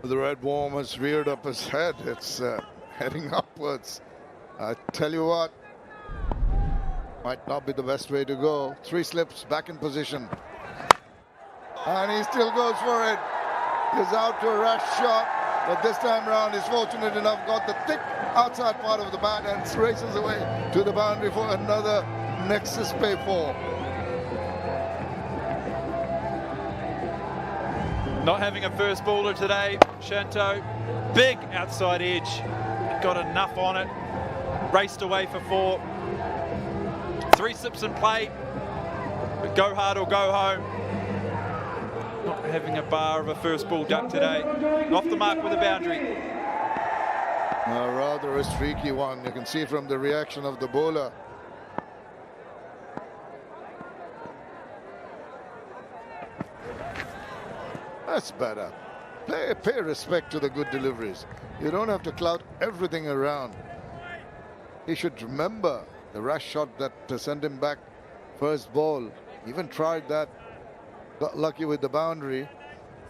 The red worm has reared up his head. It's heading upwards. I tell you what, might not be the best way to go. 3 slips, back in position. And he still goes for it. He's out to a rush shot, but this time round he's fortunate enough, got the thick outside part of the bat and races away to the boundary for another Nexus pay 4. Not having a first bowler today, Shanto. Big outside edge. Got enough on it. Raced away for 4. 3 slips in play. But go hard or go home. Not having a bar of a first ball duck today. Off the mark with a boundary. Rather a streaky one. You can see from the reaction of the bowler. That's better. Pay respect to the good deliveries. You don't have to clout everything around. He should remember the rash shot that sent him back first ball. Even tried that. Got lucky with the boundary.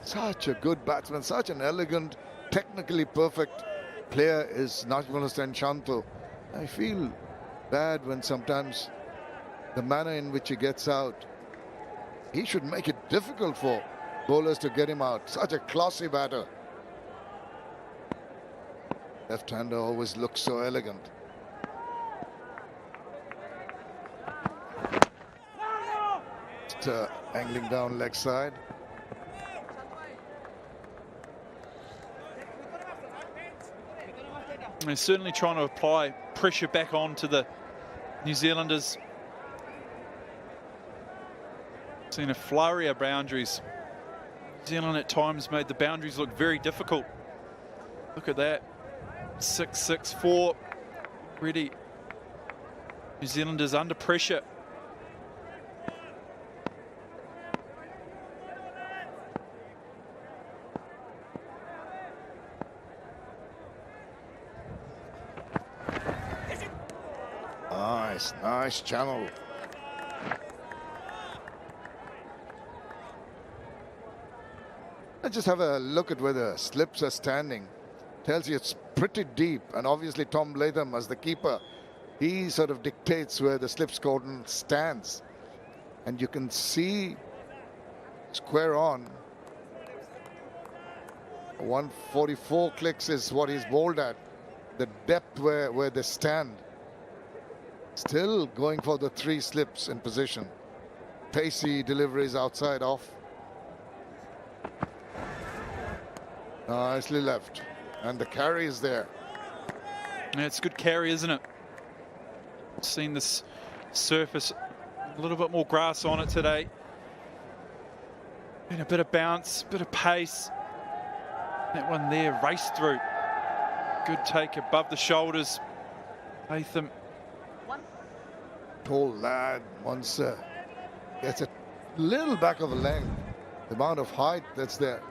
Such a good batsman. Such an elegant, technically perfect player is Najmul Hussain Shanto. I feel bad when sometimes the manner in which he gets out, he should make it difficult for bowlers to get him out. Such a classy batter. Left-hander always looks so elegant. Just angling down leg side. They're certainly trying to apply pressure back onto the New Zealanders. Seen a flurry of boundaries. New Zealand at times made the boundaries look very difficult. Look at that. 6-6-4. Ready. New Zealanders under pressure. Nice channel. Let's just have a look at where the slips are standing. Tells you it's pretty deep, and obviously Tom Latham, as the keeper, he sort of dictates where the slips cordon stands, and you can see square on. 144 clicks is what he's bowled at. The depth where they stand. Still going for the 3 slips in position. Pacey deliveries outside off. Nicely left. And the carry is there. Yeah, it's a good carry, isn't it? Seen this surface, a little bit more grass on it today. And a bit of bounce, bit of pace. That one there raced through. Good take above the shoulders. Latham. Tall lad once gets a little back of a length. The amount of height that's there.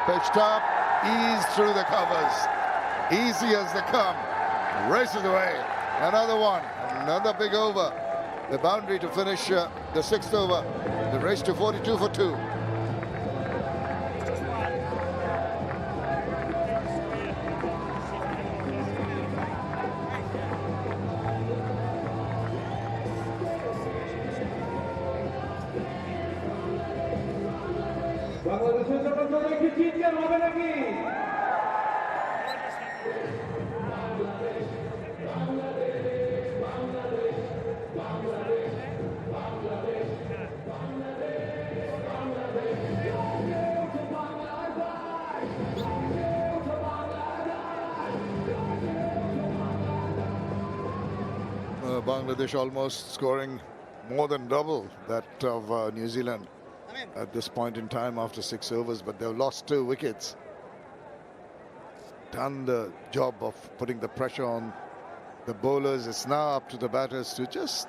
Pitched up, ease through the covers. Easy as they come. Races away. Another one. Another big over. The boundary to finish the 6th over. The race to 42 for 2. Bangladesh almost scoring more than double that of New Zealand at this point in time after 6 overs, but they've lost 2 wickets. Done the job of putting the pressure on the bowlers. It's now up to the batters to just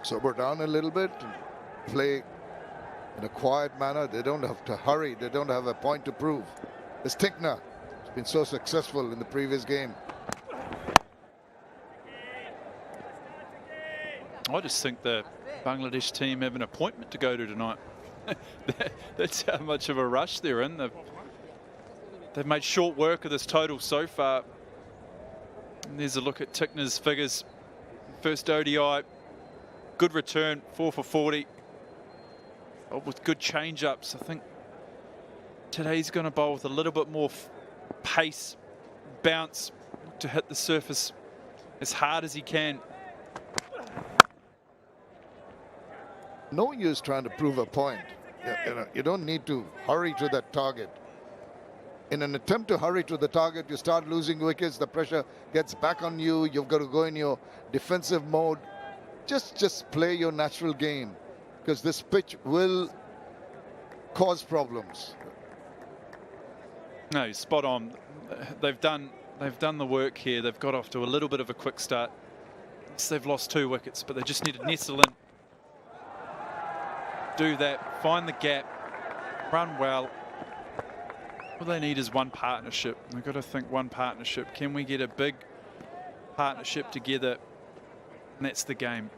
sober down a little bit and play in a quiet manner. They don't have to hurry. They don't have a point to prove. It's Tickner. It's been so successful in the previous game. I just think the Bangladesh team have an appointment to go to tonight. That's how much of a rush they're in. They've made short work of this total so far. And there's a look at Tickner's figures. First ODI, good return, 4 for 40. Oh, with good change-ups. I think today's going to bowl with a little bit more pace, bounce to hit the surface as hard as he can. No use trying to prove a point. You don't need to hurry to that target. In an attempt to hurry to the target, you start losing wickets. The pressure gets back on you. You've got to go in your defensive mode. Just play your natural game, because this pitch will cause problems. No, spot on. They've done the work here. They've got off to a little bit of a quick start. Yes, they've lost 2 wickets, but they just need to nestle in. Do that, find the gap, run well. All they need is one partnership. They've got to think one partnership. Can we get a big partnership together? And that's the game.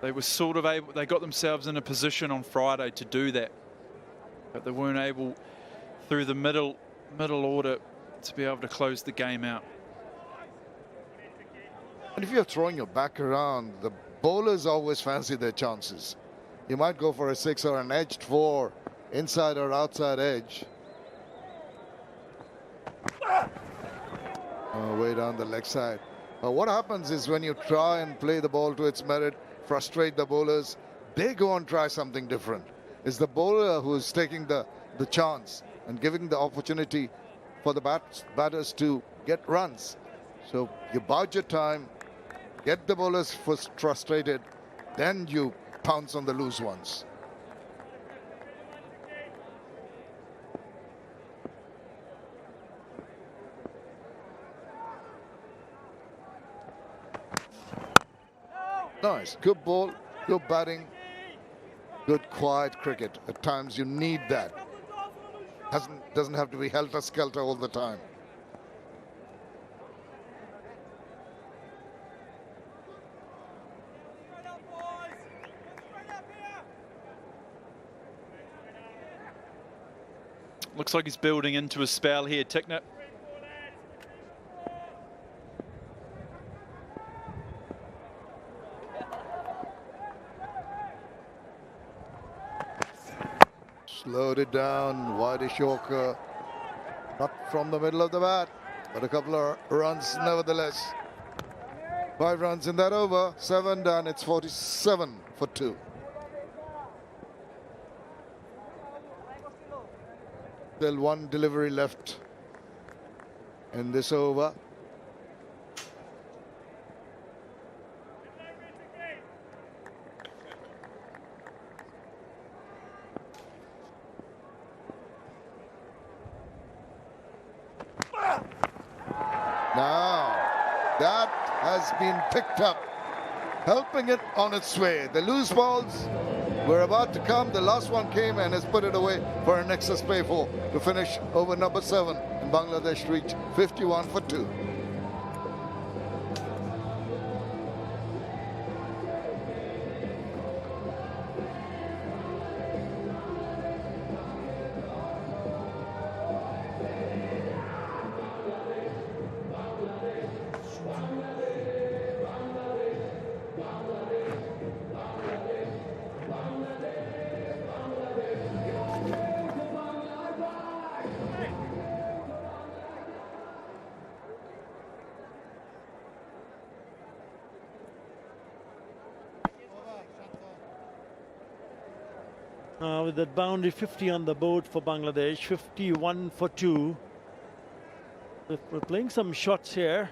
They were sort of able, they got themselves in a position on Friday to do that, but they weren't able through the middle order to be able to close the game out. And if you're throwing your back around, the bowlers always fancy their chances. You might go for a 6 or an edged 4, inside or outside edge. Way down the leg side. What happens is when you try and play the ball to its merit, frustrate the bowlers, they go and try something different. It's the bowler who's taking the chance and giving the opportunity for the batters to get runs. So you bide your time, get the bowlers frustrated, then you pounce on the loose ones. Nice, good ball, good batting, good quiet cricket. At times you need that. Doesn't have to be helter-skelter all the time. Looks like he's building into a spell here, Tickner. Slowed it down, wide-ish Yorker. Not from the middle of the bat, but a couple of runs nevertheless. 5 runs in that over, 7 done, it's 47 for 2. Still 1 delivery left in this over. Now, that has been picked up, helping it on its way. The loose balls were about to come. The last one came and has put it away for an excess pay for to finish over number 7. And Bangladesh reach 51 for 2. With that boundary, 50 on the board for Bangladesh, 51 for 2. We're playing some shots here.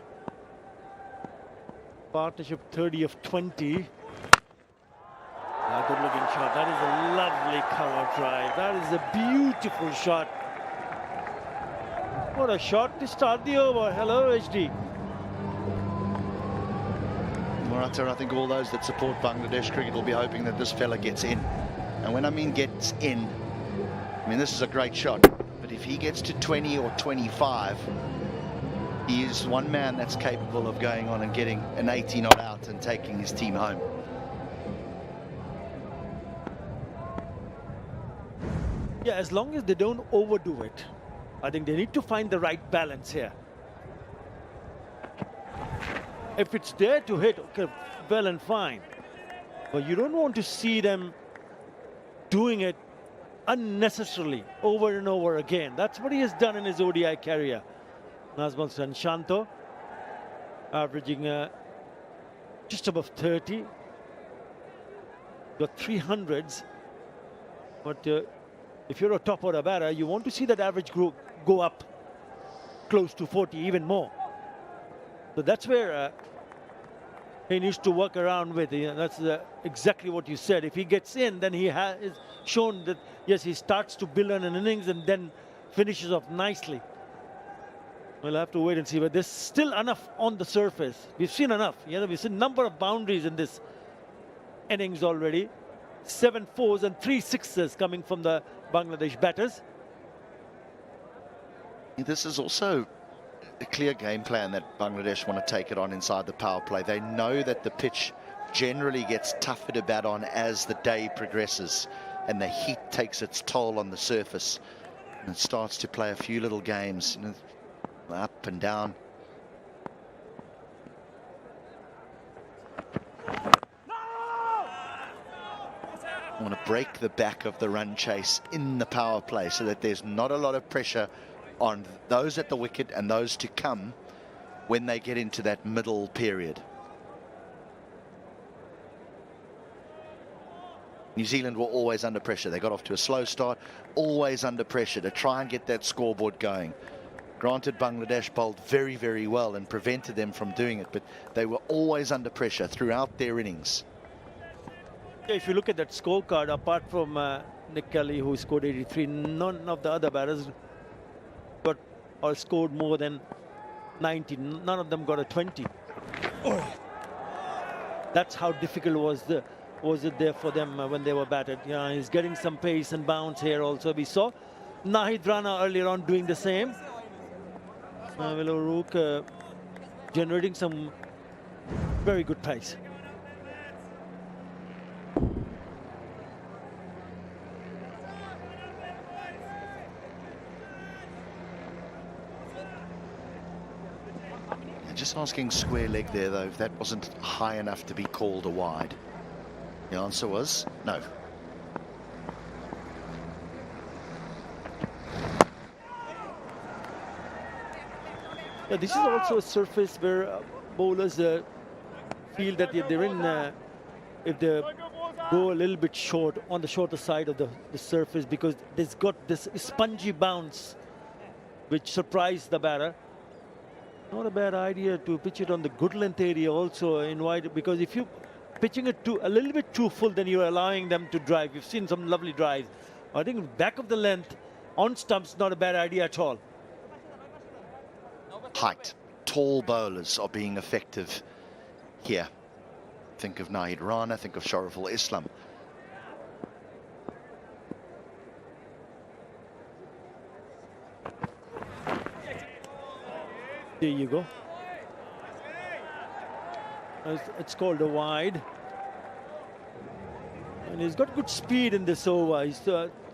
Partnership 30 of 20. Good looking shot. That is a lovely cover drive. That is a beautiful shot. What a shot to start the over. Hello, HD. Murata, I think all those that support Bangladesh cricket will be hoping that this fella gets in. And when I mean gets in, I mean this is a great shot, but if he gets to 20 or 25, he is one man that's capable of going on and getting an 80 not out and taking his team home. Yeah, as long as they don't overdo it. I think they need to find the right balance here. If it's there to hit, okay, well and fine. But you don't want to see them doing it unnecessarily over and over again. That's what he has done in his ODI career. Nazmal Shanto averaging just above 30. Got 300s. But if you're a top order batter, you want to see that average go up close to 40, even more. So that's where he needs to work around with. That's exactly what you said. If he gets in, then he has shown that, yes, he starts to build on an innings and then finishes off nicely. We'll have to wait and see, but there's still enough on the surface. We've seen enough. We've seen a number of boundaries in this innings already. 7 4s and 3 6s coming from the Bangladesh batters. This is also a clear game plan that Bangladesh want to take it on inside the power play. They know that the pitch generally gets tougher to bat on as the day progresses and the heat takes its toll on the surface. And it starts to play a few little games, you know, up and down. I want to break the back of the run chase in the power play so that there's not a lot of pressure on those at the wicket and those to come when they get into that middle period. New Zealand were always under pressure. They got off to a slow start, always under pressure to try and get that scoreboard going. Granted, Bangladesh bowled very, very well and prevented them from doing it, but they were always under pressure throughout their innings. If you look at that scorecard, apart from Nick Kelly, who scored 83, none of the other batters got or scored more than 90. None of them got a 20. Oh. That's how difficult was it there for them when they were batted. Yeah, he's getting some pace and bounce here also. We saw Nahid Rana earlier on doing the same. Willow Rook generating some very good pace. Just asking square leg there, though, if that wasn't high enough to be called a wide. The answer was no. Yeah, this is also a surface where bowlers feel that they're in, if they go a little bit short on the shorter side of the surface, because there's got this spongy bounce which surprised the batter. Not a bad idea to pitch it on the good length area also in wide, because if you pitching it a little bit too full, then you're allowing them to drive. You've seen some lovely drives. I think back of the length on stumps, not a bad idea at all. Height, tall bowlers are being effective here. Think of Nahid Rana, think of Shariful Islam. There you go. It's called a wide. And he's got good speed in this over. He's,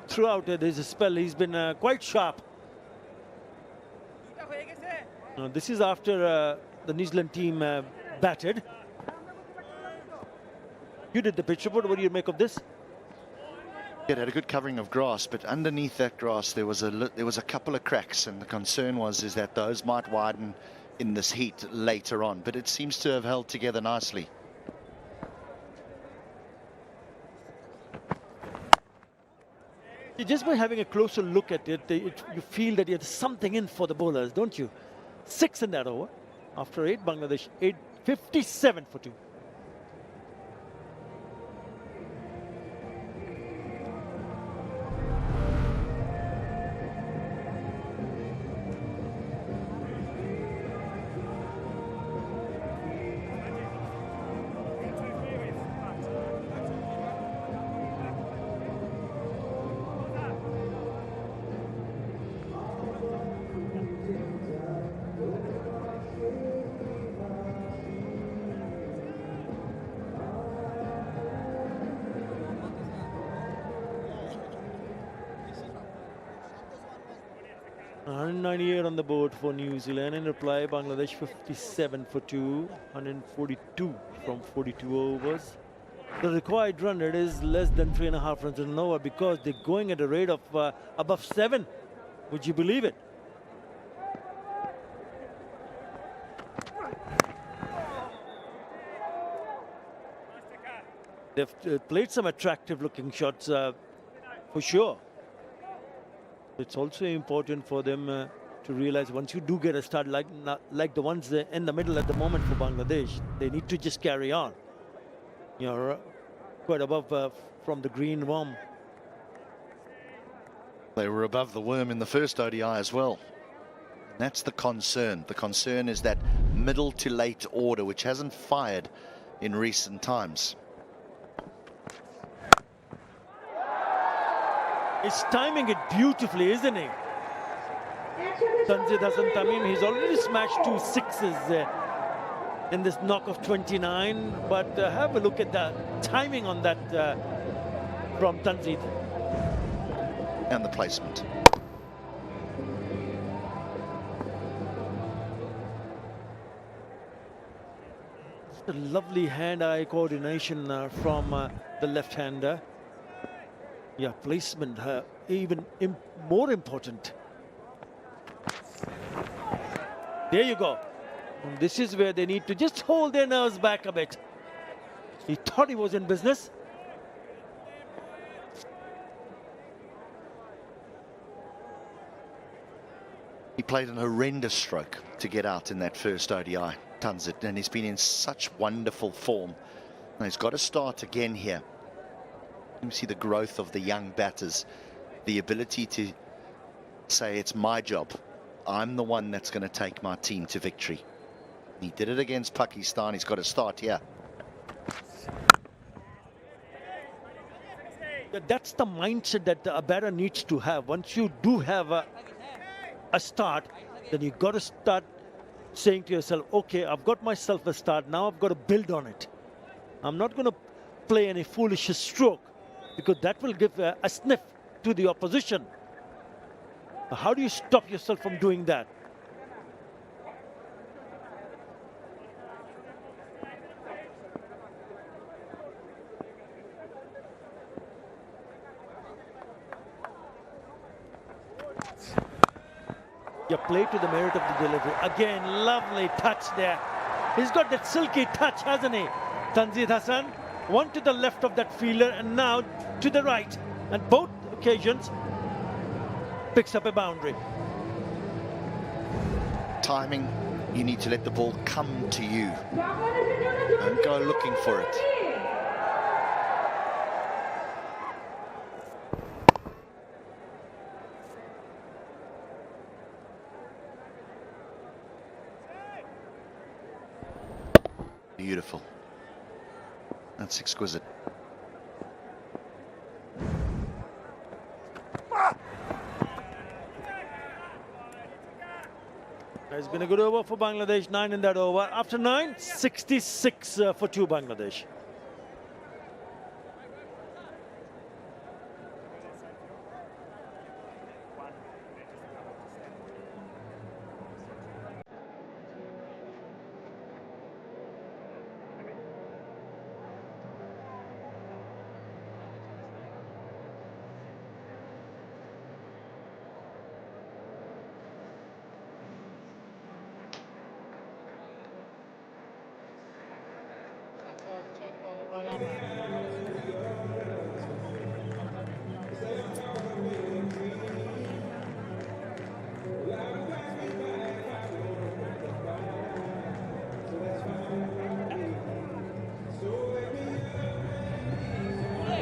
throughout his spell, he's been quite sharp. Now, this is after the New Zealand team batted. You did the pitch report. What do you make of this? It had a good covering of grass, but underneath that grass there was a couple of cracks, and the concern is that those might widen in this heat later on, but it seems to have held together nicely. Just by having a closer look at it, you feel that there's something in for the bowlers, don't you? 6 in that over. After 8, Bangladesh 57 for 2. On the board for New Zealand. In reply, Bangladesh 57 for 2, 142 from 42 overs. The required run rate is less than 3.5 runs an over because they're going at a rate of above 7. Would you believe it? They've played some attractive looking shots for sure. It's also important for them to realize once you do get a start like the ones in the middle at the moment for Bangladesh, they need to just carry on. You know, quite above from the green worm. They were above the worm in the first ODI as well. That's the concern. The concern is that middle to late order, which hasn't fired in recent times. He's timing it beautifully, isn't he? Tanzid Hasan Tamim, he's already smashed 2 6s in this knock of 29, but have a look at the timing on that from Tanzit. And the placement. A lovely hand-eye coordination from the left-hander. Yeah, placement even more important. There you go. And this is where they need to just hold their nerves back a bit. He thought he was in business. He played an horrendous stroke to get out in that first ODI, Tanzit, and he's been in such wonderful form. And he's got to start again here. You see the growth of the young batters, the ability to say, it's my job. I'm the one that's going to take my team to victory. He did it against Pakistan. He's got to start here. That's the mindset that a batter needs to have. Once you do have a start, then you got to start saying to yourself, okay, I've got myself a start. Now I've got to build on it. I'm not going to play any foolish stroke, because that will give a sniff to the opposition. How do you stop yourself from doing that? You play to the merit of the delivery. Again, lovely touch there. He's got that silky touch, hasn't he? Tanzit Hassan, one to the left of that fielder and now to the right. And both occasions picks up a boundary. Timing, you need to let the ball come to you. Don't go looking for it. Beautiful. That's exquisite. It's been a good over for Bangladesh, 9 in that over. After 9, 66 for 2 Bangladesh.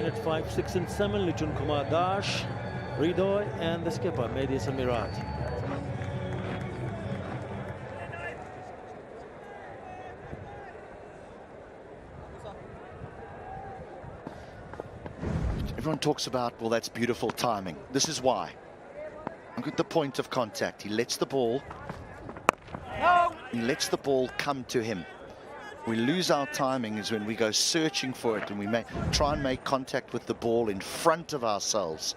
At 5, 6 and 7, Lichun Kumar Dash, Ridoy and the skipper, Mehdi Samirat. Everyone talks about, well, that's beautiful timing. This is why. Look at the point of contact. He lets the ball come to him. We lose our timing is when we go searching for it and we try and make contact with the ball in front of ourselves.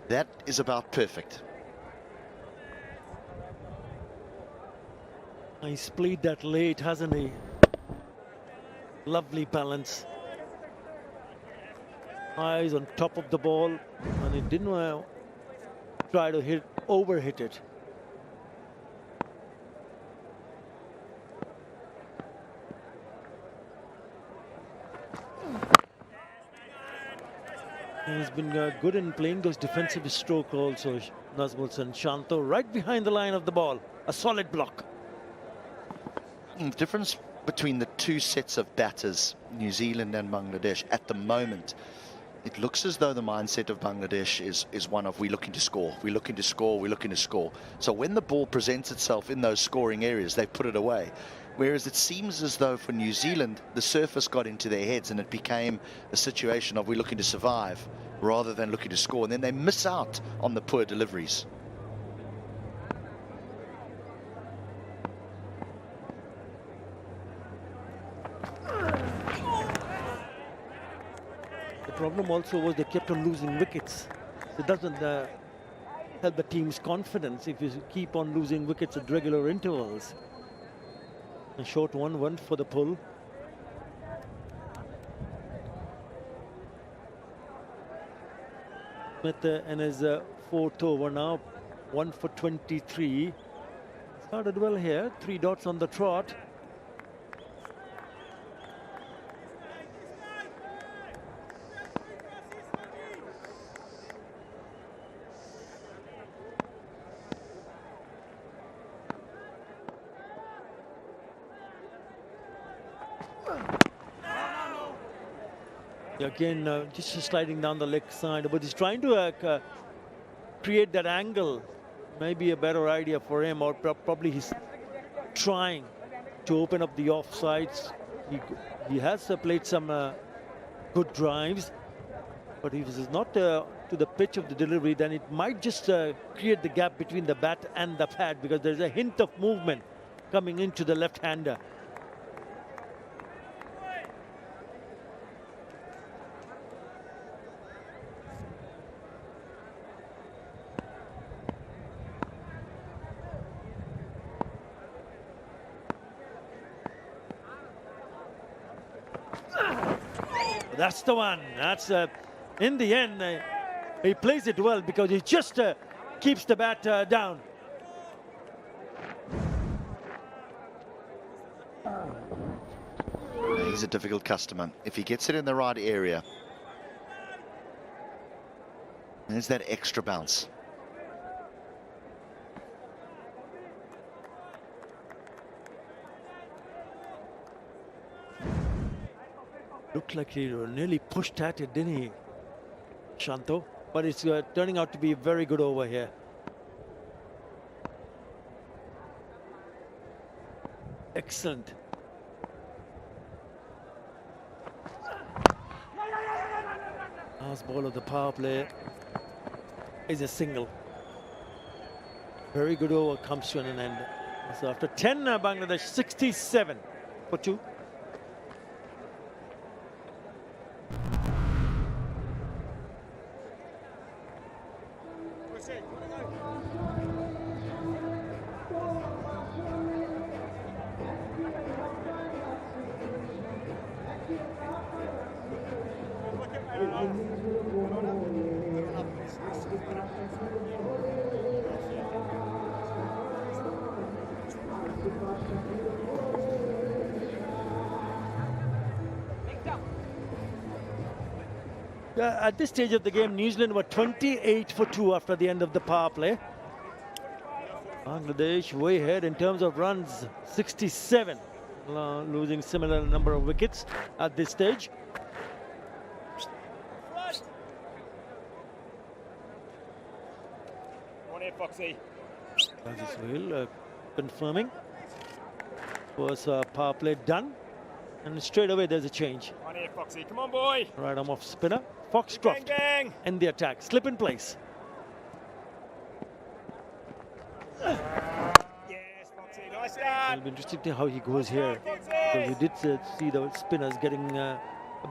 That is about perfect. He's played that late, hasn't he? Lovely balance. Eyes on top of the ball, and he didn't try to overhit it. He's been good in playing those defensive strokes also, Nazmul and Shanto, right behind the line of the ball. A solid block. The difference between the two sets of batters, New Zealand and Bangladesh, at the moment, it looks as though the mindset of Bangladesh is one of, we're looking to score, we're looking to score, we're looking to score. So when the ball presents itself in those scoring areas, they put it away. Whereas it seems as though for New Zealand, the surface got into their heads and it became a situation of we're looking to survive rather than looking to score. And then they miss out on the poor deliveries. problem also was they kept on losing wickets. It doesn't help the team's confidence if you keep on losing wickets at regular intervals. A short one for the pull. Smith in his fourth over now, 1 for 23. Started well here, 3 dots on the trot. Again, just sliding down the leg side, but he's trying to create that angle. Maybe a better idea for him, or probably he's trying to open up the offsides. He has played some good drives, but if this is not to the pitch of the delivery, then it might just create the gap between the bat and the pad, because there's a hint of movement coming into the left-hander. That's the one. That's in the end, he plays it well because he just keeps the bat down. He's a difficult customer. If he gets it in the right area, there's that extra bounce. Looked like he nearly pushed at it, didn't he, Shanto? But it's turning out to be a very good over here. Excellent. Last ball of the power play is a single. Very good over comes to an end. So after 10, Bangladesh 67 for 2. At this stage of the game, New Zealand were 28 for 2 after the end of the power play. Bangladesh way ahead in terms of runs, 67, losing similar number of wickets at this stage. On here, Foxy. Confirming. Was power play done, and straight away there's a change. On here, Foxy. Come on, boy. Right arm off spinner. Foxcroft in the attack. Slip in place. Yes, Foxy. Nice start. It'll be interesting to see how he goes here. Because we did see the spinners getting a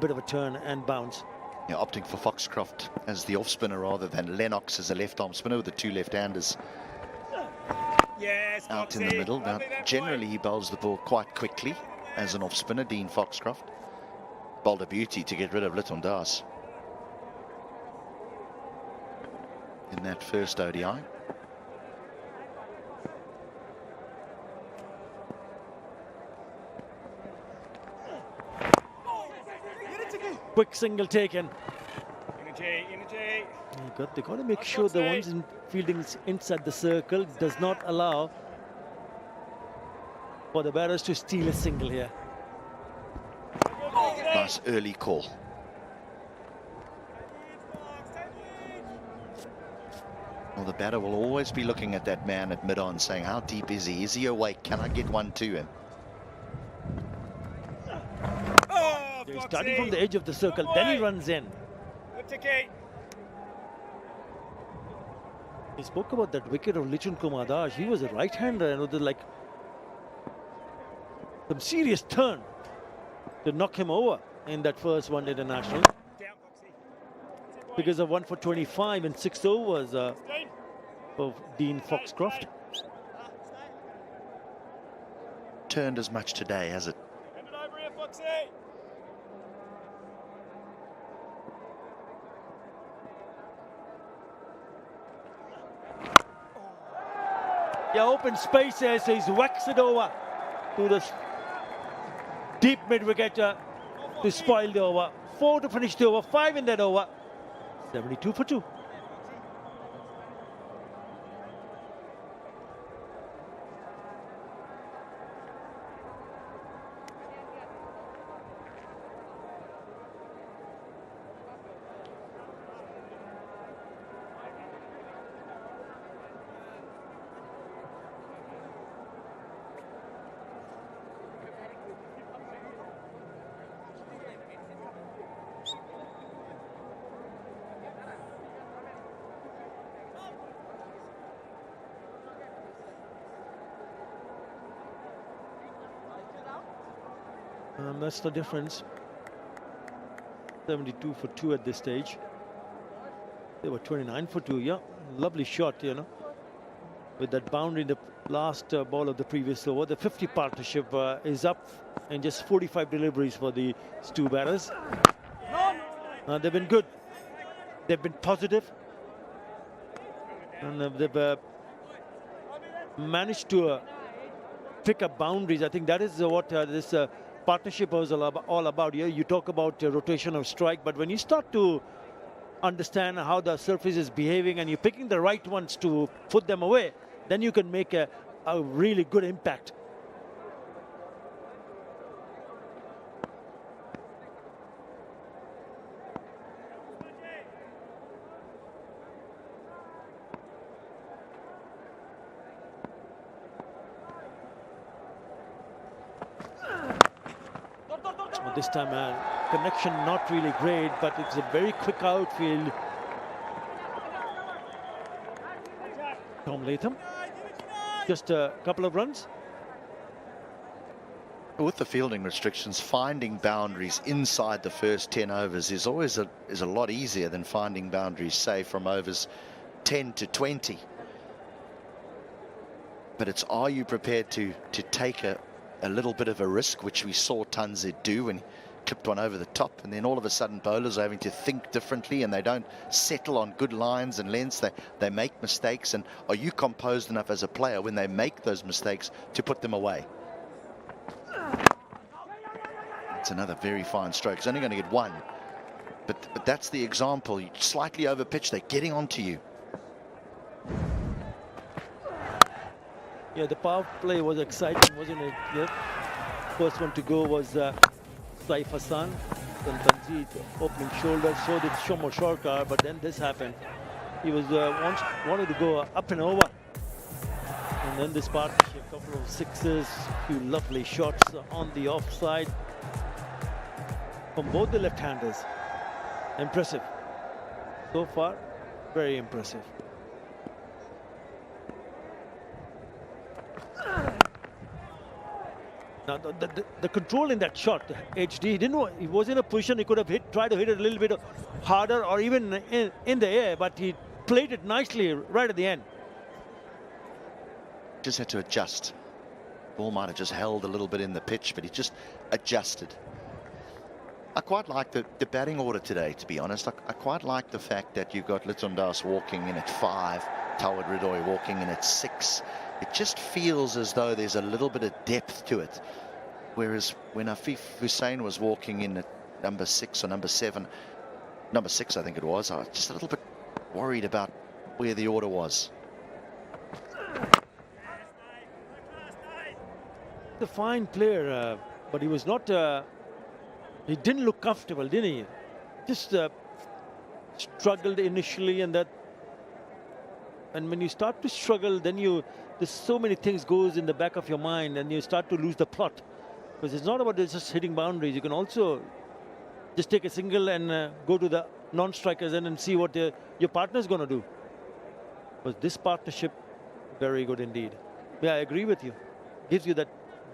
bit of a turn and bounce. Yeah, opting for Foxcroft as the off spinner rather than Lennox as a left arm spinner with the 2 left-handers yes, out in the middle. Now, generally he bowls the ball quite quickly as an off spinner. Dean Foxcroft bowled a beauty to get rid of Litton Das in that first ODI. Quick single taken. Energy. They got to make sure the ones in fielding inside the circle does not allow for the batters to steal a single here. Nice early call. Well, the batter will always be looking at that man at mid-on saying, how deep is he? Is he awake? Can I get one to him? He's starting from the edge of the circle, then he runs in. He spoke about that wicket of Lichun Kumar Das. He was a right-hander, and there's like some serious turn to knock him over in that first one international. because of 1 for 25 in 6 overs of Dean Foxcroft. Turned as much today, has it? Hand it over here, Foxy. Yeah, open space there, so he's whacks it over to the deep mid-wicket to spoil the over. 4 to finish the over, 5 in that over. 72 for 2. And that's the difference. 72 for 2 at this stage. They were 29 for 2. Yeah, lovely shot, you know, with that boundary in the last ball of the previous over. The 50 partnership is up, and just 45 deliveries for the two batters. They've been good. They've been positive, and they've managed to pick up boundaries. I think that is what this partnership was all about. Here you talk about rotation of strike, but when you start to understand how the surface is behaving and you're picking the right ones to put them away, then you can make a really good impact. This time, connection not really great, but it's a very quick outfield. Tom Latham, just a couple of runs. With the fielding restrictions, finding boundaries inside the first 10 overs is always a lot easier than finding boundaries, say, from overs 10 to 20. But it's, are you prepared to take a little bit of a risk, which we saw Tanzid do when he clipped one over the top, and then all of a sudden bowlers are having to think differently and they don't settle on good lines and lengths. They make mistakes, and are you composed enough as a player when they make those mistakes to put them away? It's another very fine stroke. He's only going to get one, but that's the example. You slightly over pitch, they're getting onto you. Yeah, the power play was exciting, wasn't it? Yeah. First one to go was Saif Hassan. Then Tanzid opening shoulder, so did Shomo Sharkar, but then this happened. He was wanted to go up and over. And then this partnership, a couple of sixes, few lovely shots on the offside from both the left-handers. Impressive. So far, very impressive. Now the control in that shot, HD, he was in a position he could have tried to hit it a little bit harder or even in the air, but he played it nicely right at the end. Just had to adjust. Ball might have just held a little bit in the pitch, but he just adjusted. I quite like the batting order today, to be honest. I quite like the fact that you've got Litondas walking in at 5, Tawad Ridoy walking in at 6. It just feels as though there's a little bit of depth to it. Whereas when Afif Hussain was walking in at number 6 or number 7, number 6 I think it was, I was just a little bit worried about where the order was. The fine player, but he was not, he didn't look comfortable, didn't he? Just struggled initially, and when you start to struggle, then there's so many things goes in the back of your mind, and you start to lose the plot. Because it's not about just hitting boundaries. You can also just take a single and go to the non-strikers and see what your partner's going to do. But this partnership, very good indeed. Yeah, I agree with you. Gives you that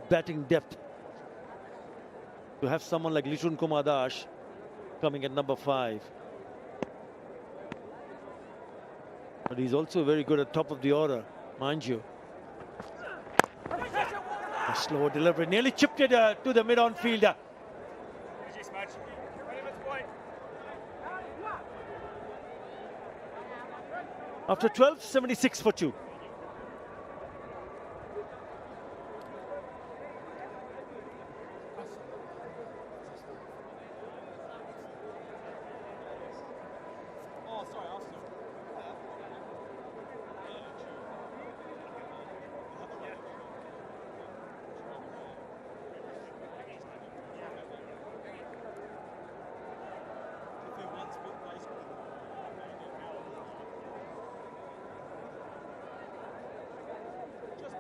batting depth. To have someone like Lichun Kumar Dash coming at number 5. But he's also very good at top of the order, mind you. A slow delivery, nearly chipped it to the mid-on fielder. After 12, 76 for 2.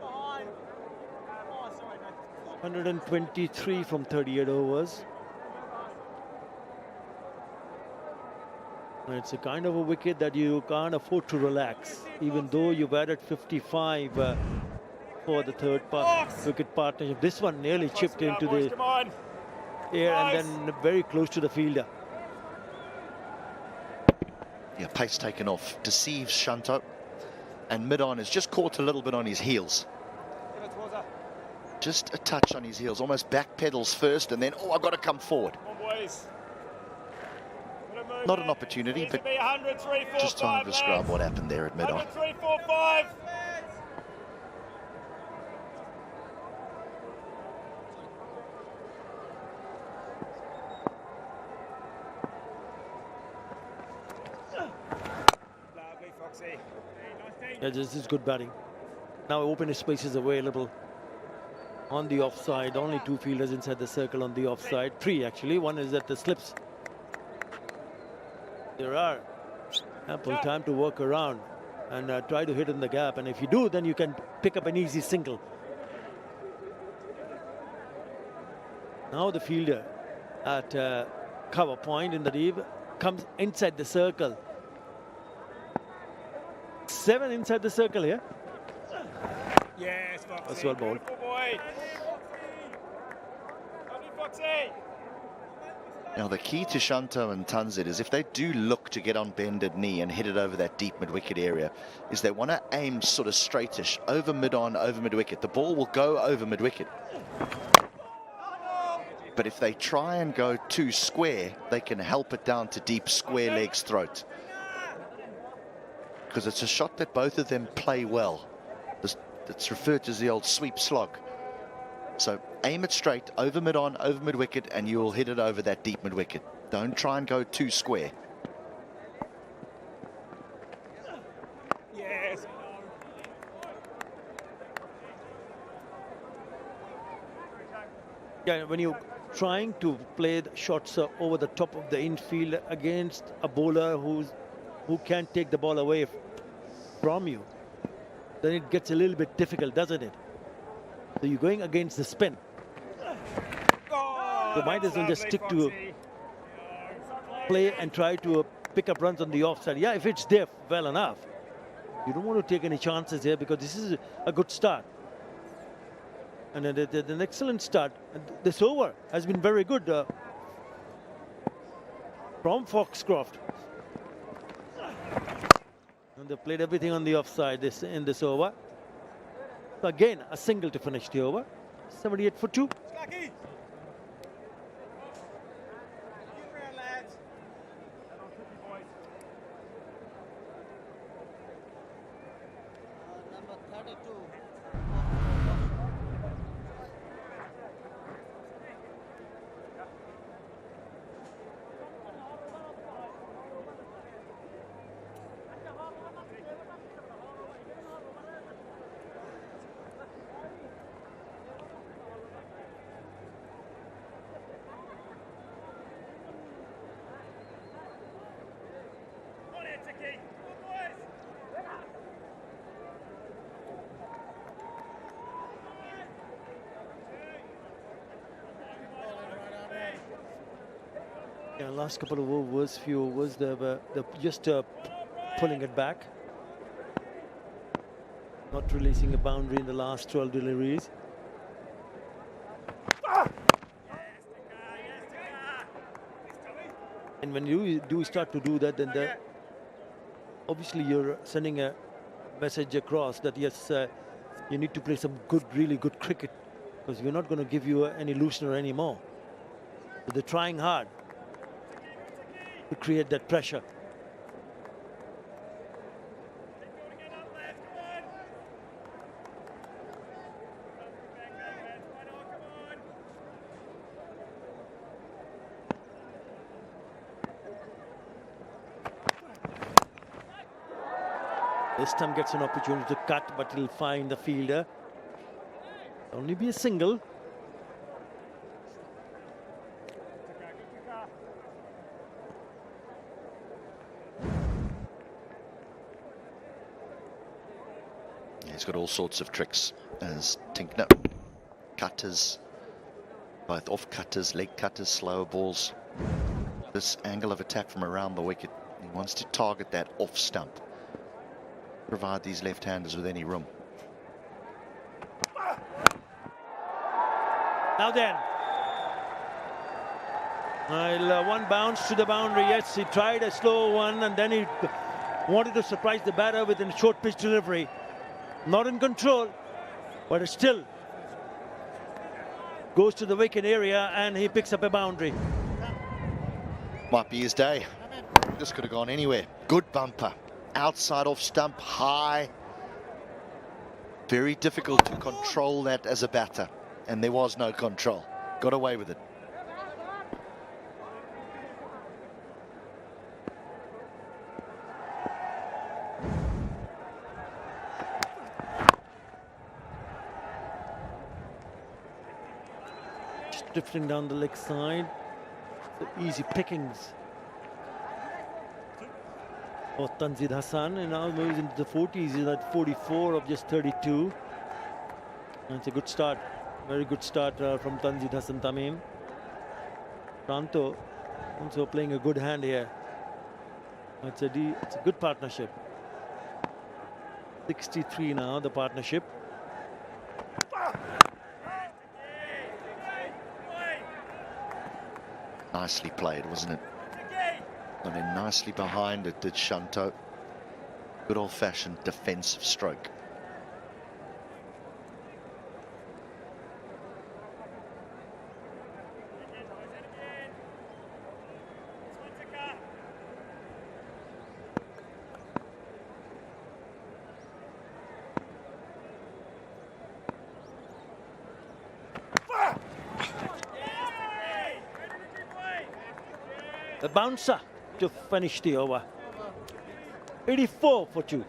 Behind. 123 from 38 overs. And it's a kind of a wicket that you can't afford to relax, even though you've added 55 for the third wicket partnership. This one nearly chipped into the air and then very close to the fielder. Yeah, pace taken off, deceives Shanto, and mid-on is just caught a little bit on his heels. Just a touch on his heels, almost back pedals first, and then, oh, I've got to come forward. Not an opportunity, but just trying to describe what happened there at mid-on. 3, 4, 5. Lovely, Foxy. Yeah, this is good batting. Now open spaces available on the offside. Only 2 fielders inside the circle on the offside. 3 actually. One is at the slips. There are ample time to work around and try to hit in the gap. And if you do, then you can pick up an easy single. Now the fielder at cover point in the deep comes inside the circle. 7 inside the circle here. Yes, Foxy. That's well bowled. Beautiful boy. Lovely, Foxy. Now the key to Shanto and Tanzit is if they do look to get on bended knee and hit it over that deep mid-wicket area, is they want to aim sort of straightish, over mid-on, over mid-wicket. The ball will go over mid-wicket. But if they try and go too square, they can help it down to deep square legs throat. Because it's a shot that both of them play well. It's referred to as the old sweep slog. So aim it straight, over mid-on, over mid-wicket, and you'll hit it over that deep mid-wicket. Don't try and go too square. Yes. Yeah, when you're trying to play the shots over the top of the infield against a bowler who can't take the ball away from you, then it gets a little bit difficult, doesn't it? So you're going against the spin. You might as well just stick to play and try to pick up runs on the offside. Yeah, if it's there, well enough. You don't want to take any chances here because this is a good start. And an excellent start. And this over has been very good from Foxcroft. And they played everything on the offside in this over. So again, a single to finish the over. 78 for 2. Number 32. Yeah, last couple of overs, few overs, they're just pulling it back. Not releasing a boundary in the last 12 deliveries. And when you do start to do that, then obviously you're sending a message across that yes, you need to play some good, really good cricket, because we're not going to give you any loosener anymore. So they're trying hard to create that pressure. This time gets an opportunity to cut, but he'll find the fielder. Only be a single. He's got all sorts of tricks as Tinkner. Cutters, both off cutters, leg cutters, slower balls. This angle of attack from around the wicket, he wants to target that off stump. Provide these left-handers with any room. Now then, one bounce to the boundary. Yes, he tried a slow one, and then he wanted to surprise the batter with a short pitch delivery. Not in control, but it still goes to the wicket area, and he picks up a boundary. Might be his day. This could have gone anywhere. Good bumper. Outside off stump, high. Very difficult to control that as a batter, and there was no control. Got away with it. Just drifting down the leg side. So easy pickings for Tanzid Hassan, and now moves into the 40s. He's at 44 of just 32. And it's a good start, very good start from Tanzid Hassan Tamim. Pranto also playing a good hand here. It's a good partnership. 63 now, the partnership. Nicely played, wasn't it? I mean, nicely behind it did Shanto. Good old-fashioned defensive stroke. The bouncer to finish the over. 84 for 2.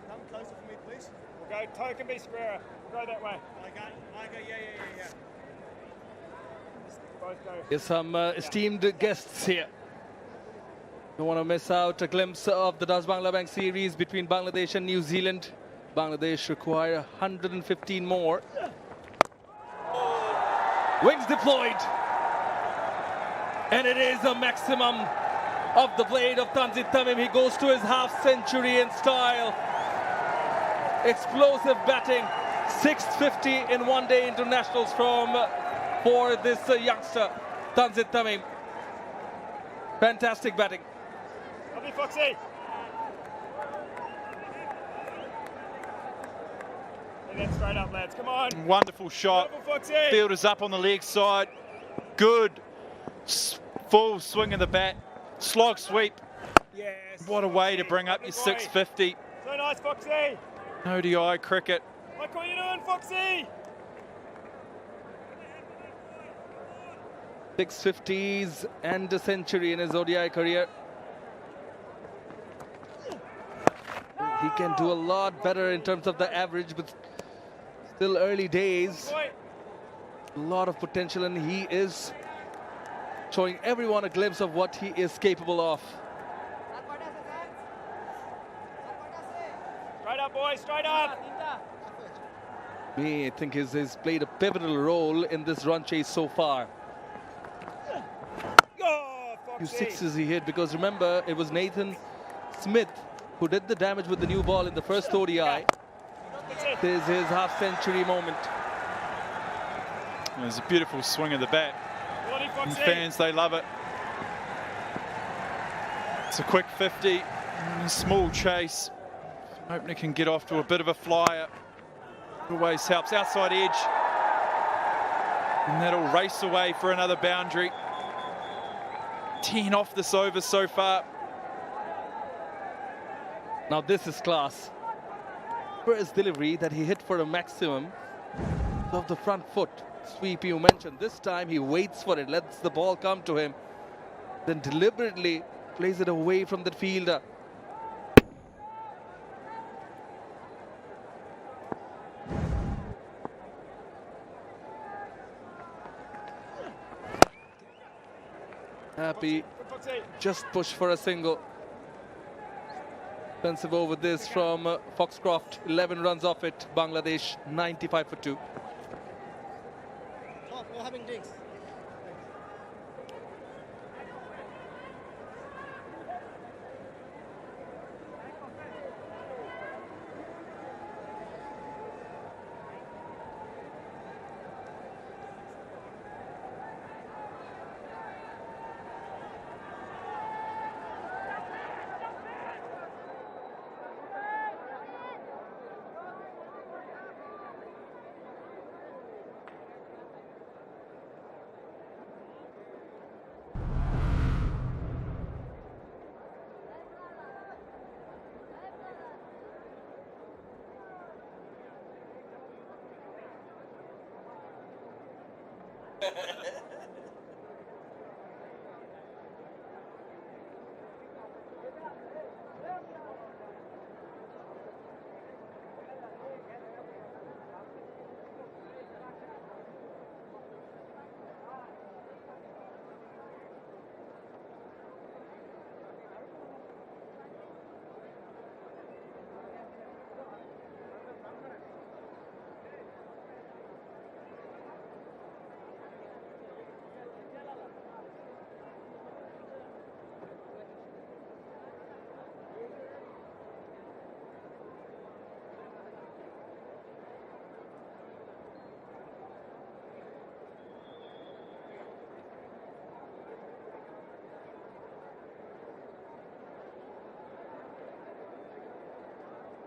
Come closer for me, please. We'll go toe can be square. We'll go that way. Yeah. Both go. There's some esteemed guests here. Don't want to miss out a glimpse of the Das Bangla Bank series between Bangladesh and New Zealand. Bangladesh require 115 more. Wings deployed. And it is a maximum of the blade of Tanzid Tamim. He goes to his half century in style. Explosive batting. 650 in one-day internationals for this youngster, Tanzid Tamim. Fantastic batting. Lovely, Foxy. Get straight up, lads. Come on. Wonderful shot. Beautiful, Foxy. Fielder's up on the leg side. Good. Full swing of the bat. Slog sweep. Yes. What a way to bring up your 650. So nice, Foxy. ODI cricket. Look what you're doing, Foxy. 650s and a century in his ODI career. He can do a lot better in terms of the average, but still early days. A lot of potential, and he is showing everyone a glimpse of what he is capable of. Straight up, boys, straight up. Me, I think he's played a pivotal role in this run chase so far. Few sixes he hit, because remember, it was Nathan Smith who did the damage with the new ball in the first ODI. This is his half-century moment. There's a beautiful swing of the bat. And fans, they love it. It's a quick 50, small chase. An opener can get off to a bit of a flyer. Always helps. Outside edge. And that'll race away for another boundary. 10 off this over so far. Now this is class. First delivery that he hit for a maximum of the front foot sweep you mentioned. This time he waits for it, lets the ball come to him, then deliberately plays it away from the fielder. Happy, just push for a single. Defensive over this from Foxcroft. 11 runs off it. Bangladesh 95 for 2. We're having drinks.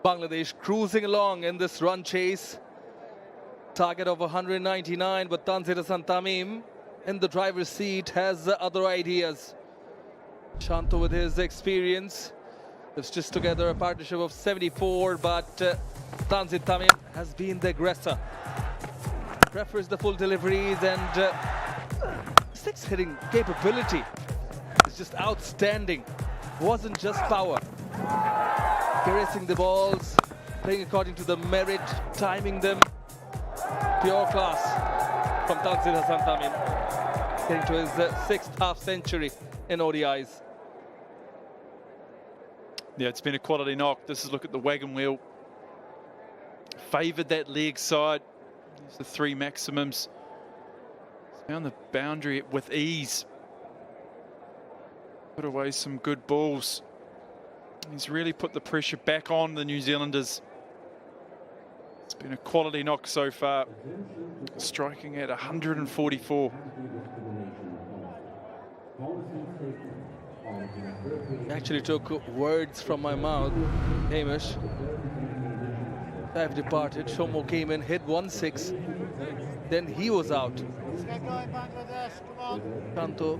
Bangladesh cruising along in this run chase. Target of 199, but Tanzir Hasan Tamim in the driver's seat has other ideas. Shanto with his experience. They've stitched together a partnership of 74, but Tanzir Tamim has been the aggressor. Prefers the full deliveries, and six hitting capability is just outstanding. Wasn't just power. Caressing the balls, playing according to the merit, timing them. Pure class from Tanzir Hasan Tamim. Getting to his sixth half-century in ODIs. Yeah, it's been a quality knock. This is look at the wagon wheel. Favoured that leg side. These are the three maximums. Found the boundary with ease. Put away some good balls. He's really put the pressure back on the New Zealanders. It's been a quality knock so far. Striking at 144. Actually took words from my mouth, Hamish. I've departed. Shomo came in, hit 1-6. Then he was out. Kanto,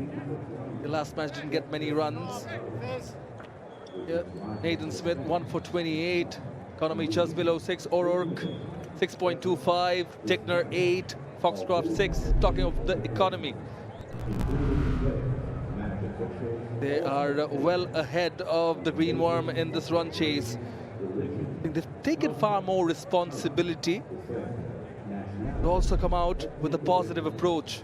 the last match didn't get many runs. Yeah. Nathan Smith 1 for 28. Economy just below 6. O'Rourke 6.25. Tickner 8. Foxcroft 6. Talking of the economy, they are well ahead of the Green Worm in this run chase. they've taken far more responsibility. They also come out with a positive approach.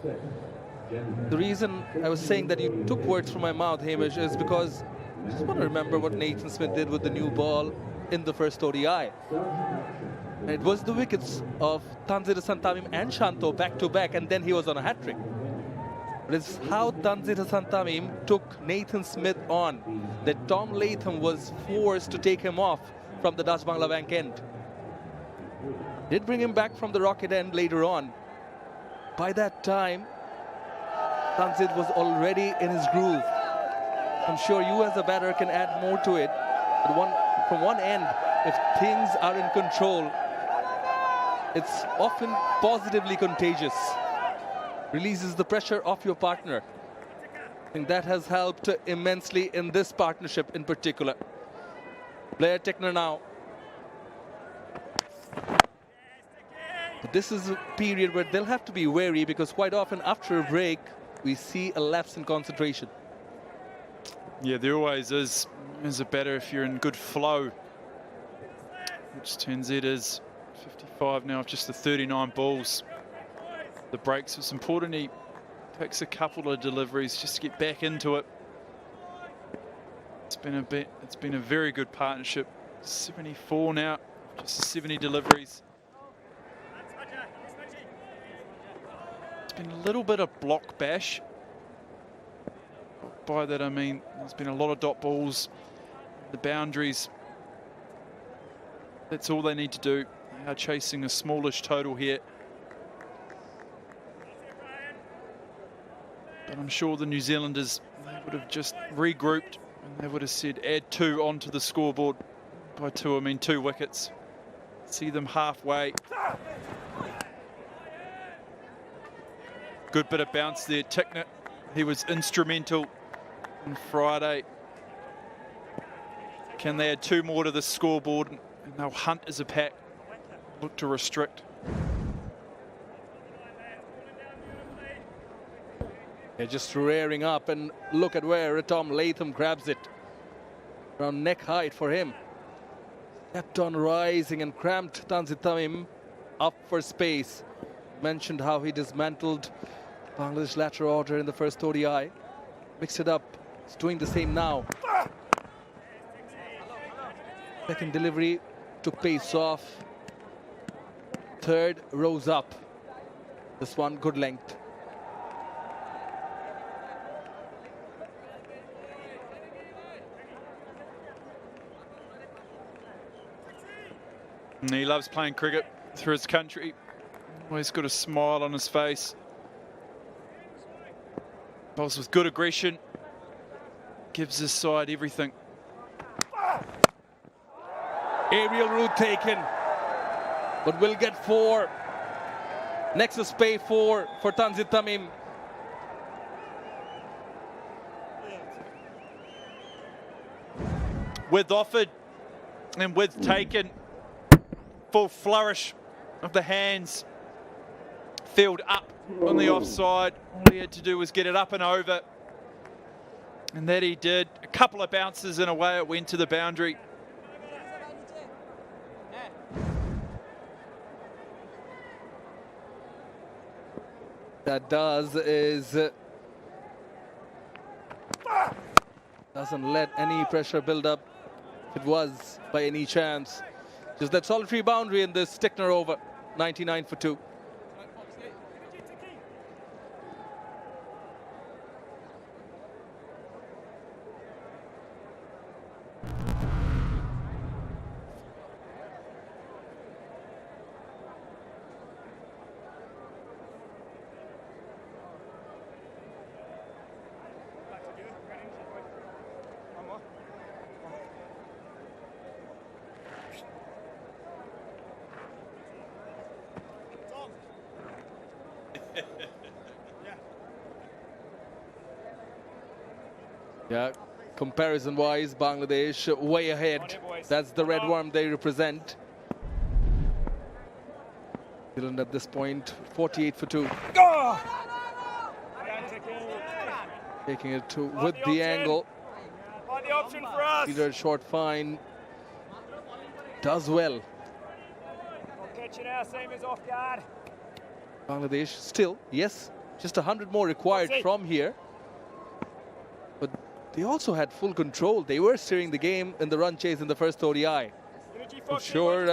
The reason I was saying that you took words from my mouth, Hamish, is because I just want to remember what Nathan Smith did with the new ball in the first ODI. And it was the wickets of Tanzila Santamim and Shanto back-to-back, and then he was on a hat-trick. But it's how Tanzila Santamim took Nathan Smith on that Tom Latham was forced to take him off from the Dutch Bangla Bank end. Did bring him back from the Rocket end later on. By that time, Tanzil was already in his groove. I'm sure you as a batter can add more to it. But from one end, if things are in control, it's often positively contagious. Releases the pressure off your partner. I think that has helped immensely in this partnership in particular. Blair Techner now. But this is a period where they'll have to be wary because quite often after a break, we see a lapse in concentration. Yeah, there always is as a batter if you're in good flow. Which turns it is 55 now of just the 39 balls. The breaks, it's important he takes a couple of deliveries just to get back into it. It's been a very good partnership. 74 now, just 70 deliveries. It's been a little bit of block bash. By that I mean there's been a lot of dot balls, the boundaries. That's all they need to do. They are chasing a smallish total here. But I'm sure the New Zealanders, they would have just regrouped and they would have said add 2 onto the scoreboard. By 2 I mean 2 wickets. See them halfway. Good bit of bounce there. Techner, he was instrumental on Friday. Can they add 2 more to the scoreboard and they'll hunt as a pack, look to restrict. They're just rearing up and look at where Tom Latham grabs it. Around neck height for him. Kept on rising and cramped Tanzil Tamim up for space. Mentioned how he dismantled Bangladesh lateral order in the first ODI. Mixed it up. He's doing the same now. Second delivery took pace off. Third rose up. This one good length. And he loves playing cricket through his country. Always got a smile on his face. Bowls with good aggression. Gives his side everything. Aerial route taken. But will get 4. Nexus pay 4 for Tanzil Tamim. With offered and with taken. Full flourish of the hands. Field up on the offside. All he had to do was get it up and over. And that he did. A couple of bounces and away it went to the boundary. That does is doesn't let any pressure build up if it was by any chance. Just that solitary boundary in this Techner over. 99 for 2. Yeah, comparison-wise, Bangladesh way ahead. That's the red worm they represent. Zealand at this point, 48 for 2. Taking it to with the angle. Find the option for us. Either short fine. does well. Catch you now, same as off guard. Bangladesh still, yes, just 100 more required from here. But they also had full control. They were steering the game in the run chase in the first ODI. I'm sure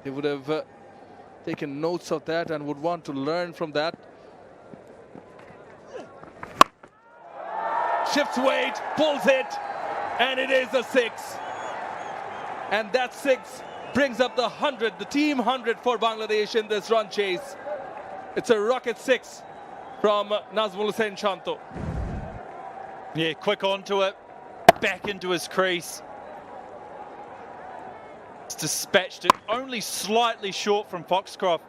they would have taken notes of that and would want to learn from that. Shifts weight, pulls it, and it is a 6. And that 6 brings up the 100, the team 100 for Bangladesh in this run chase. It's a rocket 6 from Nazmul Hussain Shanto. Yeah, quick onto it, back into his crease. It's dispatched it, only slightly short from Foxcroft,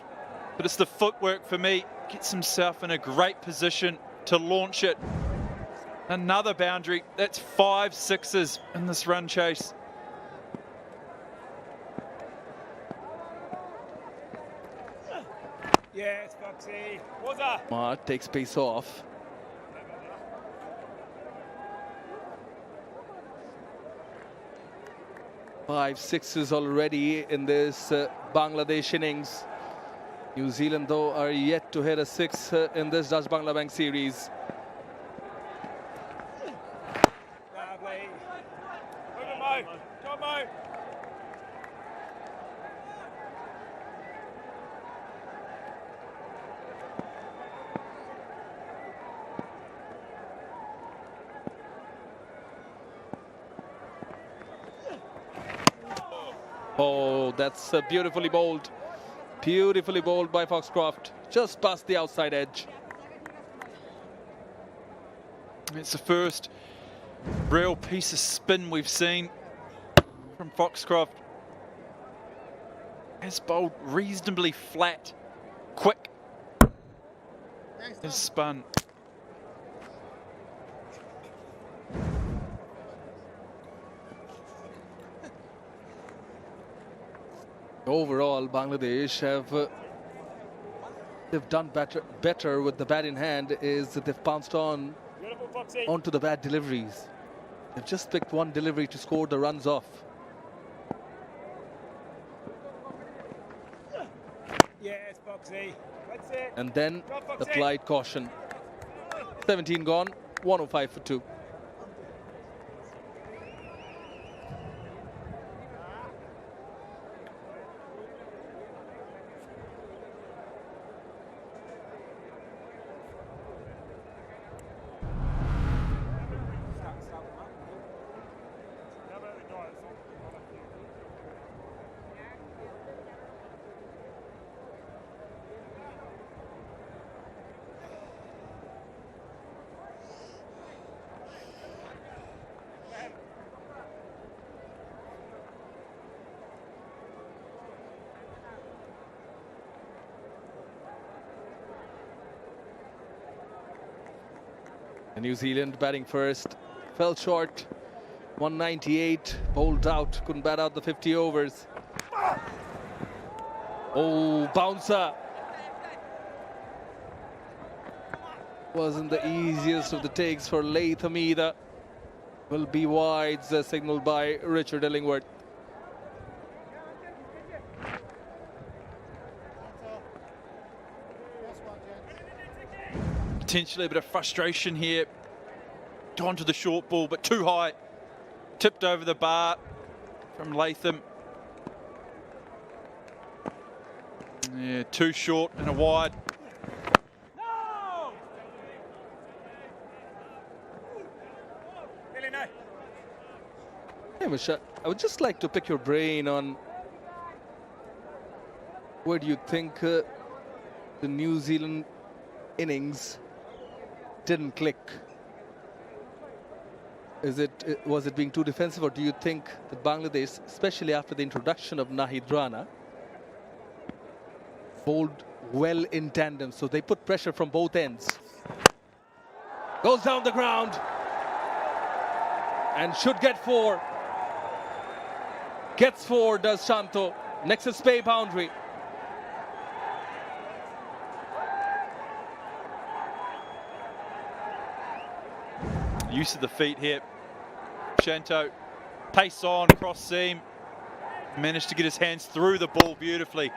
but it's the footwork for me. Gets himself in a great position to launch it. Another boundary. That's 5 6s in this run chase. Yes, Foxy. Wazza. Mark takes pace off. Five 6s already in this Bangladesh innings. New Zealand, though, are yet to hit a 6 in this Dutch Bangla Bank series. Lovely. Move it, Mo. Come on, Mo. Oh, that's beautifully bowled. Beautifully bowled by Foxcroft. Just past the outside edge. It's the first real piece of spin we've seen from Foxcroft. Has bowled reasonably flat, quick. Has spun. Overall, Bangladesh they've done better with the bat in hand. Is that they've pounced onto the bad deliveries. They've just picked one delivery to score the runs off. Yes, Foxy. That's it. And then Go, the Foxy. flight caution. 17 gone, 105 for 2. New Zealand batting first, fell short, 198, bowled out, couldn't bat out the 50 overs. Oh, bouncer. Wasn't the easiest of the takes for Laith Hamida. Will be wides, signaled by Richard Illingworth. Potentially a bit of frustration here. Gone to the short ball, but too high. Tipped over the bar from Latham. Yeah, too short and a wide. No! Billy, no. Hey, Misha, I would just like to pick your brain on where do you think the New Zealand innings didn't click? Was it being too defensive, or do you think that Bangladesh, especially after the introduction of Nahid Rana, bowled well in tandem, so they put pressure from both ends? Goes down the ground and should get 4. Gets 4, does Shanto. Next is Spay boundary. Use of the feet here. Shanto, pace on, cross seam. Managed to get his hands through the ball beautifully.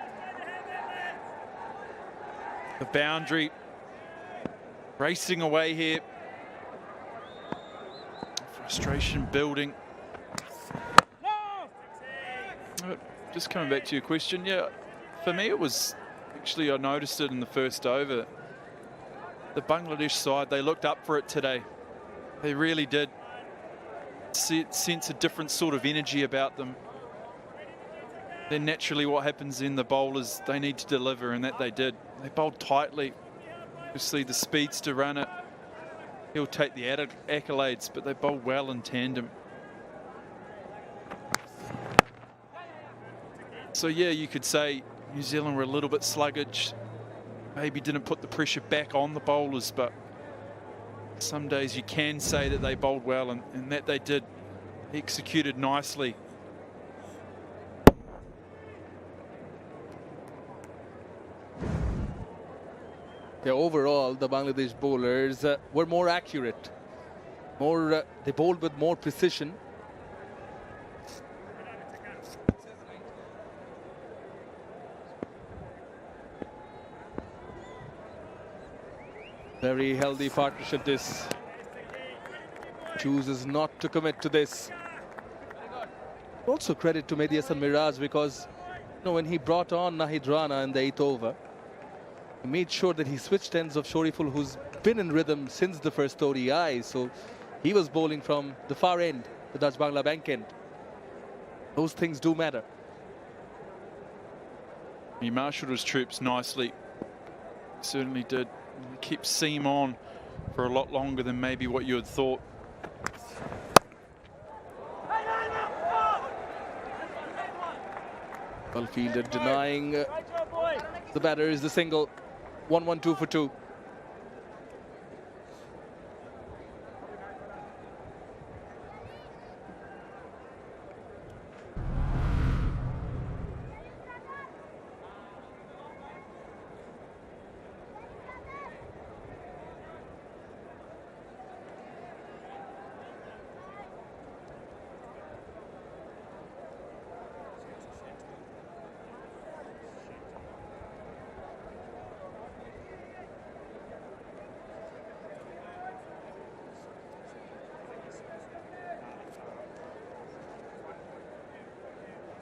The boundary racing away here. Frustration building. Just coming back to your question, yeah, for me it was actually, I noticed it in the first over. The Bangladesh side, they looked up for it today. They really did. Sense a different sort of energy about them. Then naturally what happens in the bowlers, they need to deliver, and that they did. They bowled tightly. Obviously the speeds to run it, he'll take the accolades, but they bowled well in tandem. So yeah, you could say New Zealand were a little bit sluggish, maybe didn't put the pressure back on the bowlers, but some days you can say that they bowled well, and that they did. Executed nicely. Yeah, overall, the Bangladesh bowlers were more accurate. They bowled with more precision. Very healthy partnership this. Chooses not to commit to this. Also credit to Mehdi Hasan Miraj, because when he brought on Nahid Rana in the 8th over, he made sure that he switched ends of Shoriful, who's been in rhythm since the first ODI. So he was bowling from the far end, the Dutch Bangla Bank end. Those things do matter. He marshalled his troops nicely. Certainly did. He kept seam on for a lot longer than maybe what you had thought. Well fielded, denying the batters the single. 1-1-2 for 2.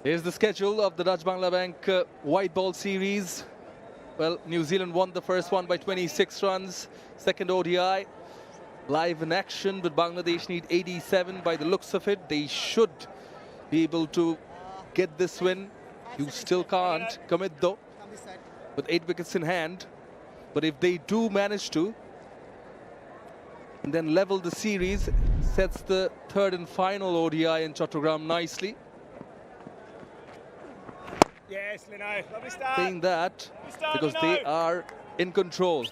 Here's the schedule of the Dutch Bangla Bank white ball series. Well, New Zealand won the first one by 26 runs. Second ODI, live in action, but Bangladesh need 87 by the looks of it. They should be able to get this win. You still can't commit though, with 8 wickets in hand. But if they do manage to, and then level the series, sets the third and final ODI in Chattogram nicely. Yes, Lino. Lovely start. Saying that because they are in control.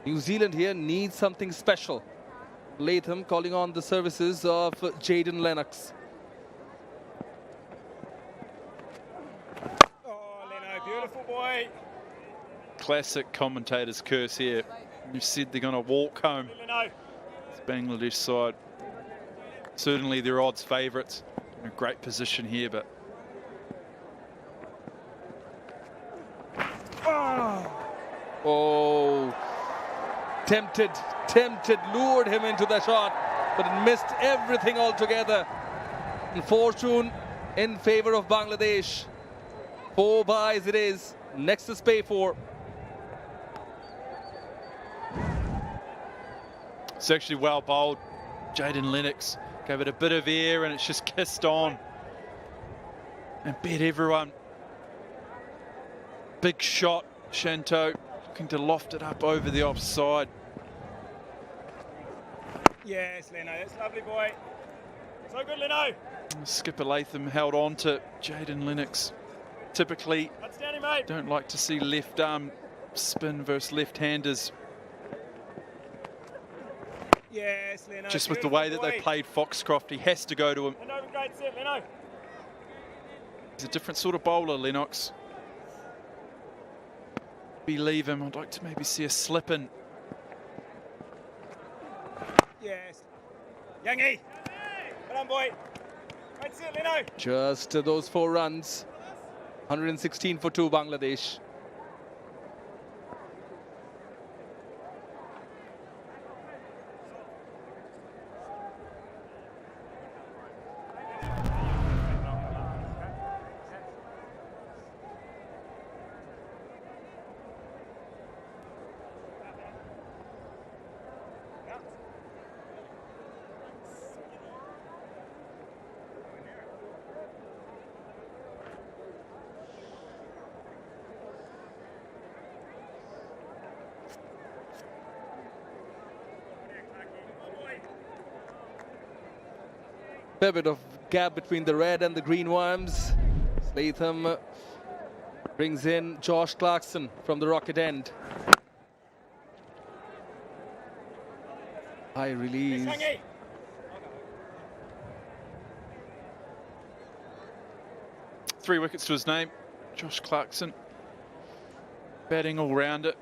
New Zealand here needs something special. Latham calling on the services of Jaden Lennox. Oh, Lino, beautiful boy. Classic commentator's curse here. You said they're going to walk home. It's Bangladesh side. Certainly their odds favourites. In a great position here, but oh, tempted, lured him into the shot, but it missed everything altogether. And fortune in favour of Bangladesh. 4 byes it is. Next is pay for. it's actually well bowled. Jaden Lennox gave it a bit of air and it's just kissed on. And bet everyone. Big shot, Shanto, looking to loft it up over the offside. Yes, Leno, that's lovely, boy. So good, Leno. Skipper Latham held on to Jaden Lennox. Typically, mate. Don't like to see left arm spin versus left-handers. Yes, Leno. Just with the way that they played Foxcroft, he has to go to him. Another great set, Leno. He's a different sort of bowler, Lennox. Believe him, I'd like to maybe see a slip in. Yes. Yangi. Well done, boy. Just those 4 runs. 116 for 2 Bangladesh. Fair bit of gap between the red and the green worms. Latham brings in Josh Clarkson from the Rocket end. High release. 3 wickets to his name. Josh Clarkson. Batting all round it.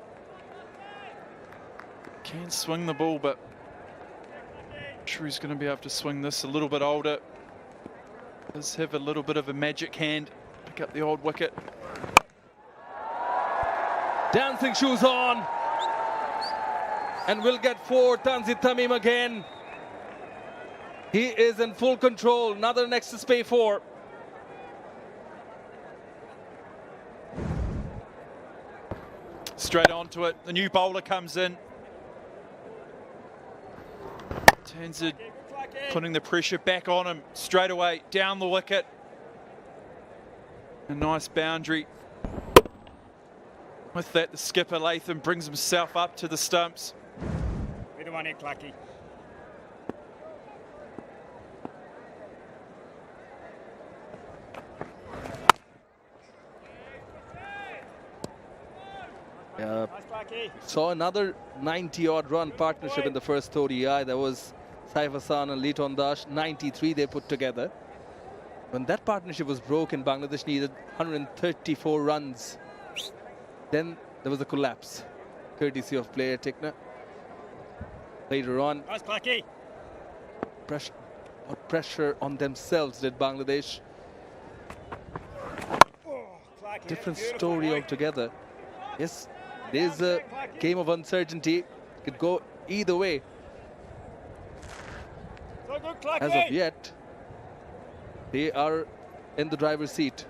Can swing the ball, but I'm sure he's going to be able to swing this. A little bit older. Does have a little bit of a magic hand. Pick up the old wicket. Dancing shoes on. And we'll get 4. Tanzit Tamim again. He is in full control. Another next to spay 4. Straight onto it. The new bowler comes in. Tanzit putting the pressure back on him straight away. Down the wicket. A nice boundary. With that, the skipper Latham brings himself up to the stumps. Bit of one here, Clucky. Saw another 90-odd run partnership in the first ODI. There was Saif Hassan and Liton Dash, 93 they put together. When that partnership was broken, Bangladesh needed 134 runs. Then there was a collapse, courtesy of player Tikna. Later on, pressure on themselves did Bangladesh. Different story altogether. Yes, there's a game of uncertainty. It could go either way. As of yet, they are in the driver's seat.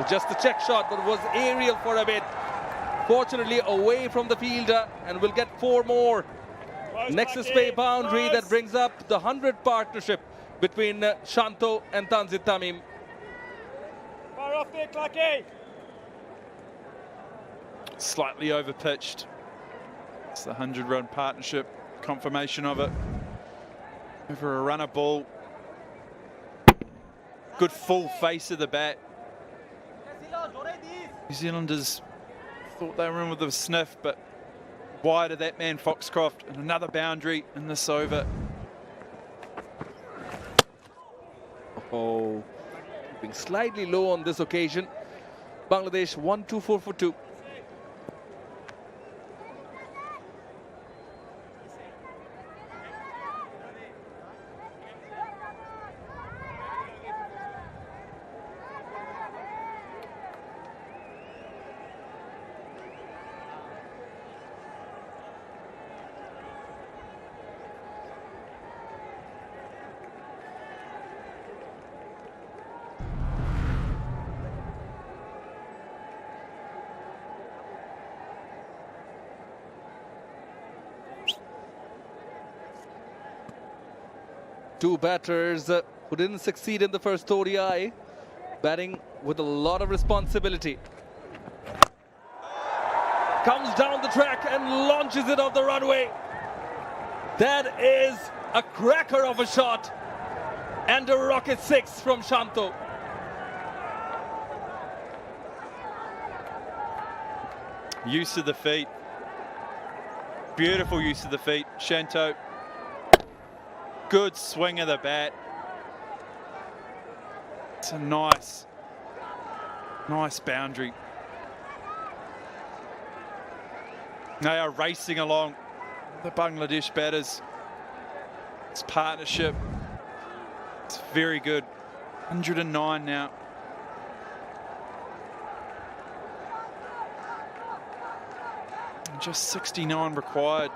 Just a check shot, but was aerial for a bit. Fortunately, away from the fielder, and we'll get 4 more. Next is spay boundary that brings up the 100 partnership between Shanto and Tanzit Tamim. Far off there, Clucky. Slightly overpitched. It's the 100-run partnership. Confirmation of it. Over a runner ball. Good full face of the bat. New Zealanders thought they were in with a sniff, but wide of that man Foxcroft, and another boundary in this over. Oh, being slightly low on this occasion. Bangladesh 1-2-4 for 2. Two batters who didn't succeed in the first ODI, batting with a lot of responsibility. Comes down the track and launches it off the runway. That is a cracker of a shot. And a rocket 6 from Shanto. Use of the feet. Beautiful use of the feet. Shanto. Good swing of the bat. It's a nice boundary. They are racing along, the Bangladesh batters. This partnership, it's very good. 109 now. And just 69 required.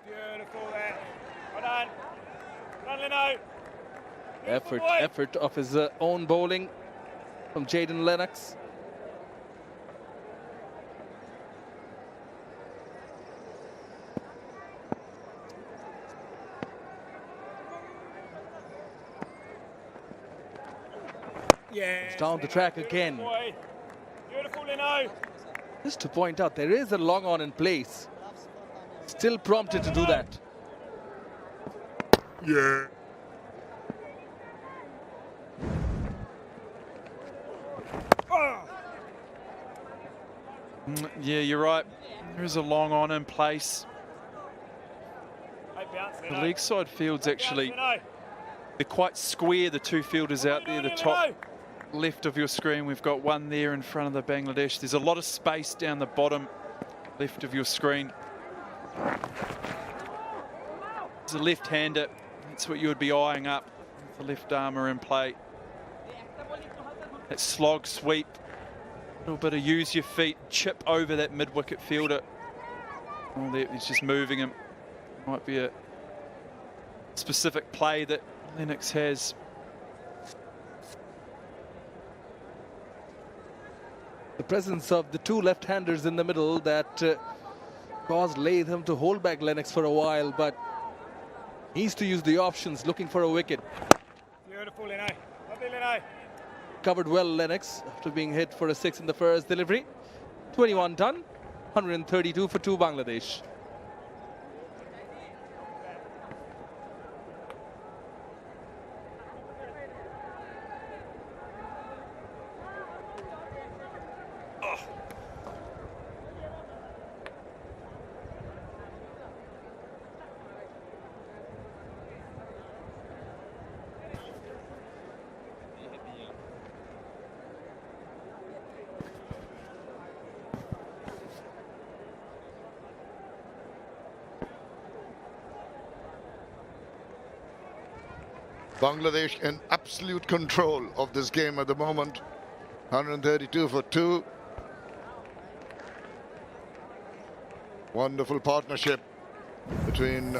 Beautiful there. Well done. Well done, Leno. Effort of his own bowling from Jaden Lennox. Yeah. It's down the track again. Boy. Beautiful, Leno. Just to point out, there is a long on in place. Still prompted to do that. Yeah. Yeah, you're right. There is a long on in place. Hey, bounce, The Leno. leg side fields actually, Leno. they're quite square, the two fielders out there, the top left of your screen. We've got one there in front of the Bangladesh. There's a lot of space down the bottom left of your screen. There's a left-hander. That's what you would be eyeing up. The left armour in play. That slog sweep. A little bit of use your feet, chip over that mid-wicket fielder. Oh, there, he's just moving him. Might be a specific play that Lennox has. The presence of the two left-handers in the middle that caused Latham to hold back Lennox for a while, but needs to use the options, looking for a wicket. Beautiful, Leno. Lovely, Leno. Covered well Lennox after being hit for a 6 in the first delivery. 21 done, 132 for 2 Bangladesh. Bangladesh in absolute control of this game at the moment. 132 for 2. Wonderful partnership between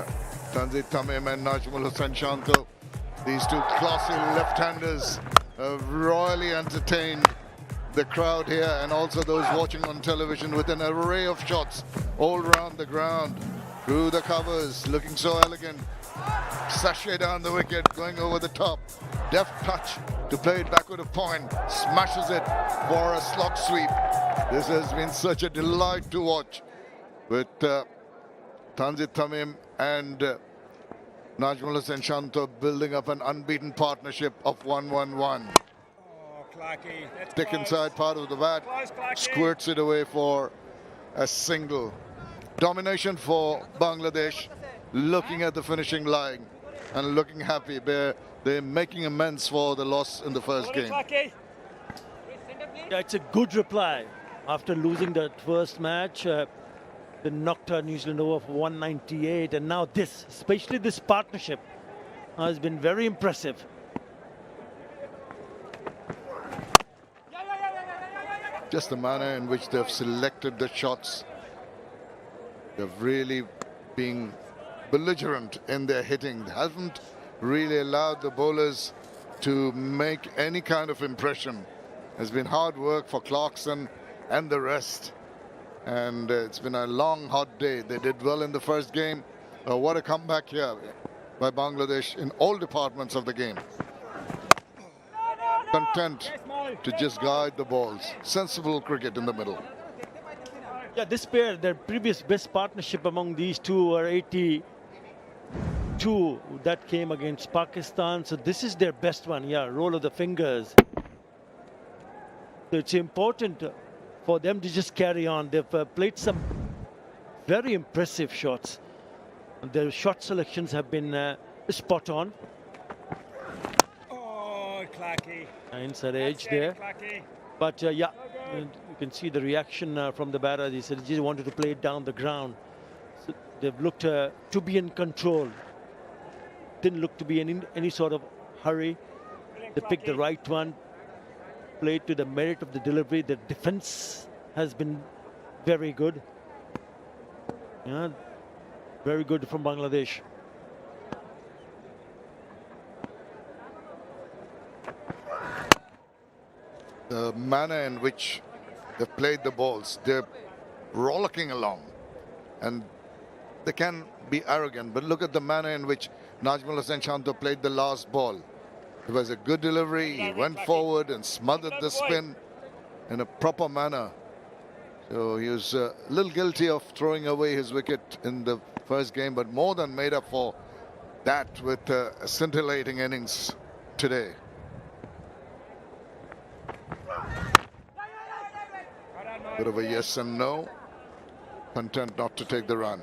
Tanzit Tamim and Najmul Hussain Shanto. These two classy left-handers have royally entertained the crowd here and also those watching on television with an array of shots all around the ground. Through the covers, looking so elegant. Sachet down the wicket, going over the top. Deft touch to play it backward of point. Smashes it for a slog sweep. This has been such a delight to watch with Tanzit Tamim and Najmul Hussain Shanto building up an unbeaten partnership of 1-1-1. Oh, Clarkey. That's Stick close. inside part of the bat, Close, Clarkey. squirts it away for a single. Domination for Bangladesh, looking at the finishing line and looking happy. They're making amends for the loss in the first game. Yeah, it's a good reply. After losing that first match, they knocked out New Zealand over for 198, and now this, especially this partnership, has been very impressive. Just the manner in which they've selected the shots. They've really been belligerent in their hitting. They haven't really allowed the bowlers to make any kind of impression. It's been hard work for Clarkson and the rest. And it's been a long, hot day. They did well in the first game. What a comeback here by Bangladesh in all departments of the game. Content to just guide the balls. Sensible cricket in the middle. Yeah, this pair, their previous best partnership among these two were 82 that came against Pakistan. So this is their best one. Yeah, roll of the fingers. So it's important for them to just carry on. They've played some very impressive shots. Their shot selections have been spot on. Oh, Clacky. Inside edge there. But yeah, you can see the reaction from the batter. They said they just wanted to play it down the ground. So they've looked to be in control. Didn't look to be in any sort of hurry. They picked the right one. Played to the merit of the delivery. The defense has been very good. Yeah, very good from Bangladesh. The manner in which they've played the balls, they're rollicking along, and they can be arrogant, but look at the manner in which Najmul Hossain Shanto played the last ball. It was a good delivery. He went forward and smothered the spin in a proper manner. So he was a little guilty of throwing away his wicket in the first game, but more than made up for that with a scintillating innings today. Bit of a yes and no. Content not to take the run.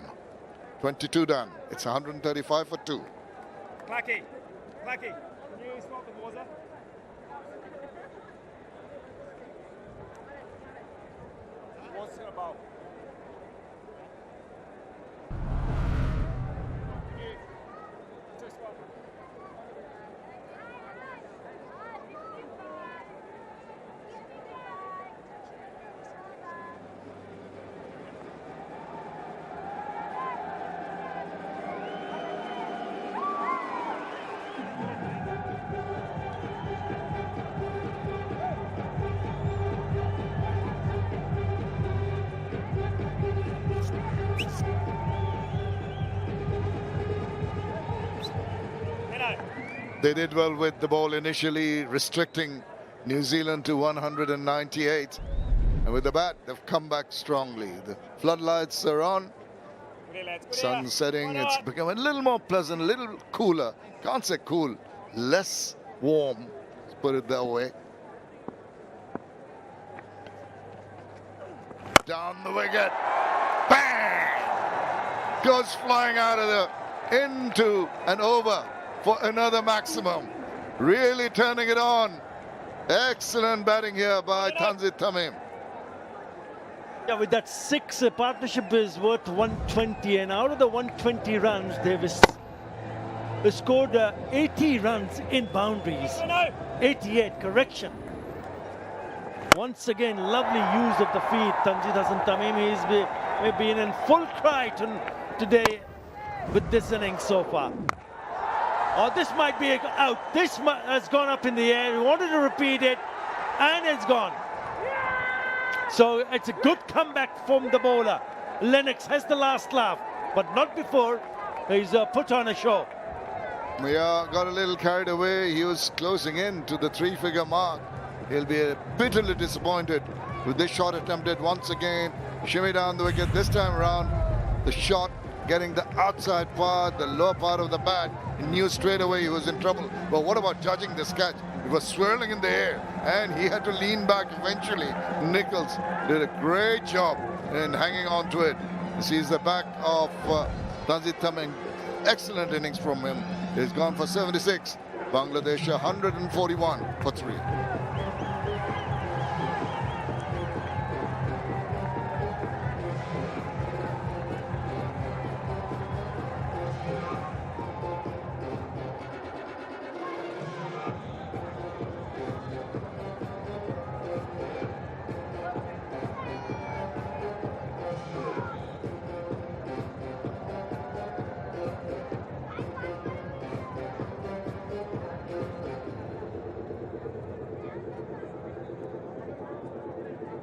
22 done. It's 135 for 2. Clacky. Clacky. Can you stop the water? What's it about? They did well with the ball initially, restricting New Zealand to 198. And with the bat, they've come back strongly. The floodlights are on. Sun setting. It's become a little more pleasant, a little cooler. Can't say cool, less warm. Let's put it that way. Down the wicket. Bang! Goes flying out of the into and over for another maximum. Really turning it on. Excellent batting here by Tanzit Tamim. Yeah, with that 6, partnership is worth 120, and out of the 120 runs, they've scored 80 runs in boundaries. 88, correction. Once again, lovely use of the feet. Tanzit Hassan Tamim has been in full cry today with this innings so far. Oh, this might be out. This has gone up in the air. He wanted to repeat it, and it's gone. So it's a good comeback from the bowler. Lennox has the last laugh, but not before he's put on a show. Yeah, got a little carried away. He was closing in to the 3-figure mark. He'll be bitterly disappointed with this shot attempted once again. Shimmy down the wicket this time around. The shot getting the outside part, the lower part of the bat. He knew straight away he was in trouble. But what about judging this catch? It was swirling in the air, and he had to lean back eventually. Nichols did a great job in hanging on to it. He sees the back of Tanzit Tamim. Excellent innings from him. He's gone for 76. Bangladesh 141 for 3.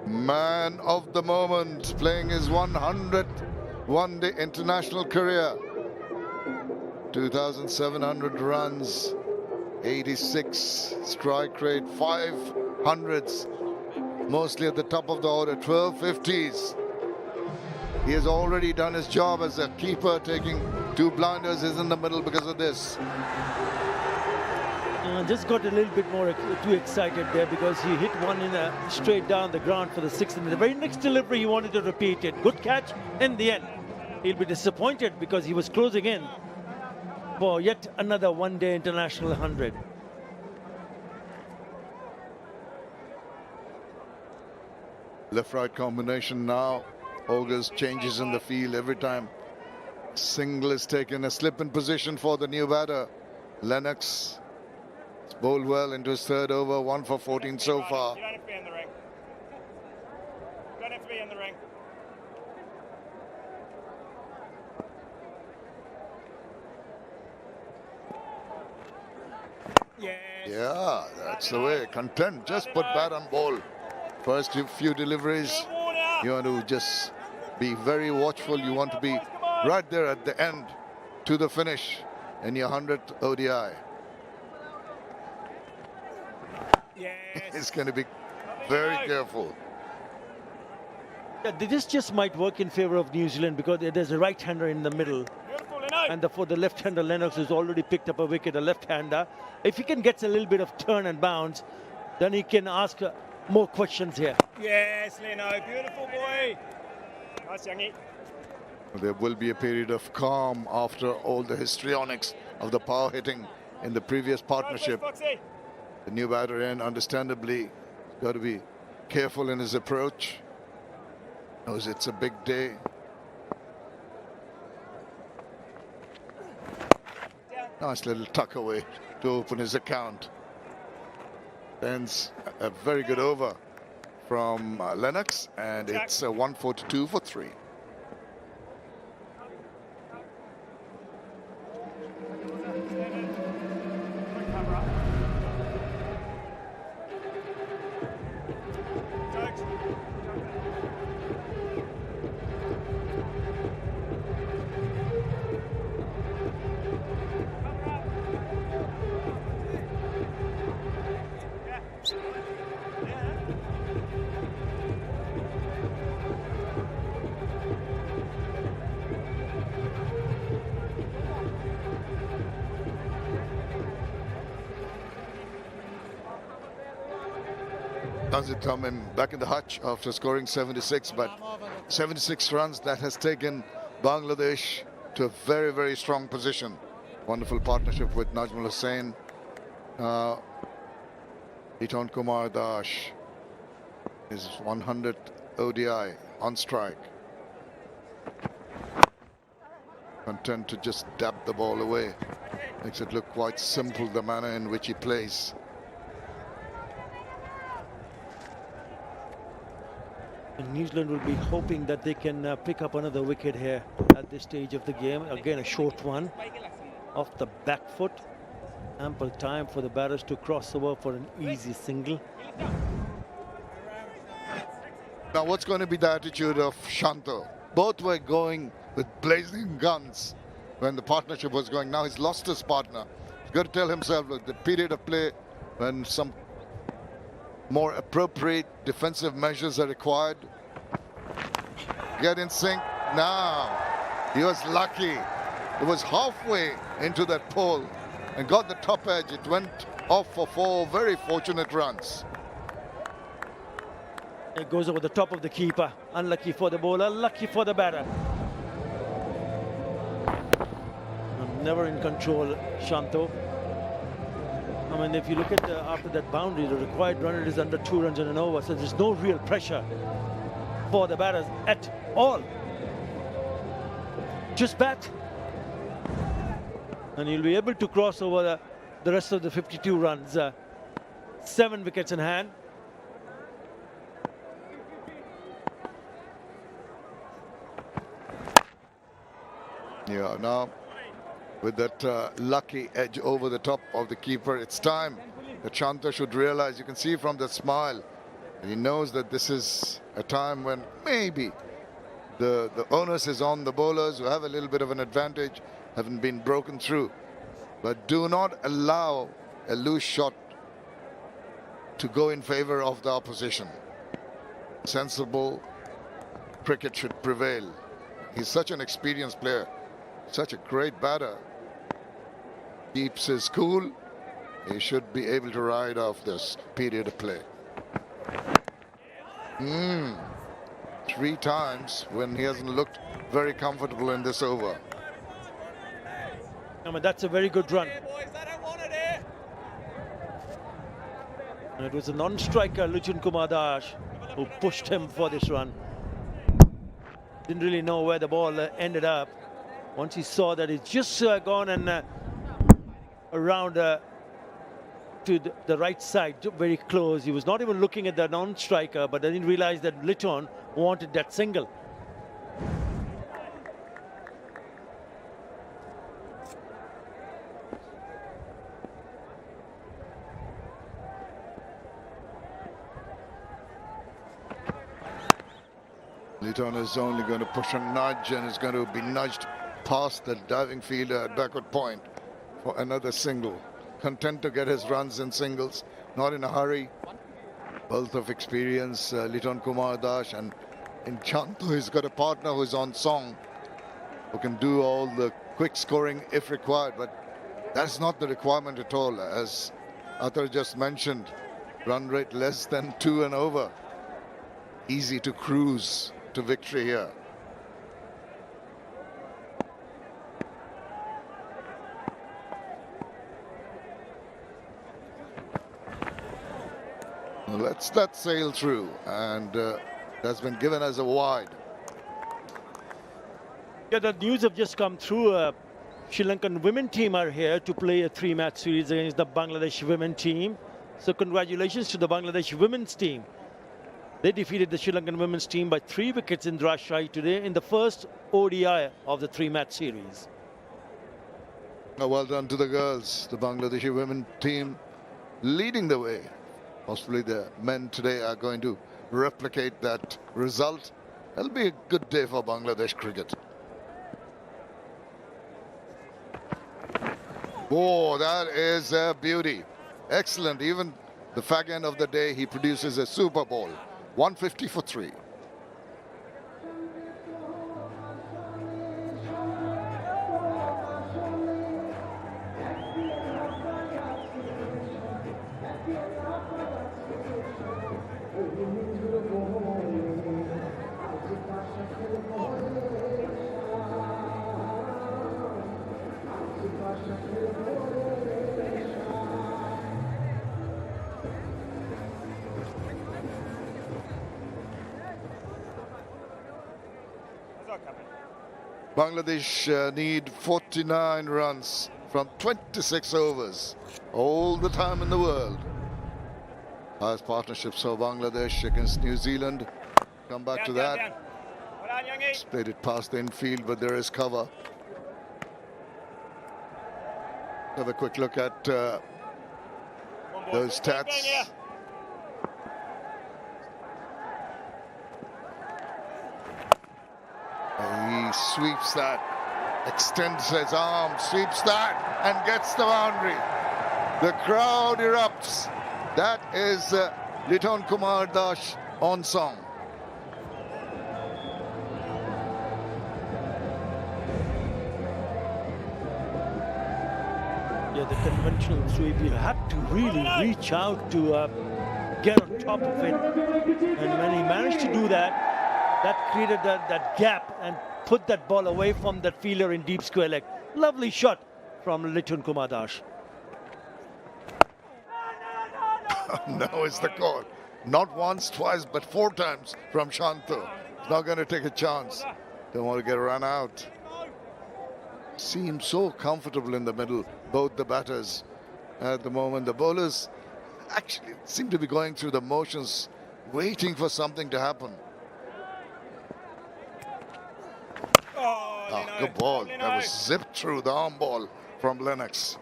Man of the moment, playing his 100th one-day international career. 2,700 runs, 86 strike rate, 500s, mostly at the top of the order, 12 50s. He has already done his job as a keeper, taking 2 blinders, is in the middle because of this. Just got a little bit more too excited there because he hit one straight down the ground for the 6th. And the very next delivery, he wanted to repeat it. Good catch in the end. He'll be disappointed because he was closing in for yet another one-day international 100. Left-right combination now. August changes in the field every time. Single is taken, a slip in position for the new batter. Lennox has bowled well into his third over, 1 for 14 so far. You don't have to be in the ring. You don't have to be in the ring. Yes. Yeah, that's the way. Content, just put bat on ball. First few deliveries, you want to just be very watchful. You want to be right there at the end to the finish in your 100th ODI. Yes. It's going to be very careful. Yeah, this just might work in favor of New Zealand because there's a right-hander in the middle. And for the left-hander, Lennox has already picked up a wicket, a left-hander. If he can get a little bit of turn and bounce, then he can ask more questions here. Yes, Leno, beautiful boy. Nice, youngie. There will be a period of calm after all the histrionics of the power hitting in the previous partnership. The new batter in, understandably, got to be careful in his approach. Knows it's a big day. Nice little tuck away to open his account. Ends a very good over from Lennox, and it's a 142 for 3. Does it come in back in the hutch after scoring 76, but 76 runs, that has taken Bangladesh to a very, very strong position. Wonderful partnership with Najmul Hussain. Hiton Kumar Dash, his 100th ODI on strike. Content to just dab the ball away. Makes it look quite simple, the manner in which he plays. And New Zealand will be hoping that they can pick up another wicket here at this stage of the game. Again, a short one off the back foot. Ample time for the batters to cross over for an easy single. Now, what's going to be the attitude of Shanto? Both were going with blazing guns when the partnership was going. Now he's lost his partner. He's got to tell himself, look, the period of play when some more appropriate defensive measures are required. Get in sync now. He was lucky. It was halfway into that pole and got the top edge. It went off for 4 very fortunate runs. It goes over the top of the keeper. Unlucky for the bowler, lucky for the batter. Never in control, Shanto. I mean, if you look at after that boundary, the required run is under 2 runs and an over, so there's no real pressure for the batters at all. Just bat. And he'll be able to cross over the rest of the 52 runs. 7 wickets in hand. Yeah, now with that lucky edge over the top of the keeper, it's time that Shanta should realize. You can see from the smile, he knows that this is a time when maybe the onus is on the bowlers who have a little bit of an advantage, haven't been broken through. But do not allow a loose shot to go in favor of the opposition. Sensible cricket should prevail. He's such an experienced player, such a great batter. Keeps his cool. He should be able to ride off this period of play. 3 times when he hasn't looked very comfortable in this over. I mean, that's a very good run. And it was a non-striker, Lichun Kumar Das, who pushed him for this run. Didn't really know where the ball ended up. Once he saw that it's just gone and around to the right side, very close. He was not even looking at the non-striker, but I didn't realize that Lichun wanted that single. Lichun is only going to push a nudge and is going to be nudged past the diving fielder at backward point for another single. Content to get his runs in singles, not in a hurry. Wealth of experience, Lichun Kumar Das, and in Chanto he's got a partner who's on song, who can do all the quick scoring if required, but that's not the requirement at all. As Atar just mentioned, run rate less than 2 and over. Easy to cruise to victory here. Let's that sail through, and that's been given as a wide. Yeah, the news have just come through. Sri Lankan women team are here to play a 3-match series against the Bangladesh women team. So congratulations to the Bangladesh women's team. They defeated the Sri Lankan women's team by 3 wickets in Rajshahi today in the first ODI of the 3-match series. Well done to the girls. The Bangladeshi women team leading the way. Possibly the men today are going to replicate that result. It'll be a good day for Bangladesh cricket. Oh, that is a beauty. Excellent. Even the fag end of the day, he produces a super ball. 150 for 3. Bangladesh need 49 runs from 26 overs. All the time in the world. Highest partnerships for Bangladesh against New Zealand. Come back to that. Played it past the infield, but there is cover. Have a quick look at those stats. He sweeps that, extends his arm, sweeps that, and gets the boundary. The crowd erupts. That is Lichun Kumar Das on song. Yeah, the conventional sweep, you had to really reach out to get on top of it. And when he managed to do that, that created that gap and put that ball away from that fielder in deep square leg. Lovely shot from Lichun Kumar Das. Now is the call. Not once, twice, but 4 times from Shanto. He's not going to take a chance. Don't want to get run out. Seem so comfortable in the middle, both the batters at the moment. The bowlers actually seem to be going through the motions, waiting for something to happen. Oh, good ball. That was zipped through the arm ball from Lennox.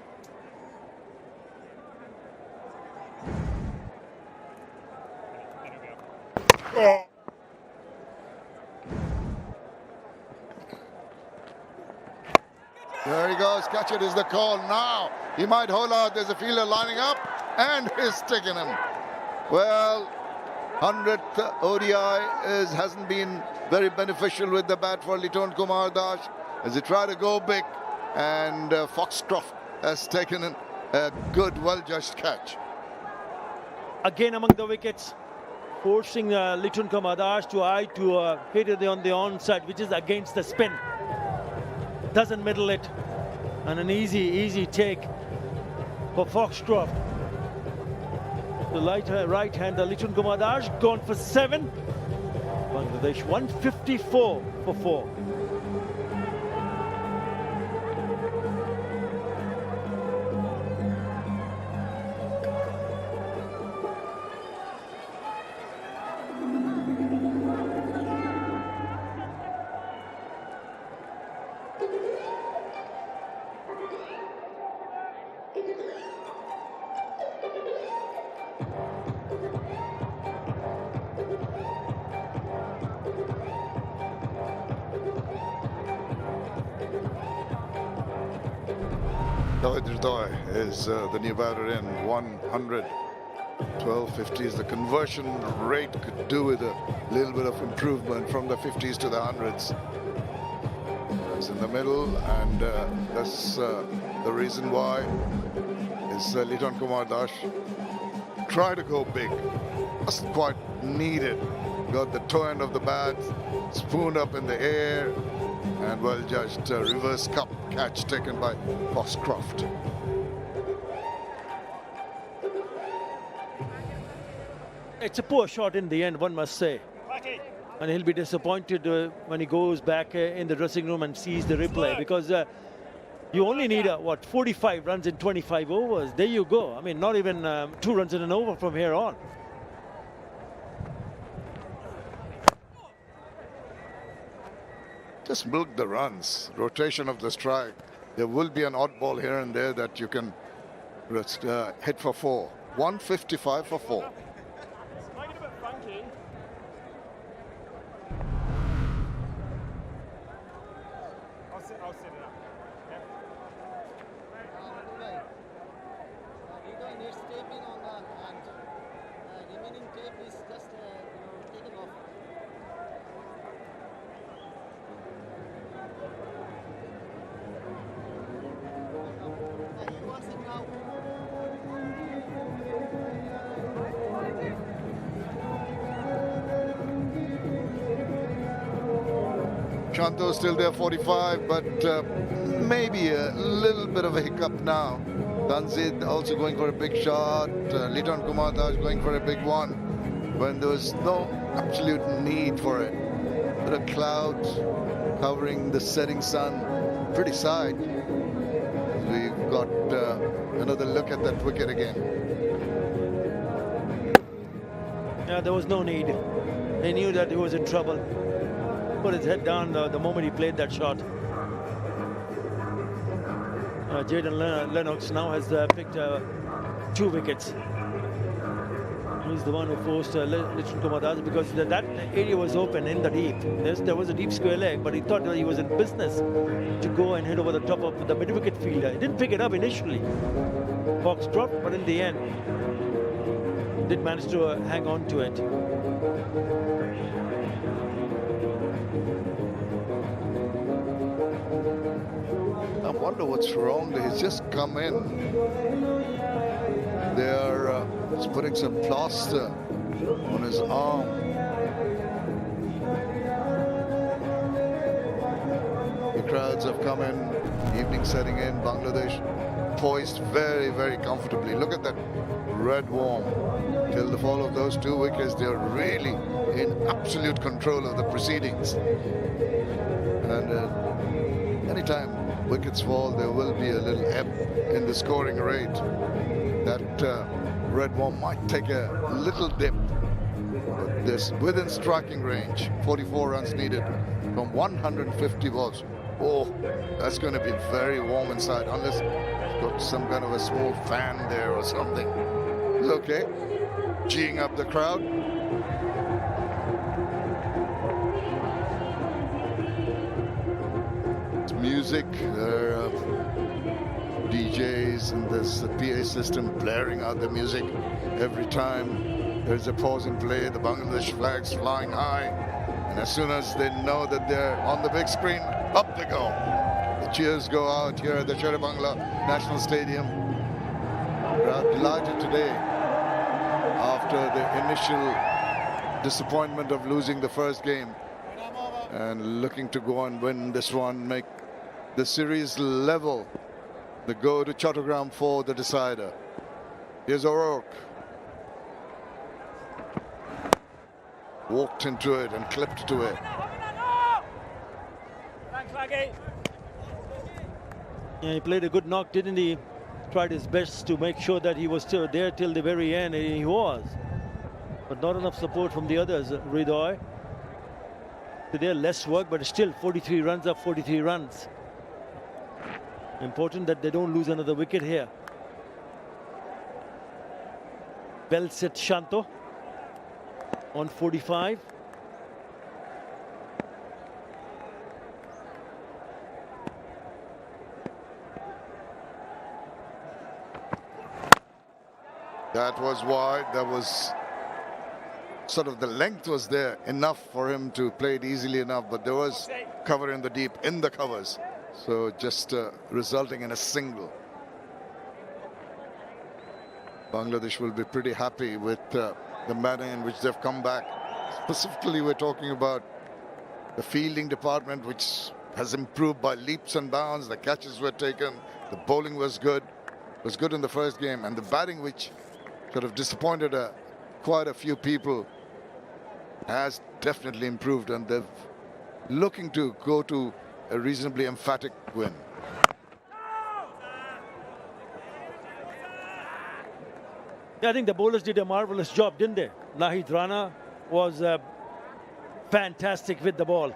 There he goes. Catch it is the call now. He might hold out. There's a fielder lining up, and he's sticking him. Well, 100th ODI hasn't been very beneficial with the bat for Lichun Kumar Das as he tried to go big, and Foxcroft has taken a good, well-judged catch. Again among the wickets, forcing Litun Kamadash to hit it on the onside, which is against the spin. Doesn't middle it. And an easy take for Foxcroft. The right-hander Litun Kamadash gone for 7. Bangladesh 154 for 4. Is the new batter in 100. 12.50 is the conversion rate, could do with a little bit of improvement from the 50s to the 100s. It's in the middle, and that's the reason why is Litun Kamadash try to go big. Wasn't quite needed. Got the toe end of the bat spooned up in the air, and well judged reverse cup catch taken by Foxcroft. It's a poor shot in the end, one must say. And he'll be disappointed when he goes back in the dressing room and sees the replay, because you only need, 45 runs in 25 overs. There you go. I mean, not even 2 runs in an over from here on. Just milk the runs, rotation of the strike. There will be an odd ball here and there that you can hit for 4. 155 for 4. I'll set it up. Rito needs tape in on the hand. Remaining tape is just taken off. He wants it now. Shanto's still there, 45, but maybe a little bit of a hiccup now. Tanzid also going for a big shot. Litun Kamadash going for a big one when there was no absolute need for it. But a cloud covering the setting sun. Pretty side. We've got another look at that wicket again. Yeah, there was no need. He knew that he was in trouble. Put his head down the moment he played that shot. Jaden Lennox now has picked 2 wickets. He's the one who forced Litun Kamadash, because that area was open in the deep. There was a deep square leg, but he thought that he was in business to go and hit over the top of the mid-wicket fielder. He didn't pick it up initially. Fox dropped, but in the end, did manage to hang on to it. I wonder what's wrong. He's just come in. They are just putting some plaster on his arm. The crowds have come in. Evening setting in. Bangladesh poised very, very comfortably. Look at that red worm. Till the fall of those 2 wickets, they're really in absolute control of the proceedings. And anytime wickets fall, there will be a little ebb in the scoring rate. That red worm might take a little dip. But this within striking range, 44 runs needed from 150 balls. Oh, that's going to be very warm inside, unless it's got some kind of a small fan there or something. It's okay. Geeing up the crowd. Music, there are DJs and there's the PA system blaring out the music every time there's a pause in play. The Bangladesh flags flying high, and as soon as they know that they're on the big screen, up they go. The cheers go out here at the Sher Bangla National Stadium. Crowd delighted today after the initial disappointment of losing the first game and looking to go and win this one, make the series level. The go to Chattogram for the decider. Here's O'Rourke. Walked into it and clipped to it. Thanks, Maggie. Yeah, he played a good knock, didn't he? Tried his best to make sure that he was still there till the very end, and he was. But not enough support from the others, Ridoy. Today less work, but still 43 runs up, 43 runs. Important that they don't lose another wicket here. Well set Shanto on 45. That was wide. That was sort of the length was there enough for him to play it easily enough, but there was cover in the deep, in the covers. So just resulting in a single. Bangladesh will be pretty happy with the manner in which they've come back. Specifically, we're talking about the fielding department, which has improved by leaps and bounds. The catches were taken. The bowling was good. It was good in the first game. And the batting, which sort of disappointed quite a few people, has definitely improved. And they're looking to go to a reasonably emphatic win. Yeah, I think the bowlers did a marvelous job, didn't they? Nahid Rana was fantastic with the ball.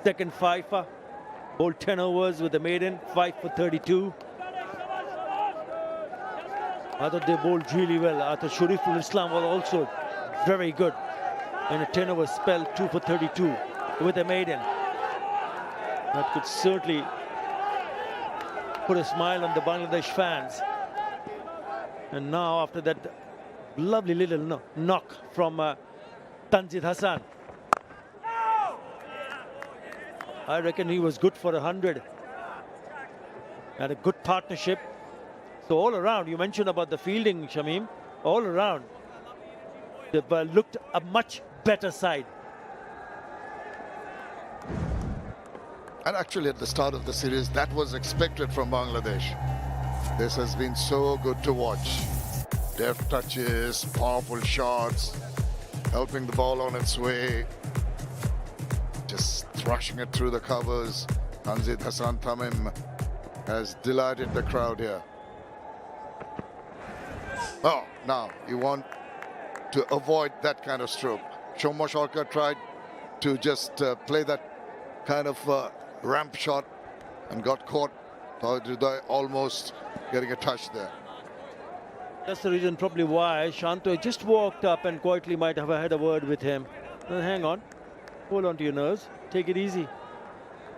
Second fifer, bowled 10 overs with the maiden, 5 for 32. I thought they bowled really well. I thought Shariful Islam was also very good in a 10-over spell, 2 for 32 with the maiden. That could certainly put a smile on the Bangladesh fans. And now after that lovely little knock from Tanzid Hassan, I reckon he was good for 100. Had a good partnership. So all around, you mentioned about the fielding, Shamim, all around, they've looked a much better side. And actually at the start of the series, that was expected from Bangladesh. This has been so good to watch. Deft touches, powerful shots, helping the ball on its way, just thrashing it through the covers. Tanzid Hassan Tamim has delighted the crowd here. Oh, now you want to avoid that kind of stroke. Shomo Sharkar tried to just play that kind of ramp shot and got caught. Tawhid almost getting a touch there. That's the reason probably why Shanto just walked up and quietly might have had a word with him. Hang on, hold on to your nerves, take it easy.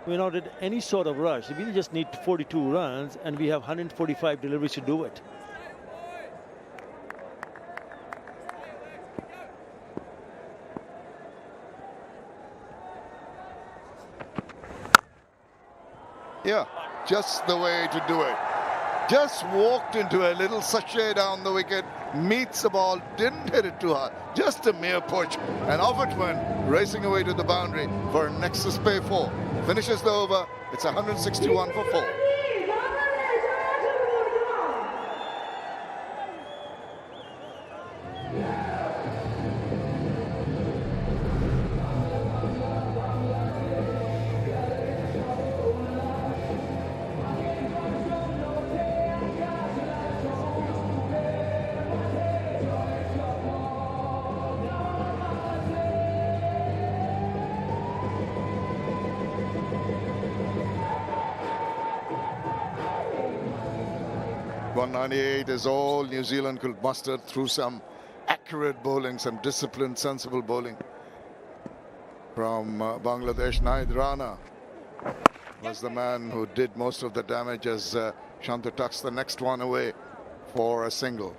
We're not in any sort of rush. We just need 42 runs and we have 145 deliveries to do it. Yeah, just the way to do it. Just walked into a little sachet down the wicket, meets the ball, didn't hit it too hard, just a mere push, and off it went, racing away to the boundary for a Nexus Pay 4. Finishes the over, it's 161 for 4. .198 is all New Zealand could muster through some accurate bowling, some disciplined, sensible bowling from Bangladesh. Nahid Rana was the man who did most of the damage as Shanto tucks the next one away for a single.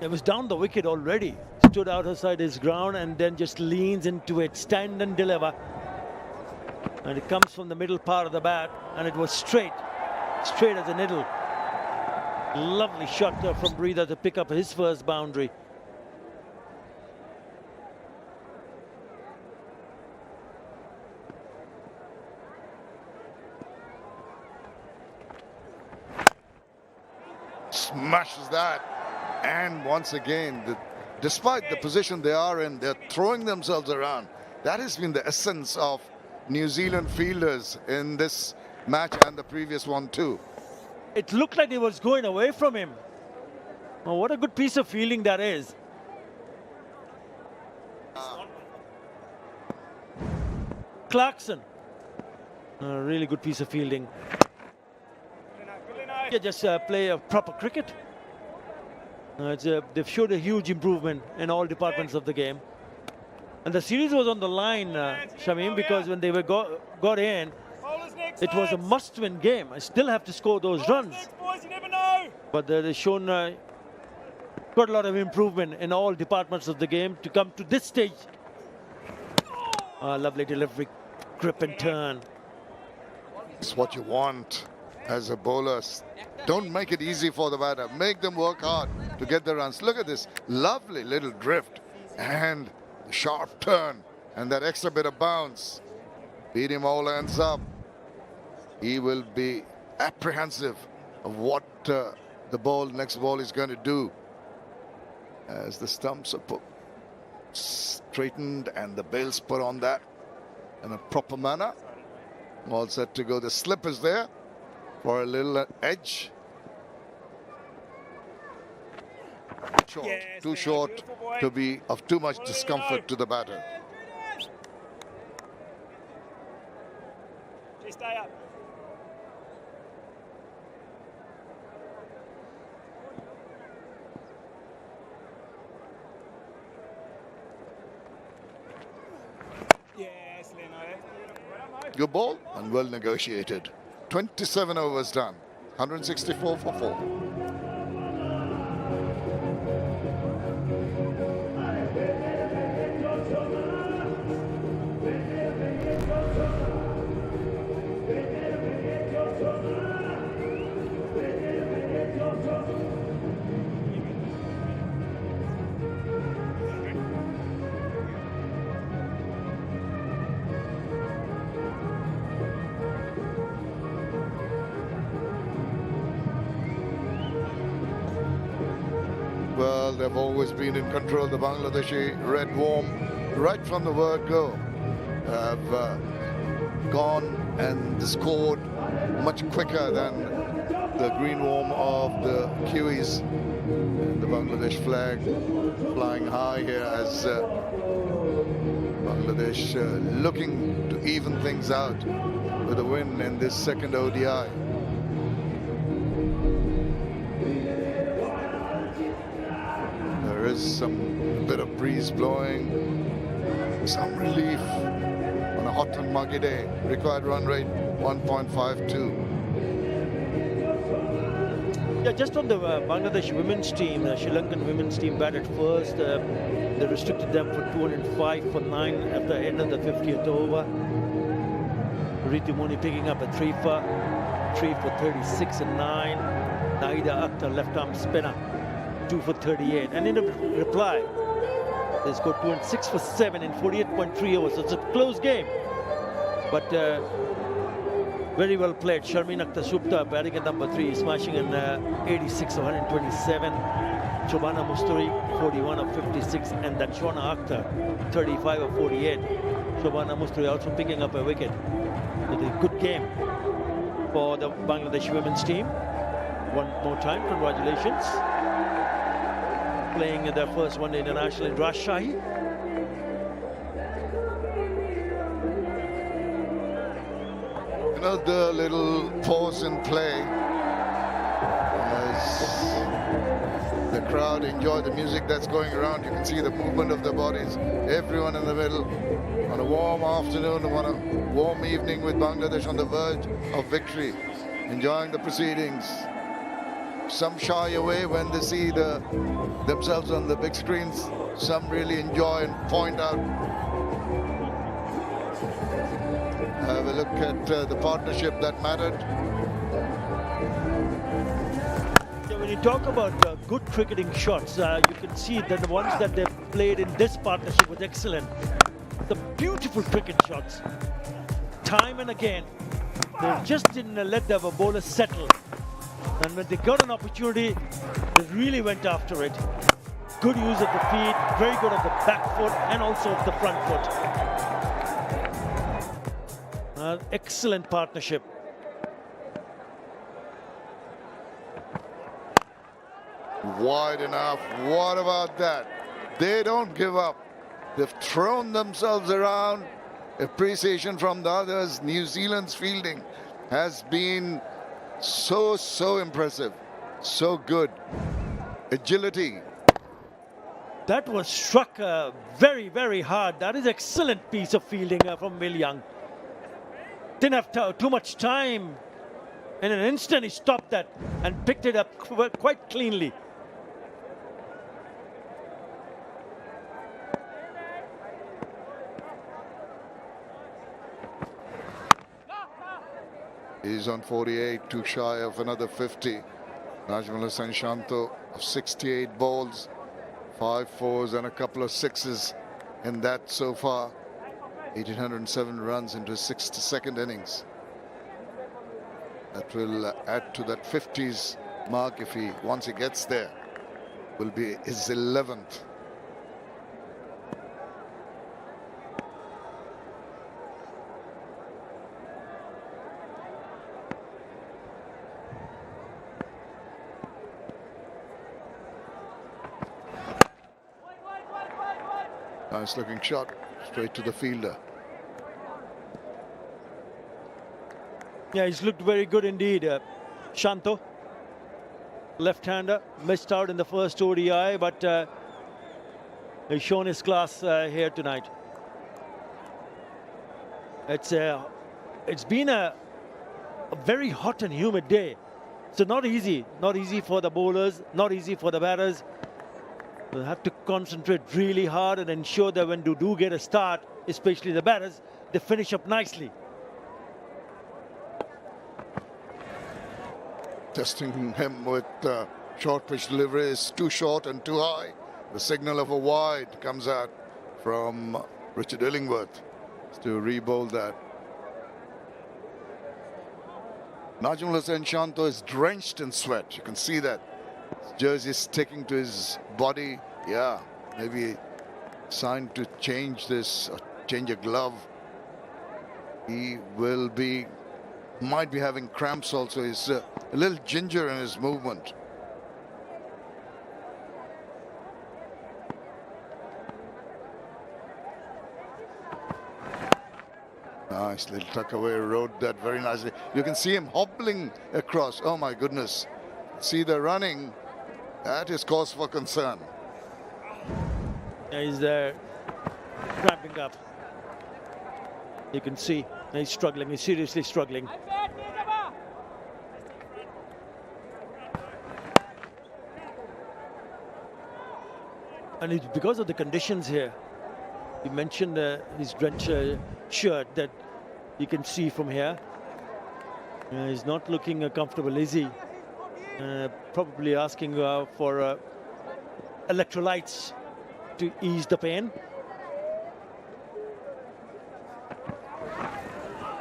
It was down the wicket already. Stood outside his ground and then just leans into it, stand and deliver. And it comes from the middle part of the bat and it was straight as a needle. Lovely shot from Breather to pick up his first boundary. smashes that. And once again, despite the position they are in, they're throwing themselves around. That has been the essence of New Zealand fielders in this match and the previous one too. It looked like he was going away from him. Oh, what a good piece of fielding that is. Clarkson. A really good piece of fielding. Yeah, just play a proper cricket. They've showed a huge improvement in all departments of the game. And the series was on the line, Shamim, because when they were got in, it was a must-win game. I still have to score those runs. But they've shown quite a lot of improvement in all departments of the game to come to this stage. Lovely delivery, grip and turn. It's what you want as a bowler. Don't make it easy for the batter. Make them work hard to get the runs. Look at this lovely little drift and sharp turn and that extra bit of bounce. Beaty Mola ends up. He will be apprehensive of what the next ball is going to do as the stumps are put straightened and the bails put on that in a proper manner. All set to go. The slip is there for a little edge. Short, yes, too short to be of too much discomfort to the batter. Just stay up. Yes, Leno. Good ball and well negotiated. 27 overs done. 164 for 4. Well, they've always been in control. The Bangladeshi red worm, right from the word go, have gone and scored much quicker than the green worm of the Kiwis. And the Bangladesh flag flying high here as Bangladesh looking to even things out with a win in this second ODI. There is some bit of breeze blowing, some relief on a hot and muggy day. Required run rate 1.52. Yeah, just on the Bangladesh women's team, the Sri Lankan women's team batted first. They restricted them for 205 for 9 at the end of the 50th over. Riti Moni picking up a 3 for 36 and 9. Naida Akhtar, left-arm spinner, 2 for 38. And in reply, they scored 206 for 7 in 48.3 overs. So it's a close game, but very well played. Sharmeen Akhtar Supta batting at number 3, smashing in 86 of 127. Shobana Musturi 41 of 56, and that Shona Akhtar 35 of 48. Shobana Musturi also picking up a wicket. It is a good game for the Bangladesh women's team. One more time, congratulations. Playing in their first one-day international in Rajshahi. Another little pause in play as the crowd enjoy the music that's going around. You can see the movement of their bodies. Everyone in the middle on a warm afternoon, on a warm evening with Bangladesh on the verge of victory, enjoying the proceedings. Some shy away when they see themselves on the big screens. Some really enjoy and point out. Have a look at the partnership that mattered. Yeah, when you talk about good cricketing shots, you can see that the ones that they played in this partnership was excellent. The beautiful cricket shots, time and again. They just didn't let the bowlers settle. And when they got an opportunity, they really went after it. Good use of the feet, very good of the back foot and also of the front foot. Excellent partnership. Wide enough. What about that? They don't give up. They've thrown themselves around. Appreciation from the others. New Zealand's fielding has been so impressive. So good. Agility. That was struck very, very hard. That is excellent piece of fielding from Will Young. Didn't have too much time. In an instant, he stopped that and picked it up quite cleanly. He's on 48, too shy of another 50. Najmul Shanto of 68 balls, 5 fours and a couple of sixes in that so far. 1,807 runs into his 62nd innings. That will add to that 50s mark if once he gets there. Will be his 11th. Nice looking shot straight to the fielder. Yeah, he's looked very good indeed. Shanto, left-hander, missed out in the first ODI, but he's shown his class here tonight. It's been a very hot and humid day, so not easy for the bowlers, not easy for the batters. They'll have to concentrate really hard and ensure that when they do get a start, especially the batters, they finish up nicely. Testing him with short pitch delivery is too short and too high. The signal of a wide comes out from Richard Illingworth to re-bowl that. Najmul Shanto is drenched in sweat. You can see that. His jersey is sticking to his body. Yeah, maybe sign to change this or change a glove. He might be having cramps also. He's a little ginger in his movement. Nice little tuck away, rode that very nicely. You can see him hobbling across. Oh my goodness. See the running. That is cause for concern. Yeah, he's there cramping up. You can see he's struggling. He's seriously struggling. And it's because of the conditions here. You mentioned his drenched shirt that you can see from here. He's not looking comfortable, is he? Probably asking for electrolytes to ease the pain.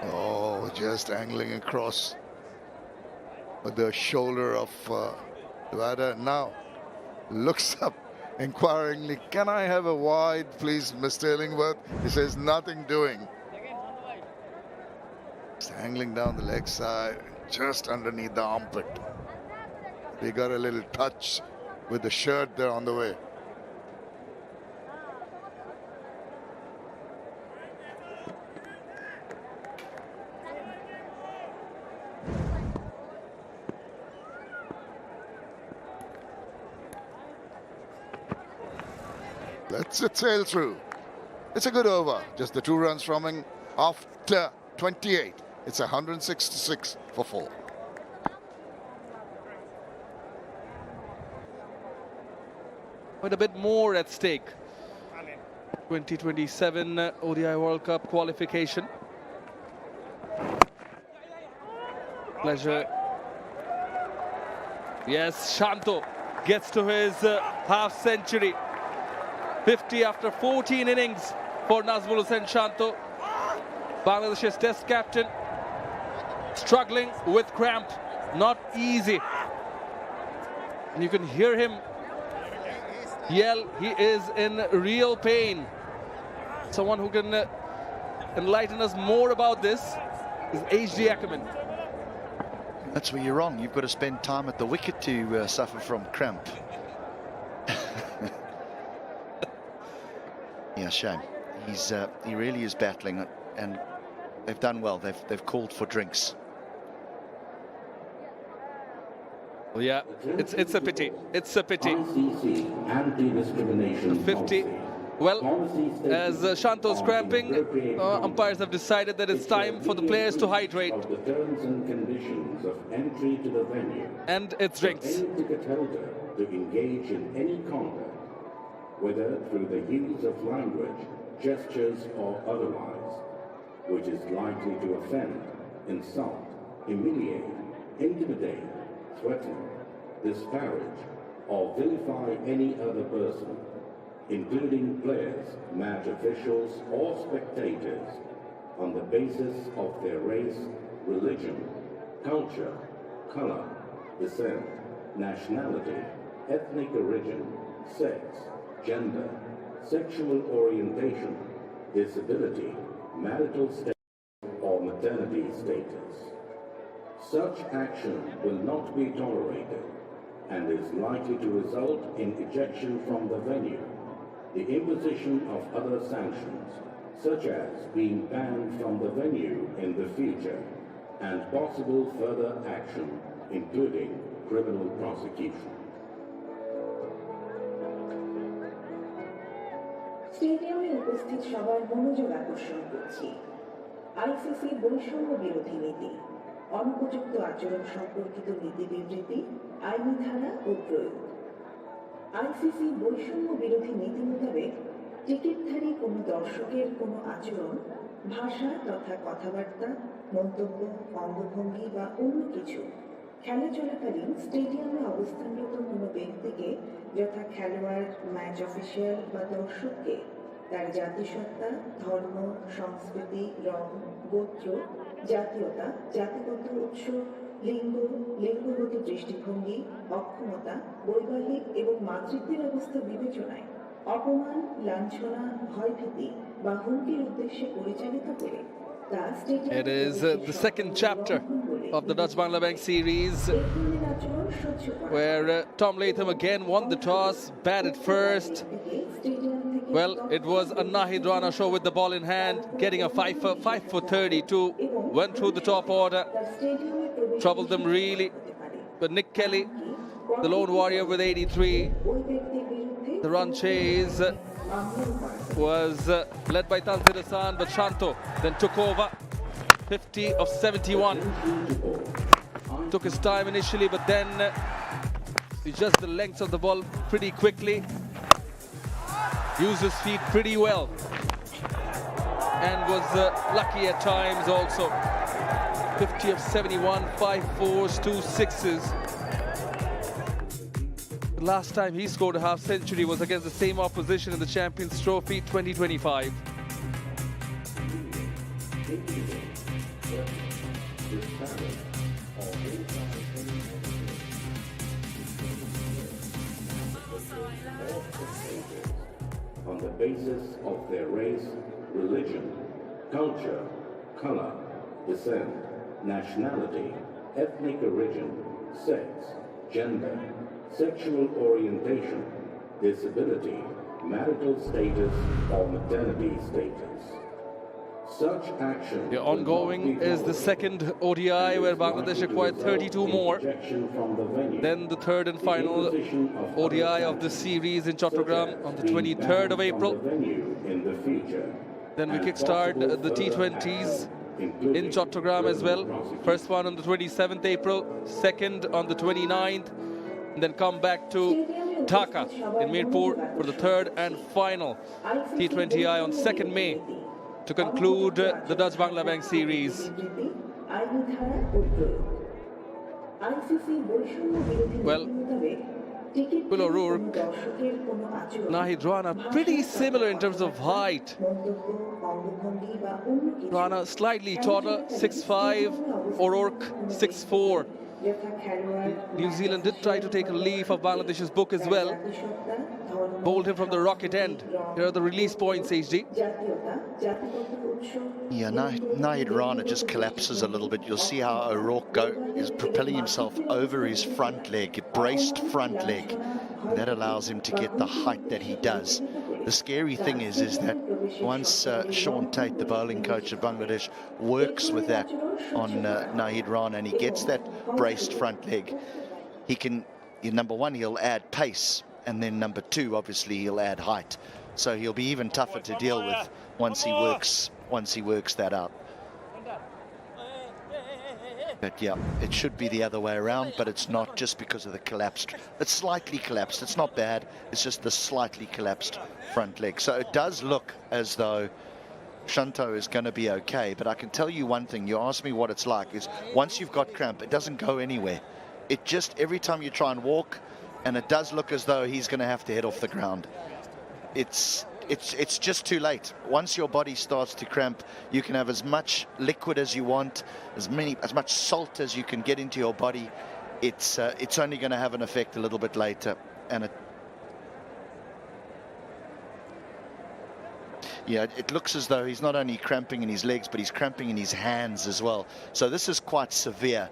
Oh, just angling across with the shoulder of the batter. Now looks up inquiringly. Can I have a wide, please, Mr. Illingworth? He says nothing doing. Just angling down the leg side, just underneath the armpit. He got a little touch with the shirt there on the way. Lets it sail through. It's a good over. Just the 2 runs from him after 28. It's 166 for 4. Quite a bit more at stake. 2027 ODI World Cup qualification. Pleasure. Yes, Shanto gets to his half century. 50 after 14 innings for Nazmul Shanto. Bangladesh's test captain struggling with cramp. Not easy And you can hear him yell. He is in real pain. Someone who can enlighten us more about this is H.D. Ackerman. That's where you're wrong. You've got to spend time at the wicket to suffer from cramp. Yeah, shame. He really is battling it, and they've done well. They've called for drinks. Well, yeah, it's a pity. It's a pity. Anti-discrimination 50. Well, as Shanto's cramping, umpires have decided that it's time for the players to hydrate. Of the terms and conditions of entry to the venue. And it's drinks. Any ticket holder to engage in any conduct, whether through the use of language, gestures or otherwise, which is likely to offend, insult, humiliate, intimidate, threaten, disparage, or vilify any other person, including players, match officials, or spectators, on the basis of their race, religion, culture, color, descent, nationality, ethnic origin, sex, gender, sexual orientation, disability, marital status, or maternity status. Such action will not be tolerated and is likely to result in ejection from the venue, the imposition of other sanctions, such as being banned from the venue in the future, and possible further action, including criminal prosecution. স্টেডিয়ামে উপস্থিত সবার মনোযোগ আকর্ষণ করছি। ICC বৈষম্য বিরোধী নীতি, অনুপযুক্ত আচরণ সম্পর্কিত নীতি বিবৃতি, আইনি ধারা ও প্রয়োগ। আইসিসি বৈষম্য বিরোধী নীতি মোতাবেক টিকিটধারী কোনো দর্শকের কোনো আচরণ, ভাষা তথা কথাবার্তা, মন্তব্য, অঙ্গভঙ্গি বা অন্য কিছু খেলা চলাকালীন স্টেডিয়ামে অবস্থানরত কোনো ব্যক্তিকে, যথা খেলোয়াড়, ম্যাচ অফিসিয়াল বা দর্শককে, তার জাতিসত্তা, ধর্ম, সংস্কৃতি, রং, গোত্র, জাতীয়তা, জাতিগত উৎস, লিঙ্গ, লিঙ্গগত দৃষ্টিভঙ্গি, অক্ষমতা, বৈবাহিক এবং মাতৃত্বের অবস্থা বিবেচনায় অপমান, লাঞ্ছনা, ভয়ভীতি বা হুমকির উদ্দেশ্যে পরিচালিত করে It is the second chapter of the Dutch Bangla Bank series, where Tom Latham again won the toss, batted first. Well, it was a Nahid Rana show with the ball in hand, getting a 5 for 32, went through the top order, troubled them really. But Nick Kelly, the lone warrior with 83, the run chase was led by Tanzir Hassan, but Shanto then took over. 50 of 71. Took his time initially, but then adjusted the length of the ball pretty quickly. Used his feet pretty well. And was lucky at times also. 50 of 71, 5 fours, 2 sixes. The last time he scored a half century was against the same opposition in the Champions Trophy 2025. On the basis of their race, religion, culture, color, descent, nationality, ethnic origin, sex, gender, sexual orientation, disability, marital status, or maternity status. Such action. The ongoing is the second ODI, where Bangladesh acquired 32 more. Then the third and final ODI of the series in Chattogram on the 23rd of April. Then we kickstart the T20s in Chattogram as well. First one on the 27th April, second on the 29th, and then come back to Dhaka in Mirpur for the third and final T20I on 2nd May to conclude the Dutch Bangla Bank series. Well, Will O'Rourke, Nahid Rana, pretty similar in terms of height. Rana slightly taller, 6'5", O'Rourke 6'4". New Zealand did try to take a leaf of Bangladesh's book as well. Bowled him from the rocket end. Here are the release points, HD. Yeah, Nahid Rana just collapses a little bit. You'll see how O'Rourke is propelling himself over his front leg, braced front leg. That allows him to get the height that he does. The scary thing is that once Sean Tate, the bowling coach of Bangladesh, works with that on Nahid Rana and he gets that braced front leg, he can, number one, he'll add pace, and then number two, obviously, he'll add height. So he'll be even tougher to deal with once he works that out. But yeah, it should be the other way around, but it's not, just because of the collapsed. It's slightly collapsed. It's not bad. It's just the slightly collapsed front leg. So it does look as though Shanto is going to be okay. But I can tell you one thing. You asked me what it's like. Is once you've got cramp, it doesn't go anywhere. It just, every time you try and walk, and it does look as though he's going to have to head off the ground. It's just too late. Once your body starts to cramp, you can have as much liquid as you want, as much salt as you can get into your body. It's only going to have an effect a little bit later, and it looks as though he's not only cramping in his legs, but he's cramping in his hands as well. So this is quite severe,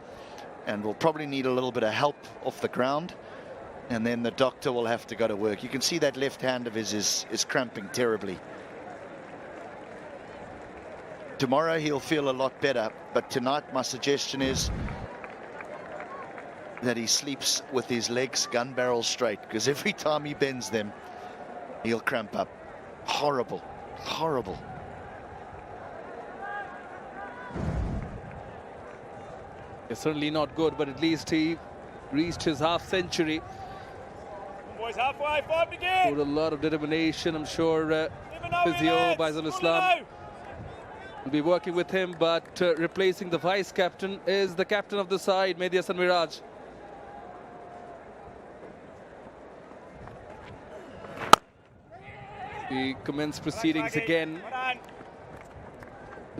and will probably need a little bit of help off the ground. And then the doctor will have to go to work. You can see that left hand of his is cramping terribly. Tomorrow he'll feel a lot better, but tonight my suggestion is that he sleeps with his legs gun barrel straight, because every time he bends them, he'll cramp up. Horrible, horrible. It's certainly not good, but at least he reached his half century. Boys, halfway, 5 to get. With a lot of determination, I'm sure physio Baizul Islam will be working with him, but replacing the vice captain is the captain of the side, Mehdi Hasan Miraj. He commenced proceedings again.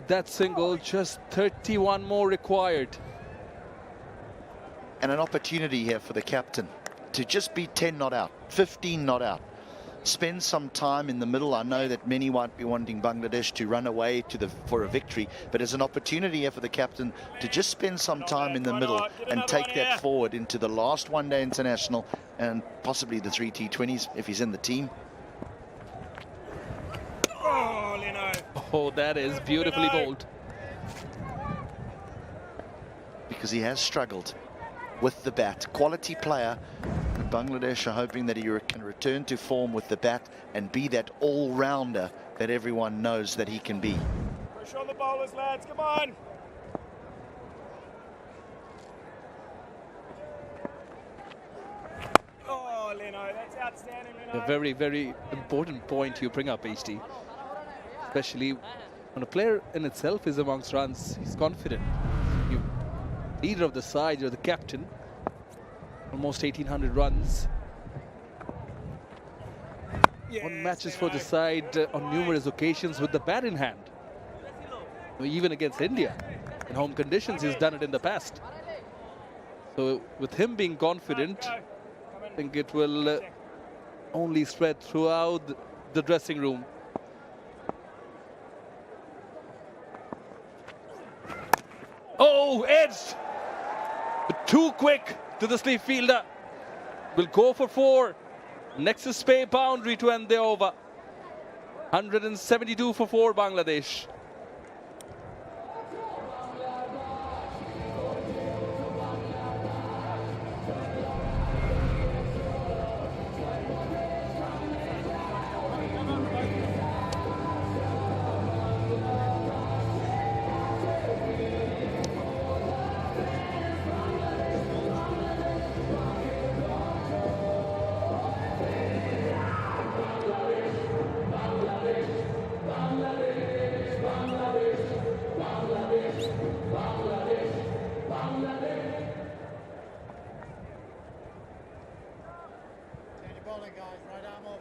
That single, just 31 more required. And an opportunity here for the captain to just be 10 not out, 15 not out. Spend some time in the middle. I know that many might be wanting Bangladesh to run away for a victory, but there's an opportunity here for the captain to just spend some time in the middle and take that forward into the last one-day international and possibly the 3 T20s if he's in the team. Oh, that is beautifully bowled. Because he has struggled with the bat. Quality player. Bangladesh are hoping that he can return to form with the bat and be that all-rounder that everyone knows that he can be. Pressure on the bowlers, lads, come on. Oh, Leno, that's outstanding, Leno. A very, very important point you bring up, HD. Especially when a player in itself is amongst runs, he's confident. You're leader of the side, you're the captain. Almost 1,800 runs. Won matches for the side on numerous occasions with the bat in hand. Even against India. In home conditions, he's done it in the past. So with him being confident, I think it will only spread throughout the dressing room. Oh, edged! But too quick to the sleeve fielder. Will go for 4. Next is spare boundary to end the over. 172 for 4 Bangladesh.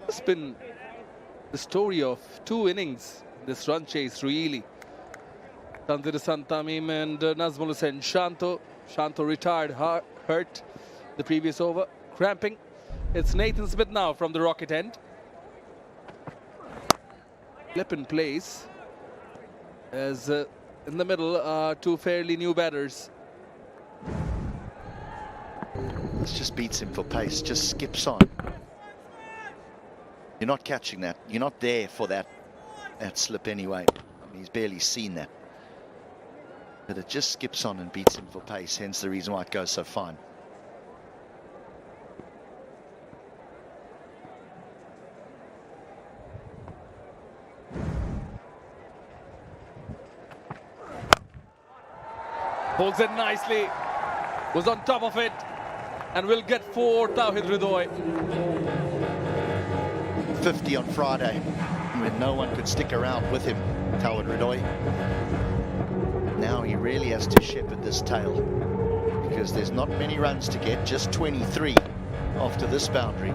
It's been the story of 2 innings, this run chase really. Tanzir Hasan Tamim and Nazmul Hussain Shanto Shanto retired hurt the previous over, cramping. It's Nathan Smith now from the Rocket end. Flip in place as in the middle are two fairly new batters. This just beats him for pace, just skips on. You're not catching that. You're not there for that slip anyway. I mean, he's barely seen that. But it just skips on and beats him for pace, hence the reason why it goes so fine. Holds it nicely, was on top of it, and will get 4, Tawhid Ridoy. 50 on Friday, when no one could stick around with him, Tawhid Ridoy. Now he really has to shepherd this tail, because there's not many runs to get, just 23 after this boundary.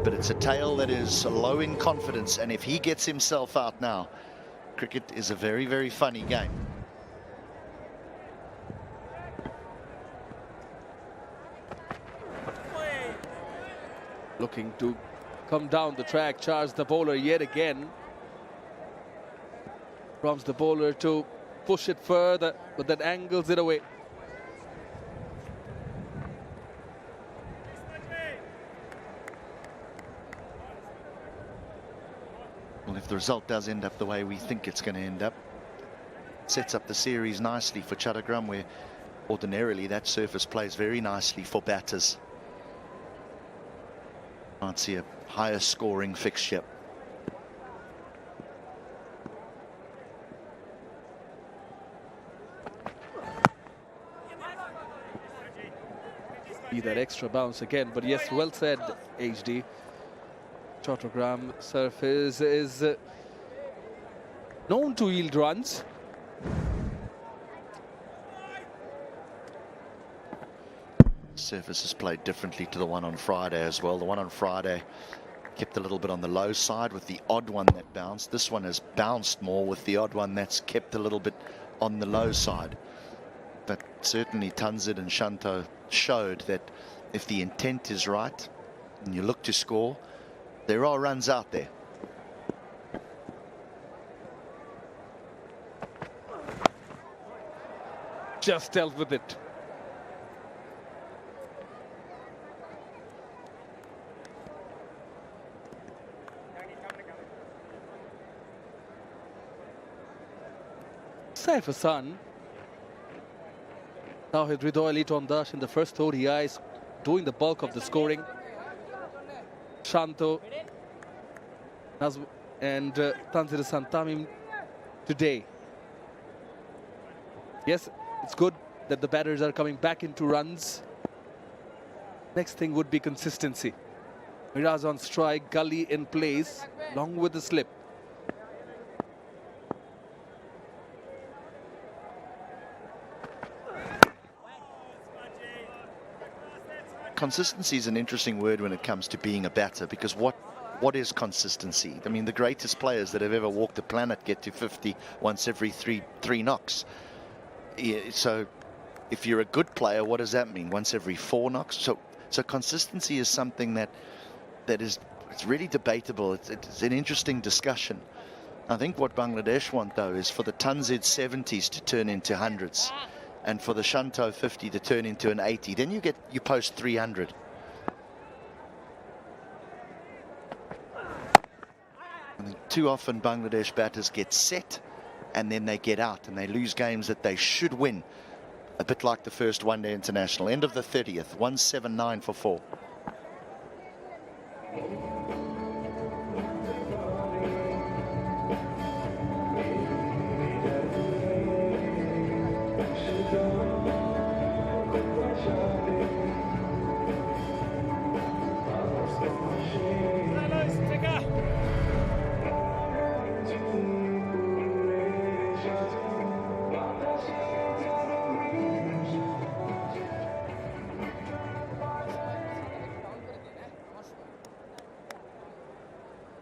But it's a tail that is low in confidence, and if he gets himself out now, cricket is a very, very funny game. Looking to come down the track, charge the bowler yet again. Prompts the bowler to push it further, but that angles it away. Well, if the result does end up the way we think it's going to end up, sets up the series nicely for Chattagram, where ordinarily that surface plays very nicely for batters. Can't see a higher scoring fixture. Be that extra bounce again, but yes, well said, HD. Chattogram surface is known to yield runs. Surface is played differently to the one on Friday as well. The one on Friday kept a little bit on the low side with the odd one that bounced. This one has bounced more with the odd one that's kept a little bit on the low side. But certainly Tanzid and Shanto showed that if the intent is right and you look to score, there are runs out there. Just dealt with it. Saif Hassan, Tawhid Ridoy, Liton Dash in the first ODIs, doing the bulk of the scoring. Shanto and Tanzir Santamim today. Yes, it's good that the batters are coming back into runs. Next thing would be consistency. Miraz on strike, Gully in place, along with the slip. Consistency is an interesting word when it comes to being a batter, because what is consistency? I mean, the greatest players that have ever walked the planet get to 50 once every three knocks. Yeah, so if you're a good player, what does that mean? Once every 4 knocks? So consistency is something that is, it's really debatable. It's an interesting discussion. I think what Bangladesh want, though, is for the Tanzid 70s to turn into hundreds, and for the Shanto 50 to turn into an 80. Then you post 300. I think too often Bangladesh batters get set and then they get out and they lose games that they should win. A bit like the first one-day international. End of the 30th, 179 for 4.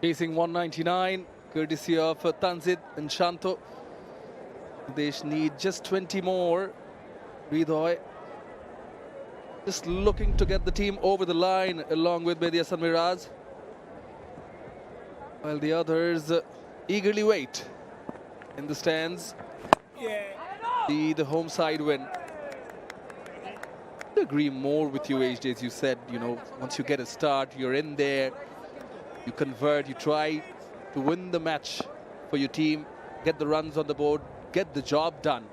Chasing 199, courtesy of Tanzid and Shanto. They need just 20 more Ridoy just looking to get the team over the line along with Mediasan Miraz, while the others eagerly wait in the stands. See the home side win. I agree more with you, HD, as you said, you know, once you get a start, you're in there, you convert, you try to win the match for your team, get the runs on the board, get the job done.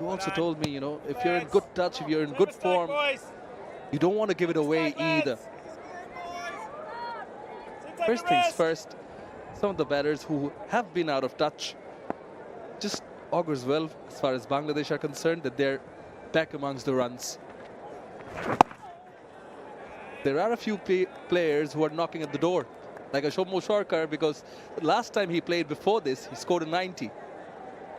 You also told me, you know, if you're in good touch, if you're in good form, you don't want to give it away either. First things first, some of the batters who have been out of touch, just augurs well as far as Bangladesh are concerned that they're back amongst the runs. There are a few players who are knocking at the door, like Ashok Sarkar, because last time he played before this, he scored a 90,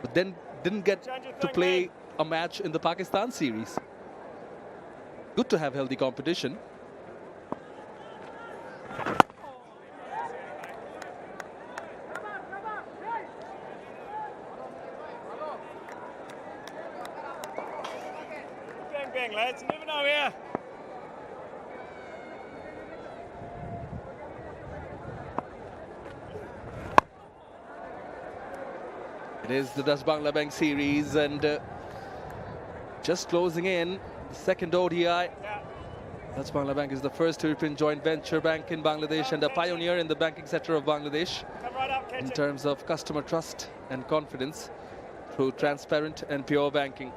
but then didn't get to play a match in the Pakistan series. Good to have healthy competition. Bang, bang, lads. You never know here. It is the Dutch Bangla Bank series, and just closing in the second ODI. Dutch Bangla Bank is the first European joint venture bank in Bangladesh and a pioneer in the banking sector of Bangladesh in terms of customer trust and confidence through transparent and pure banking.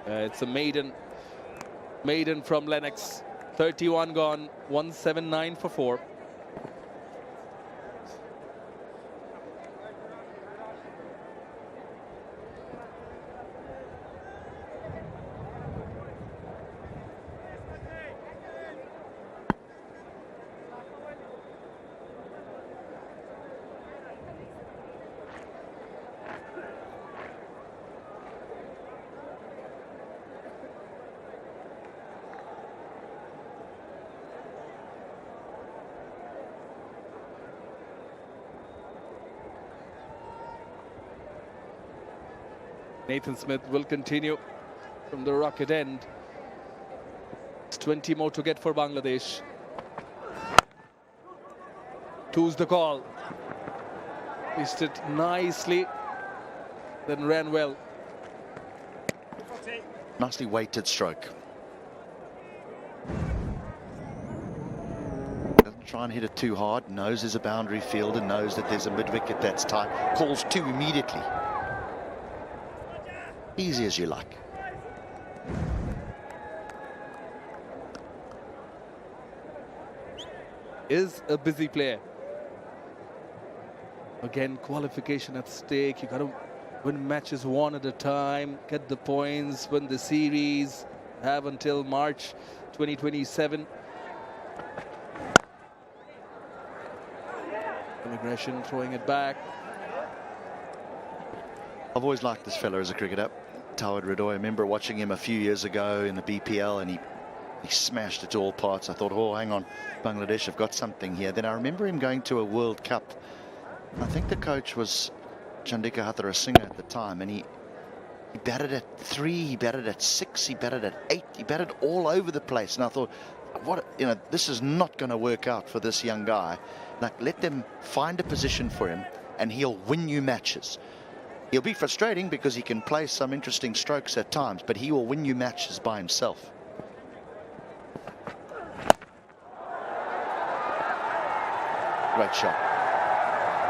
It's a maiden from Lennox. 31 gone, 179 for 4. Nathan Smith will continue from the rocket end. It's 20 more to get for Bangladesh. Two's the call. Missed it nicely, then ran well. Nicely weighted stroke. Doesn't try and hit it too hard. Knows there's a boundary fielder, knows that there's a mid-wicket that's tight. Calls two immediately. Easy as you like. Is a busy player. Again, qualification at stake. You got to win matches one at a time, get the points, win the series, have until March 2027. Aggression, throwing it back. I've always liked this fella as a cricketer, Tawad Ridoy. I remember watching him a few years ago in the BPL, and he smashed it to all parts. I thought, oh, hang on, Bangladesh have got something here. Then I remember him going to a World Cup. I think the coach was Chandika Hatharasinghe at the time, and he batted at 3, he batted at 6, he batted at 8, he batted all over the place. And I thought, what, you know, this is not going to work out for this young guy. Like, let them find a position for him, and he'll win you matches. He'll be frustrating because he can play some interesting strokes at times, but he will win you matches by himself. Great shot.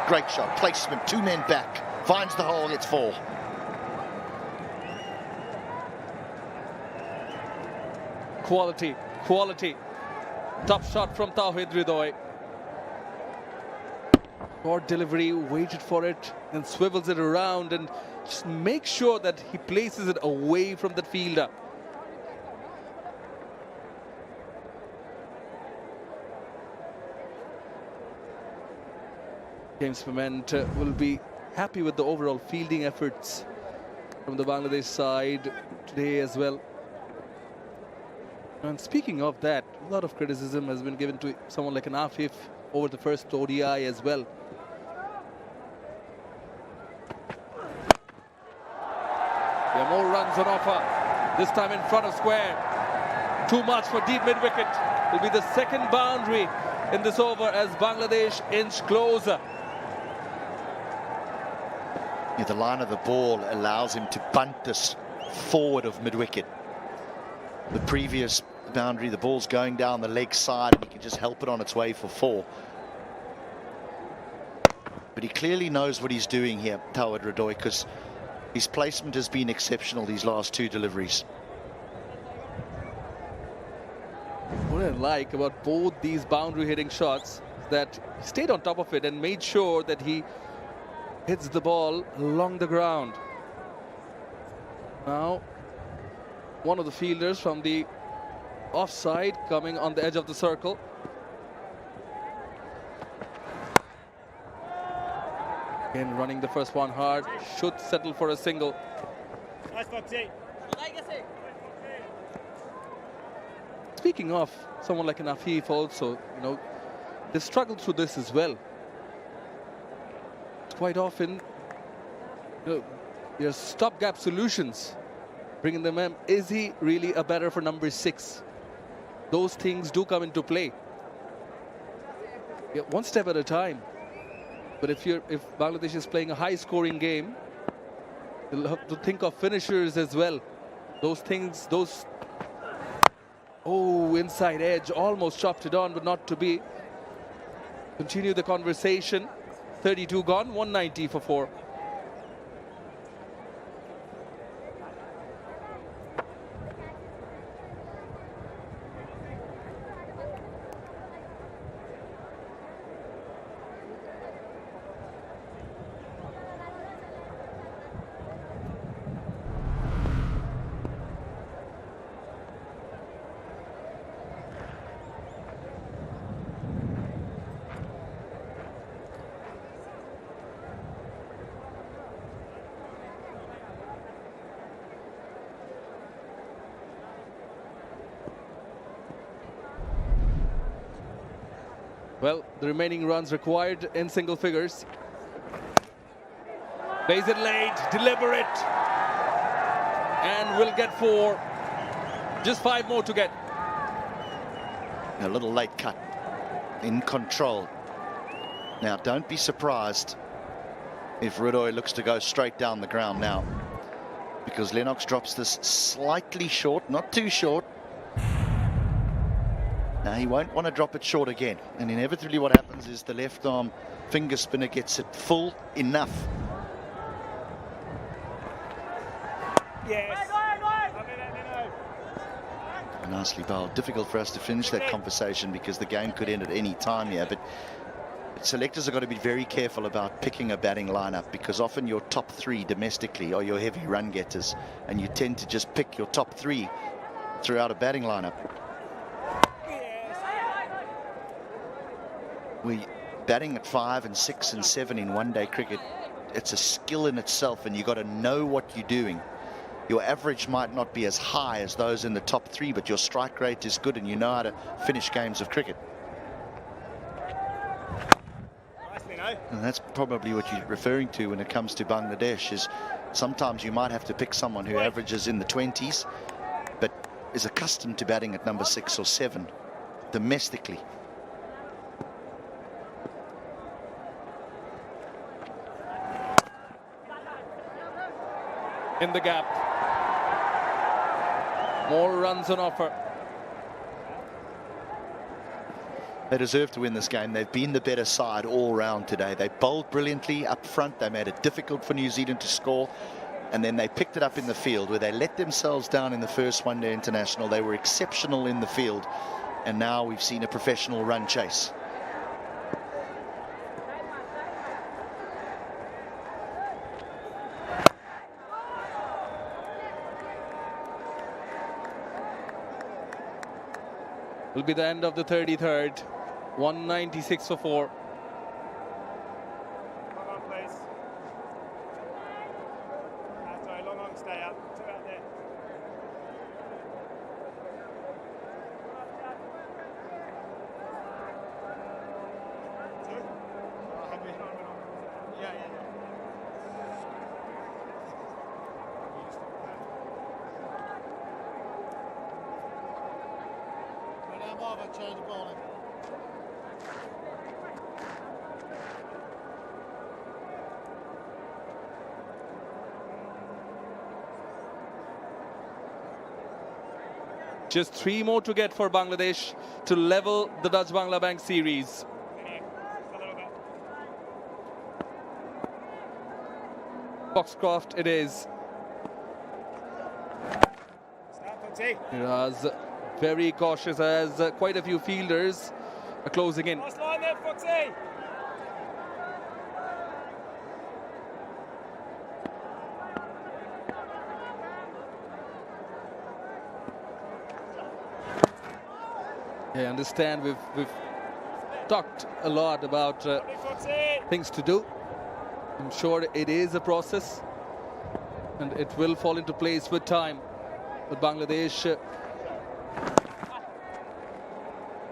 Great shot. Placement. 2 men back. Finds the hole. It's 4. Quality. Quality. Top shot from Tawhid Ridoy. Short delivery, waited for it, and swivels it around and just make sure that he places it away from that fielder. James Pement will be happy with the overall fielding efforts from the Bangladesh side today as well. And speaking of that, a lot of criticism has been given to someone like an Afif over the first ODI as well. There are more runs on offer, this time in front of square. Too much for deep mid-wicket. Will be the second boundary in this over as Bangladesh inch closer. Yeah, the line of the ball allows him to bunt this forward of mid-wicket. The previous boundary, the ball's going down the leg side and he can just help it on its way for 4. But he clearly knows what he's doing here, Tawad Radoy, because his placement has been exceptional these last 2 deliveries. What I like about both these boundary hitting shots is that he stayed on top of it and made sure that he hits the ball along the ground. Now, one of the fielders from the offside coming on the edge of the circle. Again, running the first one hard, should settle for a single. Nice, Foxy. Speaking of someone like an Afif also, you know, they struggle through this as well. Quite often, you know, there's stopgap solutions. Bringing them in. Is he really a batter for number 6? Those things do come into play. Yeah, one step at a time. But if Bangladesh is playing a high-scoring game, you'll have to think of finishers as well. Those things, those... Oh, inside edge, almost chopped it on, but not to be. Continue the conversation. 32 gone, 190 for 4. Well, the remaining runs required in single figures. Plays it late, deliberate, and will get 4. Just 5 more to get. A little late cut, in control. Now, don't be surprised if Radoy looks to go straight down the ground now, because Lennox drops this slightly short, not too short. Now, he won't want to drop it short again. And inevitably what happens is the left arm finger spinner gets it full enough. Yes. Nicely bowled. Difficult for us to finish that conversation because the game could end at any time here. But selectors have got to be very careful about picking a batting lineup, because often your top 3 domestically are your heavy run getters. And you tend to just pick your top 3 throughout a batting lineup. We batting at 5 and 6 and 7 in one-day cricket. It's a skill in itself, and you've got to know what you're doing. Your average might not be as high as those in the top 3, but your strike rate is good, and you know how to finish games of cricket. And that's probably what you're referring to when it comes to Bangladesh, is sometimes you might have to pick someone who averages in the 20s, but is accustomed to batting at number 6 or 7 domestically. In the gap. More runs on offer. They deserve to win this game. They've been the better side all round today. They bowled brilliantly up front. They made it difficult for New Zealand to score. And then they picked it up in the field, where they let themselves down in the first one-day international. They were exceptional in the field. And now we've seen a professional run chase. Will be the end of the 33rd. 196 for 4. Come on, please. Sorry, long stay up. 2 out there. might change the bowling. Just 3 more to get for Bangladesh to level the Dutch-Bangla Bank series. Foxcroft it is. Miraz very cautious as quite a few fielders are closing in. Last line there, Foxy. I understand we've talked a lot about things to do. I'm sure it is a process and it will fall into place with time. But Bangladesh,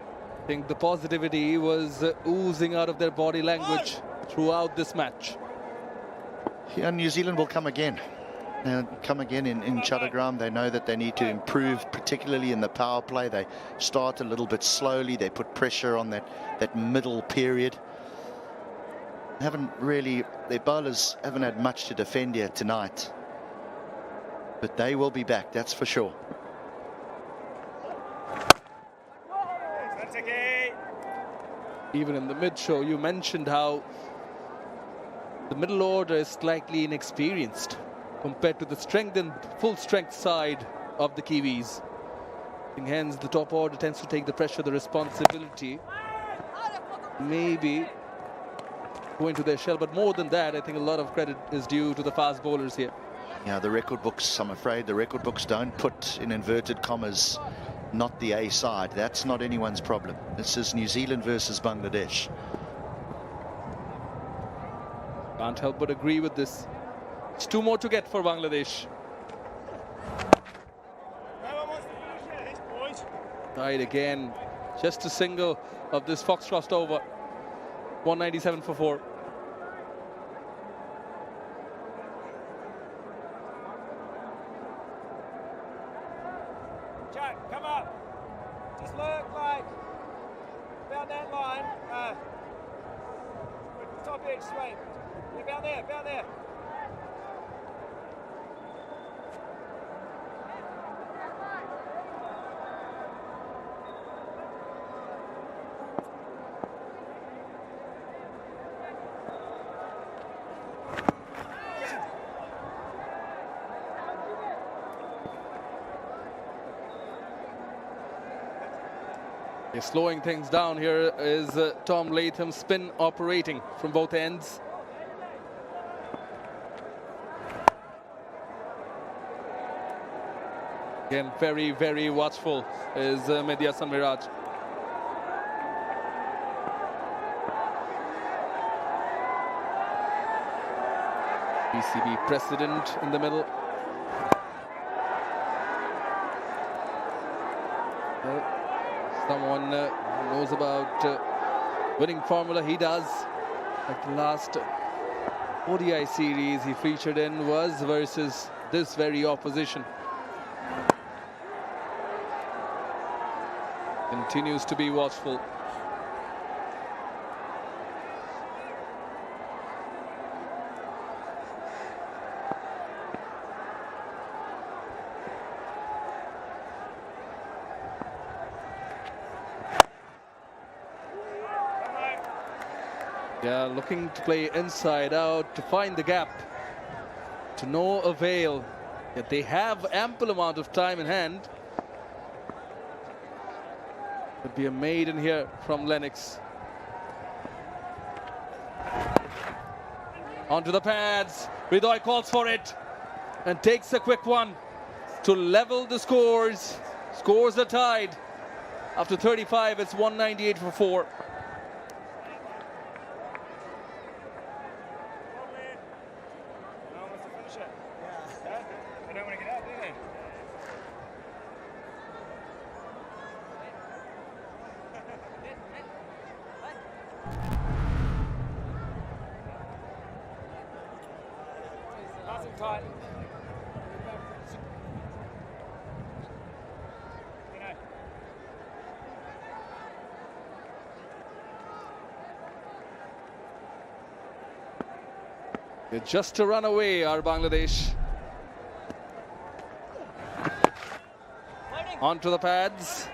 I think the positivity was oozing out of their body language throughout this match. Yeah, New Zealand will come again. Come again in Chattogram. They know that they need to improve, particularly in the power play. They start a little bit slowly. They put pressure on that middle period. Their bowlers haven't had much to defend here tonight. But they will be back, that's for sure. Even in the mid-show, you mentioned how the middle order is slightly inexperienced compared to the strengthened, full-strength side of the Kiwis. And hence, the top order tends to take the pressure, the responsibility. Maybe go into their shell, but more than that, I think a lot of credit is due to the fast bowlers here. Yeah, the record books, I'm afraid, the record books don't put in inverted commas, not the A side. That's not anyone's problem. This is New Zealand versus Bangladesh. Can't help but agree with this. It's 2 more to get for Bangladesh. Tied again. Just a single of this Foxcroft over. 197 for 4. Jack, come up. Just look like about that line. Top edge swing. About there, about there. Slowing things down here is Tom Latham, spin operating from both ends. Again, very, very watchful is Mehdi Hasan Miraj. BCB president in the middle. Someone knows about winning formula. He does. Like the last ODI series he featured in was versus this very opposition. Continues to be watchful. Yeah, looking to play inside out to find the gap. To no avail. Yet they have ample amount of time in hand. Could be a maiden here from Lennox. Onto the pads. Ridoy calls for it and takes a quick one to level the scores. Scores are tied. After 35, it's 198 for 4. They're just a run away are Bangladesh. Onto the pads.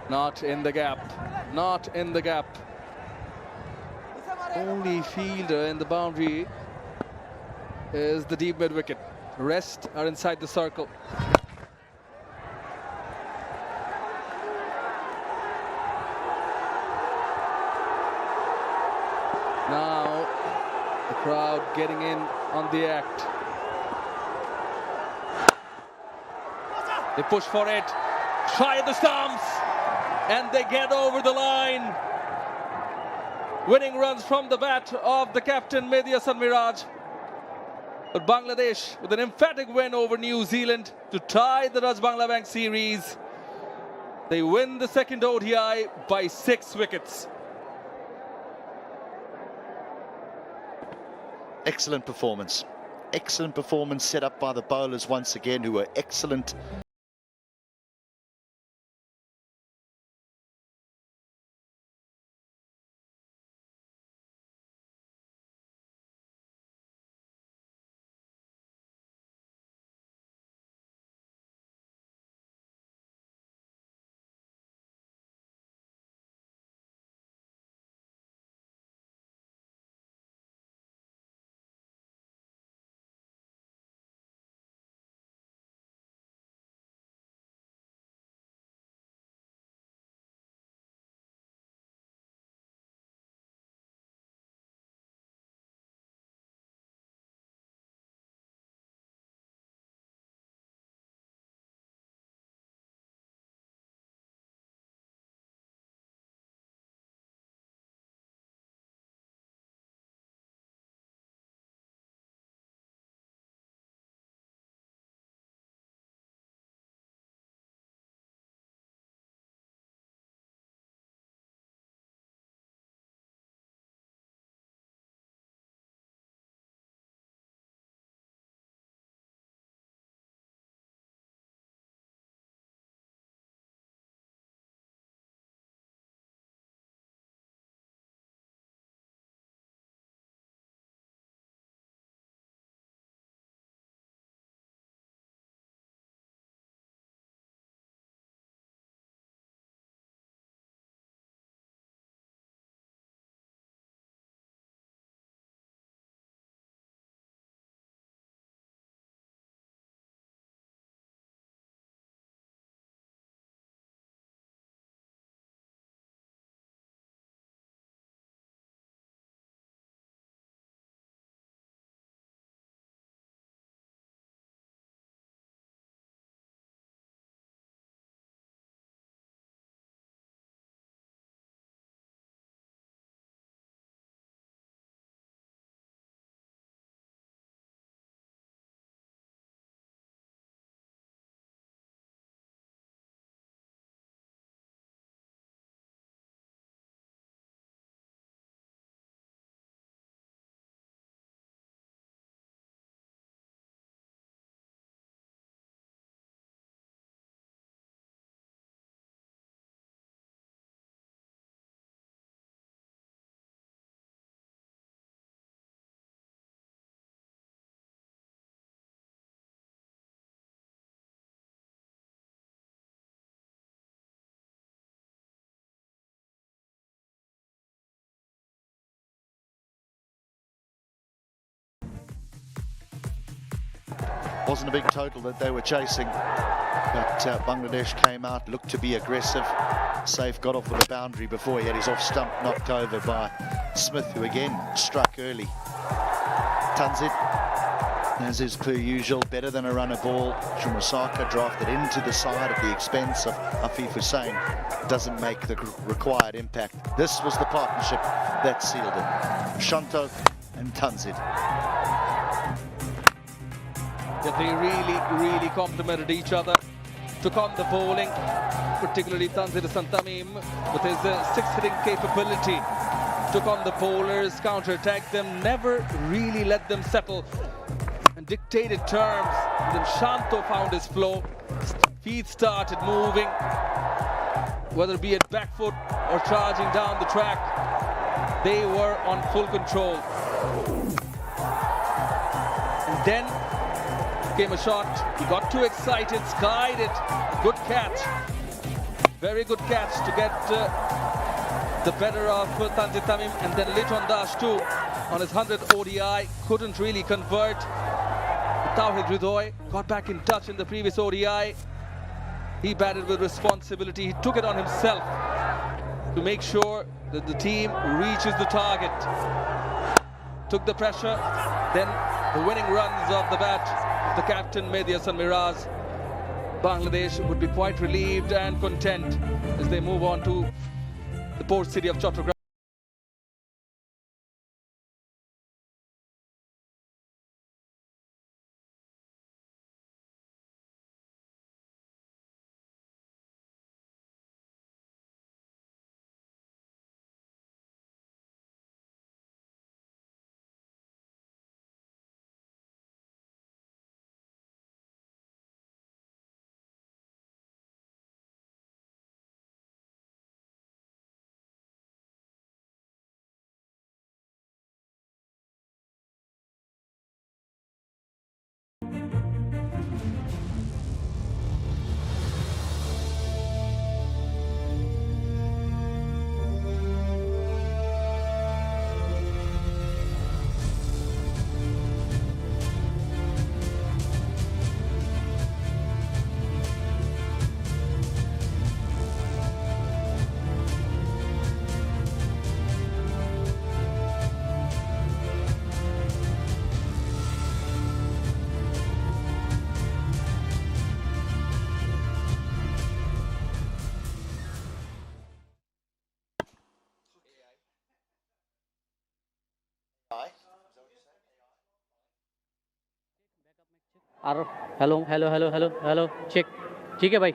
Not in the gap. Not in the gap. Only fielder in the boundary is the deep mid wicket. The rest are inside the circle. Now the crowd getting in on the act. They push for it, try the stumps, and they get over the line. Winning runs from the bat of the captain Mehdi Hasan Miraj. But Bangladesh with an emphatic win over New Zealand to tie the Raj Bangla Bank series. They win the second ODI by 6 wickets. Excellent performance. Excellent performance set up by the bowlers once again, who were excellent. Wasn't a big total that they were chasing, but Bangladesh came out, looked to be aggressive. Saif got off with a boundary before he had his off stump knocked over by Smith, who again struck early. Tanzit, as is per usual, better than a runner ball. Shumasaka drafted into the side at the expense of Afif Hussain. Doesn't make the required impact. This was the partnership that sealed it. Shanto and Tanzit. Yeah, they really complemented each other. Took on the bowling, particularly Tanzir Santamim with his six-hitting capability. Took on the bowlers, counter-attacked them, never really let them settle and dictated terms. And then Shanto found his flow. Feet started moving, whether be it back foot or charging down the track. They were on full control. And then came a shot. He got too excited, skied it. Good catch. Very good catch to get the better of Tanzit Tamim. And then Liton Das too on his 100th ODI. Couldn't really convert. Tawhid Ridoy got back in touch in the previous ODI. He batted with responsibility. He took it on himself to make sure that the team reaches the target. Took the pressure. Then the winning runs of the bat of the captain Mehdi Hasan Miraz. Bangladesh would be quite relieved and content as they move on to the port city of Chattogram. और hello hello hello hello hello check ठीक है भाई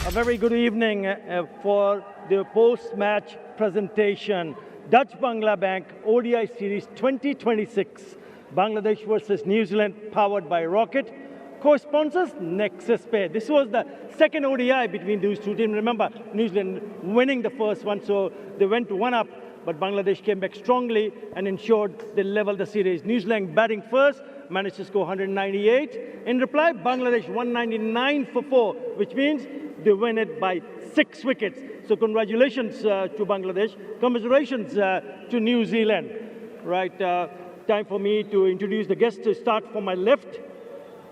A very good evening for the post-match presentation. Dutch Bangla Bank ODI Series 2026, Bangladesh versus New Zealand, powered by Rocket. Co-sponsors, Nexus Pay. This was the second ODI between those two teams. Remember, New Zealand winning the first one, so they went to one up, but Bangladesh came back strongly and ensured they leveled the series. New Zealand batting first, managed to score 198. In reply, Bangladesh 199 for 4, which means they win it by 6 wickets. So congratulations to Bangladesh. Commiserations to New Zealand. Right, time for me to introduce the guests. To start from my left,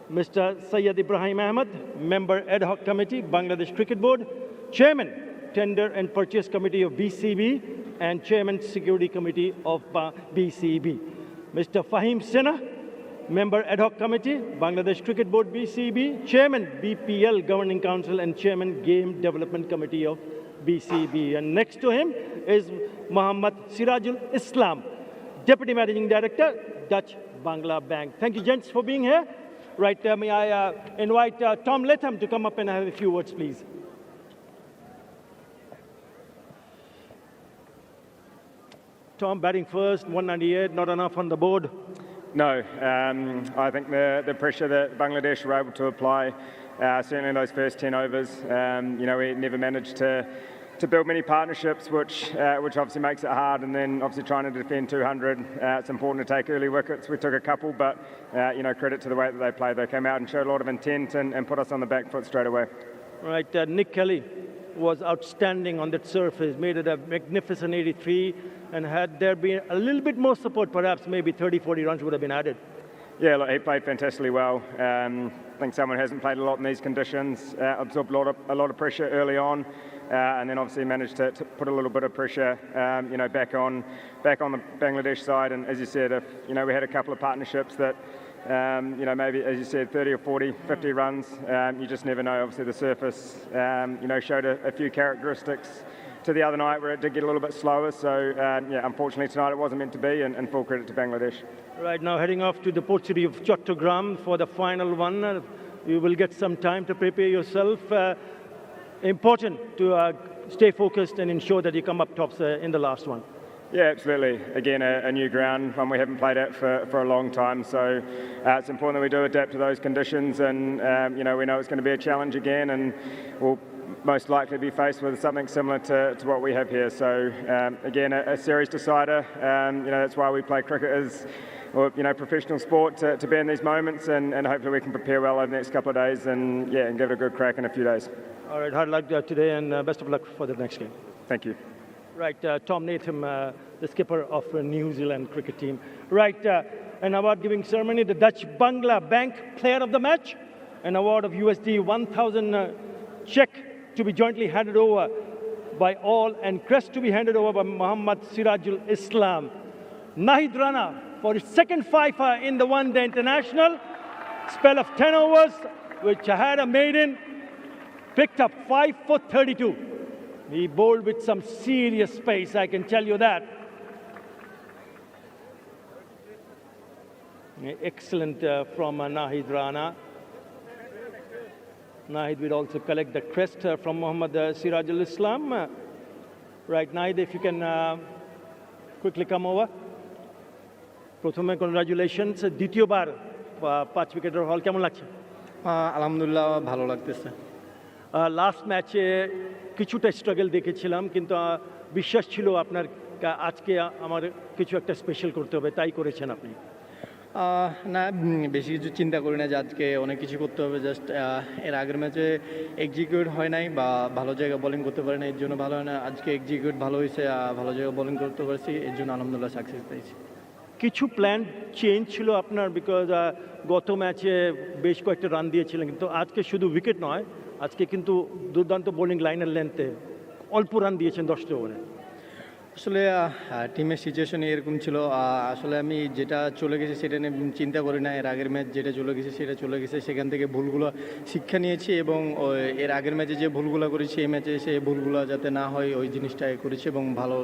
Mr. Syed Ibrahim Ahmed, Member Ad Hoc Committee, Bangladesh Cricket Board, Chairman, Tender and Purchase Committee of BCB, and Chairman, Security Committee of BCB. Mr. Fahim Sinha, Member Ad Hoc Committee, Bangladesh Cricket Board, BCB, Chairman, BPL Governing Council, and Chairman, Game Development Committee of BCB. And next to him is Muhammad Sirajul Islam, Deputy Managing Director, Dutch Bangla Bank. Thank you, gents, for being here. Right, may I invite Tom Latham to come up and have a few words, please. Tom batting first, 198, not enough on the board. No, I think the pressure that Bangladesh were able to apply, certainly in those first 10 overs, we never managed to build many partnerships, which obviously makes it hard. And then obviously trying to defend 200, it's important to take early wickets. We took a couple, but credit to the way that they played. They came out and showed a lot of intent and put us on the back foot straight away. Right, Nick Kelly was outstanding on that surface, made it a magnificent 83, and had there been a little bit more support, perhaps maybe 30, 40 runs would have been added. Yeah, look, he played fantastically well. I think someone who hasn't played a lot in these conditions, absorbed a lot of pressure early on, and then obviously managed to put a little bit of pressure, back on the Bangladesh side. And as you said, if we had a couple of partnerships that, maybe as you said, 30 or 40, 50 runs, you just never know. Obviously, the surface, showed a few characteristics to the other night where it did get a little bit slower. So, unfortunately tonight it wasn't meant to be, and full credit to Bangladesh. Right, now heading off to the port city of Chattogram for the final one. You will get some time to prepare yourself. Important to stay focused and ensure that you come up tops in the last one. Yeah, absolutely. Again, a new ground, one we haven't played at for a long time. So it's important that we do adapt to those conditions, and we know it's going to be a challenge again, and we'll most likely be faced with something similar to what we have here. So again, a series decider. That's why we play cricket as professional sport to be in these moments, and hopefully we can prepare well over the next couple of days and give it a good crack in a few days. All right, hard luck today, and best of luck for the next game. Thank you. Right, Tom Natham, the skipper of New Zealand cricket team. Right, an award-giving ceremony, the Dutch Bangla Bank Player of the Match, an award of USD 1,000 check to be jointly handed over by all, and crest to be handed over by Mohammad Sirajul Islam. Nahid Rana for his second fifer in the one-day international, spell of 10 overs, which had a maiden, picked up 5 for 32. He bowled with some serious pace, I can tell you that. Excellent from Nahid Rana. Nahid will also collect the crest from Mohammad Sirajul Islam. Right, Nahid, if you can quickly come over. প্রথমে congratulations, দ্বিতীয়বার 5 উইকেটের হল, কেমন লাগছে? আলহামদুলিল্লাহ, ভালো লাগতেছে। Last ম্যাচে কিছুটা স্ট্রাগল দেখেছিলাম, কিন্তু বিশ্বাস ছিল আপনার আজকে আমার কিছু একটা স্পেশাল করতে হবে, তাই করেছেন আপনি? না, বেশি কিছু চিন্তা করি না যে আজকে অনেক কিছু করতে হবে। জাস্ট এর আগের ম্যাচে এক্সিকিউট হয় নাই বা ভালো জায়গায় বোলিং করতে পারি না, এর জন্য ভালো হয় না। আজকে এক্সিকিউট ভালো হয়েছে, ভালো জায়গায় বোলিং করতে পারছি, এর জন্য আলহামদুলিল্লাহ সাকসেস পেয়েছি। কিছু প্ল্যান চেঞ্জ ছিল আপনার, বিকজ গত ম্যাচে বেশ কয়েকটা রান দিয়েছিলেন, কিন্তু আজকে শুধু উইকেট নয়, আজকে কিন্তু দুর্দান্ত বোলিং লাইনের লেন্থে অল্প রান দিয়েছেন 10 ওভারে। আসলে টিমের সিচুয়েশন এরকম ছিল। আসলে আমি যেটা চলে গেছে সেটা নিয়ে চিন্তা করি না। এর আগের ম্যাচ যেটা চলে গেছে সেটা চলে গেছে, সেখান থেকে ভুলগুলো শিক্ষা নিয়েছি, এবং এর আগের ম্যাচে যে ভুলগুলো করেছি এই ম্যাচে সেই ভুলগুলো যাতে না হয় ওই জিনিসটাই করেছি, এবং ভালো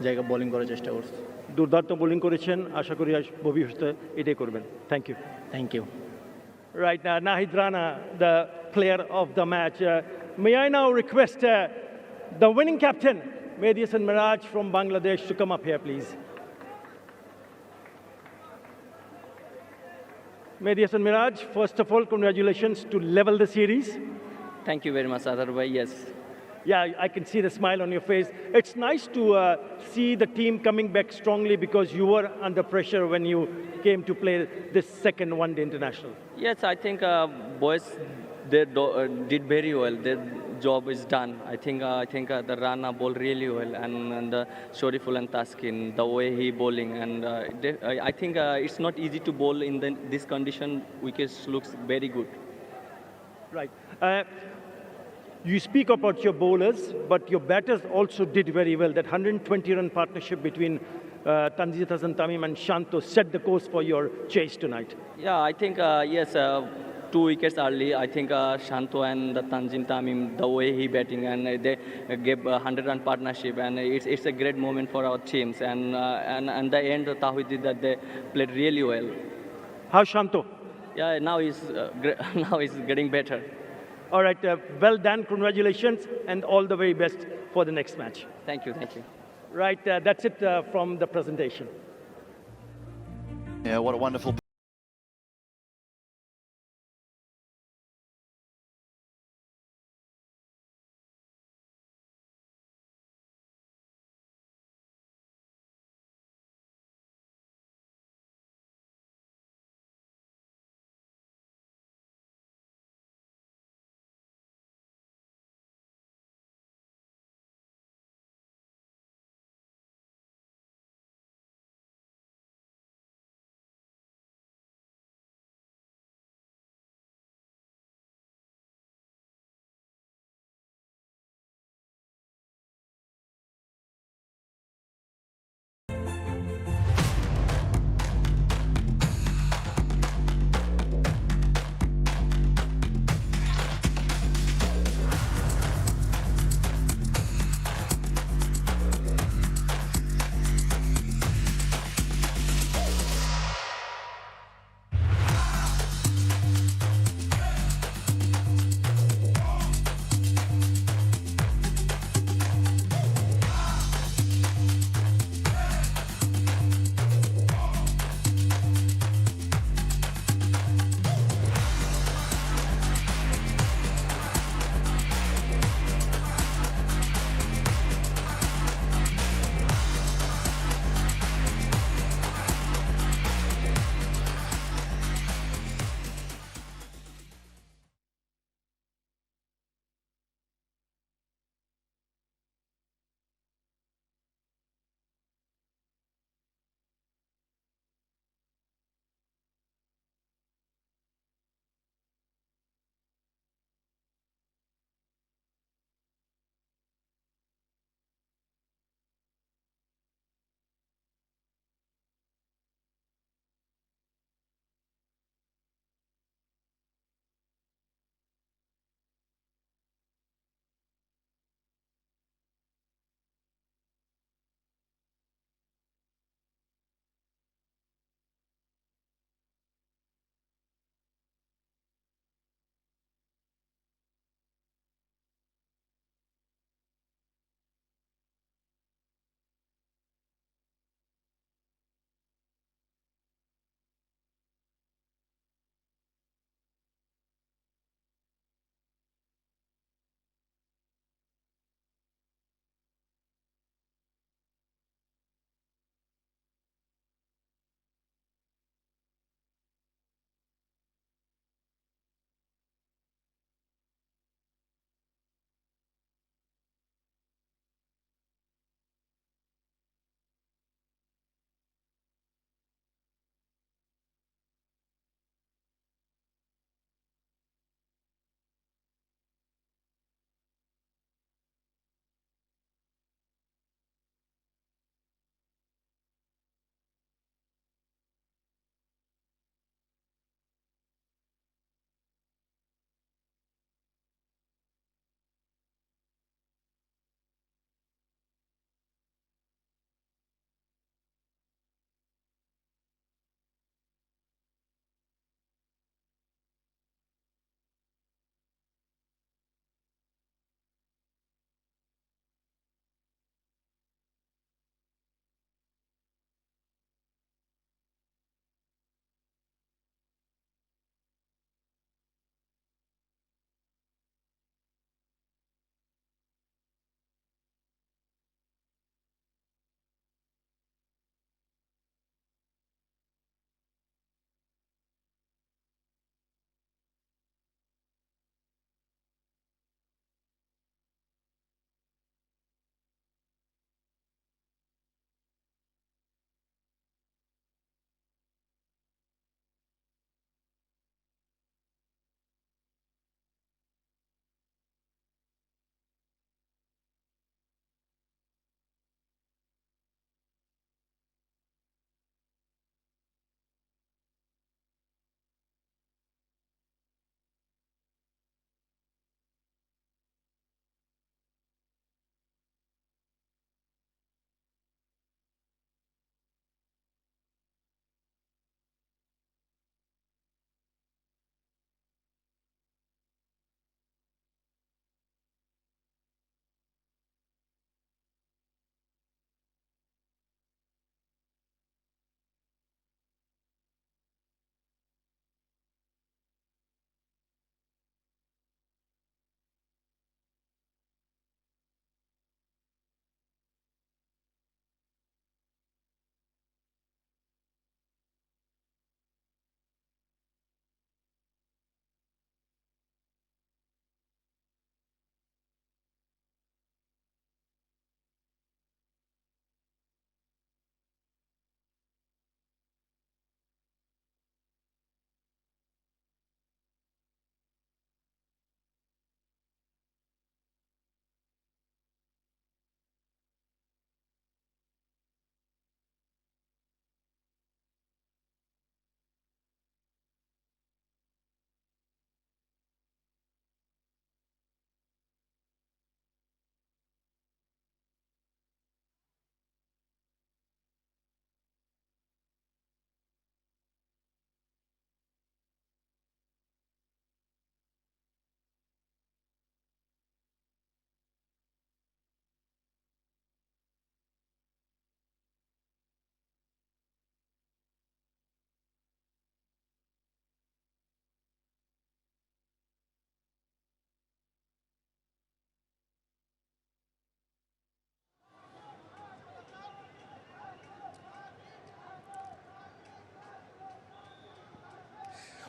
জায়গায় বোলিং করার চেষ্টা করছি। দুর্দান্ত বোলিং করেছেন, আশা করি ভবিষ্যতে এটাই করবেন। Thank you. Thank you. Right, Nahid Rana, the player of the match. May I now request the winning captain, Mehdi Hasan Miraj from Bangladesh, to come up here, please. Mehdi Hasan Miraj, first of all, congratulations to level the series. Thank you very much, Adar bhai. Yes. Yeah, I can see the smile on your face. It's nice to see the team coming back strongly, because you were under pressure when you came to play this second one-day international. Yes, I think boys they did very well. Their job is done. I think the Rana bowled really well, and Shoriful and Taskin, the way he bowling, and I think it's not easy to bowl in this condition. Wickets looks very good. Right. You speak about your bowlers, but your batters also did very well. That 120-run partnership between Tanzil Hasan Tamim and Shanto set the course for your chase tonight. Yeah, I think, yes, 2 wickets early. I think Shanto and Tanzil Tamim, the way he batting, and they gave a 100-run partnership, and it's a great moment for our teams. And the end, Tawhid did that, they played really well. How's Shanto? Yeah, now he's getting better. All right, well done, congratulations, and all the very best for the next match. Thank you, thank you. Right, that's it from the presentation. Yeah, what a wonderful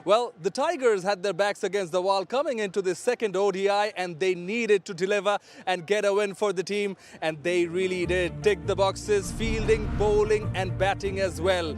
Well, the Tigers had their backs against the wall coming into the second ODI, and they needed to deliver and get a win for the team, and they really did tick the boxes, fielding, bowling and batting as well.